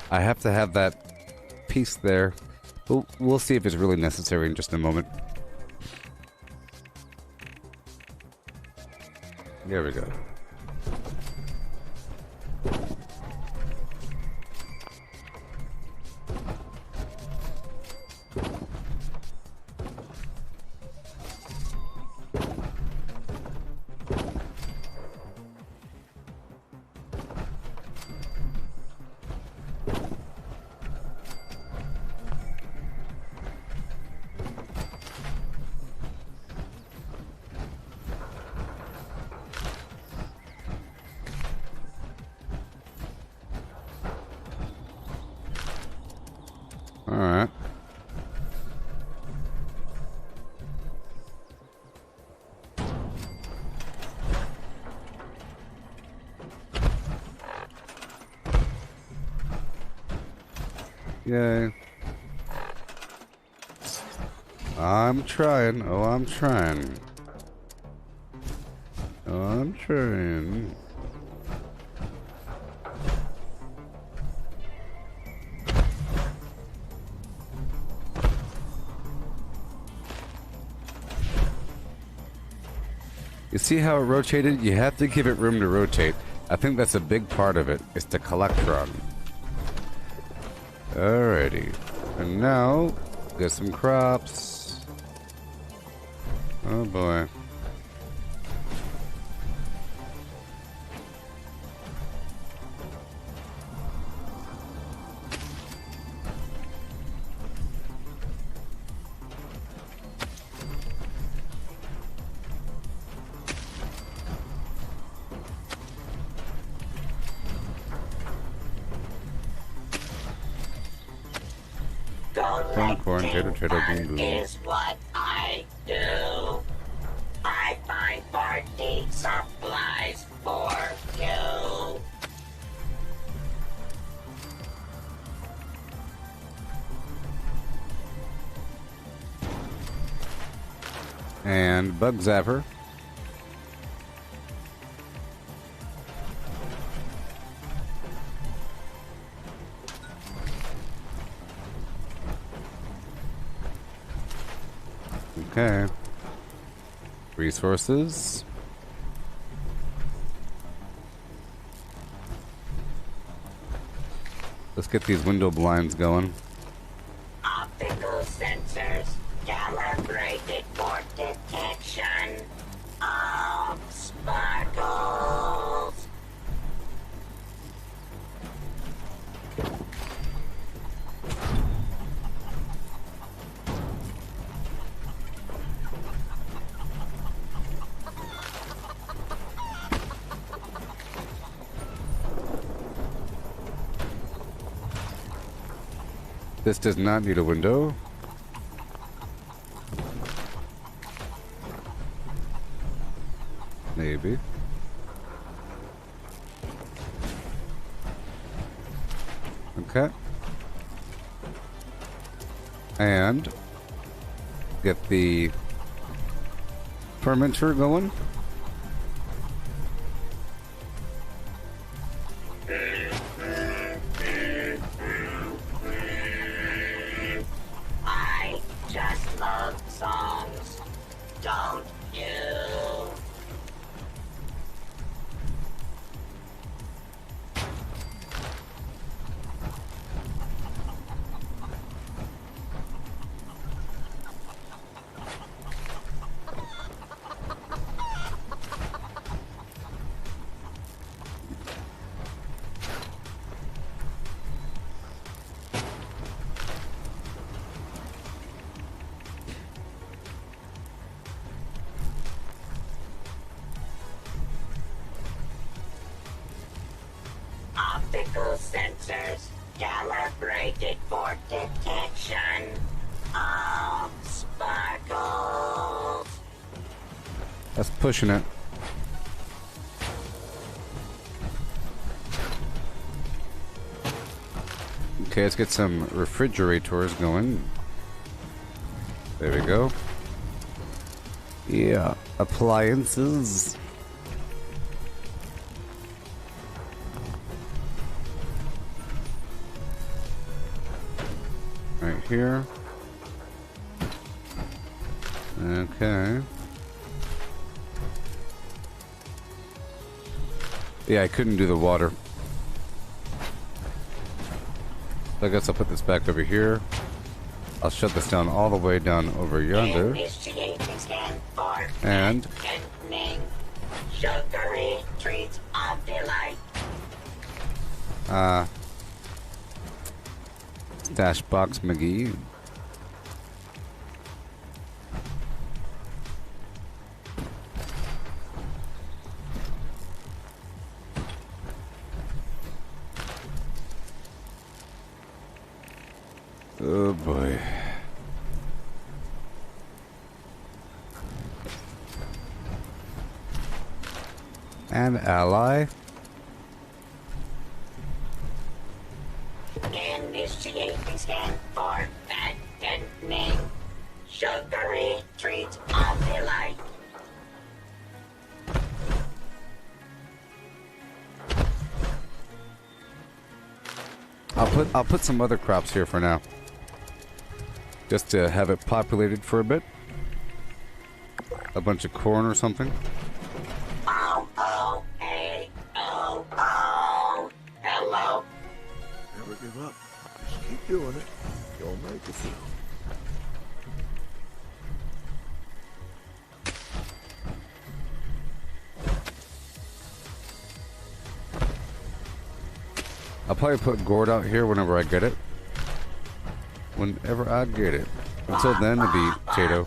I have to have that piece there. We'll see if it's really necessary in just a moment. There we go. Alright. Yay. I'm trying. Oh, I'm trying. Oh, I'm trying. You see how it rotated? You have to give it room to rotate. I think that's a big part of it, is the Collectron. Alrighty. And now, get some crops. Oh boy. Corn, tater, boom, boom. Is what I do. I find party supplies for you. And Bug Zapper. Okay. Resources. Let's get these window blinds going. Optical sensors calibrated for detection of sparkles. This does not need a window. Maybe. Okay. And get the fermenter going. Calibrated for detection of sparkles. That's pushing it. Okay, let's get some refrigerators going. There we go. Yeah, appliances. Right here. Okay. Yeah, I couldn't do the water. So I guess I'll put this back over here. I'll shut this down all the way down over yonder. And Sugary treats of delight. Stash box McGee. Oh boy. An ally. Initiating scan for fattening. Sugary treats of delight. I'll put some other crops here for now. Just to have it populated for a bit. A bunch of corn or something. Hello. Never give up. Just keep doing it. You'll make it through. I'll probably put gourd out here whenever I get it. Whenever I get it. Until then, it'll be potato.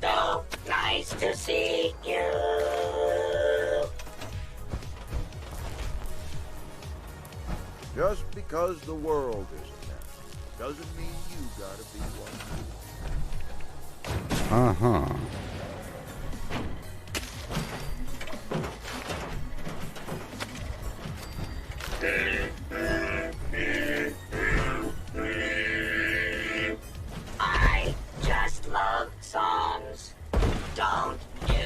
So nice to see you. Just because the world isn't that doesn't mean you gotta be one. Uh-huh. I just love songs, don't you?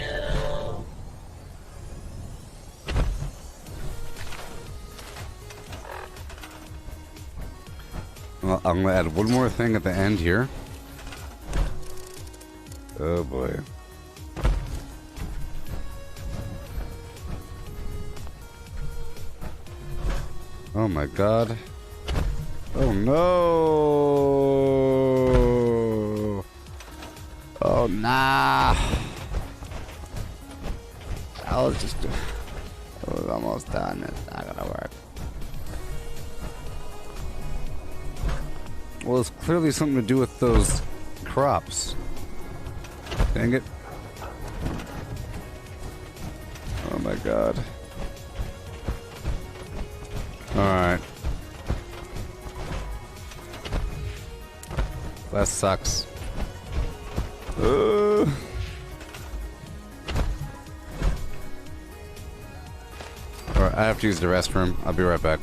Well, I'm gonna add one more thing at the end here. Oh boy. Oh my god. Oh no. Oh nah. I was almost done. It's not gonna work. Well, it's clearly something to do with those crops. Dang it. Oh my god. Alright. That sucks. Alright, I have to use the restroom. I'll be right back.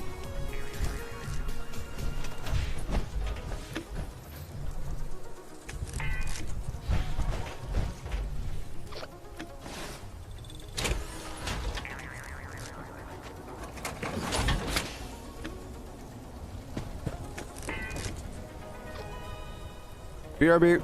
BRB.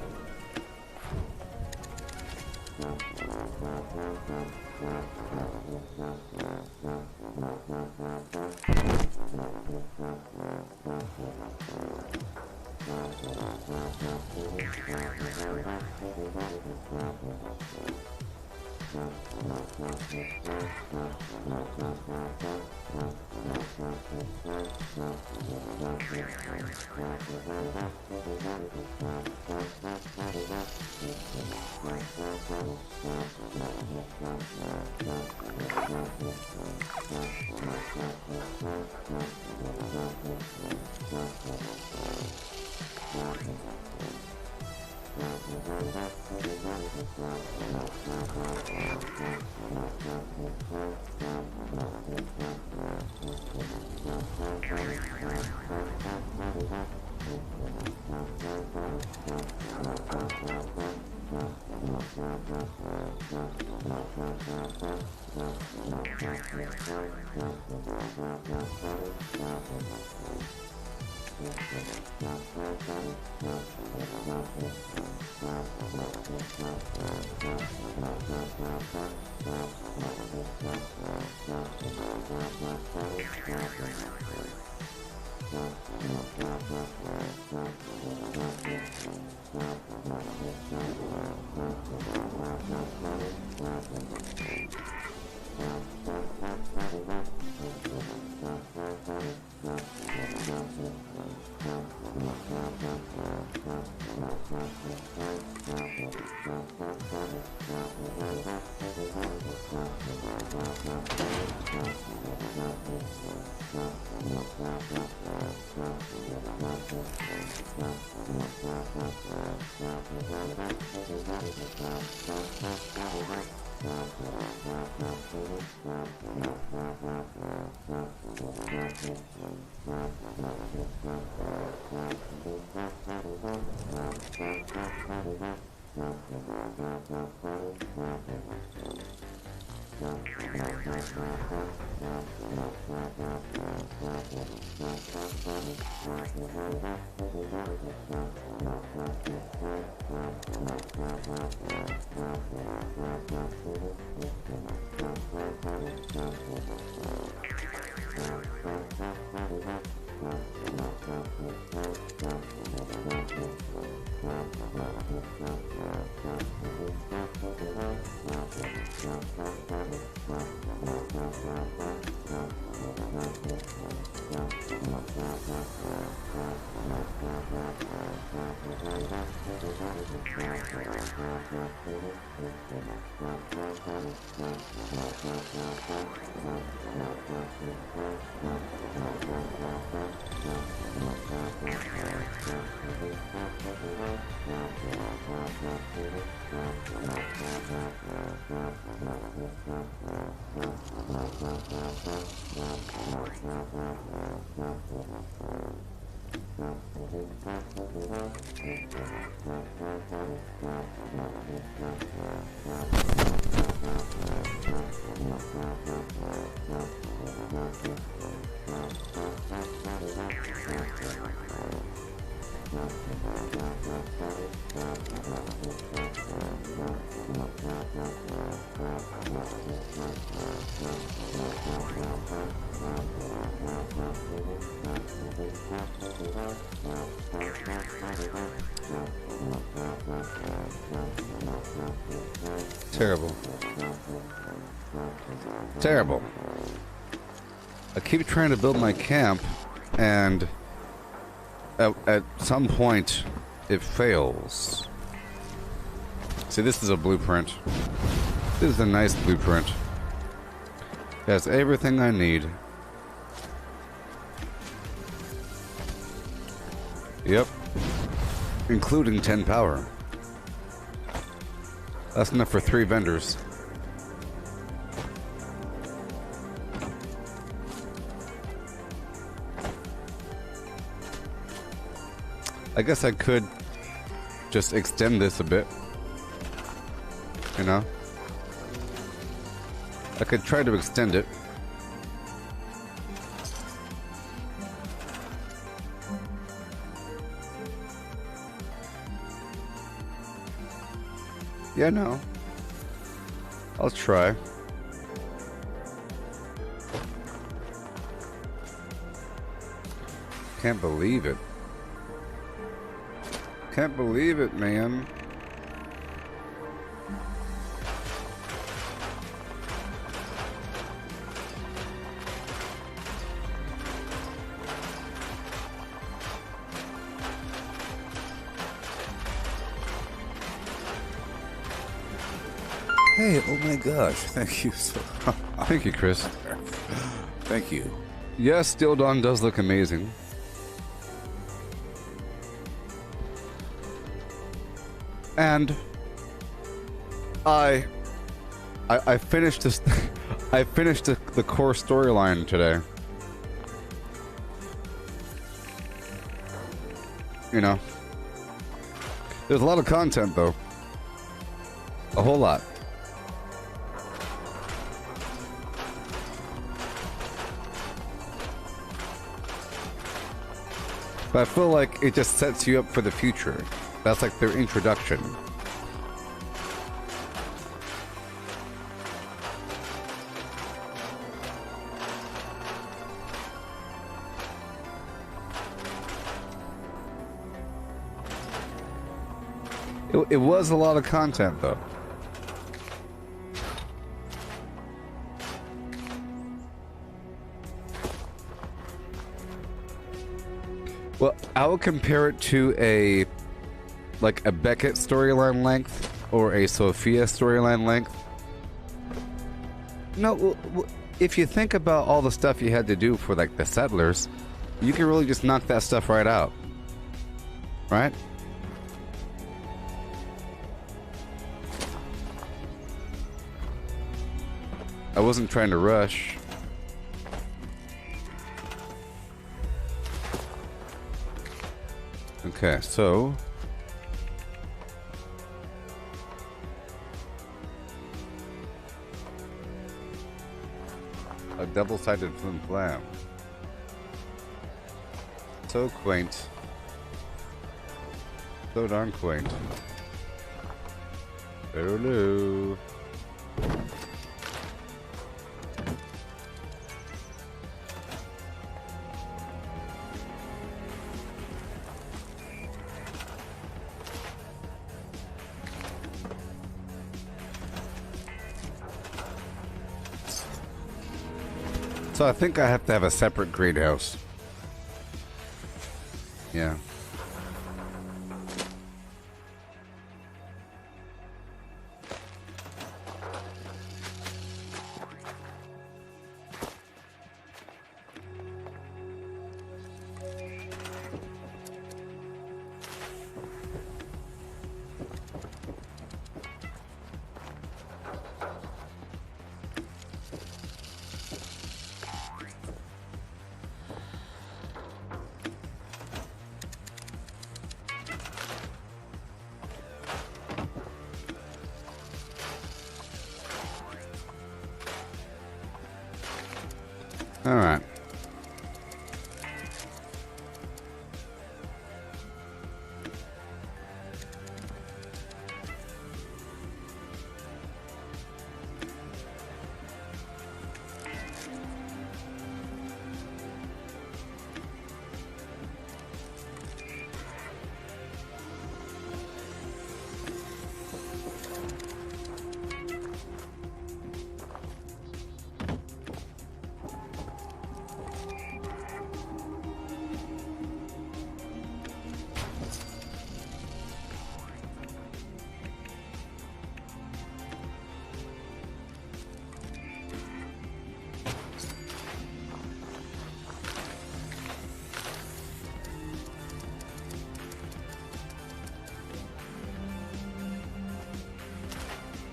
Terrible. Terrible. I keep trying to build my camp, and at some point, it fails. See, this is a blueprint. This is a nice blueprint. It has everything I need. Yep. Including 10 power. That's enough for 3 vendors. I guess I could just extend this a bit. You know? I could try to extend it. Yeah, no. I'll try. Can't believe it. Can't believe it, man. Hey, oh my gosh, thank you so Thank you, Chris. Thank you. Yes, Steel Dawn does look amazing. And I finished this. I finished the core storyline today. You know, there's a lot of content though. A whole lot. But I feel like it just sets you up for the future. That's like their introduction. It was a lot of content, though. Well, I would compare it to a Beckett storyline length or a Sophia storyline length. No, if you think about all the stuff you had to do for like the settlers, you can really just knock that stuff right out, right? I wasn't trying to rush. Okay, so a double-sided flim flam. So quaint. So darn quaint. Hello. So I think I have to have a separate greenhouse. Yeah. All right.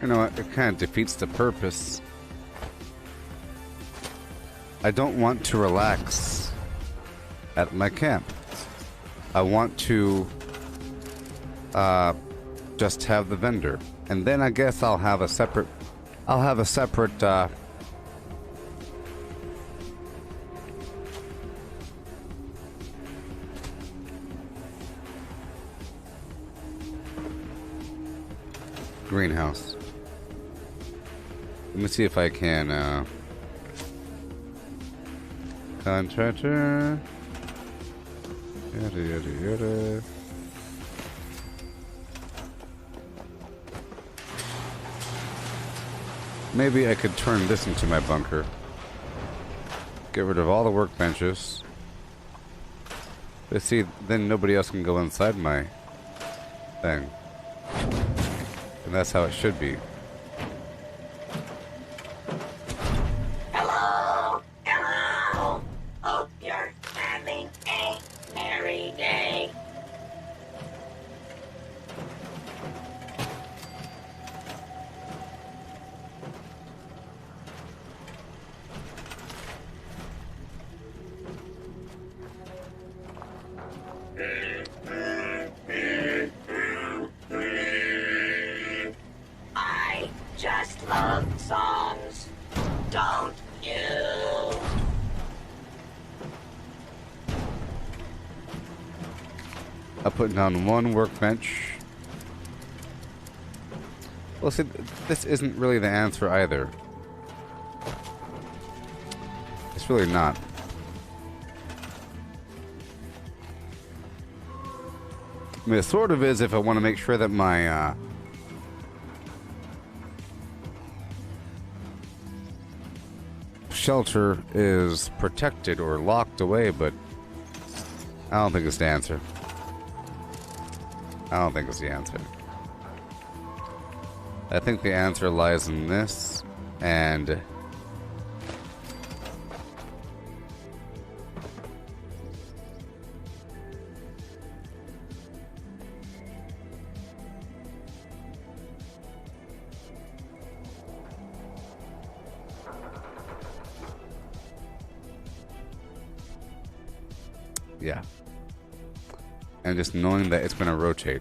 You know, it kind of defeats the purpose. I don't want to relax at my camp. I want to just have the vendor, and then I guess I'll have a separate greenhouse. Let me see if I can contractor, yada yada yada. Maybe I could turn this into my bunker. Get rid of all the workbenches. But see, then nobody else can go inside my thing. And that's how it should be. Hope you're having a merry day. I just love songs, don't you? I'll put down one workbench. Well, see, this isn't really the answer either. It's really not. I mean, it sort of is if I want to make sure that my, shelter is protected or locked away, but I don't think it's the answer. I don't think it's the answer. I think the answer lies in this, and yeah. And just knowing that it's going to rotate.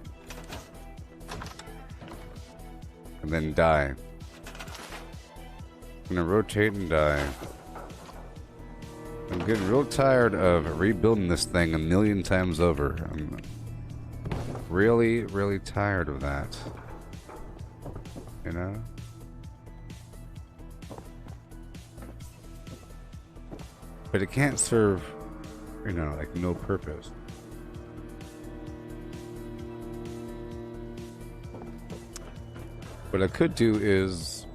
And then die. It's going to rotate and die. I'm getting real tired of rebuilding this thing a million times over. I'm really, really tired of that. You know? But it can't serve, you know, like no purpose. What I could do is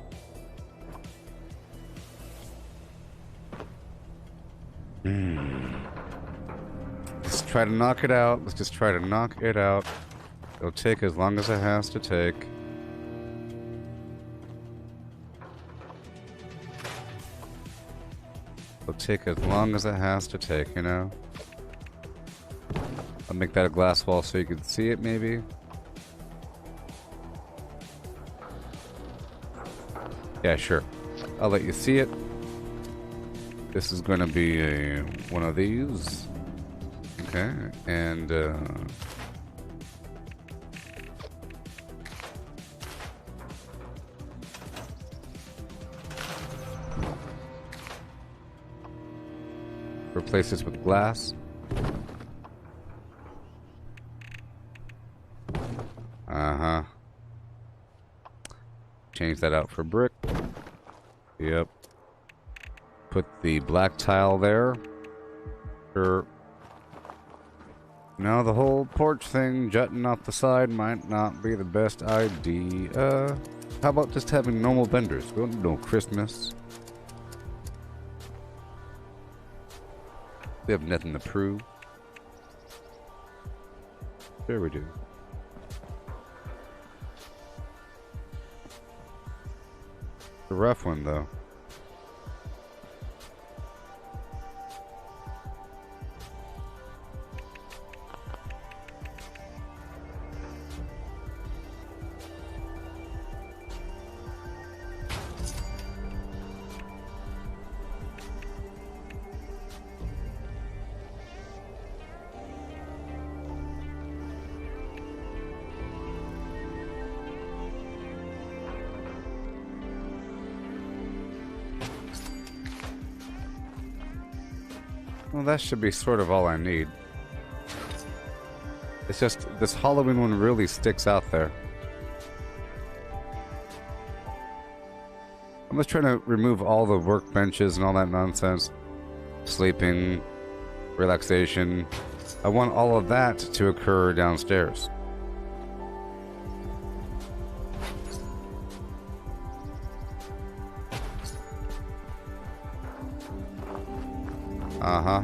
let's try to knock it out. Let's just try to knock it out. It'll take as long as it has to take. It'll take as long as it has to take, you know? I'll make that a glass wall so you can see it, maybe. Yeah, sure. I'll let you see it. This is going to be one of these. Okay, and replace this with glass. Uh-huh. Change that out for brick. Yep. Put the black tile there. Sure. Now the whole porch thing jutting off the side might not be the best idea. How about just having normal vendors? We don't know Christmas. We have nothing to prove. Sure we do. A rough one, though. Well, that should be sort of all I need. It's just, this Halloween one really sticks out there. I'm just trying to remove all the workbenches and all that nonsense. Sleeping, relaxation. I want all of that to occur downstairs. Uh-huh.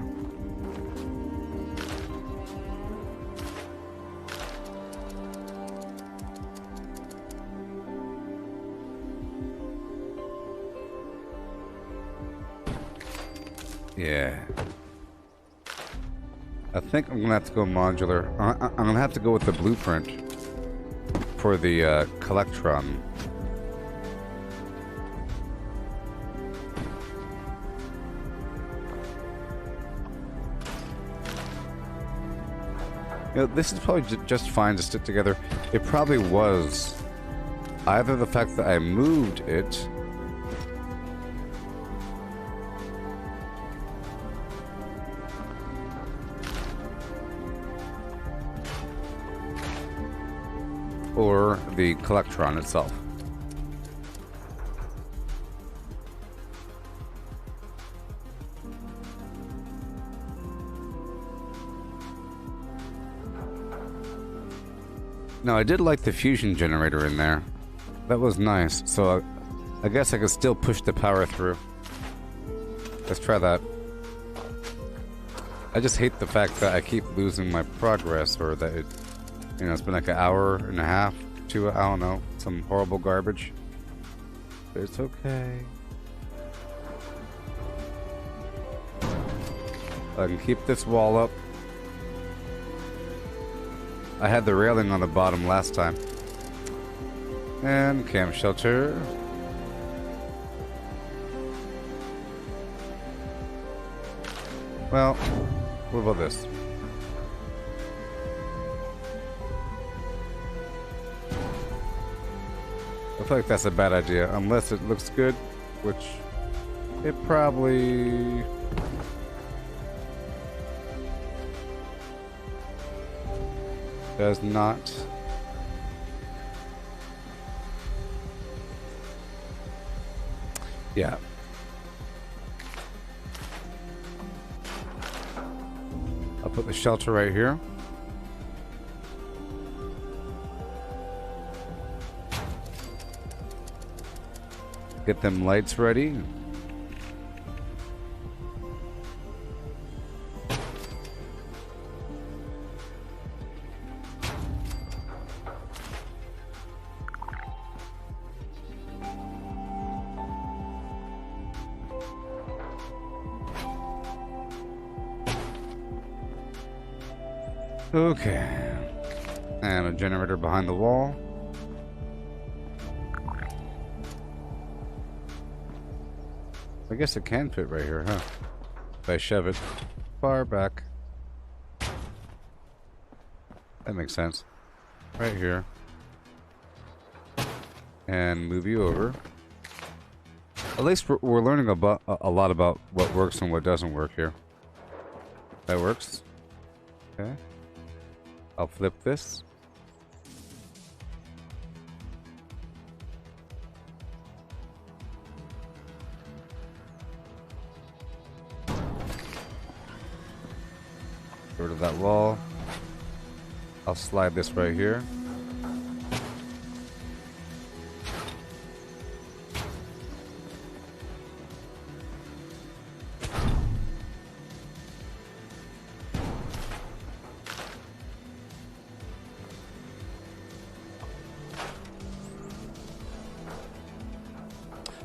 Yeah. I think I'm gonna have to go modular. I'm gonna have to go with the blueprint for the Collectron. You know, this is probably just fine to stick together. It probably was either the fact that I moved it, or the Collectron itself. Now, I did like the fusion generator in there. That was nice. So I guess I could still push the power through. Let's try that. I just hate the fact that I keep losing my progress, or that it, you know, it's been like an hour and a half, I don't know, some horrible garbage. But it's okay. I can keep this wall up. I had the railing on the bottom last time. And camp shelter. Well, what about this? I feel like that's a bad idea, unless it looks good, which it probably... does not. Yeah. I'll put the shelter right here. Get them lights ready. Okay. And a generator behind the wall. I guess it can fit right here, huh? If I shove it far back. That makes sense. Right here. And move you over. At least we're learning about a lot about what works and what doesn't work here. That works. Okay. I'll flip this. Get rid of that wall. I'll slide this right here.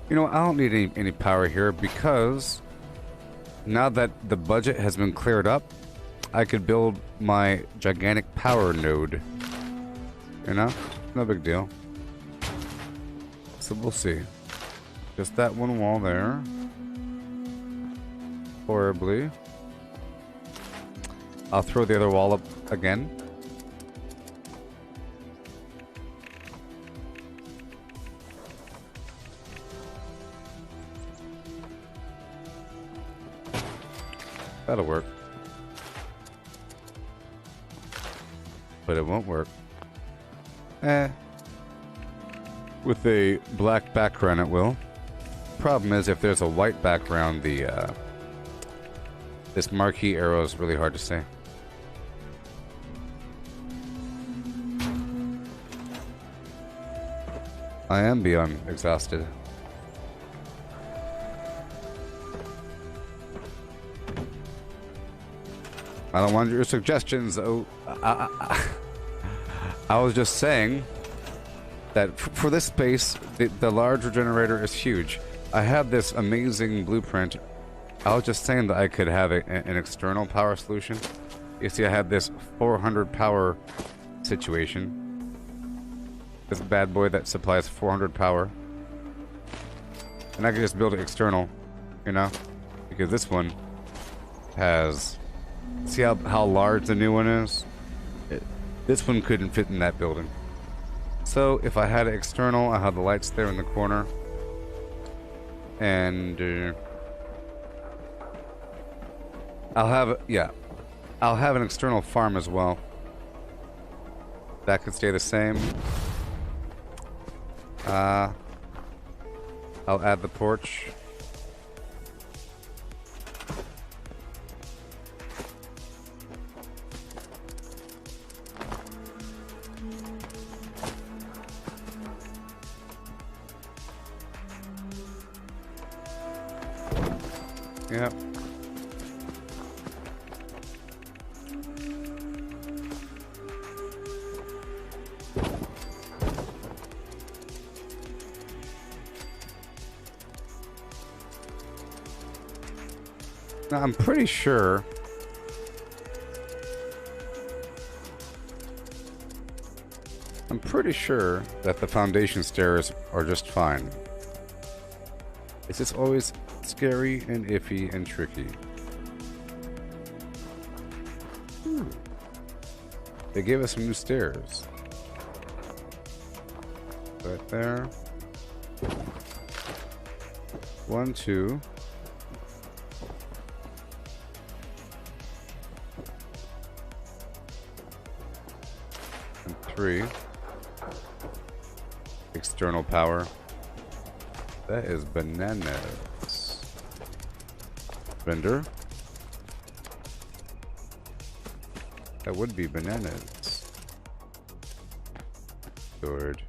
You know, I don't need any power here because now that the budget has been cleared up, I could build my gigantic power node. You know? No big deal. So we'll see. Just that one wall there. Horribly. I'll throw the other wall up again. That'll work. But it won't work. With a black background it will. Problem is, if there's a white background, this marquee arrow is really hard to see. I am beyond exhausted. I don't want your suggestions. Oh, I was just saying that for this space, the larger generator is huge. I have this amazing blueprint. I was just saying that I could have an external power solution. You see, I have this 400 power situation. This bad boy that supplies 400 power. And I can just build it external, you know? Because this one has... See how large the new one is? This one couldn't fit in that building. So if I had it external, I have the lights there in the corner. And... I'll have... Yeah. I'll have an external farm as well. That could stay the same. I'll add the porch. Yep. Now, I'm pretty sure that the foundation stairs are just fine. It's just always scary and iffy and tricky. They gave us some new stairs. Right there. 1, 2. And 3. External power. That is bananas. Render. That would be bananas. Stored.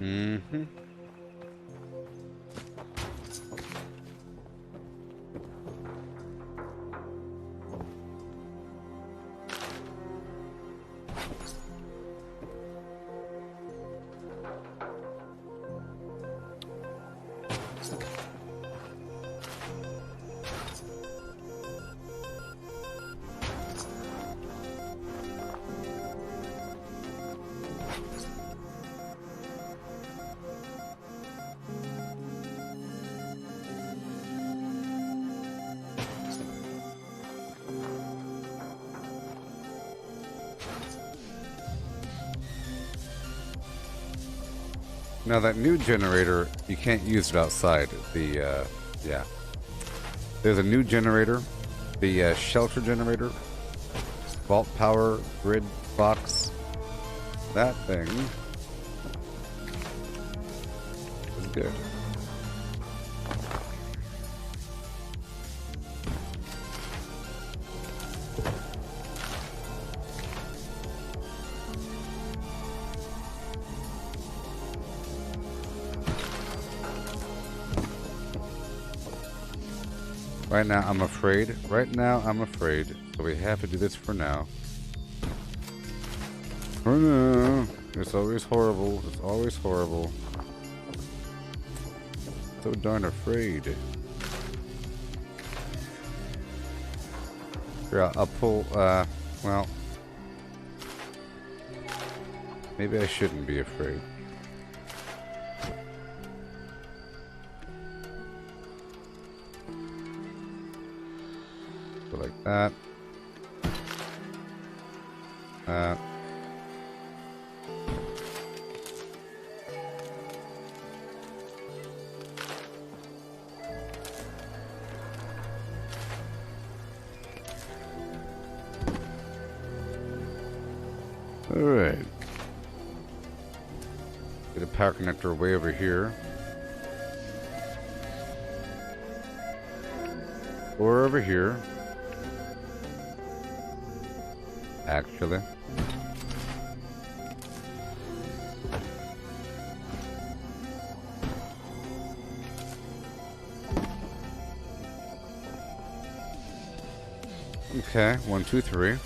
Mm-hmm. Now that new generator, you can't use it outside. The, yeah. There's a new generator, the shelter generator, vault power, grid box. That thing is good. Right now, I'm afraid. So we have to do this for now. For now. It's always horrible. It's always horrible. So darn afraid. Yeah, I'll pull, well. Maybe I shouldn't be afraid. Like that. All right. Get a power connector way over here. Or over here. Actually. Okay, 1, 2, 3.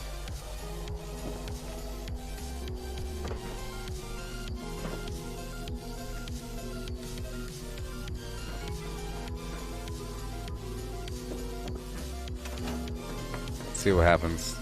See what happens.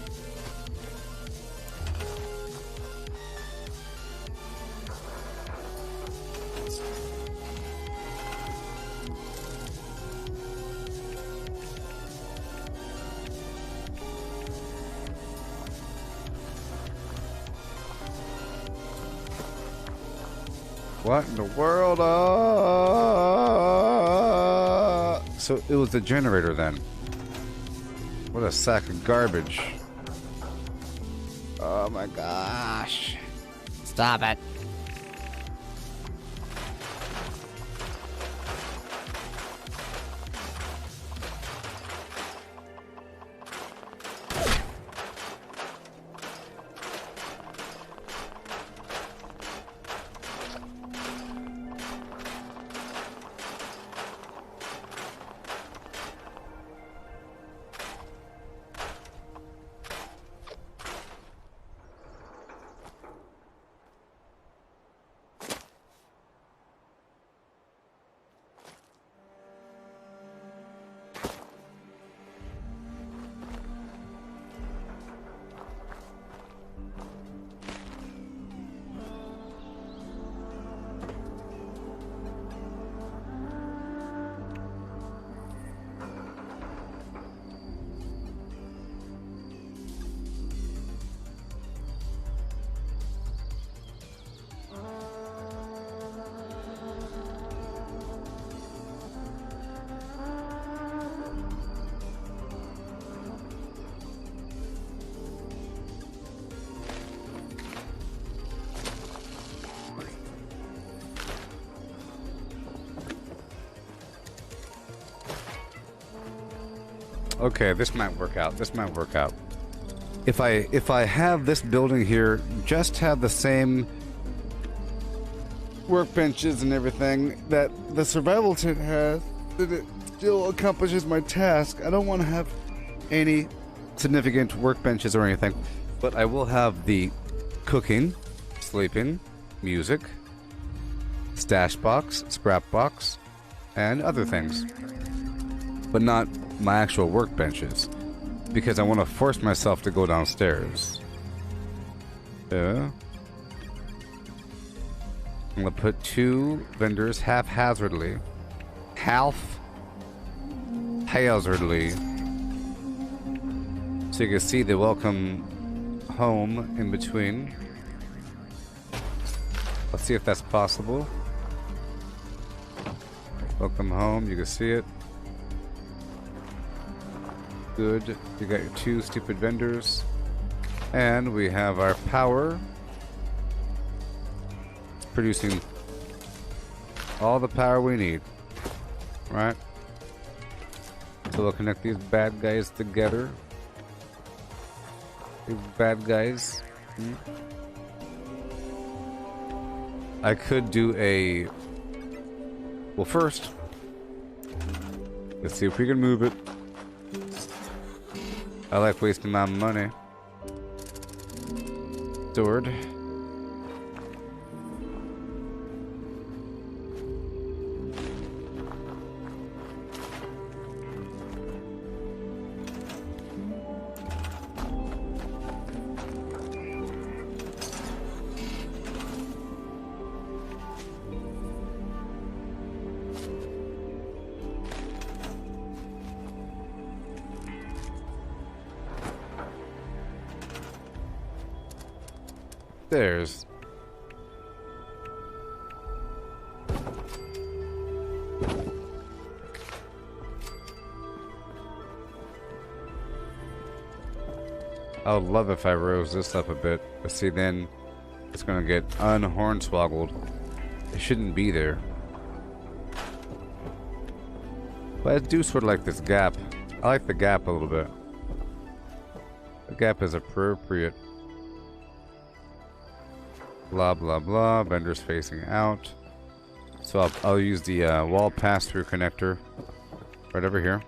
What in the world? So it was the generator then. What a sack of garbage. Oh my gosh. Stop it. Okay, this might work out. This might work out. If I have this building here, just have the same workbenches and everything that the survival tent has, that it still accomplishes my task. I don't want to have any significant workbenches or anything, but I will have the cooking, sleeping, music, stash box, scrap box, and other things. But not my actual workbenches, because I want to force myself to go downstairs. Yeah. I'm gonna put 2 vendors haphazardly. Haphazardly. So you can see the welcome home in between. Let's see if that's possible. Welcome home, you can see it. Good. You got your 2 stupid vendors. And we have our power. Producing all the power we need. Right? So we'll connect these bad guys together. These bad guys. I could do a... Well, first, let's see if we can move it. I like wasting my money. Sword. There's. I would love if I rose this up a bit, but see, then it's gonna get unhornswoggled. It shouldn't be there. But I do sort of like this gap. I like the gap a little bit. The gap is appropriate. Blah blah blah. Vendors facing out. So I'll use the wall pass-through connector right over here.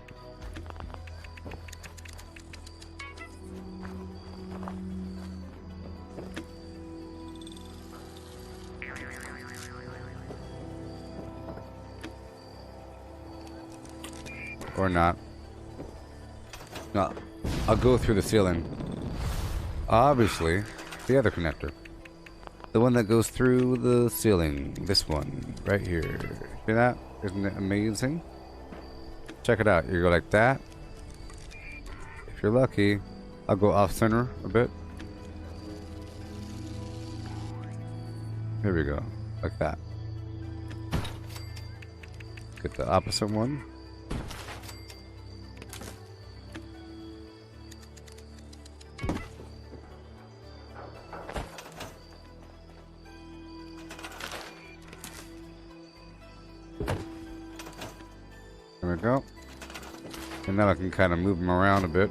Or not. No, I'll go through the ceiling. Obviously, the other connector. The one that goes through the ceiling. This one, right here. See that? Isn't it amazing? Check it out. You go like that. If you're lucky, I'll go off center a bit. Here we go. Like that. Get the opposite one. There we go. And now I can kind of move them around a bit.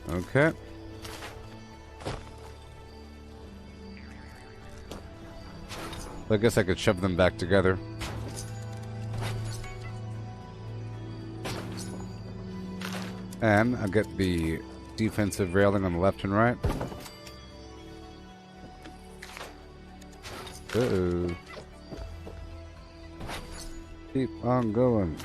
Okay. I guess I could shove them back together. And I'll get the defensive railing on the left and right. Uh-oh. Keep on going.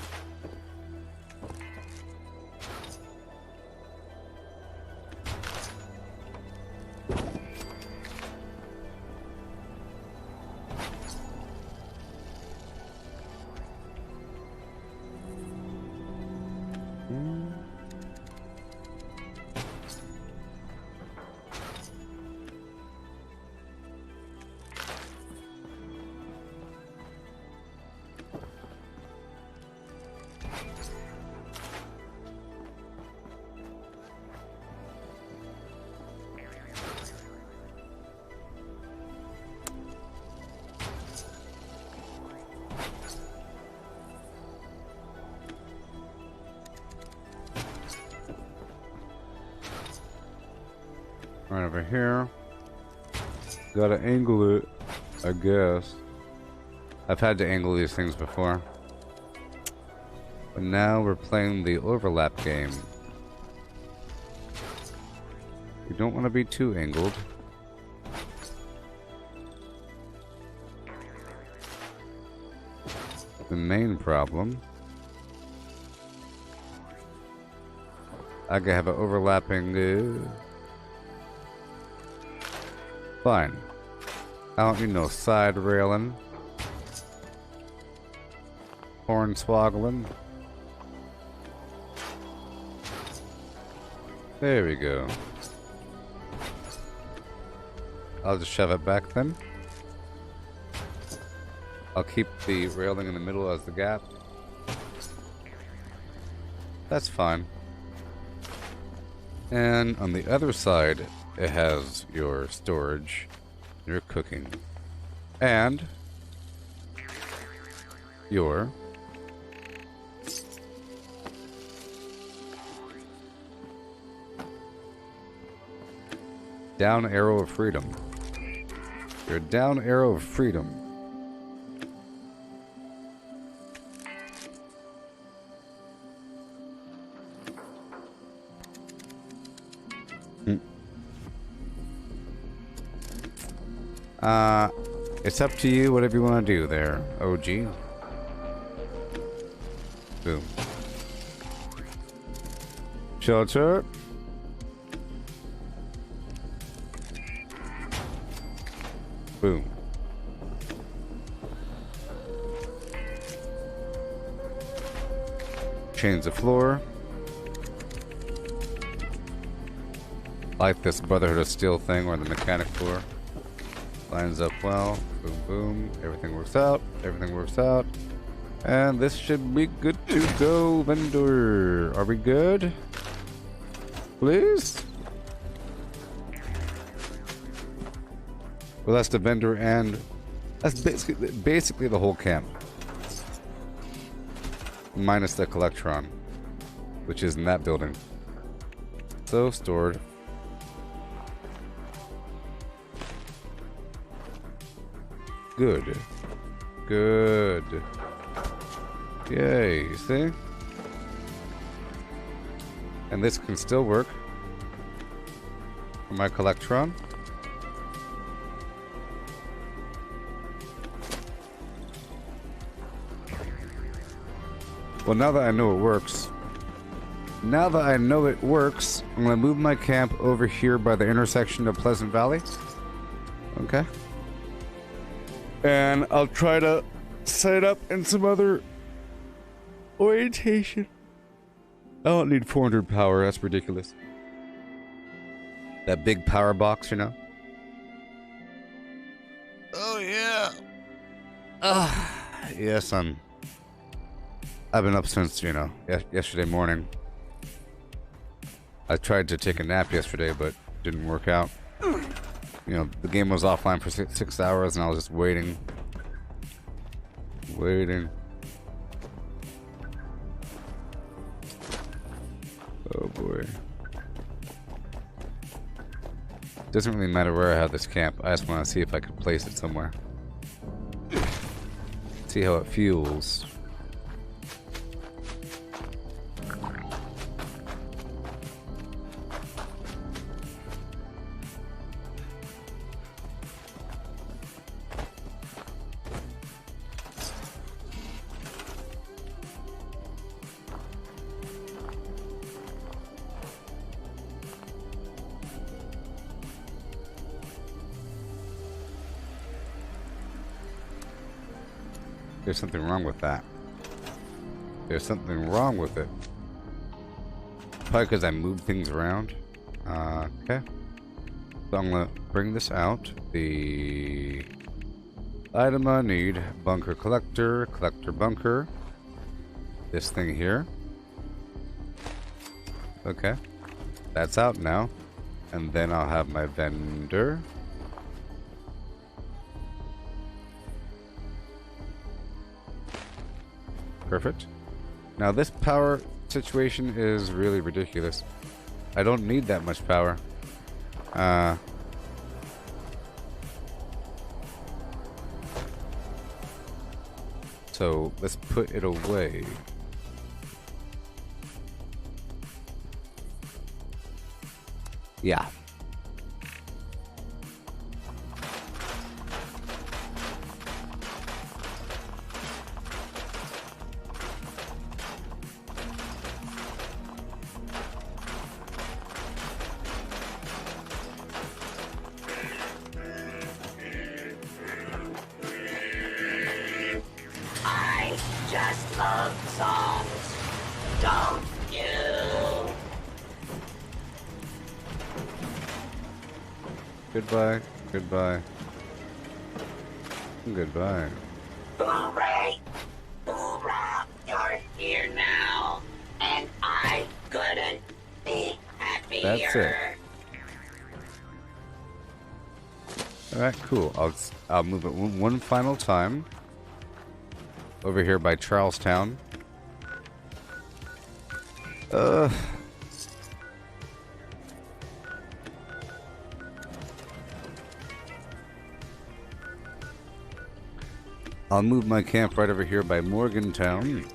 Right over here. Gotta angle it, I guess. I've had to angle these things before. But now we're playing the overlap game. You don't want to be too angled. The main problem. I could have an overlapping... Fine. I don't need no side railing. Horn swoggling. There we go. I'll just shove it back then. I'll keep the railing in the middle as the gap. That's fine. And on the other side, it has your storage, your cooking, and your down arrow of freedom. Your down arrow of freedom. It's up to you, whatever you want to do there, OG. Boom. Shelter. Boom. Change the floor. Like this Brotherhood of Steel thing or the mechanic floor. Lines up well. Boom, boom. Everything works out. Everything works out. And this should be good to go, vendor. Are we good? Please? Well, that's the vendor and that's basically the whole camp. Minus the Collectron, which is in that building. So, stored. Good. Good. Yay, you see? And this can still work for my Collectron. Well, now that I know it works, I'm gonna move my camp over here by the intersection of Pleasant Valley. Okay. And I'll try to set it up in some other orientation. I don't need 400 power, that's ridiculous. That big power box, you know? Oh, yeah. Yes, I've been up since, you know, yesterday morning. I tried to take a nap yesterday, but didn't work out. You know, the game was offline for 6 hours, and I was just waiting. Oh boy. Doesn't really matter where I have this camp. I just want to see if I can place it somewhere. See how it feels. There's something wrong with that. There's something wrong with it. Probably because I moved things around. Okay. So I'm gonna bring this out. The item I need: bunker collector, collector bunker. This thing here. Okay. That's out now. And then I'll have my vendor. Perfect. Now this power situation is really ridiculous. I don't need that much power. So let's put it away. Yeah. Goodbye. Goodbye. Goodbye. Hooray! Hoorah! You're here now, and I couldn't be happier. That's it. All right, cool. I'll move it one final time over here by Charlestown. I'll move my camp right over here by Morgantown.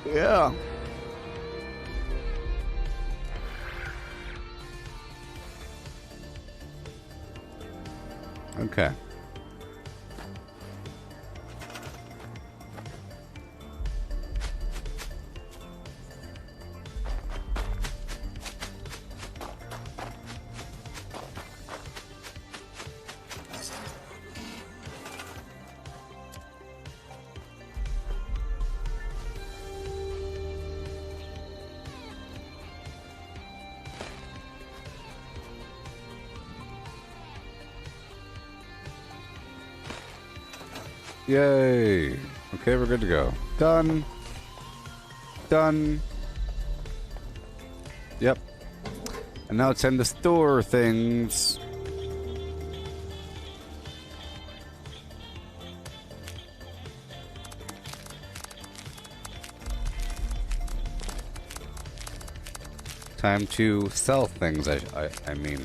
Yeah. Okay. Yay. Okay, we're good to go. Done. Done. Yep. And now it's time to store things. Time to sell things, I mean.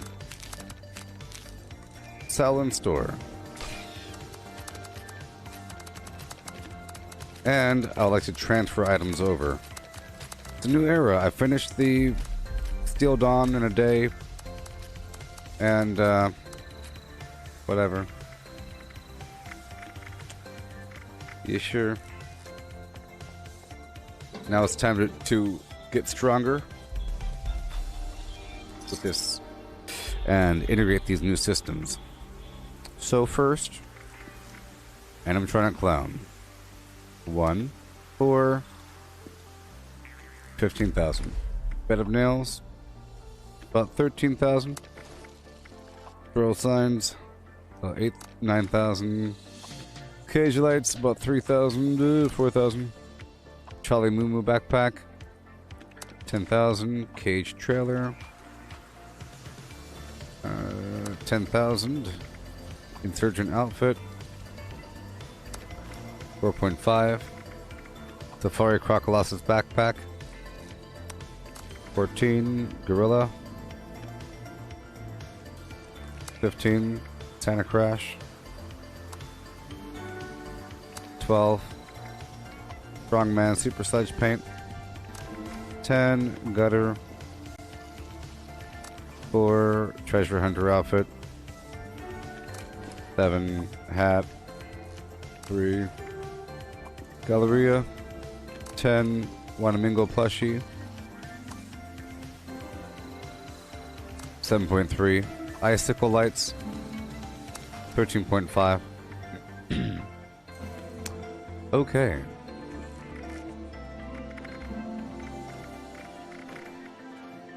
Sell and store. And I would like to transfer items over. It's a new era. I finished the Steel Dawn in a day. And, whatever. You sure? Now it's time to get stronger with this and integrate these new systems. So first, animatronic clown. 1 for 15,000. Bed of nails, about 13,000. Throw signs, about 9,000. Cage lights, about 3,000, 4,000. Charlie Moo backpack, 10,000. Cage trailer, 10,000. Insurgent outfit, 4.5. Safari Crocolosis backpack, 14. Gorilla, 15. Santa Crash, 12. Strongman Super Sledge Paint, 10. Gutter, 4. Treasure Hunter outfit, 7. Hat, 3. Galleria, 10. Wanamingo plushie, 7.3. Icicle lights, 13.5. Okay.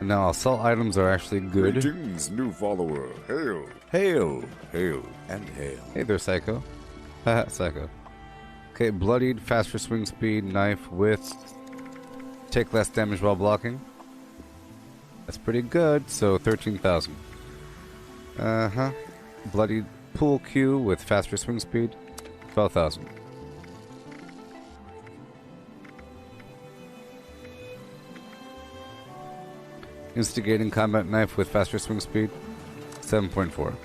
Now I'll sell items that are actually good. Greetings, new follower. Hail. Hail, hail, and hail. Hey there, Psycho. Haha, Psycho. Okay, bloodied, faster swing speed, knife, width. Take less damage while blocking. That's pretty good, so 13,000. Uh-huh. Bloodied pool cue with faster swing speed, 12,000. Instigating combat knife with faster swing speed, 7.4.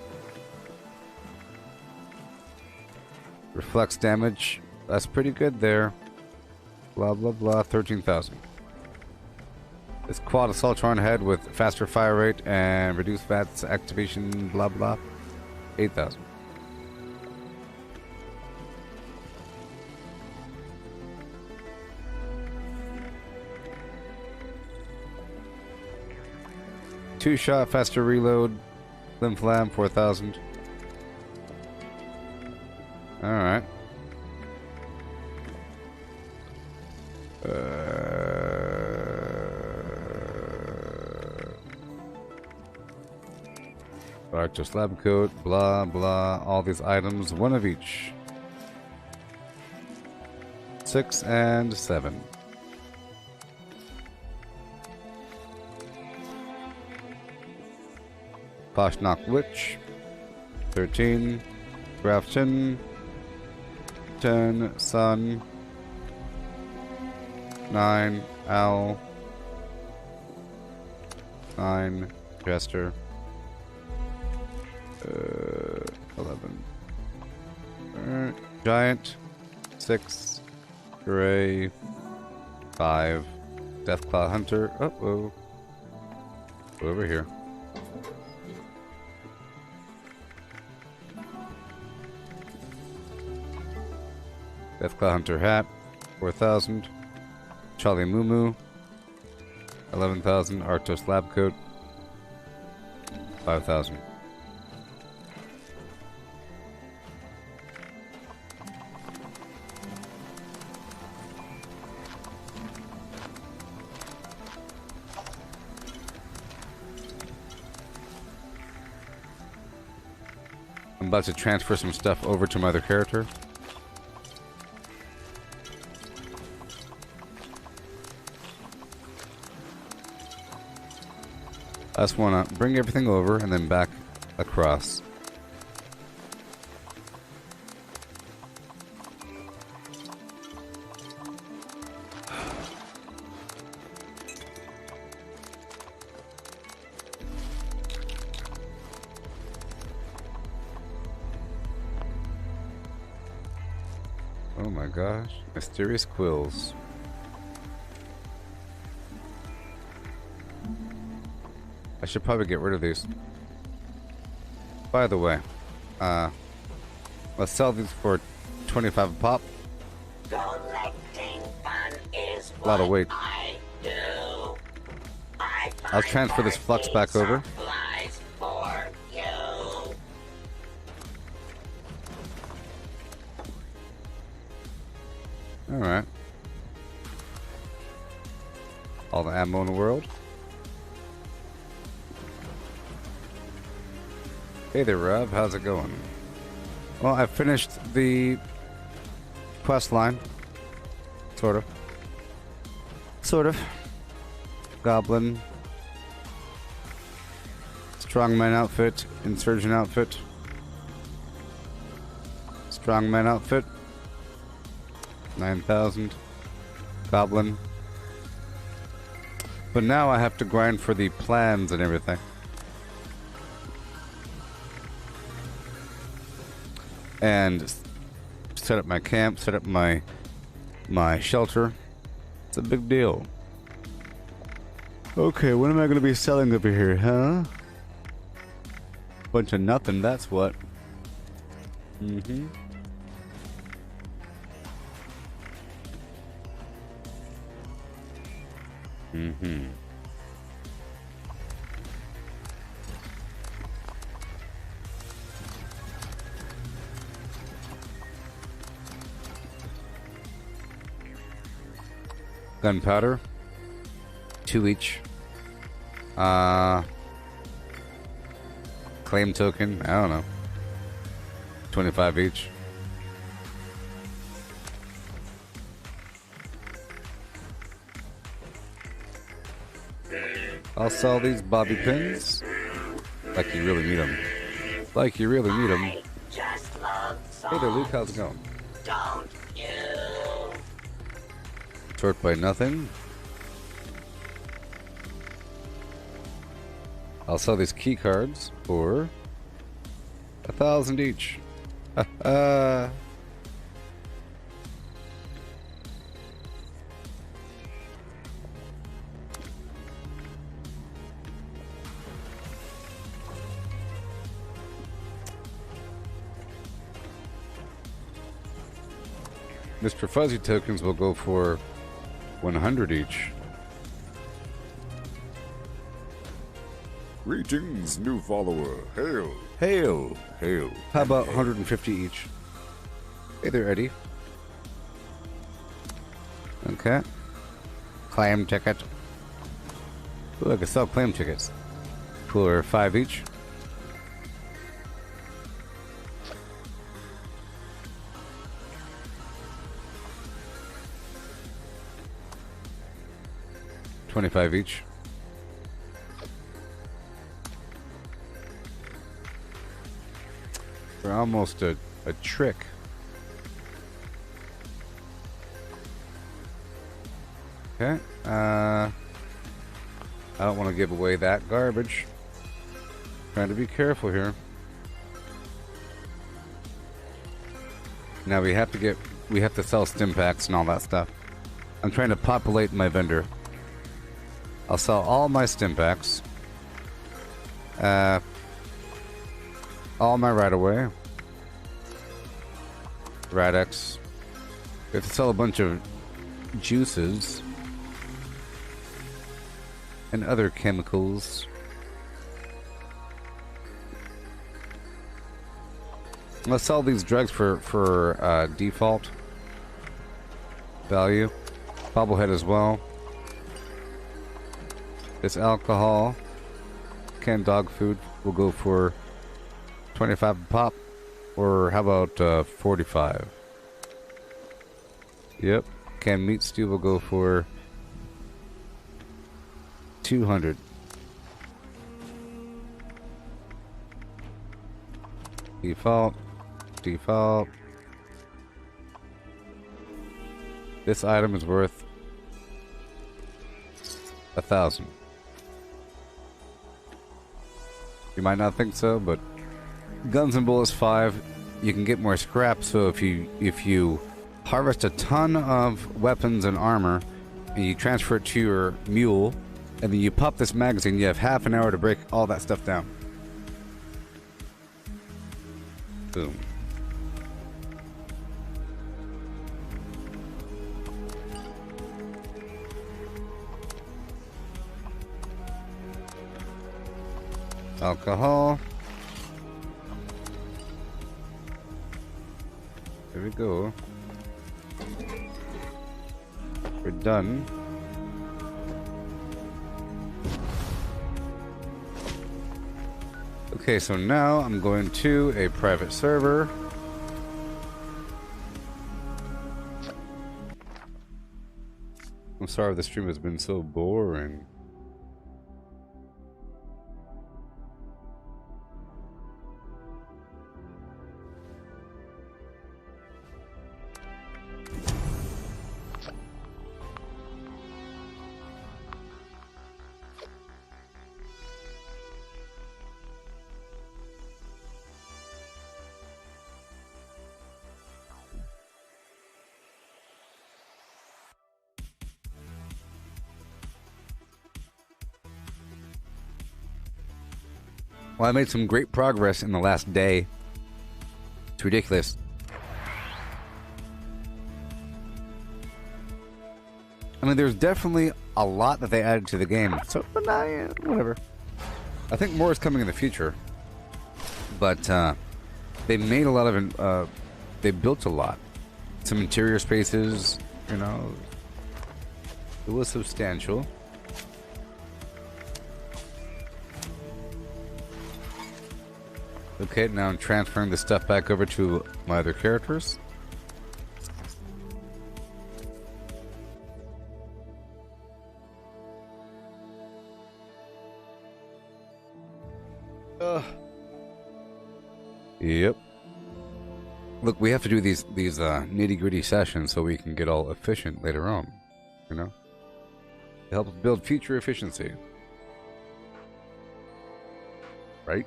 Reflects damage, that's pretty good there. Blah blah blah, 13,000. This quad assaultron head with faster fire rate and reduced VATS activation, blah blah, 8,000. Two-shot, faster reload, Lim Flam, 4,000. Alright. Arctos lab coat, blah blah, all these items, one of each. 6 and 7. Poshnock Witch, 13. Grafton, 10. Sun, 9. Owl, 9. Jester, 11. Giant, 6. Gray, 5. Deathclaw Hunter. Uh-oh. Over here. Deathclaw Hunter hat, 4,000. Charlie Moo, 11,000. Arctos lab coat, 5,000. I'm about to transfer some stuff over to my other character. I just want to bring everything over and then back across. Oh my gosh. Mysterious quills. I should probably get rid of these. By the way, let's sell these for 25 a pop. Collecting fun is A lot of weight. I do. I'll transfer this flux back over. Supplies for you. Alright. All the ammo in the world. Hey there, Rob. How's it going? Well, I finished the quest line. Sort of. Sort of. Goblin. Strongman outfit. Insurgent outfit. Strongman outfit. 9,000. Goblin. But now I have to grind for the plans and everything. And set up my camp, set up my shelter. It's a big deal. Okay, what am I gonna be selling over here, huh? Bunch of nothing, that's what. Mm-hmm. Mm-hmm. Gunpowder. 2 each. Claim token. I don't know. 25 each. I'll sell these bobby pins. Like you really need them. Like you really need them. Hey there, Luke. How's it going? Don't you? Sort by nothing. I'll sell these key cards for 1,000 each. Mr. Fuzzy tokens will go for 100 each. Greetings, new follower. Hail. Hail. Hail. How about 150 each? Hey there, Eddie. Okay. Claim ticket. Ooh, I can sell claim tickets. For 5 each. $25 each. They're almost a trick. Okay. I don't want to give away that garbage. Trying to be careful here. Now we have to sell stim packs and all that stuff. I'm trying to populate my vendor. I'll sell all my stim packs. All my right-of-way. Radex. We have to sell a bunch of juices. And other chemicals. Let's sell these drugs for default value. Bobblehead as well. This alcohol, canned dog food will go for 25 a pop, or how about 45? Yep, canned meat stew will go for 200. Default. This item is worth 1,000. You might not think so, but guns and bullets 5. You can get more scrap. So if you harvest a ton of weapons and armor, and you transfer it to your mule, and then you pop this magazine. You have half an hour to break all that stuff down. Boom. Alcohol. There we go. We're done. Okay, so now I'm going to a private server. I'm sorry the stream has been so boring. Well, I made some great progress in the last day. It's ridiculous. I mean, there's definitely a lot that they added to the game. So, but yeah, whatever. I think more is coming in the future. But they made a lot of... they built a lot. Some interior spaces, you know. It was substantial. Okay, now I'm transferring the stuff back over to my other characters. Yep. Look, we have to do these nitty-gritty sessions so we can get all efficient later on. You know? It helps build future efficiency. Right?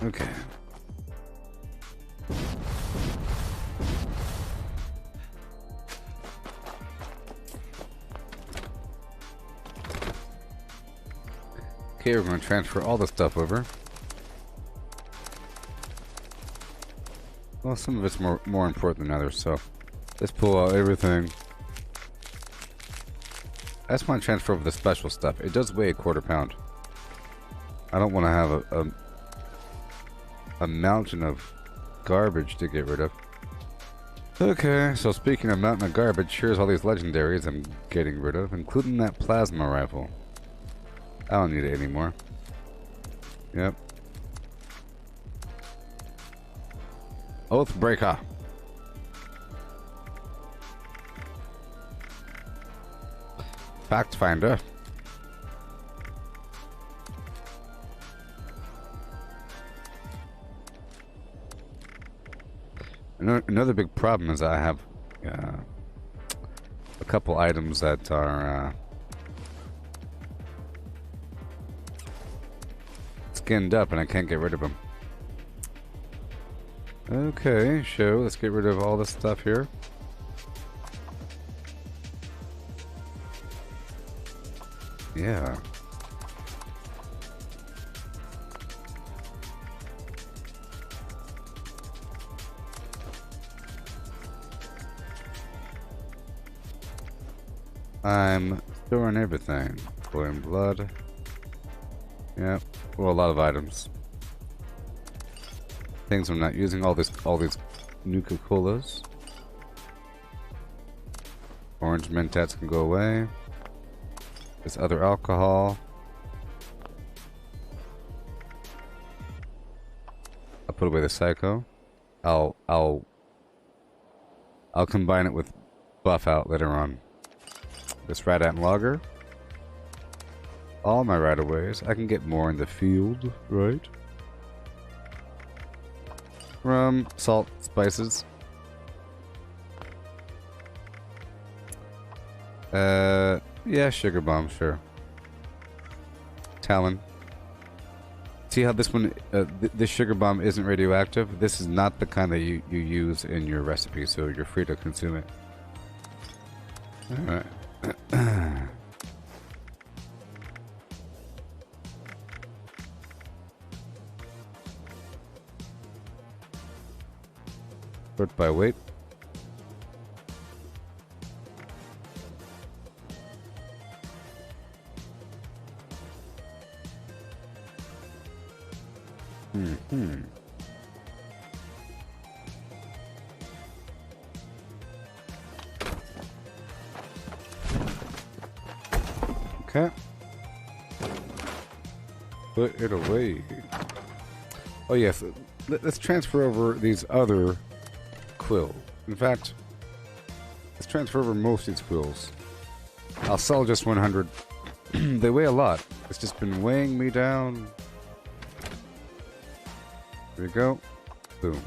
Okay. Okay, we're going to transfer all the stuff over. Well, some of it's more important than others, so let's pull out everything. I just want to transfer over the special stuff. It does weigh a quarter pound. I don't want to have a mountain of garbage to get rid of. Okay, so speaking of mountain of garbage, here's all these legendaries I'm getting rid of, including that plasma rifle. I don't need it anymore. Yep. Oathbreaker. Fact Finder. Another big problem is I have a couple items that are skinned up and I can't get rid of them. Okay, let's get rid of all this stuff here. Yeah. I'm storing everything. Boiling blood. Yep. Well, a lot of items. Things I'm not using. All these Nuka-Colas. Orange Mentats can go away. This other alcohol. I'll put away the Psycho. I'll combine it with Buff Out later on. This Radat Lager. All my right-of-ways. I can get more in the field, right? Rum, salt, spices. Yeah, sugar bomb, sure. Talon. See how this one, this sugar bomb isn't radioactive? This is not the kind that you use in your recipe, so you're free to consume it. Alright. Sort by weight. Okay. Put it away. Oh yes, let's transfer over these other quills. In fact, let's transfer over most of these quills. I'll sell just 100. They weigh a lot. It's just been weighing me down. There we go. Boom.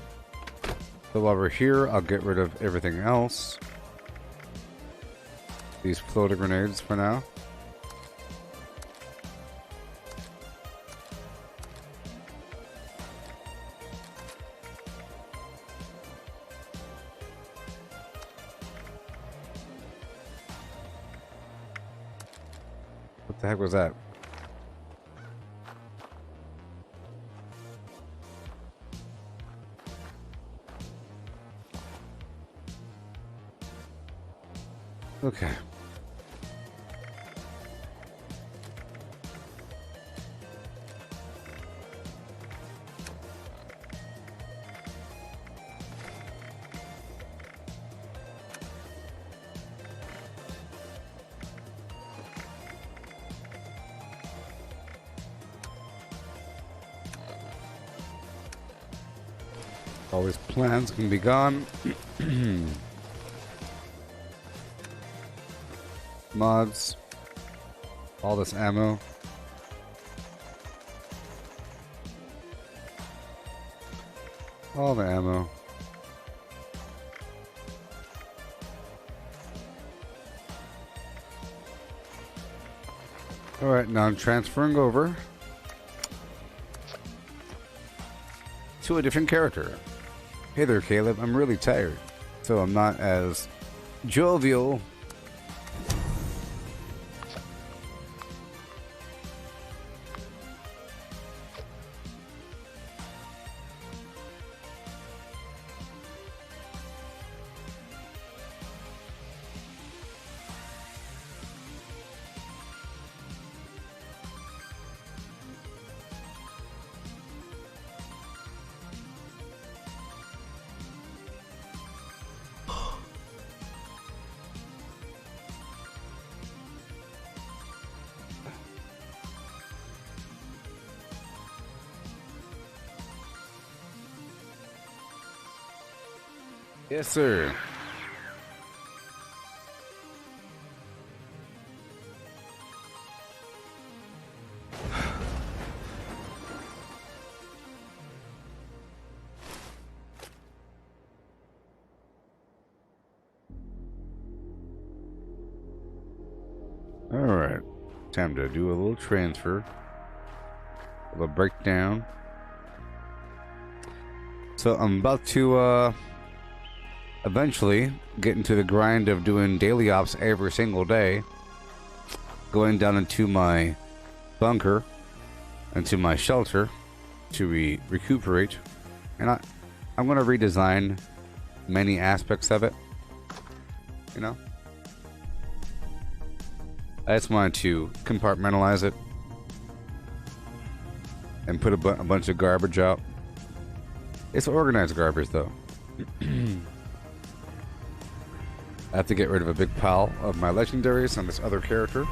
So while we're here, I'll get rid of everything else. These floater grenades for now. What the heck was that? Okay. All these plans can be gone. Mods. All this ammo. All the ammo. Alright, now I'm transferring over to a different character. Hey there, Caleb. I'm really tired, so I'm not as jovial. Yes, sir. All right, time to do a little transfer, a little breakdown. So I'm about to eventually get into the grind of doing daily ops every single day, going down into my bunker, into my shelter to recuperate, and I'm going to redesign many aspects of it, you know. I just wanted to compartmentalize it and put a bunch of garbage out. It's organized garbage though. I have to get rid of a big pile of my legendaries on this other character.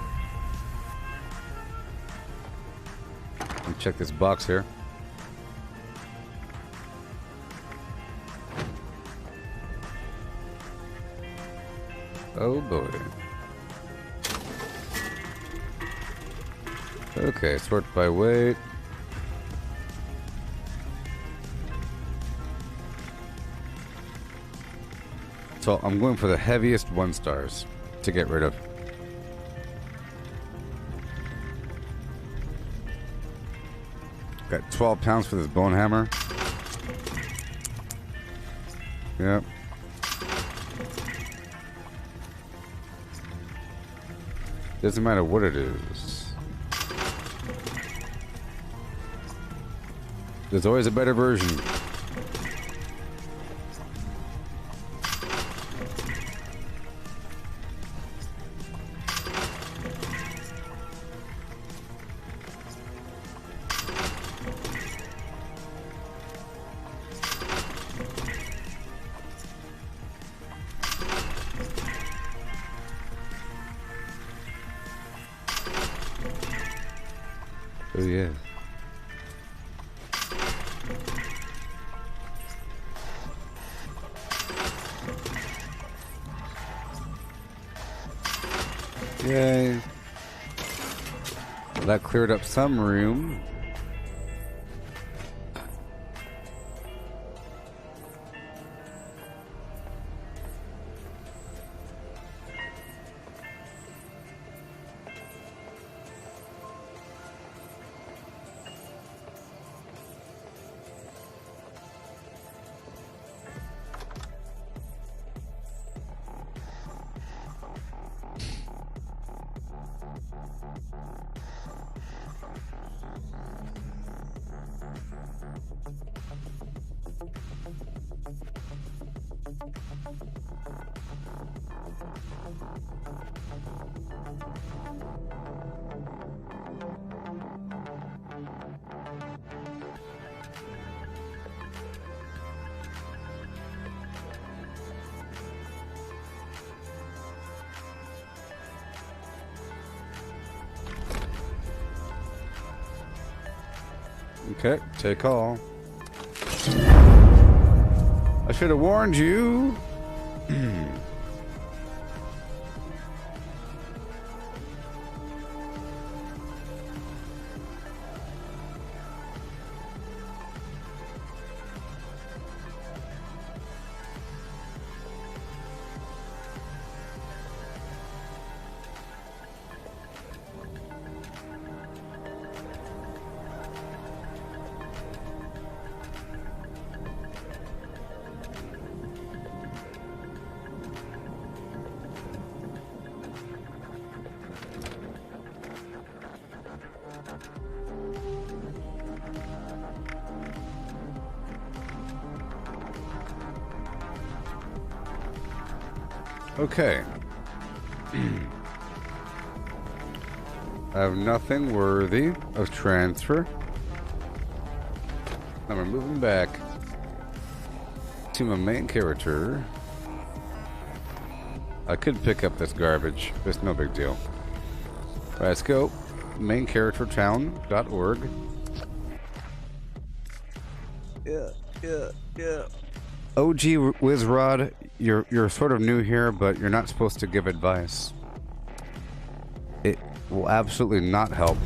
Let me check this box here. Oh boy. Okay, sort by weight. So I'm going for the heaviest 1 stars to get rid of. Got 12 pounds for this bone hammer. Yep. Doesn't matter what it is. There's always a better version. Oh yeah. Yay. Well, that cleared up some room. Okay, take call. I should have warned you. Okay. I have nothing worthy of transfer. Now we're moving back to my main character. I could pick up this garbage, but it's no big deal. All right, let's go. Main character town.org. Yeah. OG Wizrod, you're sort of new here, but you're not supposed to give advice. It will absolutely not help.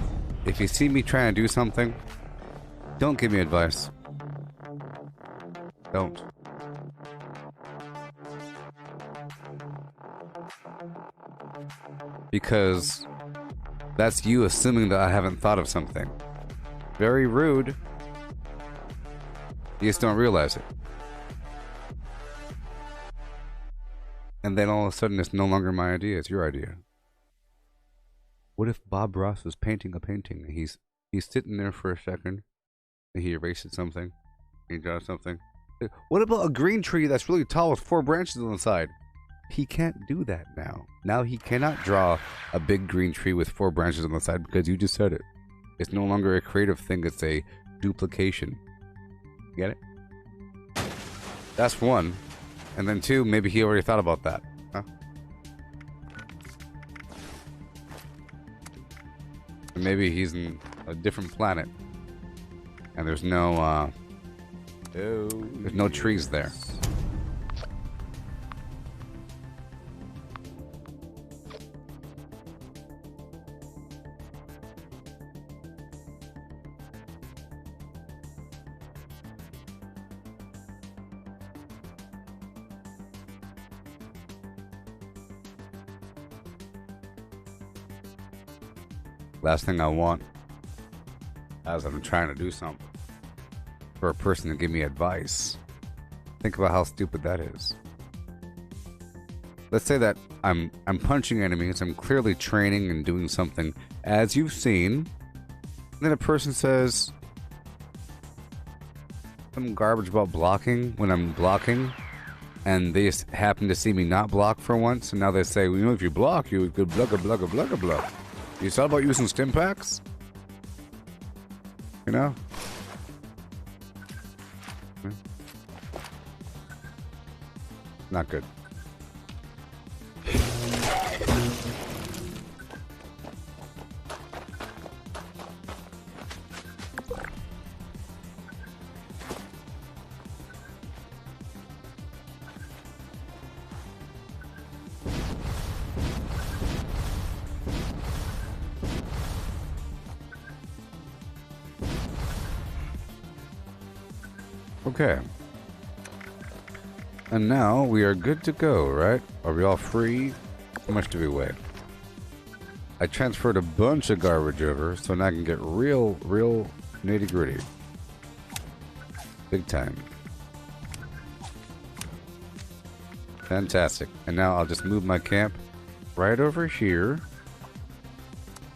If you see me trying to do something, don't give me advice. Don't. Because that's you assuming that I haven't thought of something. Very rude. You just don't realize it. And then all of a sudden it's no longer my idea, it's your idea. What if Bob Ross was painting a painting and he's sitting there for a second and he erases something, he draws something. What about a green tree that's really tall with 4 branches on the side? He can't do that now. Now he cannot draw a big green tree with 4 branches on the side because you just said it. It's no longer a creative thing, it's a duplication. Get it? That's one. And then 2, maybe he already thought about that. Huh? And maybe he's in a different planet. And there's no, there's no trees there. Last thing I want as I'm trying to do something for a person to give me advice. Think about how stupid that is. Let's say that I'm punching enemies, I'm clearly training and doing something, as you've seen, and then a person says some garbage about blocking when I'm blocking, and they just happen to see me not block for once, and now they say, well, you know, if you block, you could blugga blugga blugga blugga. You thought about using stim packs? You know? Not good. Okay. And now we are good to go, right? Are we all free? How much do we weigh? I transferred a bunch of garbage over so now I can get real nitty gritty. Big time. Fantastic. And now I'll just move my camp right over here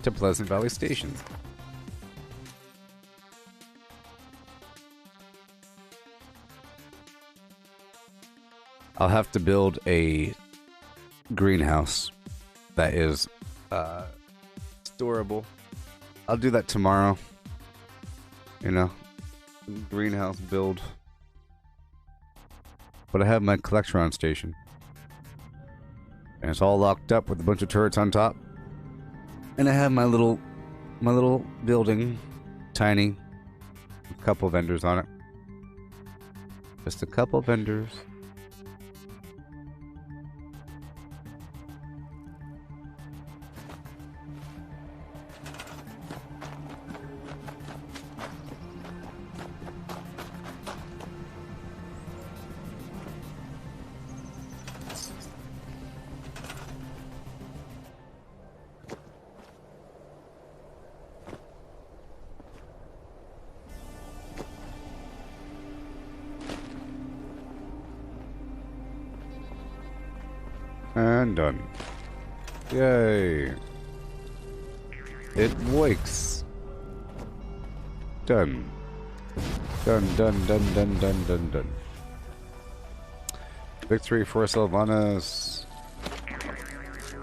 to Pleasant Valley Station. I'll have to build a greenhouse that is storable. I'll do that tomorrow. You know, greenhouse build. But I have my Collectron station. And it's all locked up with a bunch of turrets on top. And I have my little building, tiny, a couple vendors on it. Just a couple vendors. And done. Yay. It works. Done. Done. Victory for Sylvanas.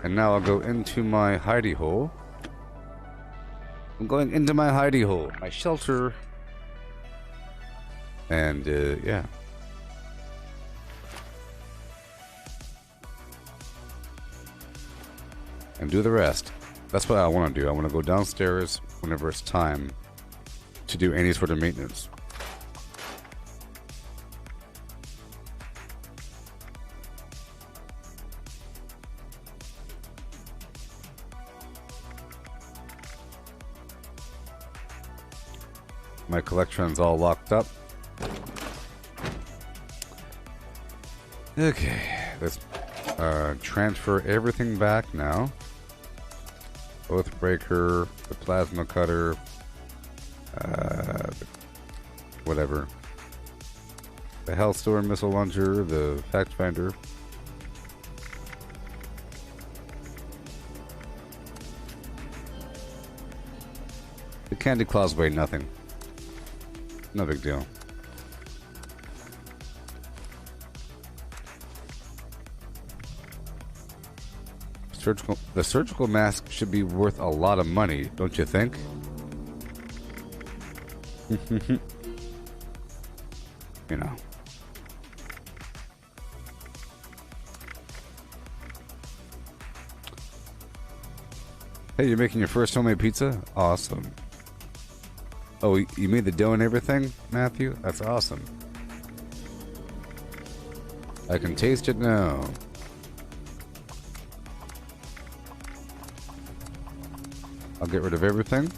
And now I'll go into my hidey hole. I'm going into my hidey hole. My shelter. And, yeah. And do the rest. That's what I want to do. I want to go downstairs whenever it's time to do any sort of maintenance. My collection's all locked up. Okay, let's transfer everything back now. Oathbreaker, the plasma cutter, whatever. The Hellstorm missile launcher, the fact finder. The candy claws weigh nothing. No big deal. The surgical mask should be worth a lot of money, don't you think? You know. Hey, you're making your first homemade pizza? Awesome. Oh, you made the dough and everything, Matthew? That's awesome. I can taste it now. I'll get rid of everything.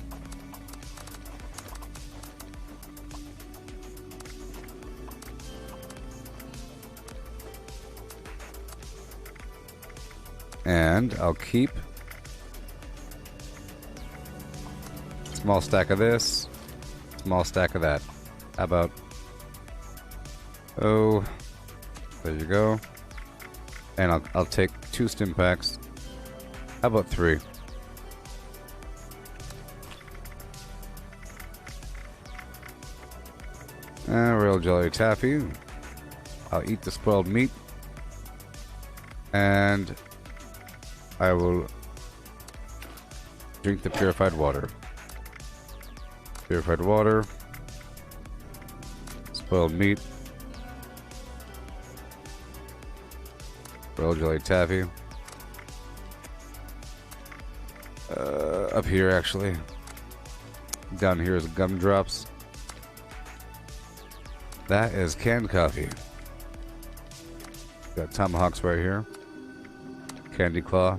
And I'll keep a small stack of this. small stack of that. How about... Oh, there you go. And I'll take 2 stim packs. How about 3? Royal jelly taffy. I'll eat the spoiled meat. And I will drink the purified water. Purified water. Spoiled meat. Royal jelly taffy. Up here, actually. Down here is gumdrops. That is canned coffee. Got tomahawks right here. Candy claw.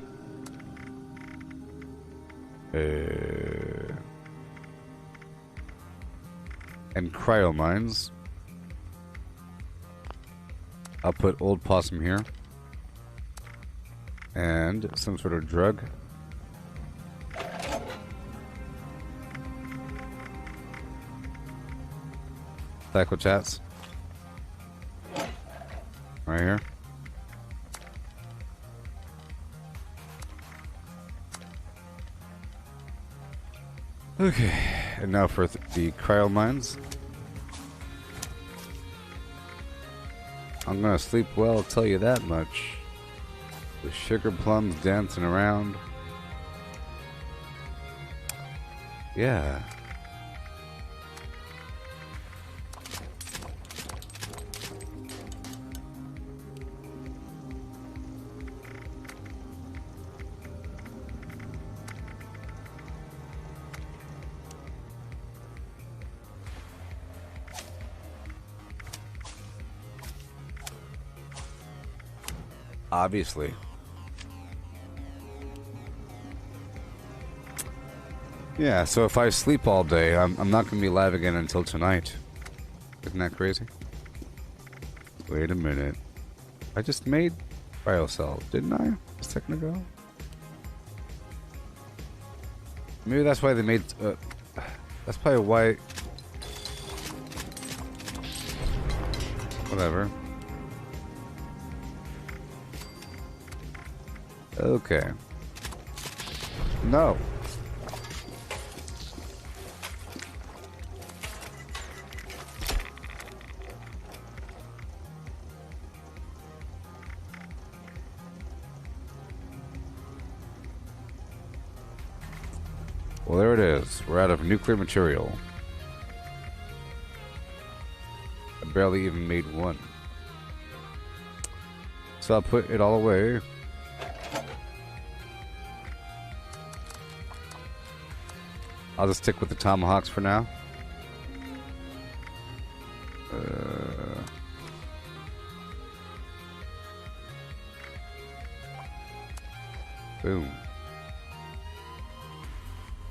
And cryo mines. I'll put old possum here. And some sort of drug. Psycho chats. Right here. Okay, and now for the cryo mines. I'm gonna sleep well, I'll tell you that much. The sugar plums dancing around. Yeah. Obviously. Yeah, so if I sleep all day, I'm not going to be live again until tonight. Isn't that crazy? Wait a minute. I just made BioCell, didn't I? A second ago? Maybe that's why they made... that's probably why... Whatever. Okay. No. Well, there it is. We're out of nuclear material. I barely even made one. So I'll put it all away. I'll just stick with the tomahawks for now. Boom.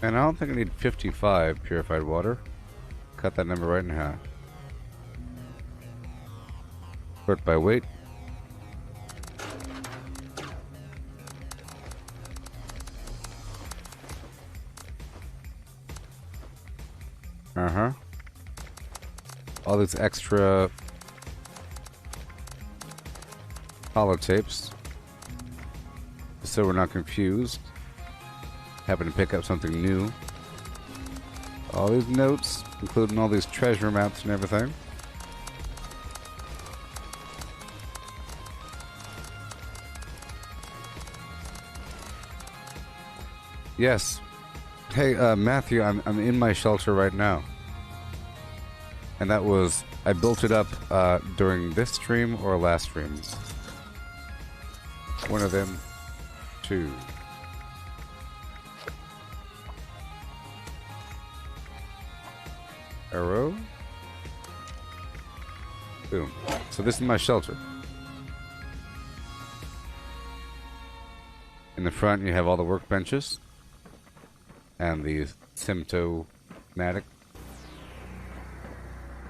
And I don't think I need 55 purified water. Cut that number right in half. Sort by weight. Uh-huh. All these extra holotapes, so we're not confused. Happen to pick up something new. All these notes, including all these treasure maps and everything. Yes. Hey, Matthew, I'm in my shelter right now. And that was... I built it up during this stream or last stream. One of them. 2. Arrow. Boom. So this is my shelter. In the front you have all the workbenches. And the symptomatic.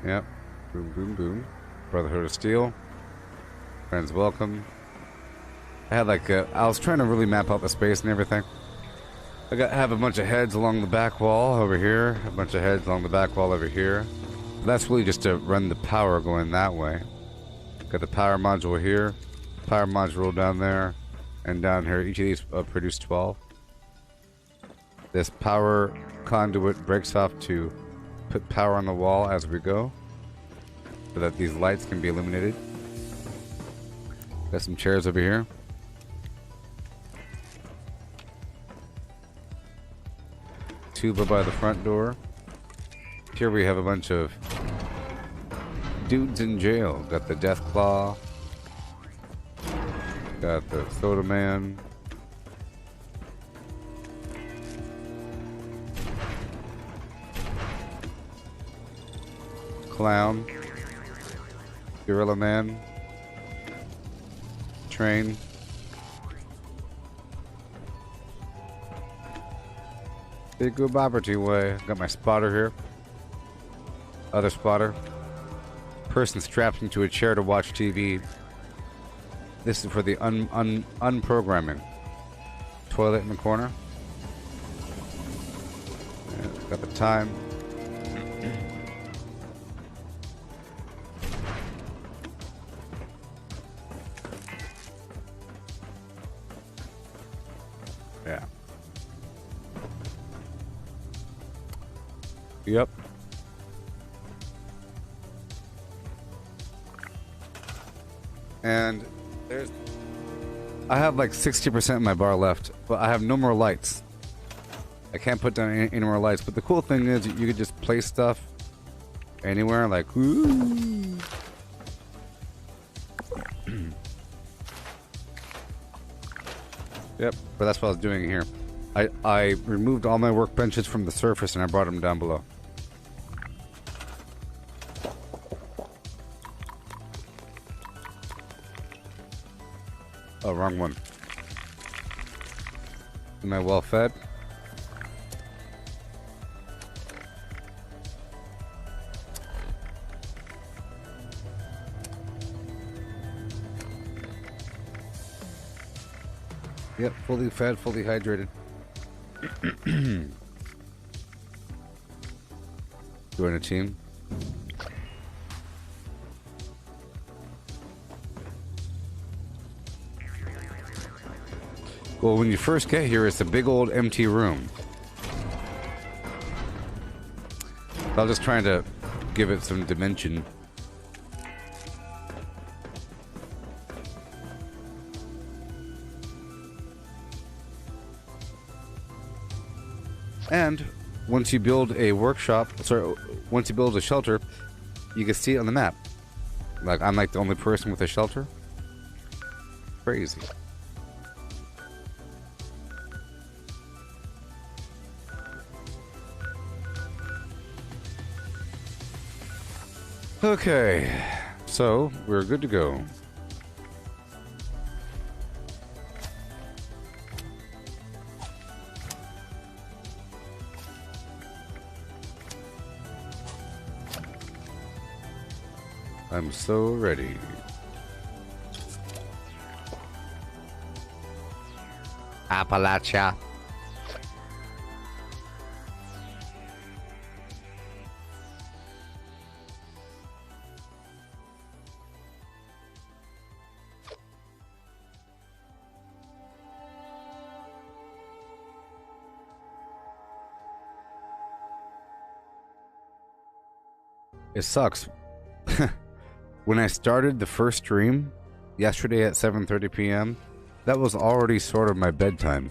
Yep. Boom, boom, boom. Brotherhood of Steel. Friends welcome. I had like I was trying to really map out the space and everything. have a bunch of heads along the back wall over here. A bunch of heads along the back wall over here. That's really just to run the power going that way. Got the power module here. Power module down there. And down here. Each of these produce 12. This power conduit breaks off to put power on the wall as we go. So that these lights can be illuminated. Got some chairs over here. Tuba by the front door. Here we have a bunch of dudes in jail. Got the Death Claw. Got the Soda Man. Clown. Gorilla Man. Train. Big Gooboberti way. Got my spotter here. Other spotter. Person strapped into a chair to watch TV. This is for the unprogramming. Toilet in the corner. Yeah, got the time. Yeah. Yep. And I have like 60% of my bar left, but I have no more lights. I can't put down any more lights, but the cool thing is you could just place stuff anywhere, like, ooh. Yep, but that's what I was doing here. I removed all my workbenches from the surface and I brought them down below. Oh, wrong one. Am I well fed? Yep, fully fed, fully hydrated. Join a team. Well, when you first get here, it's a big old empty room. I was just trying to give it some dimension. And once you build a workshop, once you build a shelter, you can see it on the map. Like, I'm like the only person with a shelter. Crazy. Okay, so we're good to go. I'm so ready. Appalachia. It sucks. When I started the first stream yesterday at 7:30 p.m., that was already sort of my bedtime.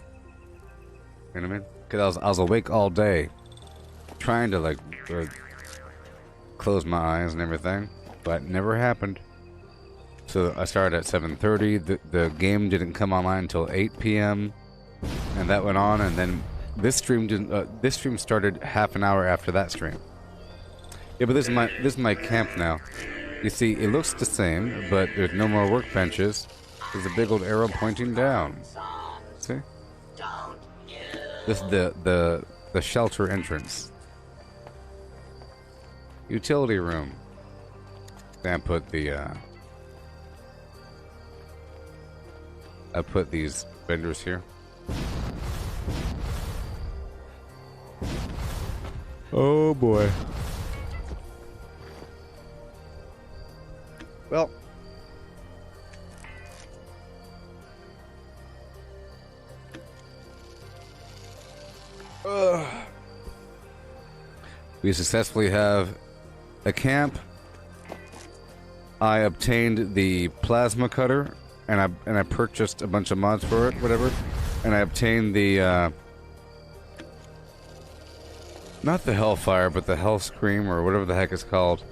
You know what I mean? Because I was awake all day, trying to like close my eyes and everything, but it never happened. So I started at 7:30. The game didn't come online until 8 p.m. and that went on. And then this stream didn't. This stream started half an hour after that stream. Yeah, but this is my camp now. You see, it looks the same, but there's no more workbenches. There's a big old arrow pointing down. See? This is the shelter entrance. Utility room. Then I put these vendors here. Oh boy. Well. We successfully have a camp. I obtained the plasma cutter, and I purchased a bunch of mods for it, whatever. And I obtained the not the Hellfire, but the Hell Scream, or whatever the heck it's called,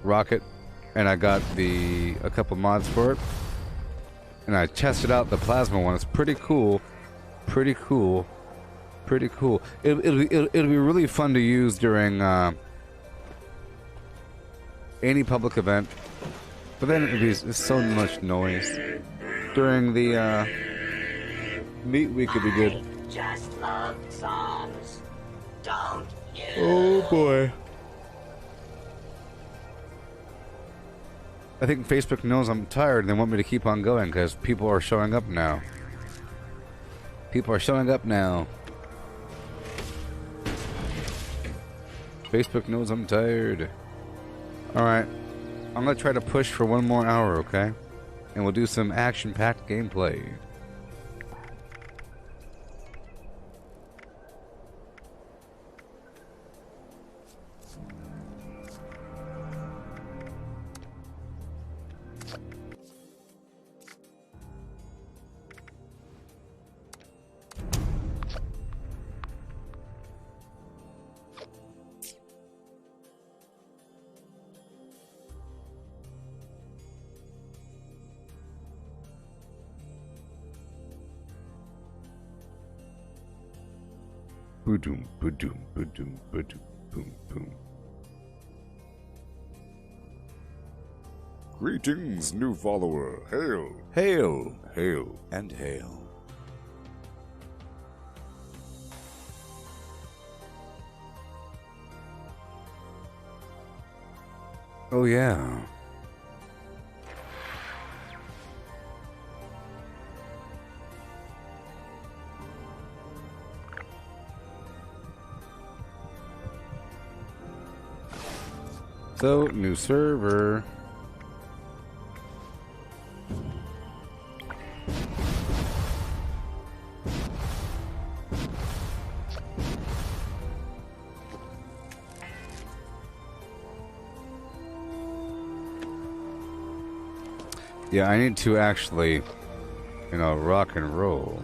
rocket, and I got a couple mods for it. And I tested out the plasma one. It's pretty cool. Pretty cool. Pretty cool. It'll be really fun to use during any public event. But then it's so much noise. During the meat week would be good. Just love songs. Don't you? Oh boy. I think Facebook knows I'm tired and they want me to keep on going because people are showing up now. People are showing up now. Facebook knows I'm tired. Alright. I'm gonna try to push for 1 more hour, okay? And we'll do some action-packed gameplay. Boom, boom, boom, boom, boom, boom. Greetings, new follower. Hail. Hail, hail, and hail. Oh yeah. So, new server. Yeah, I need to actually, rock and roll.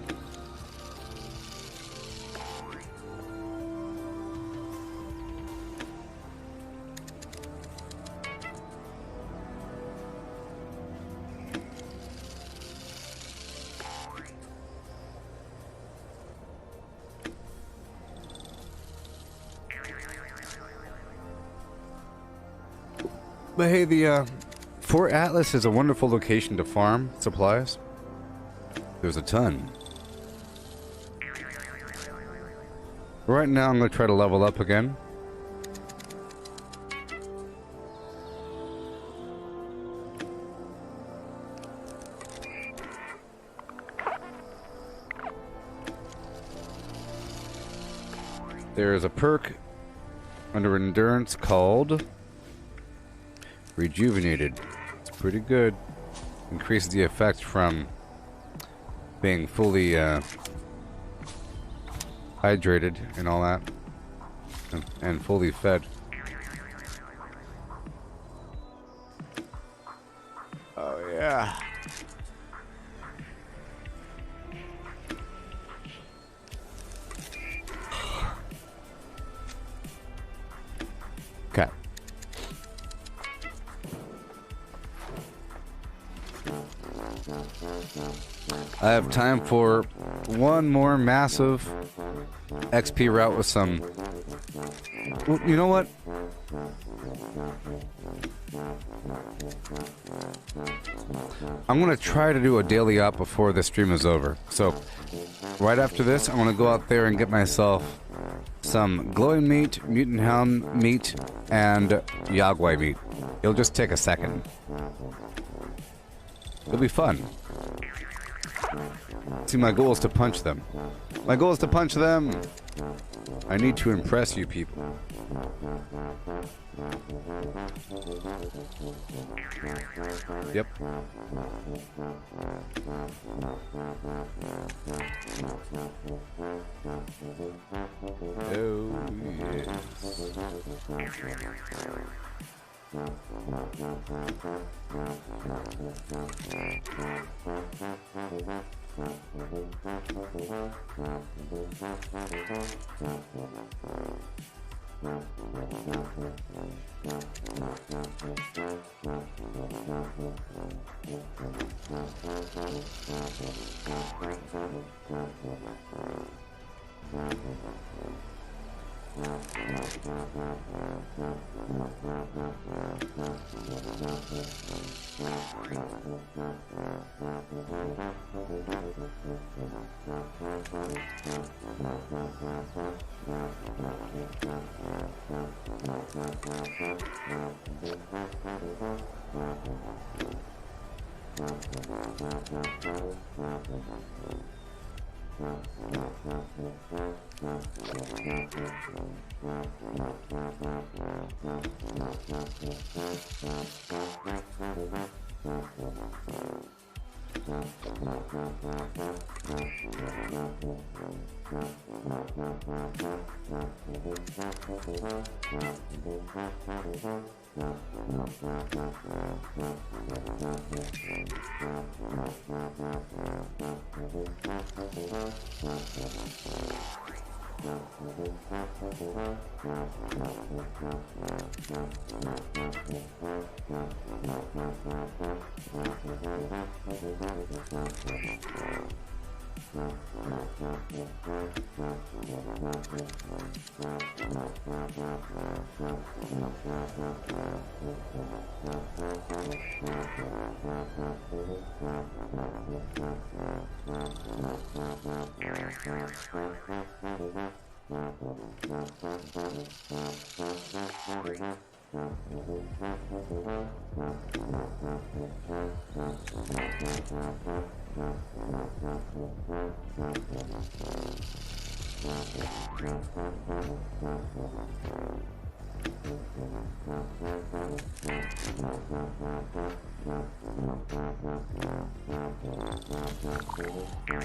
But hey, the Fort Atlas is a wonderful location to farm supplies. There's a ton. Right now I'm going to try to level up again. There is a perk under endurance called Rejuvenated. It's pretty good. Increases the effect from being fully hydrated and all that, and fully fed. Oh yeah. Okay. I have time for one more massive XP route with some... Well, you know what? I'm going to try to do a daily op before the stream is over. So, right after this, I'm going to go out there and get myself some glowing meat, mutant hound meat, and Yagwai meat. It'll just take a second. It'll be fun. See, my goal is to punch them. My goal is to punch them! I need to impress you people. Yep. Oh,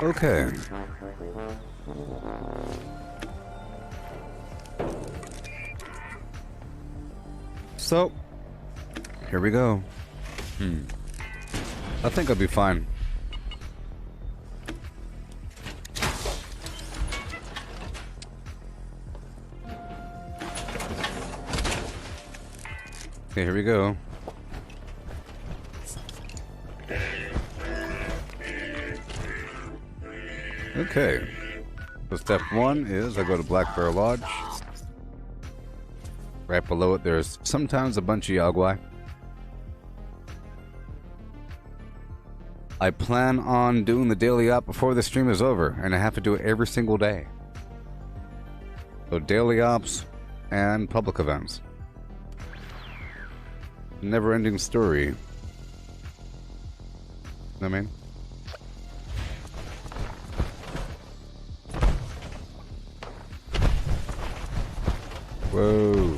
okay. So, here we go. I think I'll be fine. Okay, here we go. Okay. So step one is I go to Black Bear Lodge. Right below it, there's sometimes a bunch of Yagwai. I plan on doing the daily op before the stream is over, and I have to do it every single day. So daily ops and public events. Never-ending story. You know what I mean? Whoa.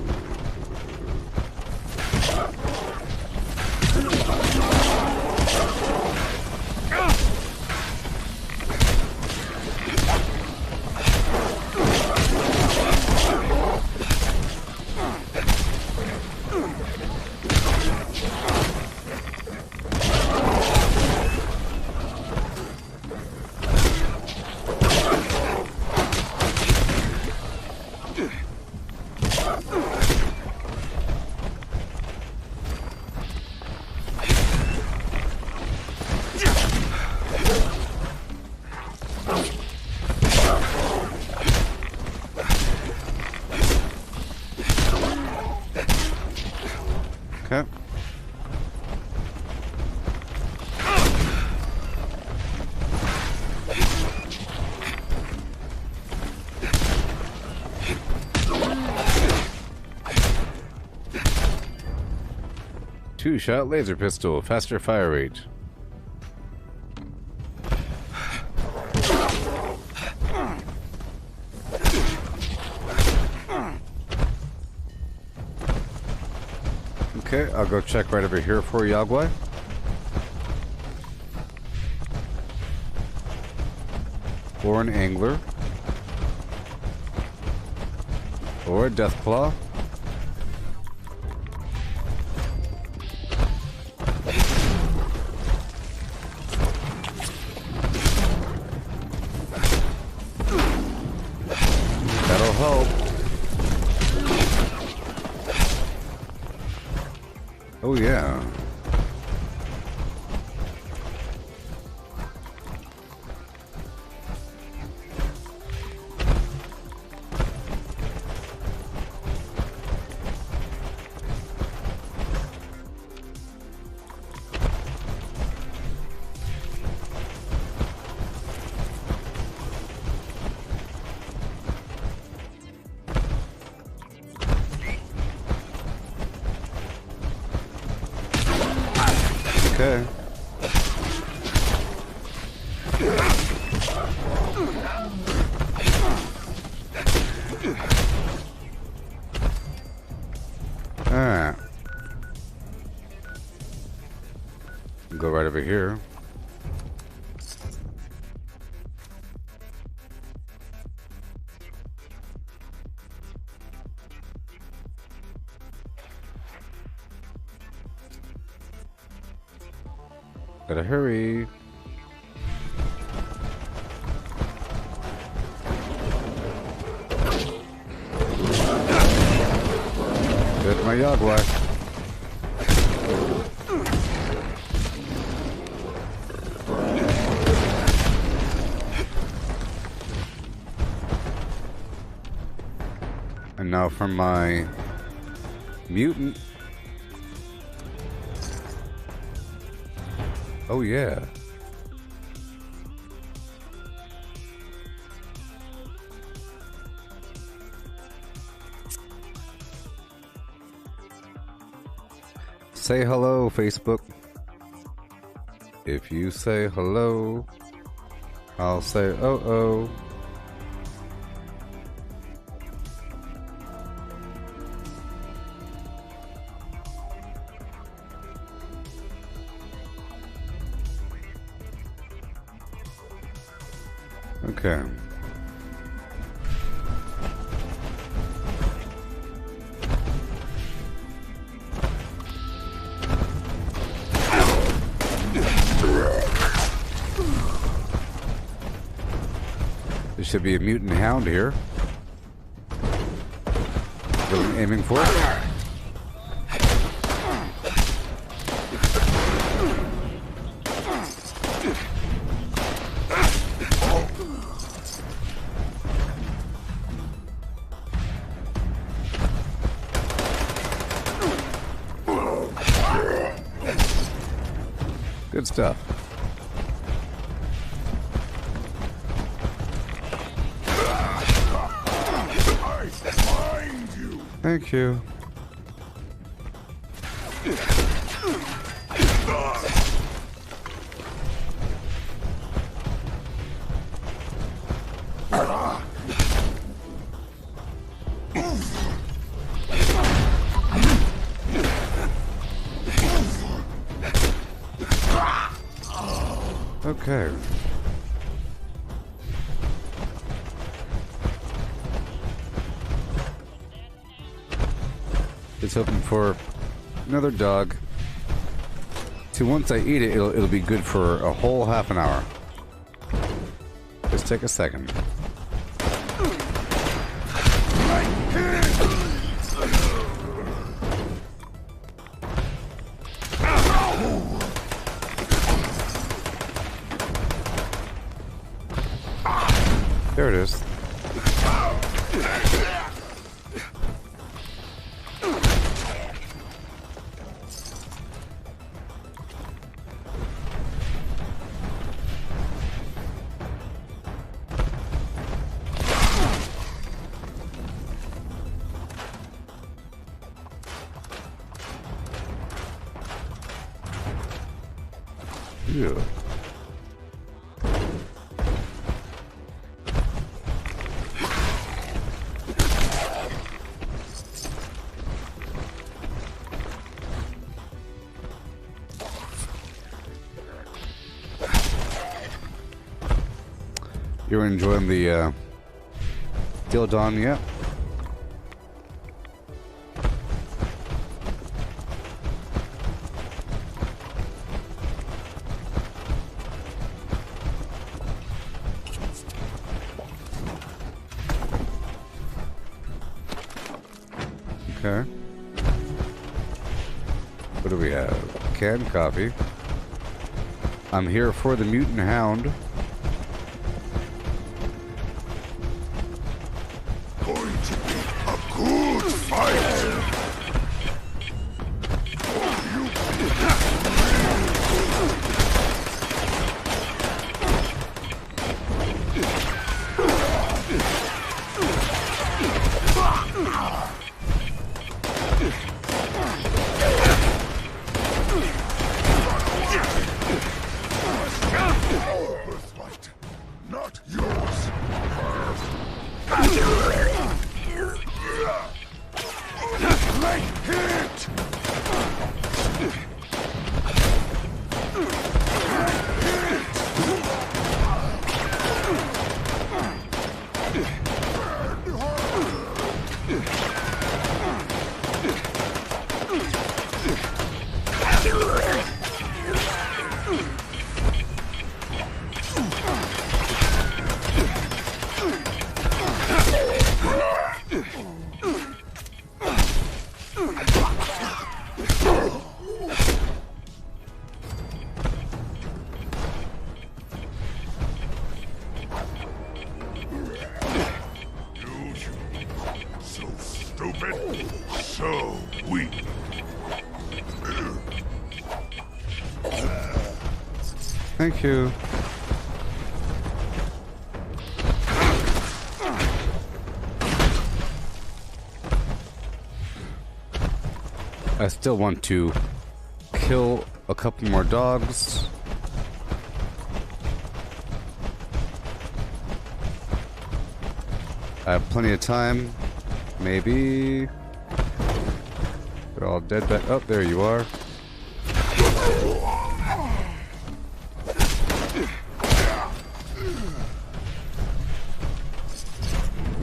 Okay. Two-shot laser pistol, faster fire rate. All go check right over here for Yagwai. Or an angler. Or a deathclaw. That'll help. Oh yeah. Okay. Alright. Go right over here. Gotta hurry. There's my Yagwai. And now for my mutant. Oh yeah. Say hello, Facebook. If you say hello, I'll say oh. Okay. There should be a mutant hound here. What are we aiming for? Good stuff. Thank you. Okay. Just hoping for another dog. See, once I eat it, it'll be good for a whole half an hour. Just take a second. There it is. Yeah. You're enjoying the Till Dawn, yeah? Okay. What do we have? Canned coffee. I'm here for the mutant hound. Going to be a good fight. Not yours. Late hit. So stupid, so weak. Thank you. I still want to kill a couple more dogs. I have plenty of time. Maybe. They're all dead back. Oh, there you are.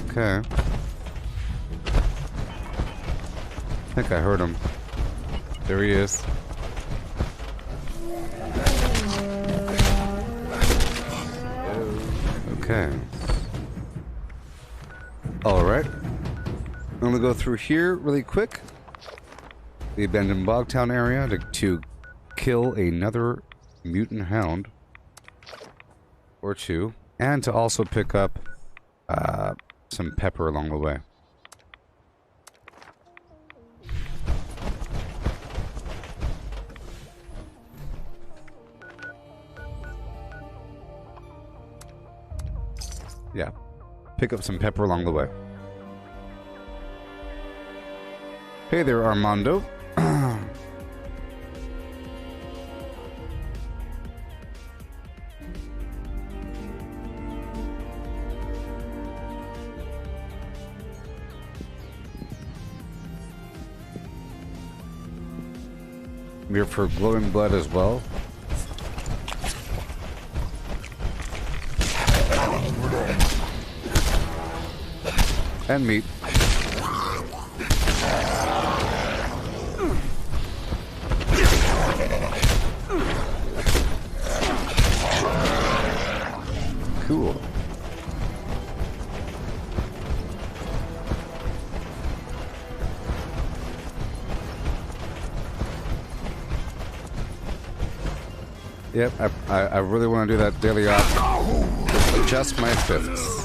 Okay. I think I heard him. There he is. Okay. Alright. I'm gonna go through here really quick. The abandoned Bogtown area to kill another mutant hound. Or two. And to also pick up some pepper along the way. Yeah. Pick up some pepper along the way. Hey there, Armando. I'm here for glowing blood as well. And meat. Cool. Yep, I really want to do that daily op. Just adjust my fists.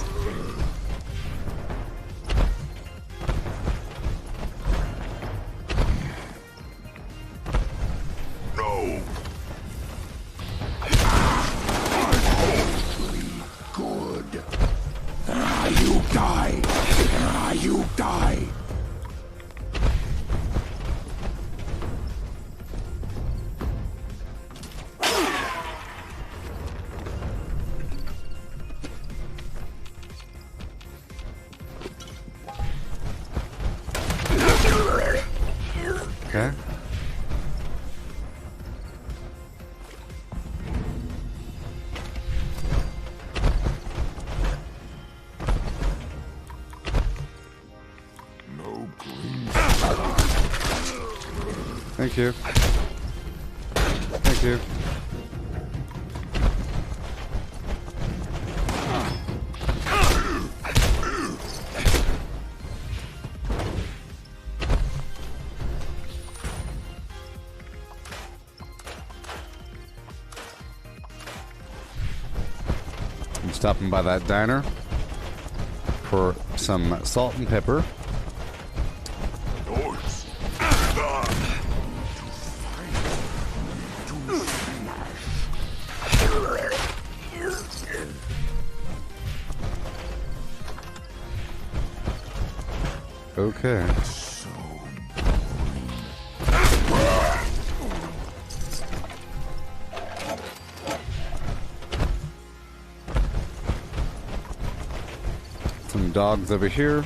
Thank you. Thank you. I'm stopping by that diner for some salt and pepper. Okay. Some dogs over here.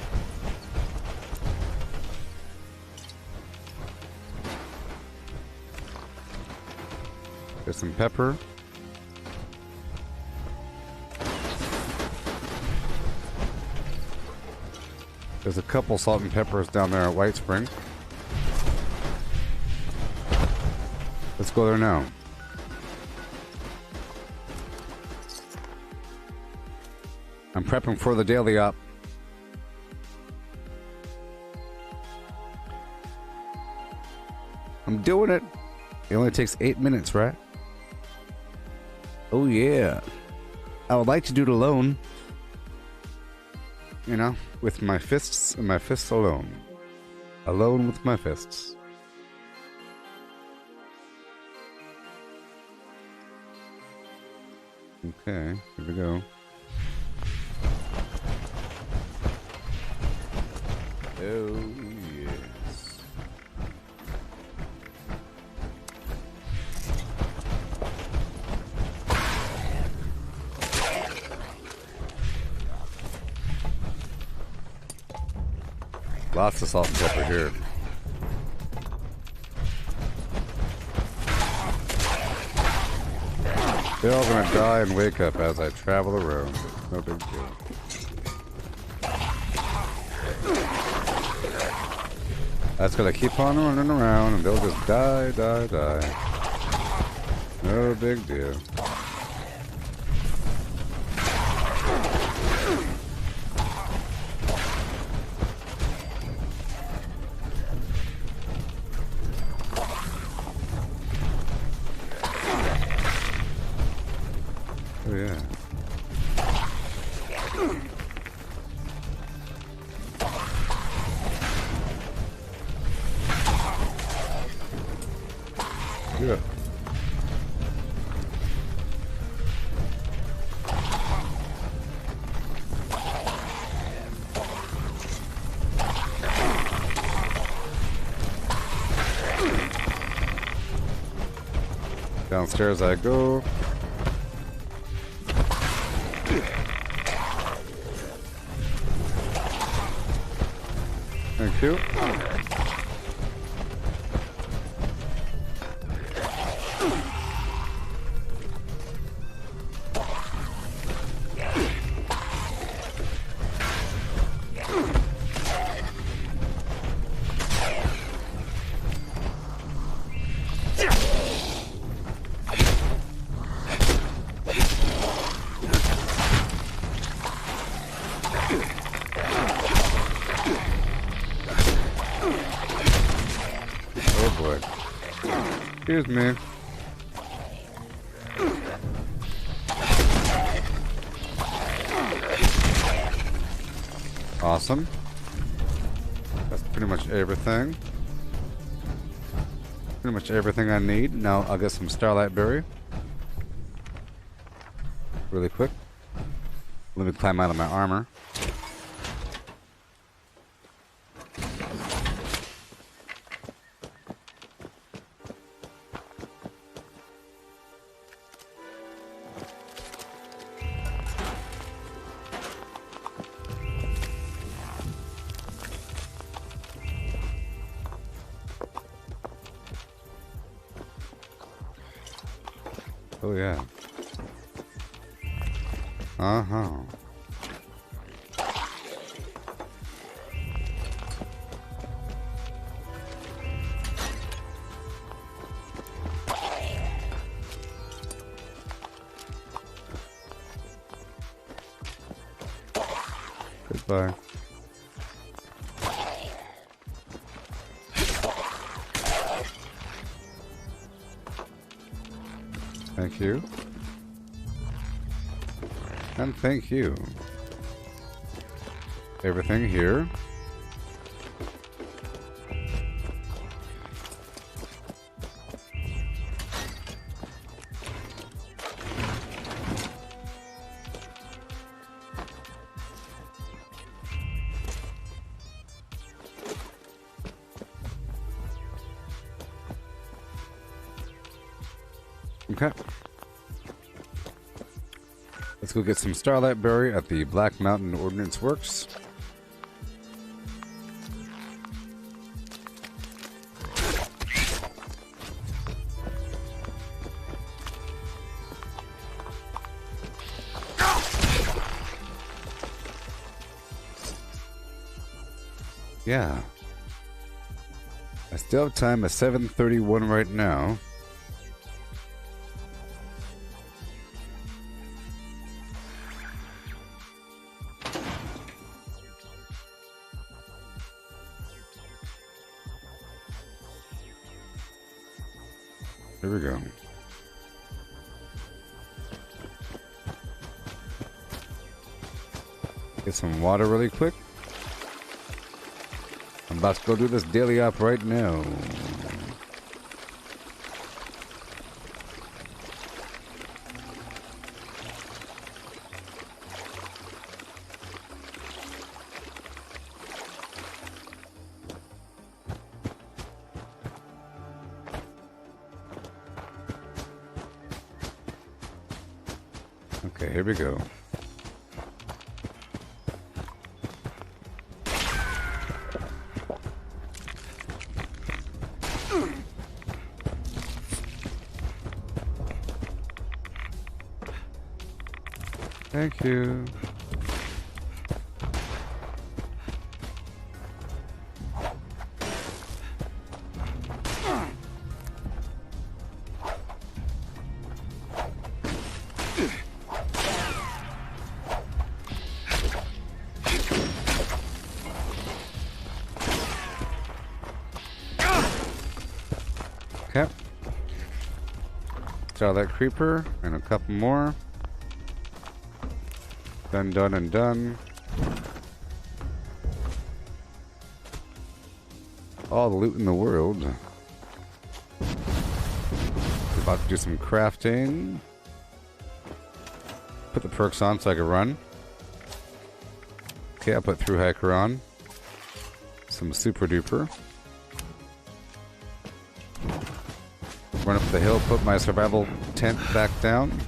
There's some pepper. There's a couple salt and peppers down there at White Spring. Let's go there now. I'm prepping for the daily op. I'm doing it. It only takes 8 minutes, right? Oh yeah. I would like to do it alone. You know, with my fists and my fists alone. Alone with my fists. Okay, here we go. Oh, yes. Lots of salt and pepper here. They're all gonna die and wake up as I travel around. No big deal. That's gonna keep on running around and they'll just die, die, die. No big deal. Oh yeah. Yeah. Downstairs I go. Thank you. Excuse me. Awesome. That's pretty much everything. Pretty much everything I need. Now I'll get some Starlight Berry. Really quick. Let me climb out of my armor. Oh yeah. Uh-huh. Bye. Thank you. And thank you. Everything here. Okay. Let's go get some Starlight Berry at the Black Mountain Ordnance Works. Yeah. I still have time at 7:31 right now. Here we go. Get some water really quick. I'm about to go do this daily op right now. Okay, here we go. Thank you. Okay. Saw that creeper and a couple more. Done, done, and done. All the loot in the world. About to do some crafting. Put the perks on so I can run. Okay, I'll put through hiker on. Some super duper. Run up the hill, put my survival tent back down.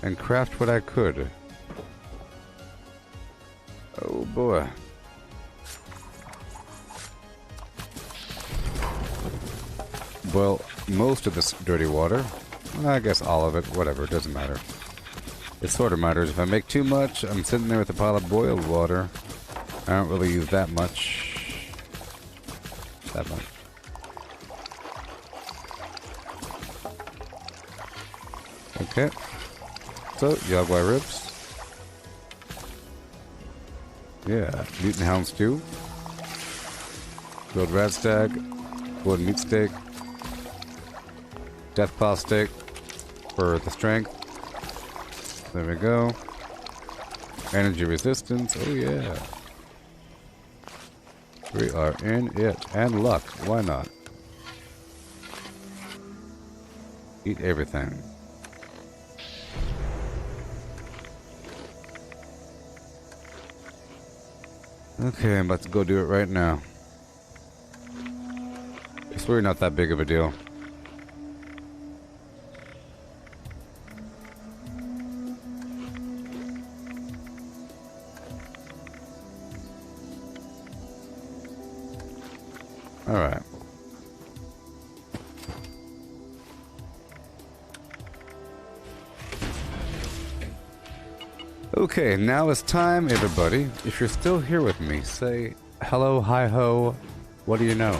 And craft what I could. Oh boy. Boil most of this dirty water. Well, I guess all of it, whatever, it doesn't matter. It sort of matters. If I make too much, I'm sitting there with a pile of boiled water. I don't really use that much. That much. Okay. So, Jaguar ribs. Yeah, meat and hound stew. Grilled rat stag. Wood meat steak. Death claw steak for the strength. There we go. Energy resistance. Oh yeah. We are in it. And luck. Why not? Eat everything. Okay, I'm about to go do it right now. It's really not that big of a deal. Alright. Okay, now it's time, everybody. If you're still here with me, say hello, hi-ho, what do you know?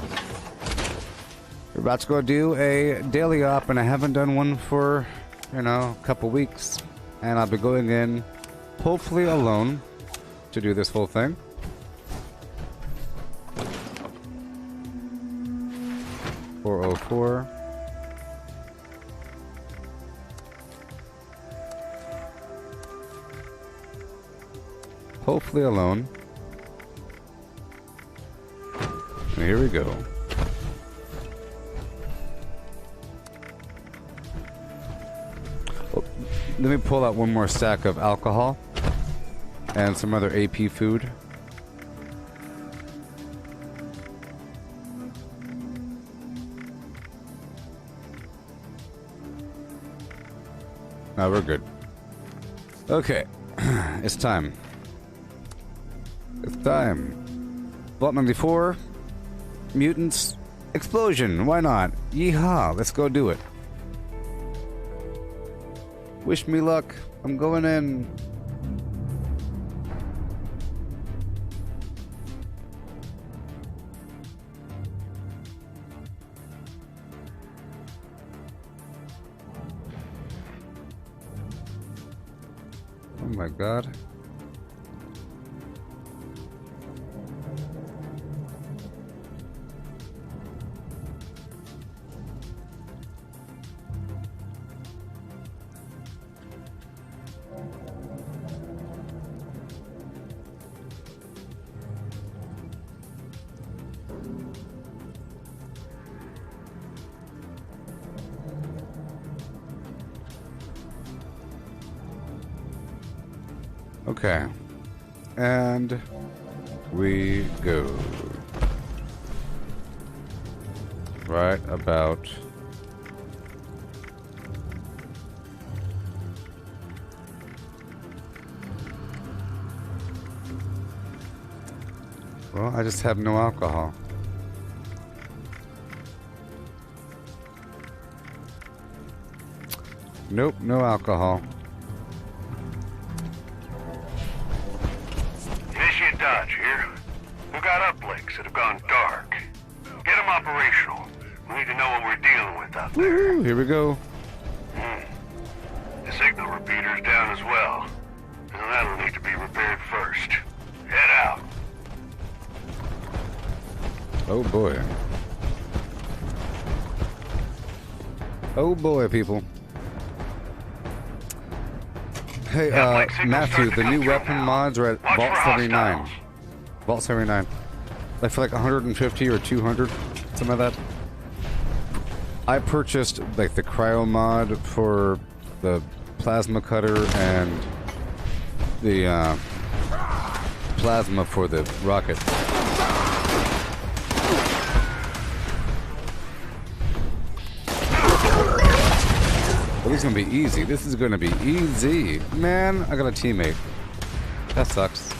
We're about to go do a daily op, and I haven't done one for, you know, a couple weeks. And I'll be going in, hopefully alone. to do this whole thing. $404. Hopefully alone. And here we go. Oh, let me pull out one more stack of alcohol and some other AP food. Now we're good. Okay, it's time. It's time. Vault 94. Mutants. Explosion. Why not? Yeehaw. Let's go do it. Wish me luck. I'm going in. Oh my god. Okay. And we go. Right about well, I just have no alcohol. Nope, no alcohol. Initiate Dodge here. We've got uplinks that have gone dark. Get them operational. We need to know what we're dealing with out there. Woo, here we go. The signal repeater's down as well. And that'll need to be repaired first. Head out. Oh boy. Oh boy, people. Hey, Matthew, the new weapon mods are at Vault 79. Vault 79. Like for like 150 or 200, something like that. I purchased like the cryo mod for the plasma cutter and the plasma for the rocket. Well, this is gonna be easy. This is gonna be easy. Man, I got a teammate. That sucks.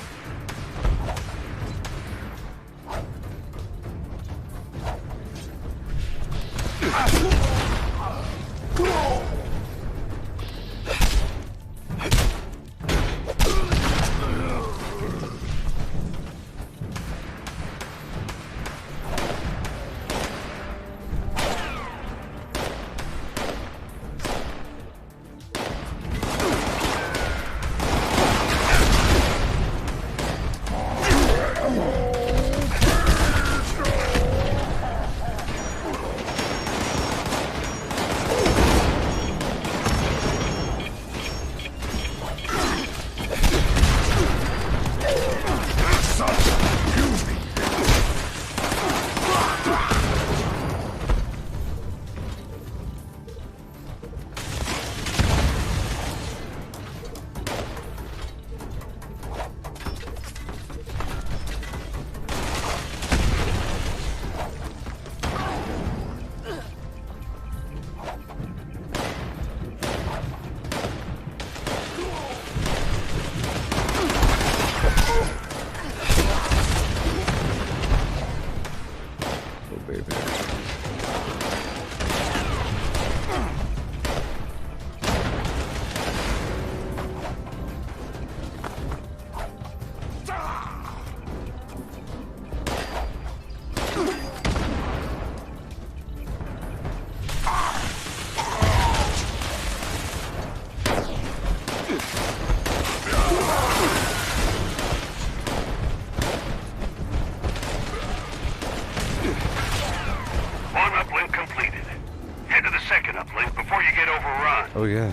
second uplink before you get overrun. Oh, yeah.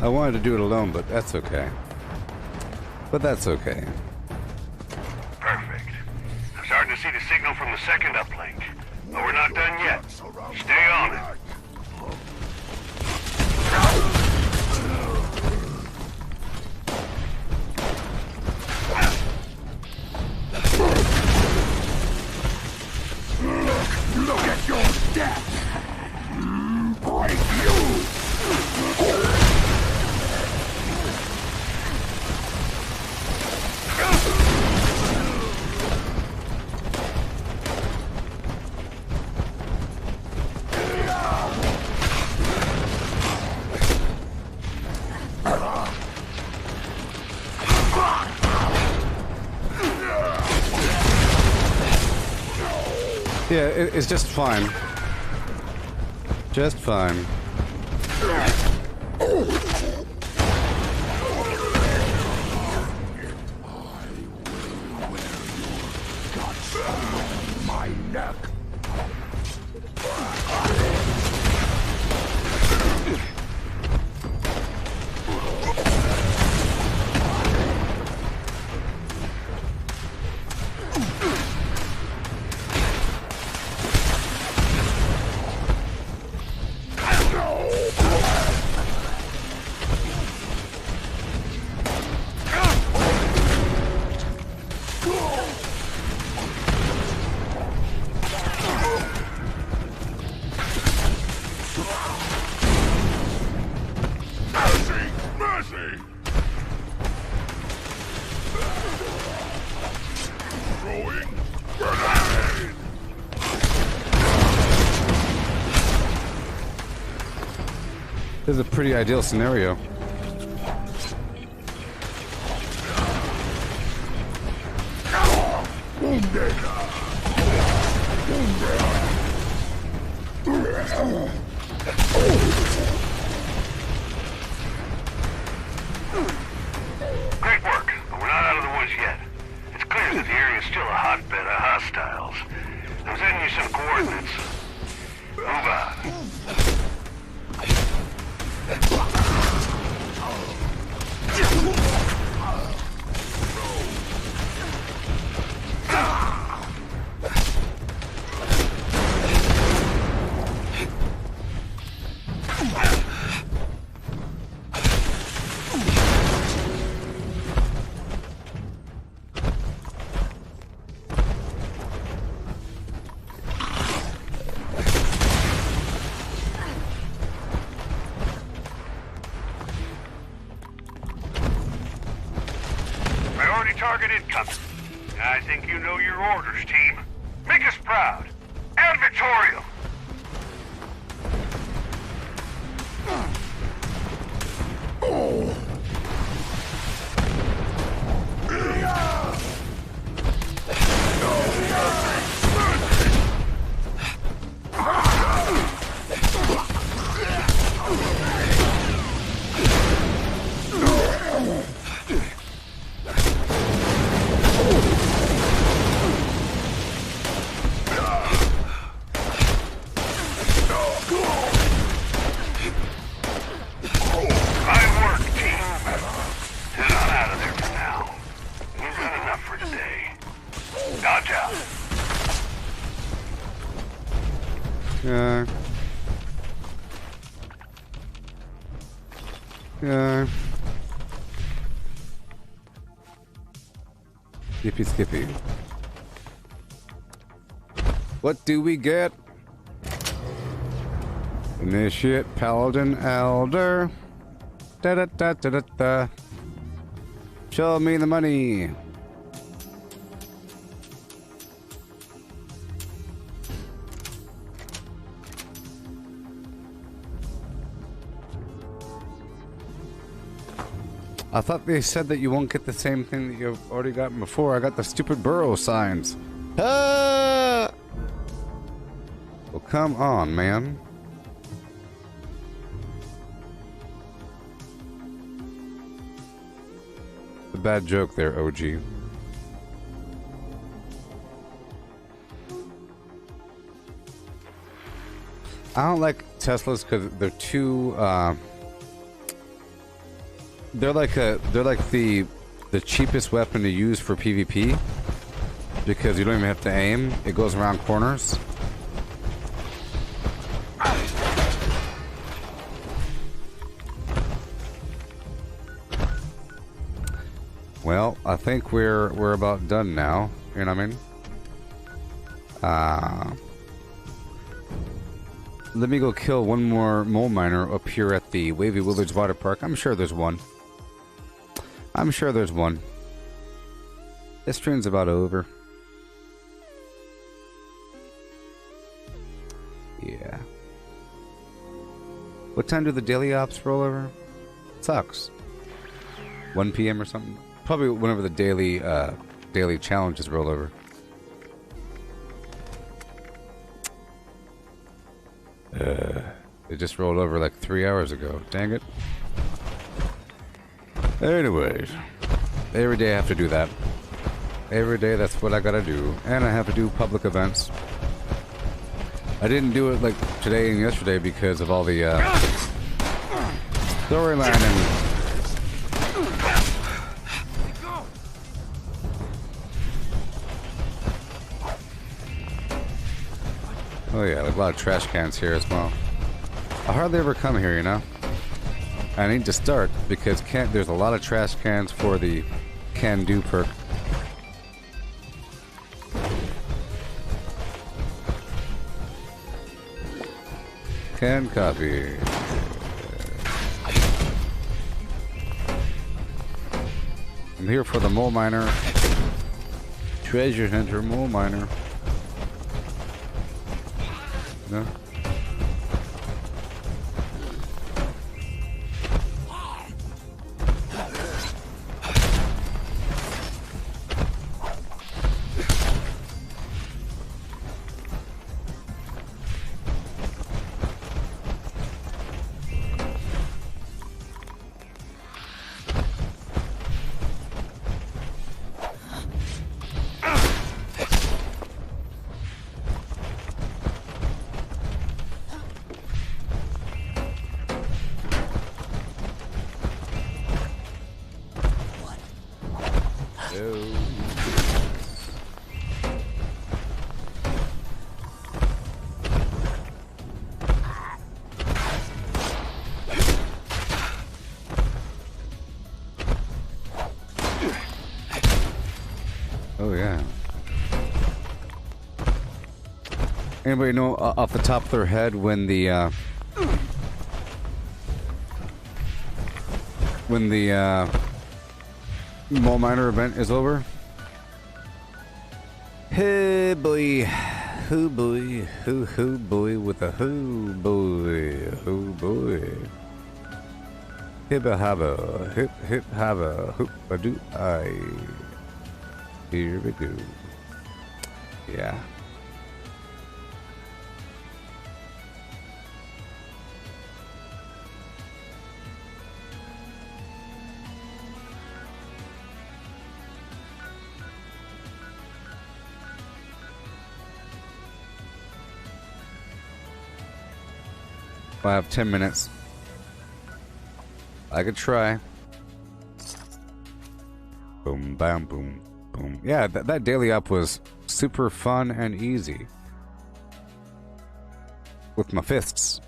I wanted to do it alone, but that's okay. But that's okay. Perfect. I'm starting to see the signal from the second uplink. But we're not done yet. Stay on it. Look at your death! Break you! Yeah, it's just fine. Just fine. My neck! This is a pretty ideal scenario. Great work, but we're not out of the woods yet. It's clear that the area is still a hotbed of hostiles. I'm sending you some coordinates. Move on. Priority target incoming. I think you know your orders, team. Make us proud. And victorious. Skippy. What do we get? Initiate, Paladin, Elder. Da da da da da da. Show me the money. I thought they said that you won't get the same thing that you've already gotten before. I got the stupid burrow signs. Ah! Well, come on, man. A bad joke there, OG. I don't like Teslas because they're too. They're like the cheapest weapon to use for PvP because you don't even have to aim. It goes around corners. Well, I think we're about done now. You know what I mean? Let me go kill one more mole miner up here at the Wavy Willards Water Park. I'm sure there's one. I'm sure there's one. This train's about over. Yeah. What time do the daily ops roll over? Sucks. 1 p.m. or something? Probably whenever the daily challenges roll over. It just rolled over like 3 hours ago. Dang it. Anyways. Every day I have to do that. Every day that's what I gotta do. And I have to do public events. I didn't do it like today and yesterday because of all the storyline and... Oh yeah, like a lot of trash cans here as well. I hardly ever come here, you know? I need to start because there's a lot of trash cans for the can do perk. Can copy. I'm here for the mole miner. Treasure hunter mole miner. No? Oh yeah. Anybody know off the top of their head when the mole miner event is over? Hey boy, hoo boy, hoo boy with a hoo boy. Hibba habba, hip habba, hoop a doo I. Here we go. Yeah. I have 10 minutes. I could try. Boom, bam, boom, boom. Yeah, that daily up was super fun and easy. With my fists.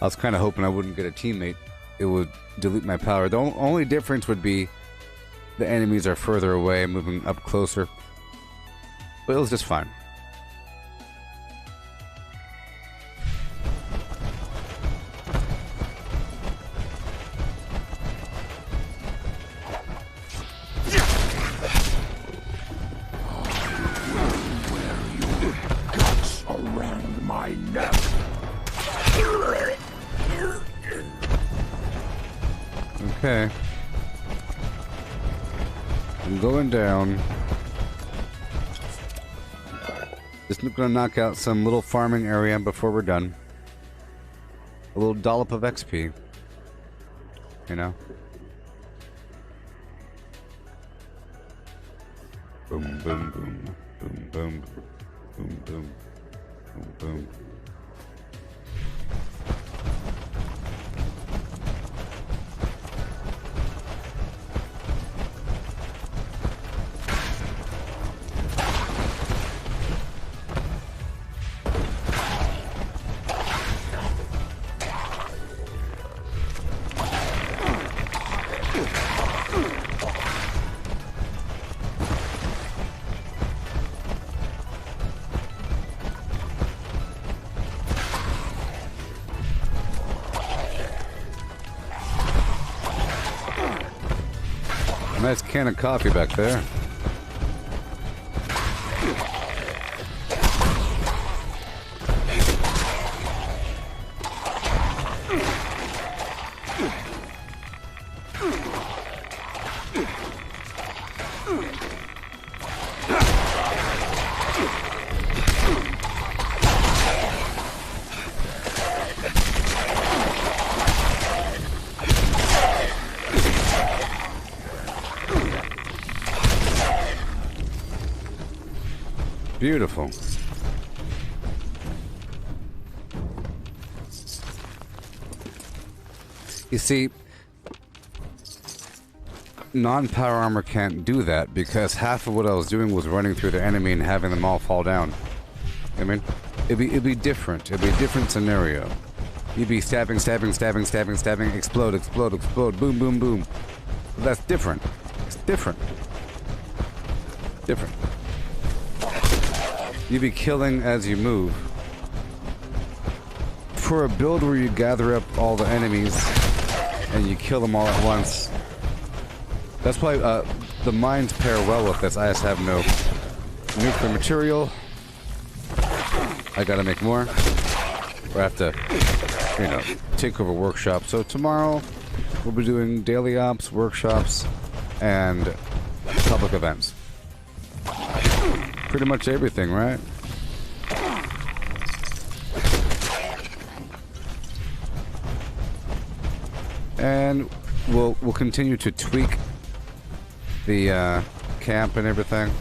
I was kind of hoping I wouldn't get a teammate. It would dilute my power. The only difference would be the enemies are further away, moving up closer. But it was just fine. Around my neck. Okay. I'm going down. Just gonna knock out some little farming area before we're done. A little dollop of XP. You know? Boom, boom, boom. Boom, boom. Boom, boom. Boom, boom. Nice can of coffee back there. Beautiful. You see, non-power armor can't do that because half of what I was doing was running through the enemy and having them all fall down. I mean, it'd be different. It'd be a different scenario. You'd be stabbing, stabbing, stabbing, stabbing, stabbing, explode, explode, explode, boom, boom, boom. But that's different. It's different. Different. You'd be killing as you move. For a build where you gather up all the enemies and you kill them all at once, that's why the mines pair well with this. I just have no nuclear material. I gotta make more. Or I have to, you know, take over workshops. So tomorrow we'll be doing daily ops, workshops, and public events. Pretty much everything, right? And we'll continue to tweak the camp and everything.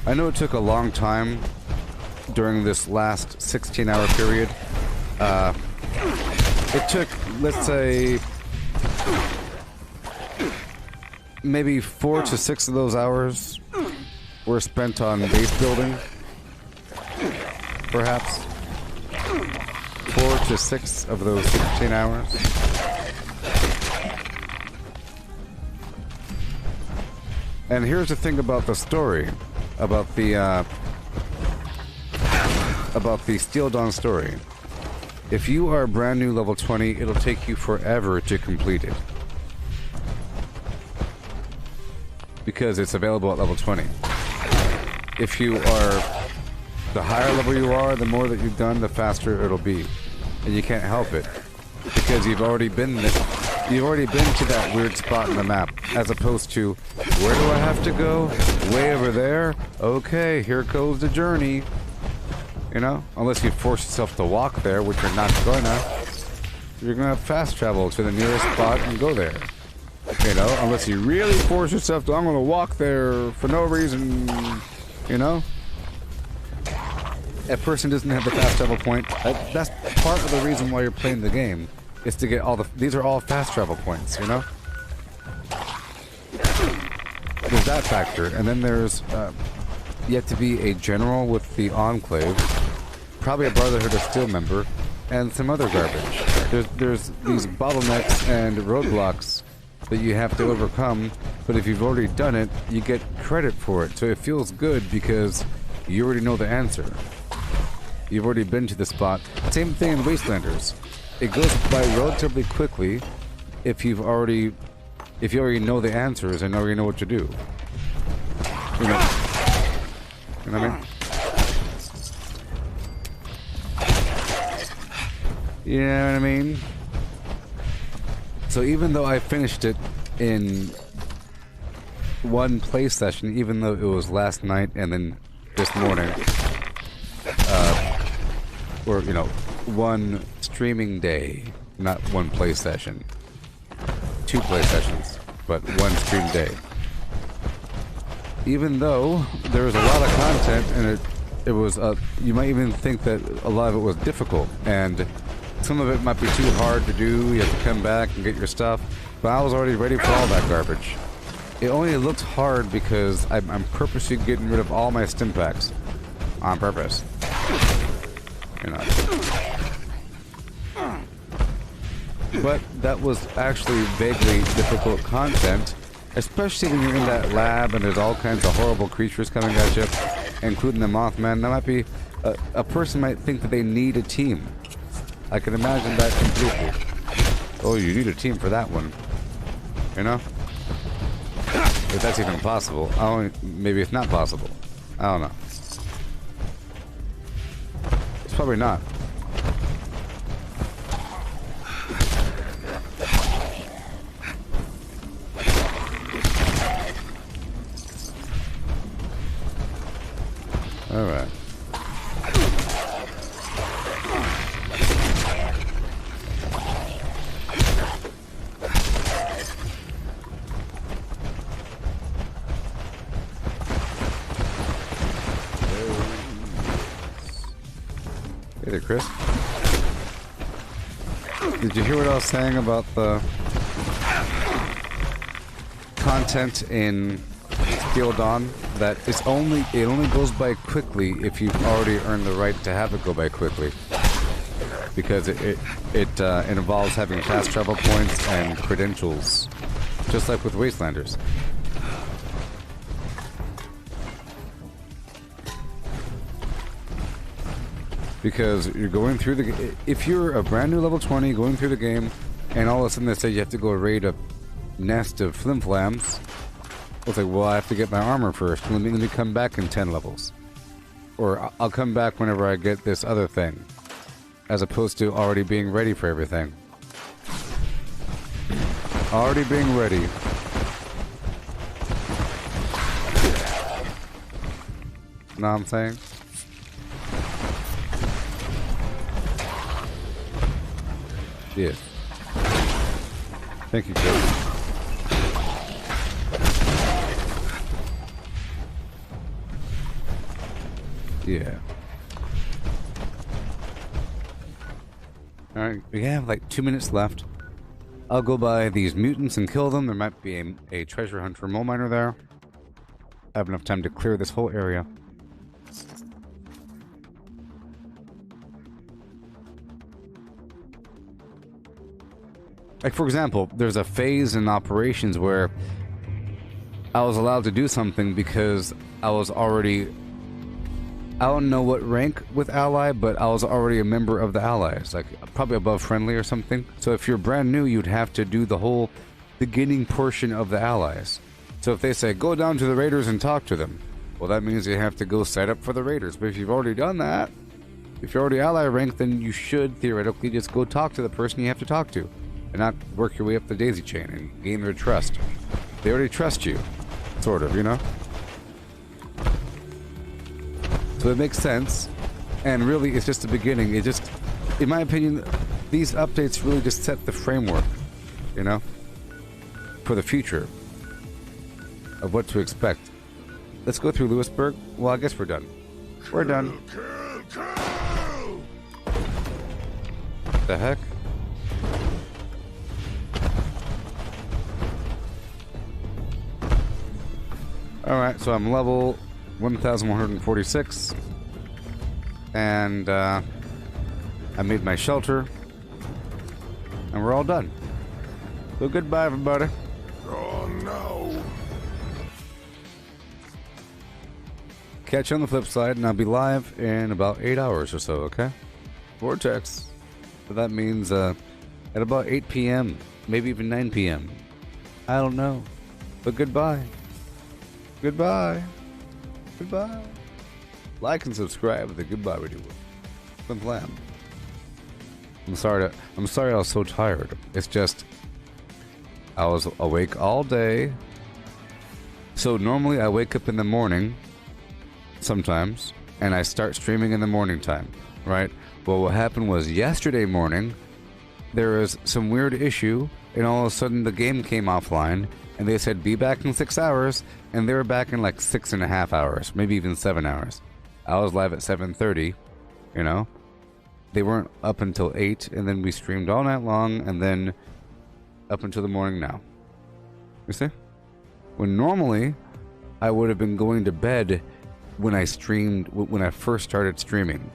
I know it took a long time during this last 16-hour period. It took, let's say, maybe 4 to 6 of those hours were spent on base building, perhaps 4 to 6 of those 16 hours. And here's the thing about the story, about the Steel Dawn story. If you are brand new level 20, it'll take you forever to complete it, because it's available at level 20. If you are, the higher level you are, the more that you've done, the faster it'll be. And you can't help it, because you've already been to that weird spot in the map, as opposed to, where do I have to go? Way over there? Okay, here goes the journey. You know, unless you force yourself to walk there, which you're not gonna. You're gonna fast travel to the nearest spot and go there. You know, unless you really force yourself to, I'm gonna walk there for no reason. You know? A person doesn't have the fast travel point. That's part of the reason why you're playing the game, is to get all the, these are all fast travel points, you know? There's that factor, and then there's yet to be a general with the Enclave, probably a Brotherhood of Steel member, and some other garbage. There's these bottlenecks and roadblocks that you have to overcome, but if you've already done it, you get credit for it. So it feels good because you already know the answer. You've already been to the spot. Same thing in Wastelanders. It goes by relatively quickly if you already know the answers and already know what to do. You know what I mean? You know what I mean? So even though I finished it in one play session, even though it was last night and then this morning, or, you know, one streaming day, not one play session. 2 play sessions, but one stream day. even though there was a lot of content and it was you might even think that a lot of it was difficult and some of it might be too hard to do. You have to come back and get your stuff, but I was already ready for all that garbage. It only looks hard because I'm purposely getting rid of all my stim packs on purpose. You know. But that was actually vaguely difficult content, especially when you're in that lab and there's all kinds of horrible creatures coming at you, including the Mothman. That might be a person might think that they need a team. I can imagine that completely. Oh, you need a team for that one, you know? If that's even possible. Maybe it's not possible. I don't know. It's probably not. All right. Hey there, Chris. Did you hear what I was saying about the content in Steel Dawn? That it only goes by quickly if you've already earned the right to have it go by quickly, because it involves having fast travel points and credentials, just like with Wastelanders. Because you're going through the... If you're a brand new level 20 going through the game, and all of a sudden they say you have to go raid a nest of flimflams, it's like, well, I have to get my armor first. Let me come back in 10 levels. Or I'll come back whenever I get this other thing. As opposed to already being ready for everything. Already being ready. Know what I'm saying? Yes. Thank you, Chris. Yeah. Alright, we have like 2 minutes left. I'll go by these mutants and kill them. There might be a treasure hunter mole miner there. I have enough time to clear this whole area. Like, for example, there's a phase in operations where I was allowed to do something because I was already... I don't know what rank with Ally, but I was already a member of the Allies, like probably above friendly or something. So if you're brand new, you'd have to do the whole beginning portion of the Allies. So if they say, go down to the Raiders and talk to them, well, that means you have to go set up for the Raiders. But if you've already done that, if you're already Ally rank, then you should theoretically just go talk to the person you have to talk to, and not work your way up the daisy chain and gain their trust. They already trust you, sort of, you know? So it makes sense, and really it's just the beginning. It just, in my opinion, these updates really just set the framework, you know, for the future of what to expect. Let's go through Lewisburg. Well, I guess we're done. We're done. The heck? Alright, so I'm level 1146, and I made my shelter, and we're all done. So goodbye, everybody. Oh no. Catch you on the flip side, and I'll be live in about 8 hours or so, okay? Vortex. So that means at about 8 p.m., maybe even 9 p.m. I don't know. But goodbye. Goodbye. Goodbye. Like and subscribe to the Goodbye Radio. Flim Flam. I'm sorry I was so tired. It's just I was awake all day. So normally I wake up in the morning sometimes and I start streaming in the morning time, right? Well, what happened was yesterday morning there was some weird issue, and all of a sudden the game came offline, and they said be back in 6 hours, and they were back in like 6.5 hours, maybe even 7 hours. I was live at 7:30, you know. They weren't up until 8, and then we streamed all night long, and then up until the morning now. You see? When normally I would have been going to bed when I streamed, when I first started streaming.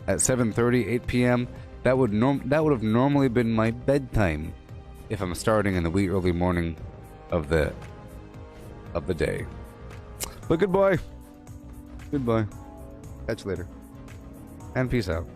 At 7:30, 8 p.m., that would have normally been my bedtime if I'm starting in the wee early morning of the day. But goodbye. Goodbye. Catch you later. And peace out.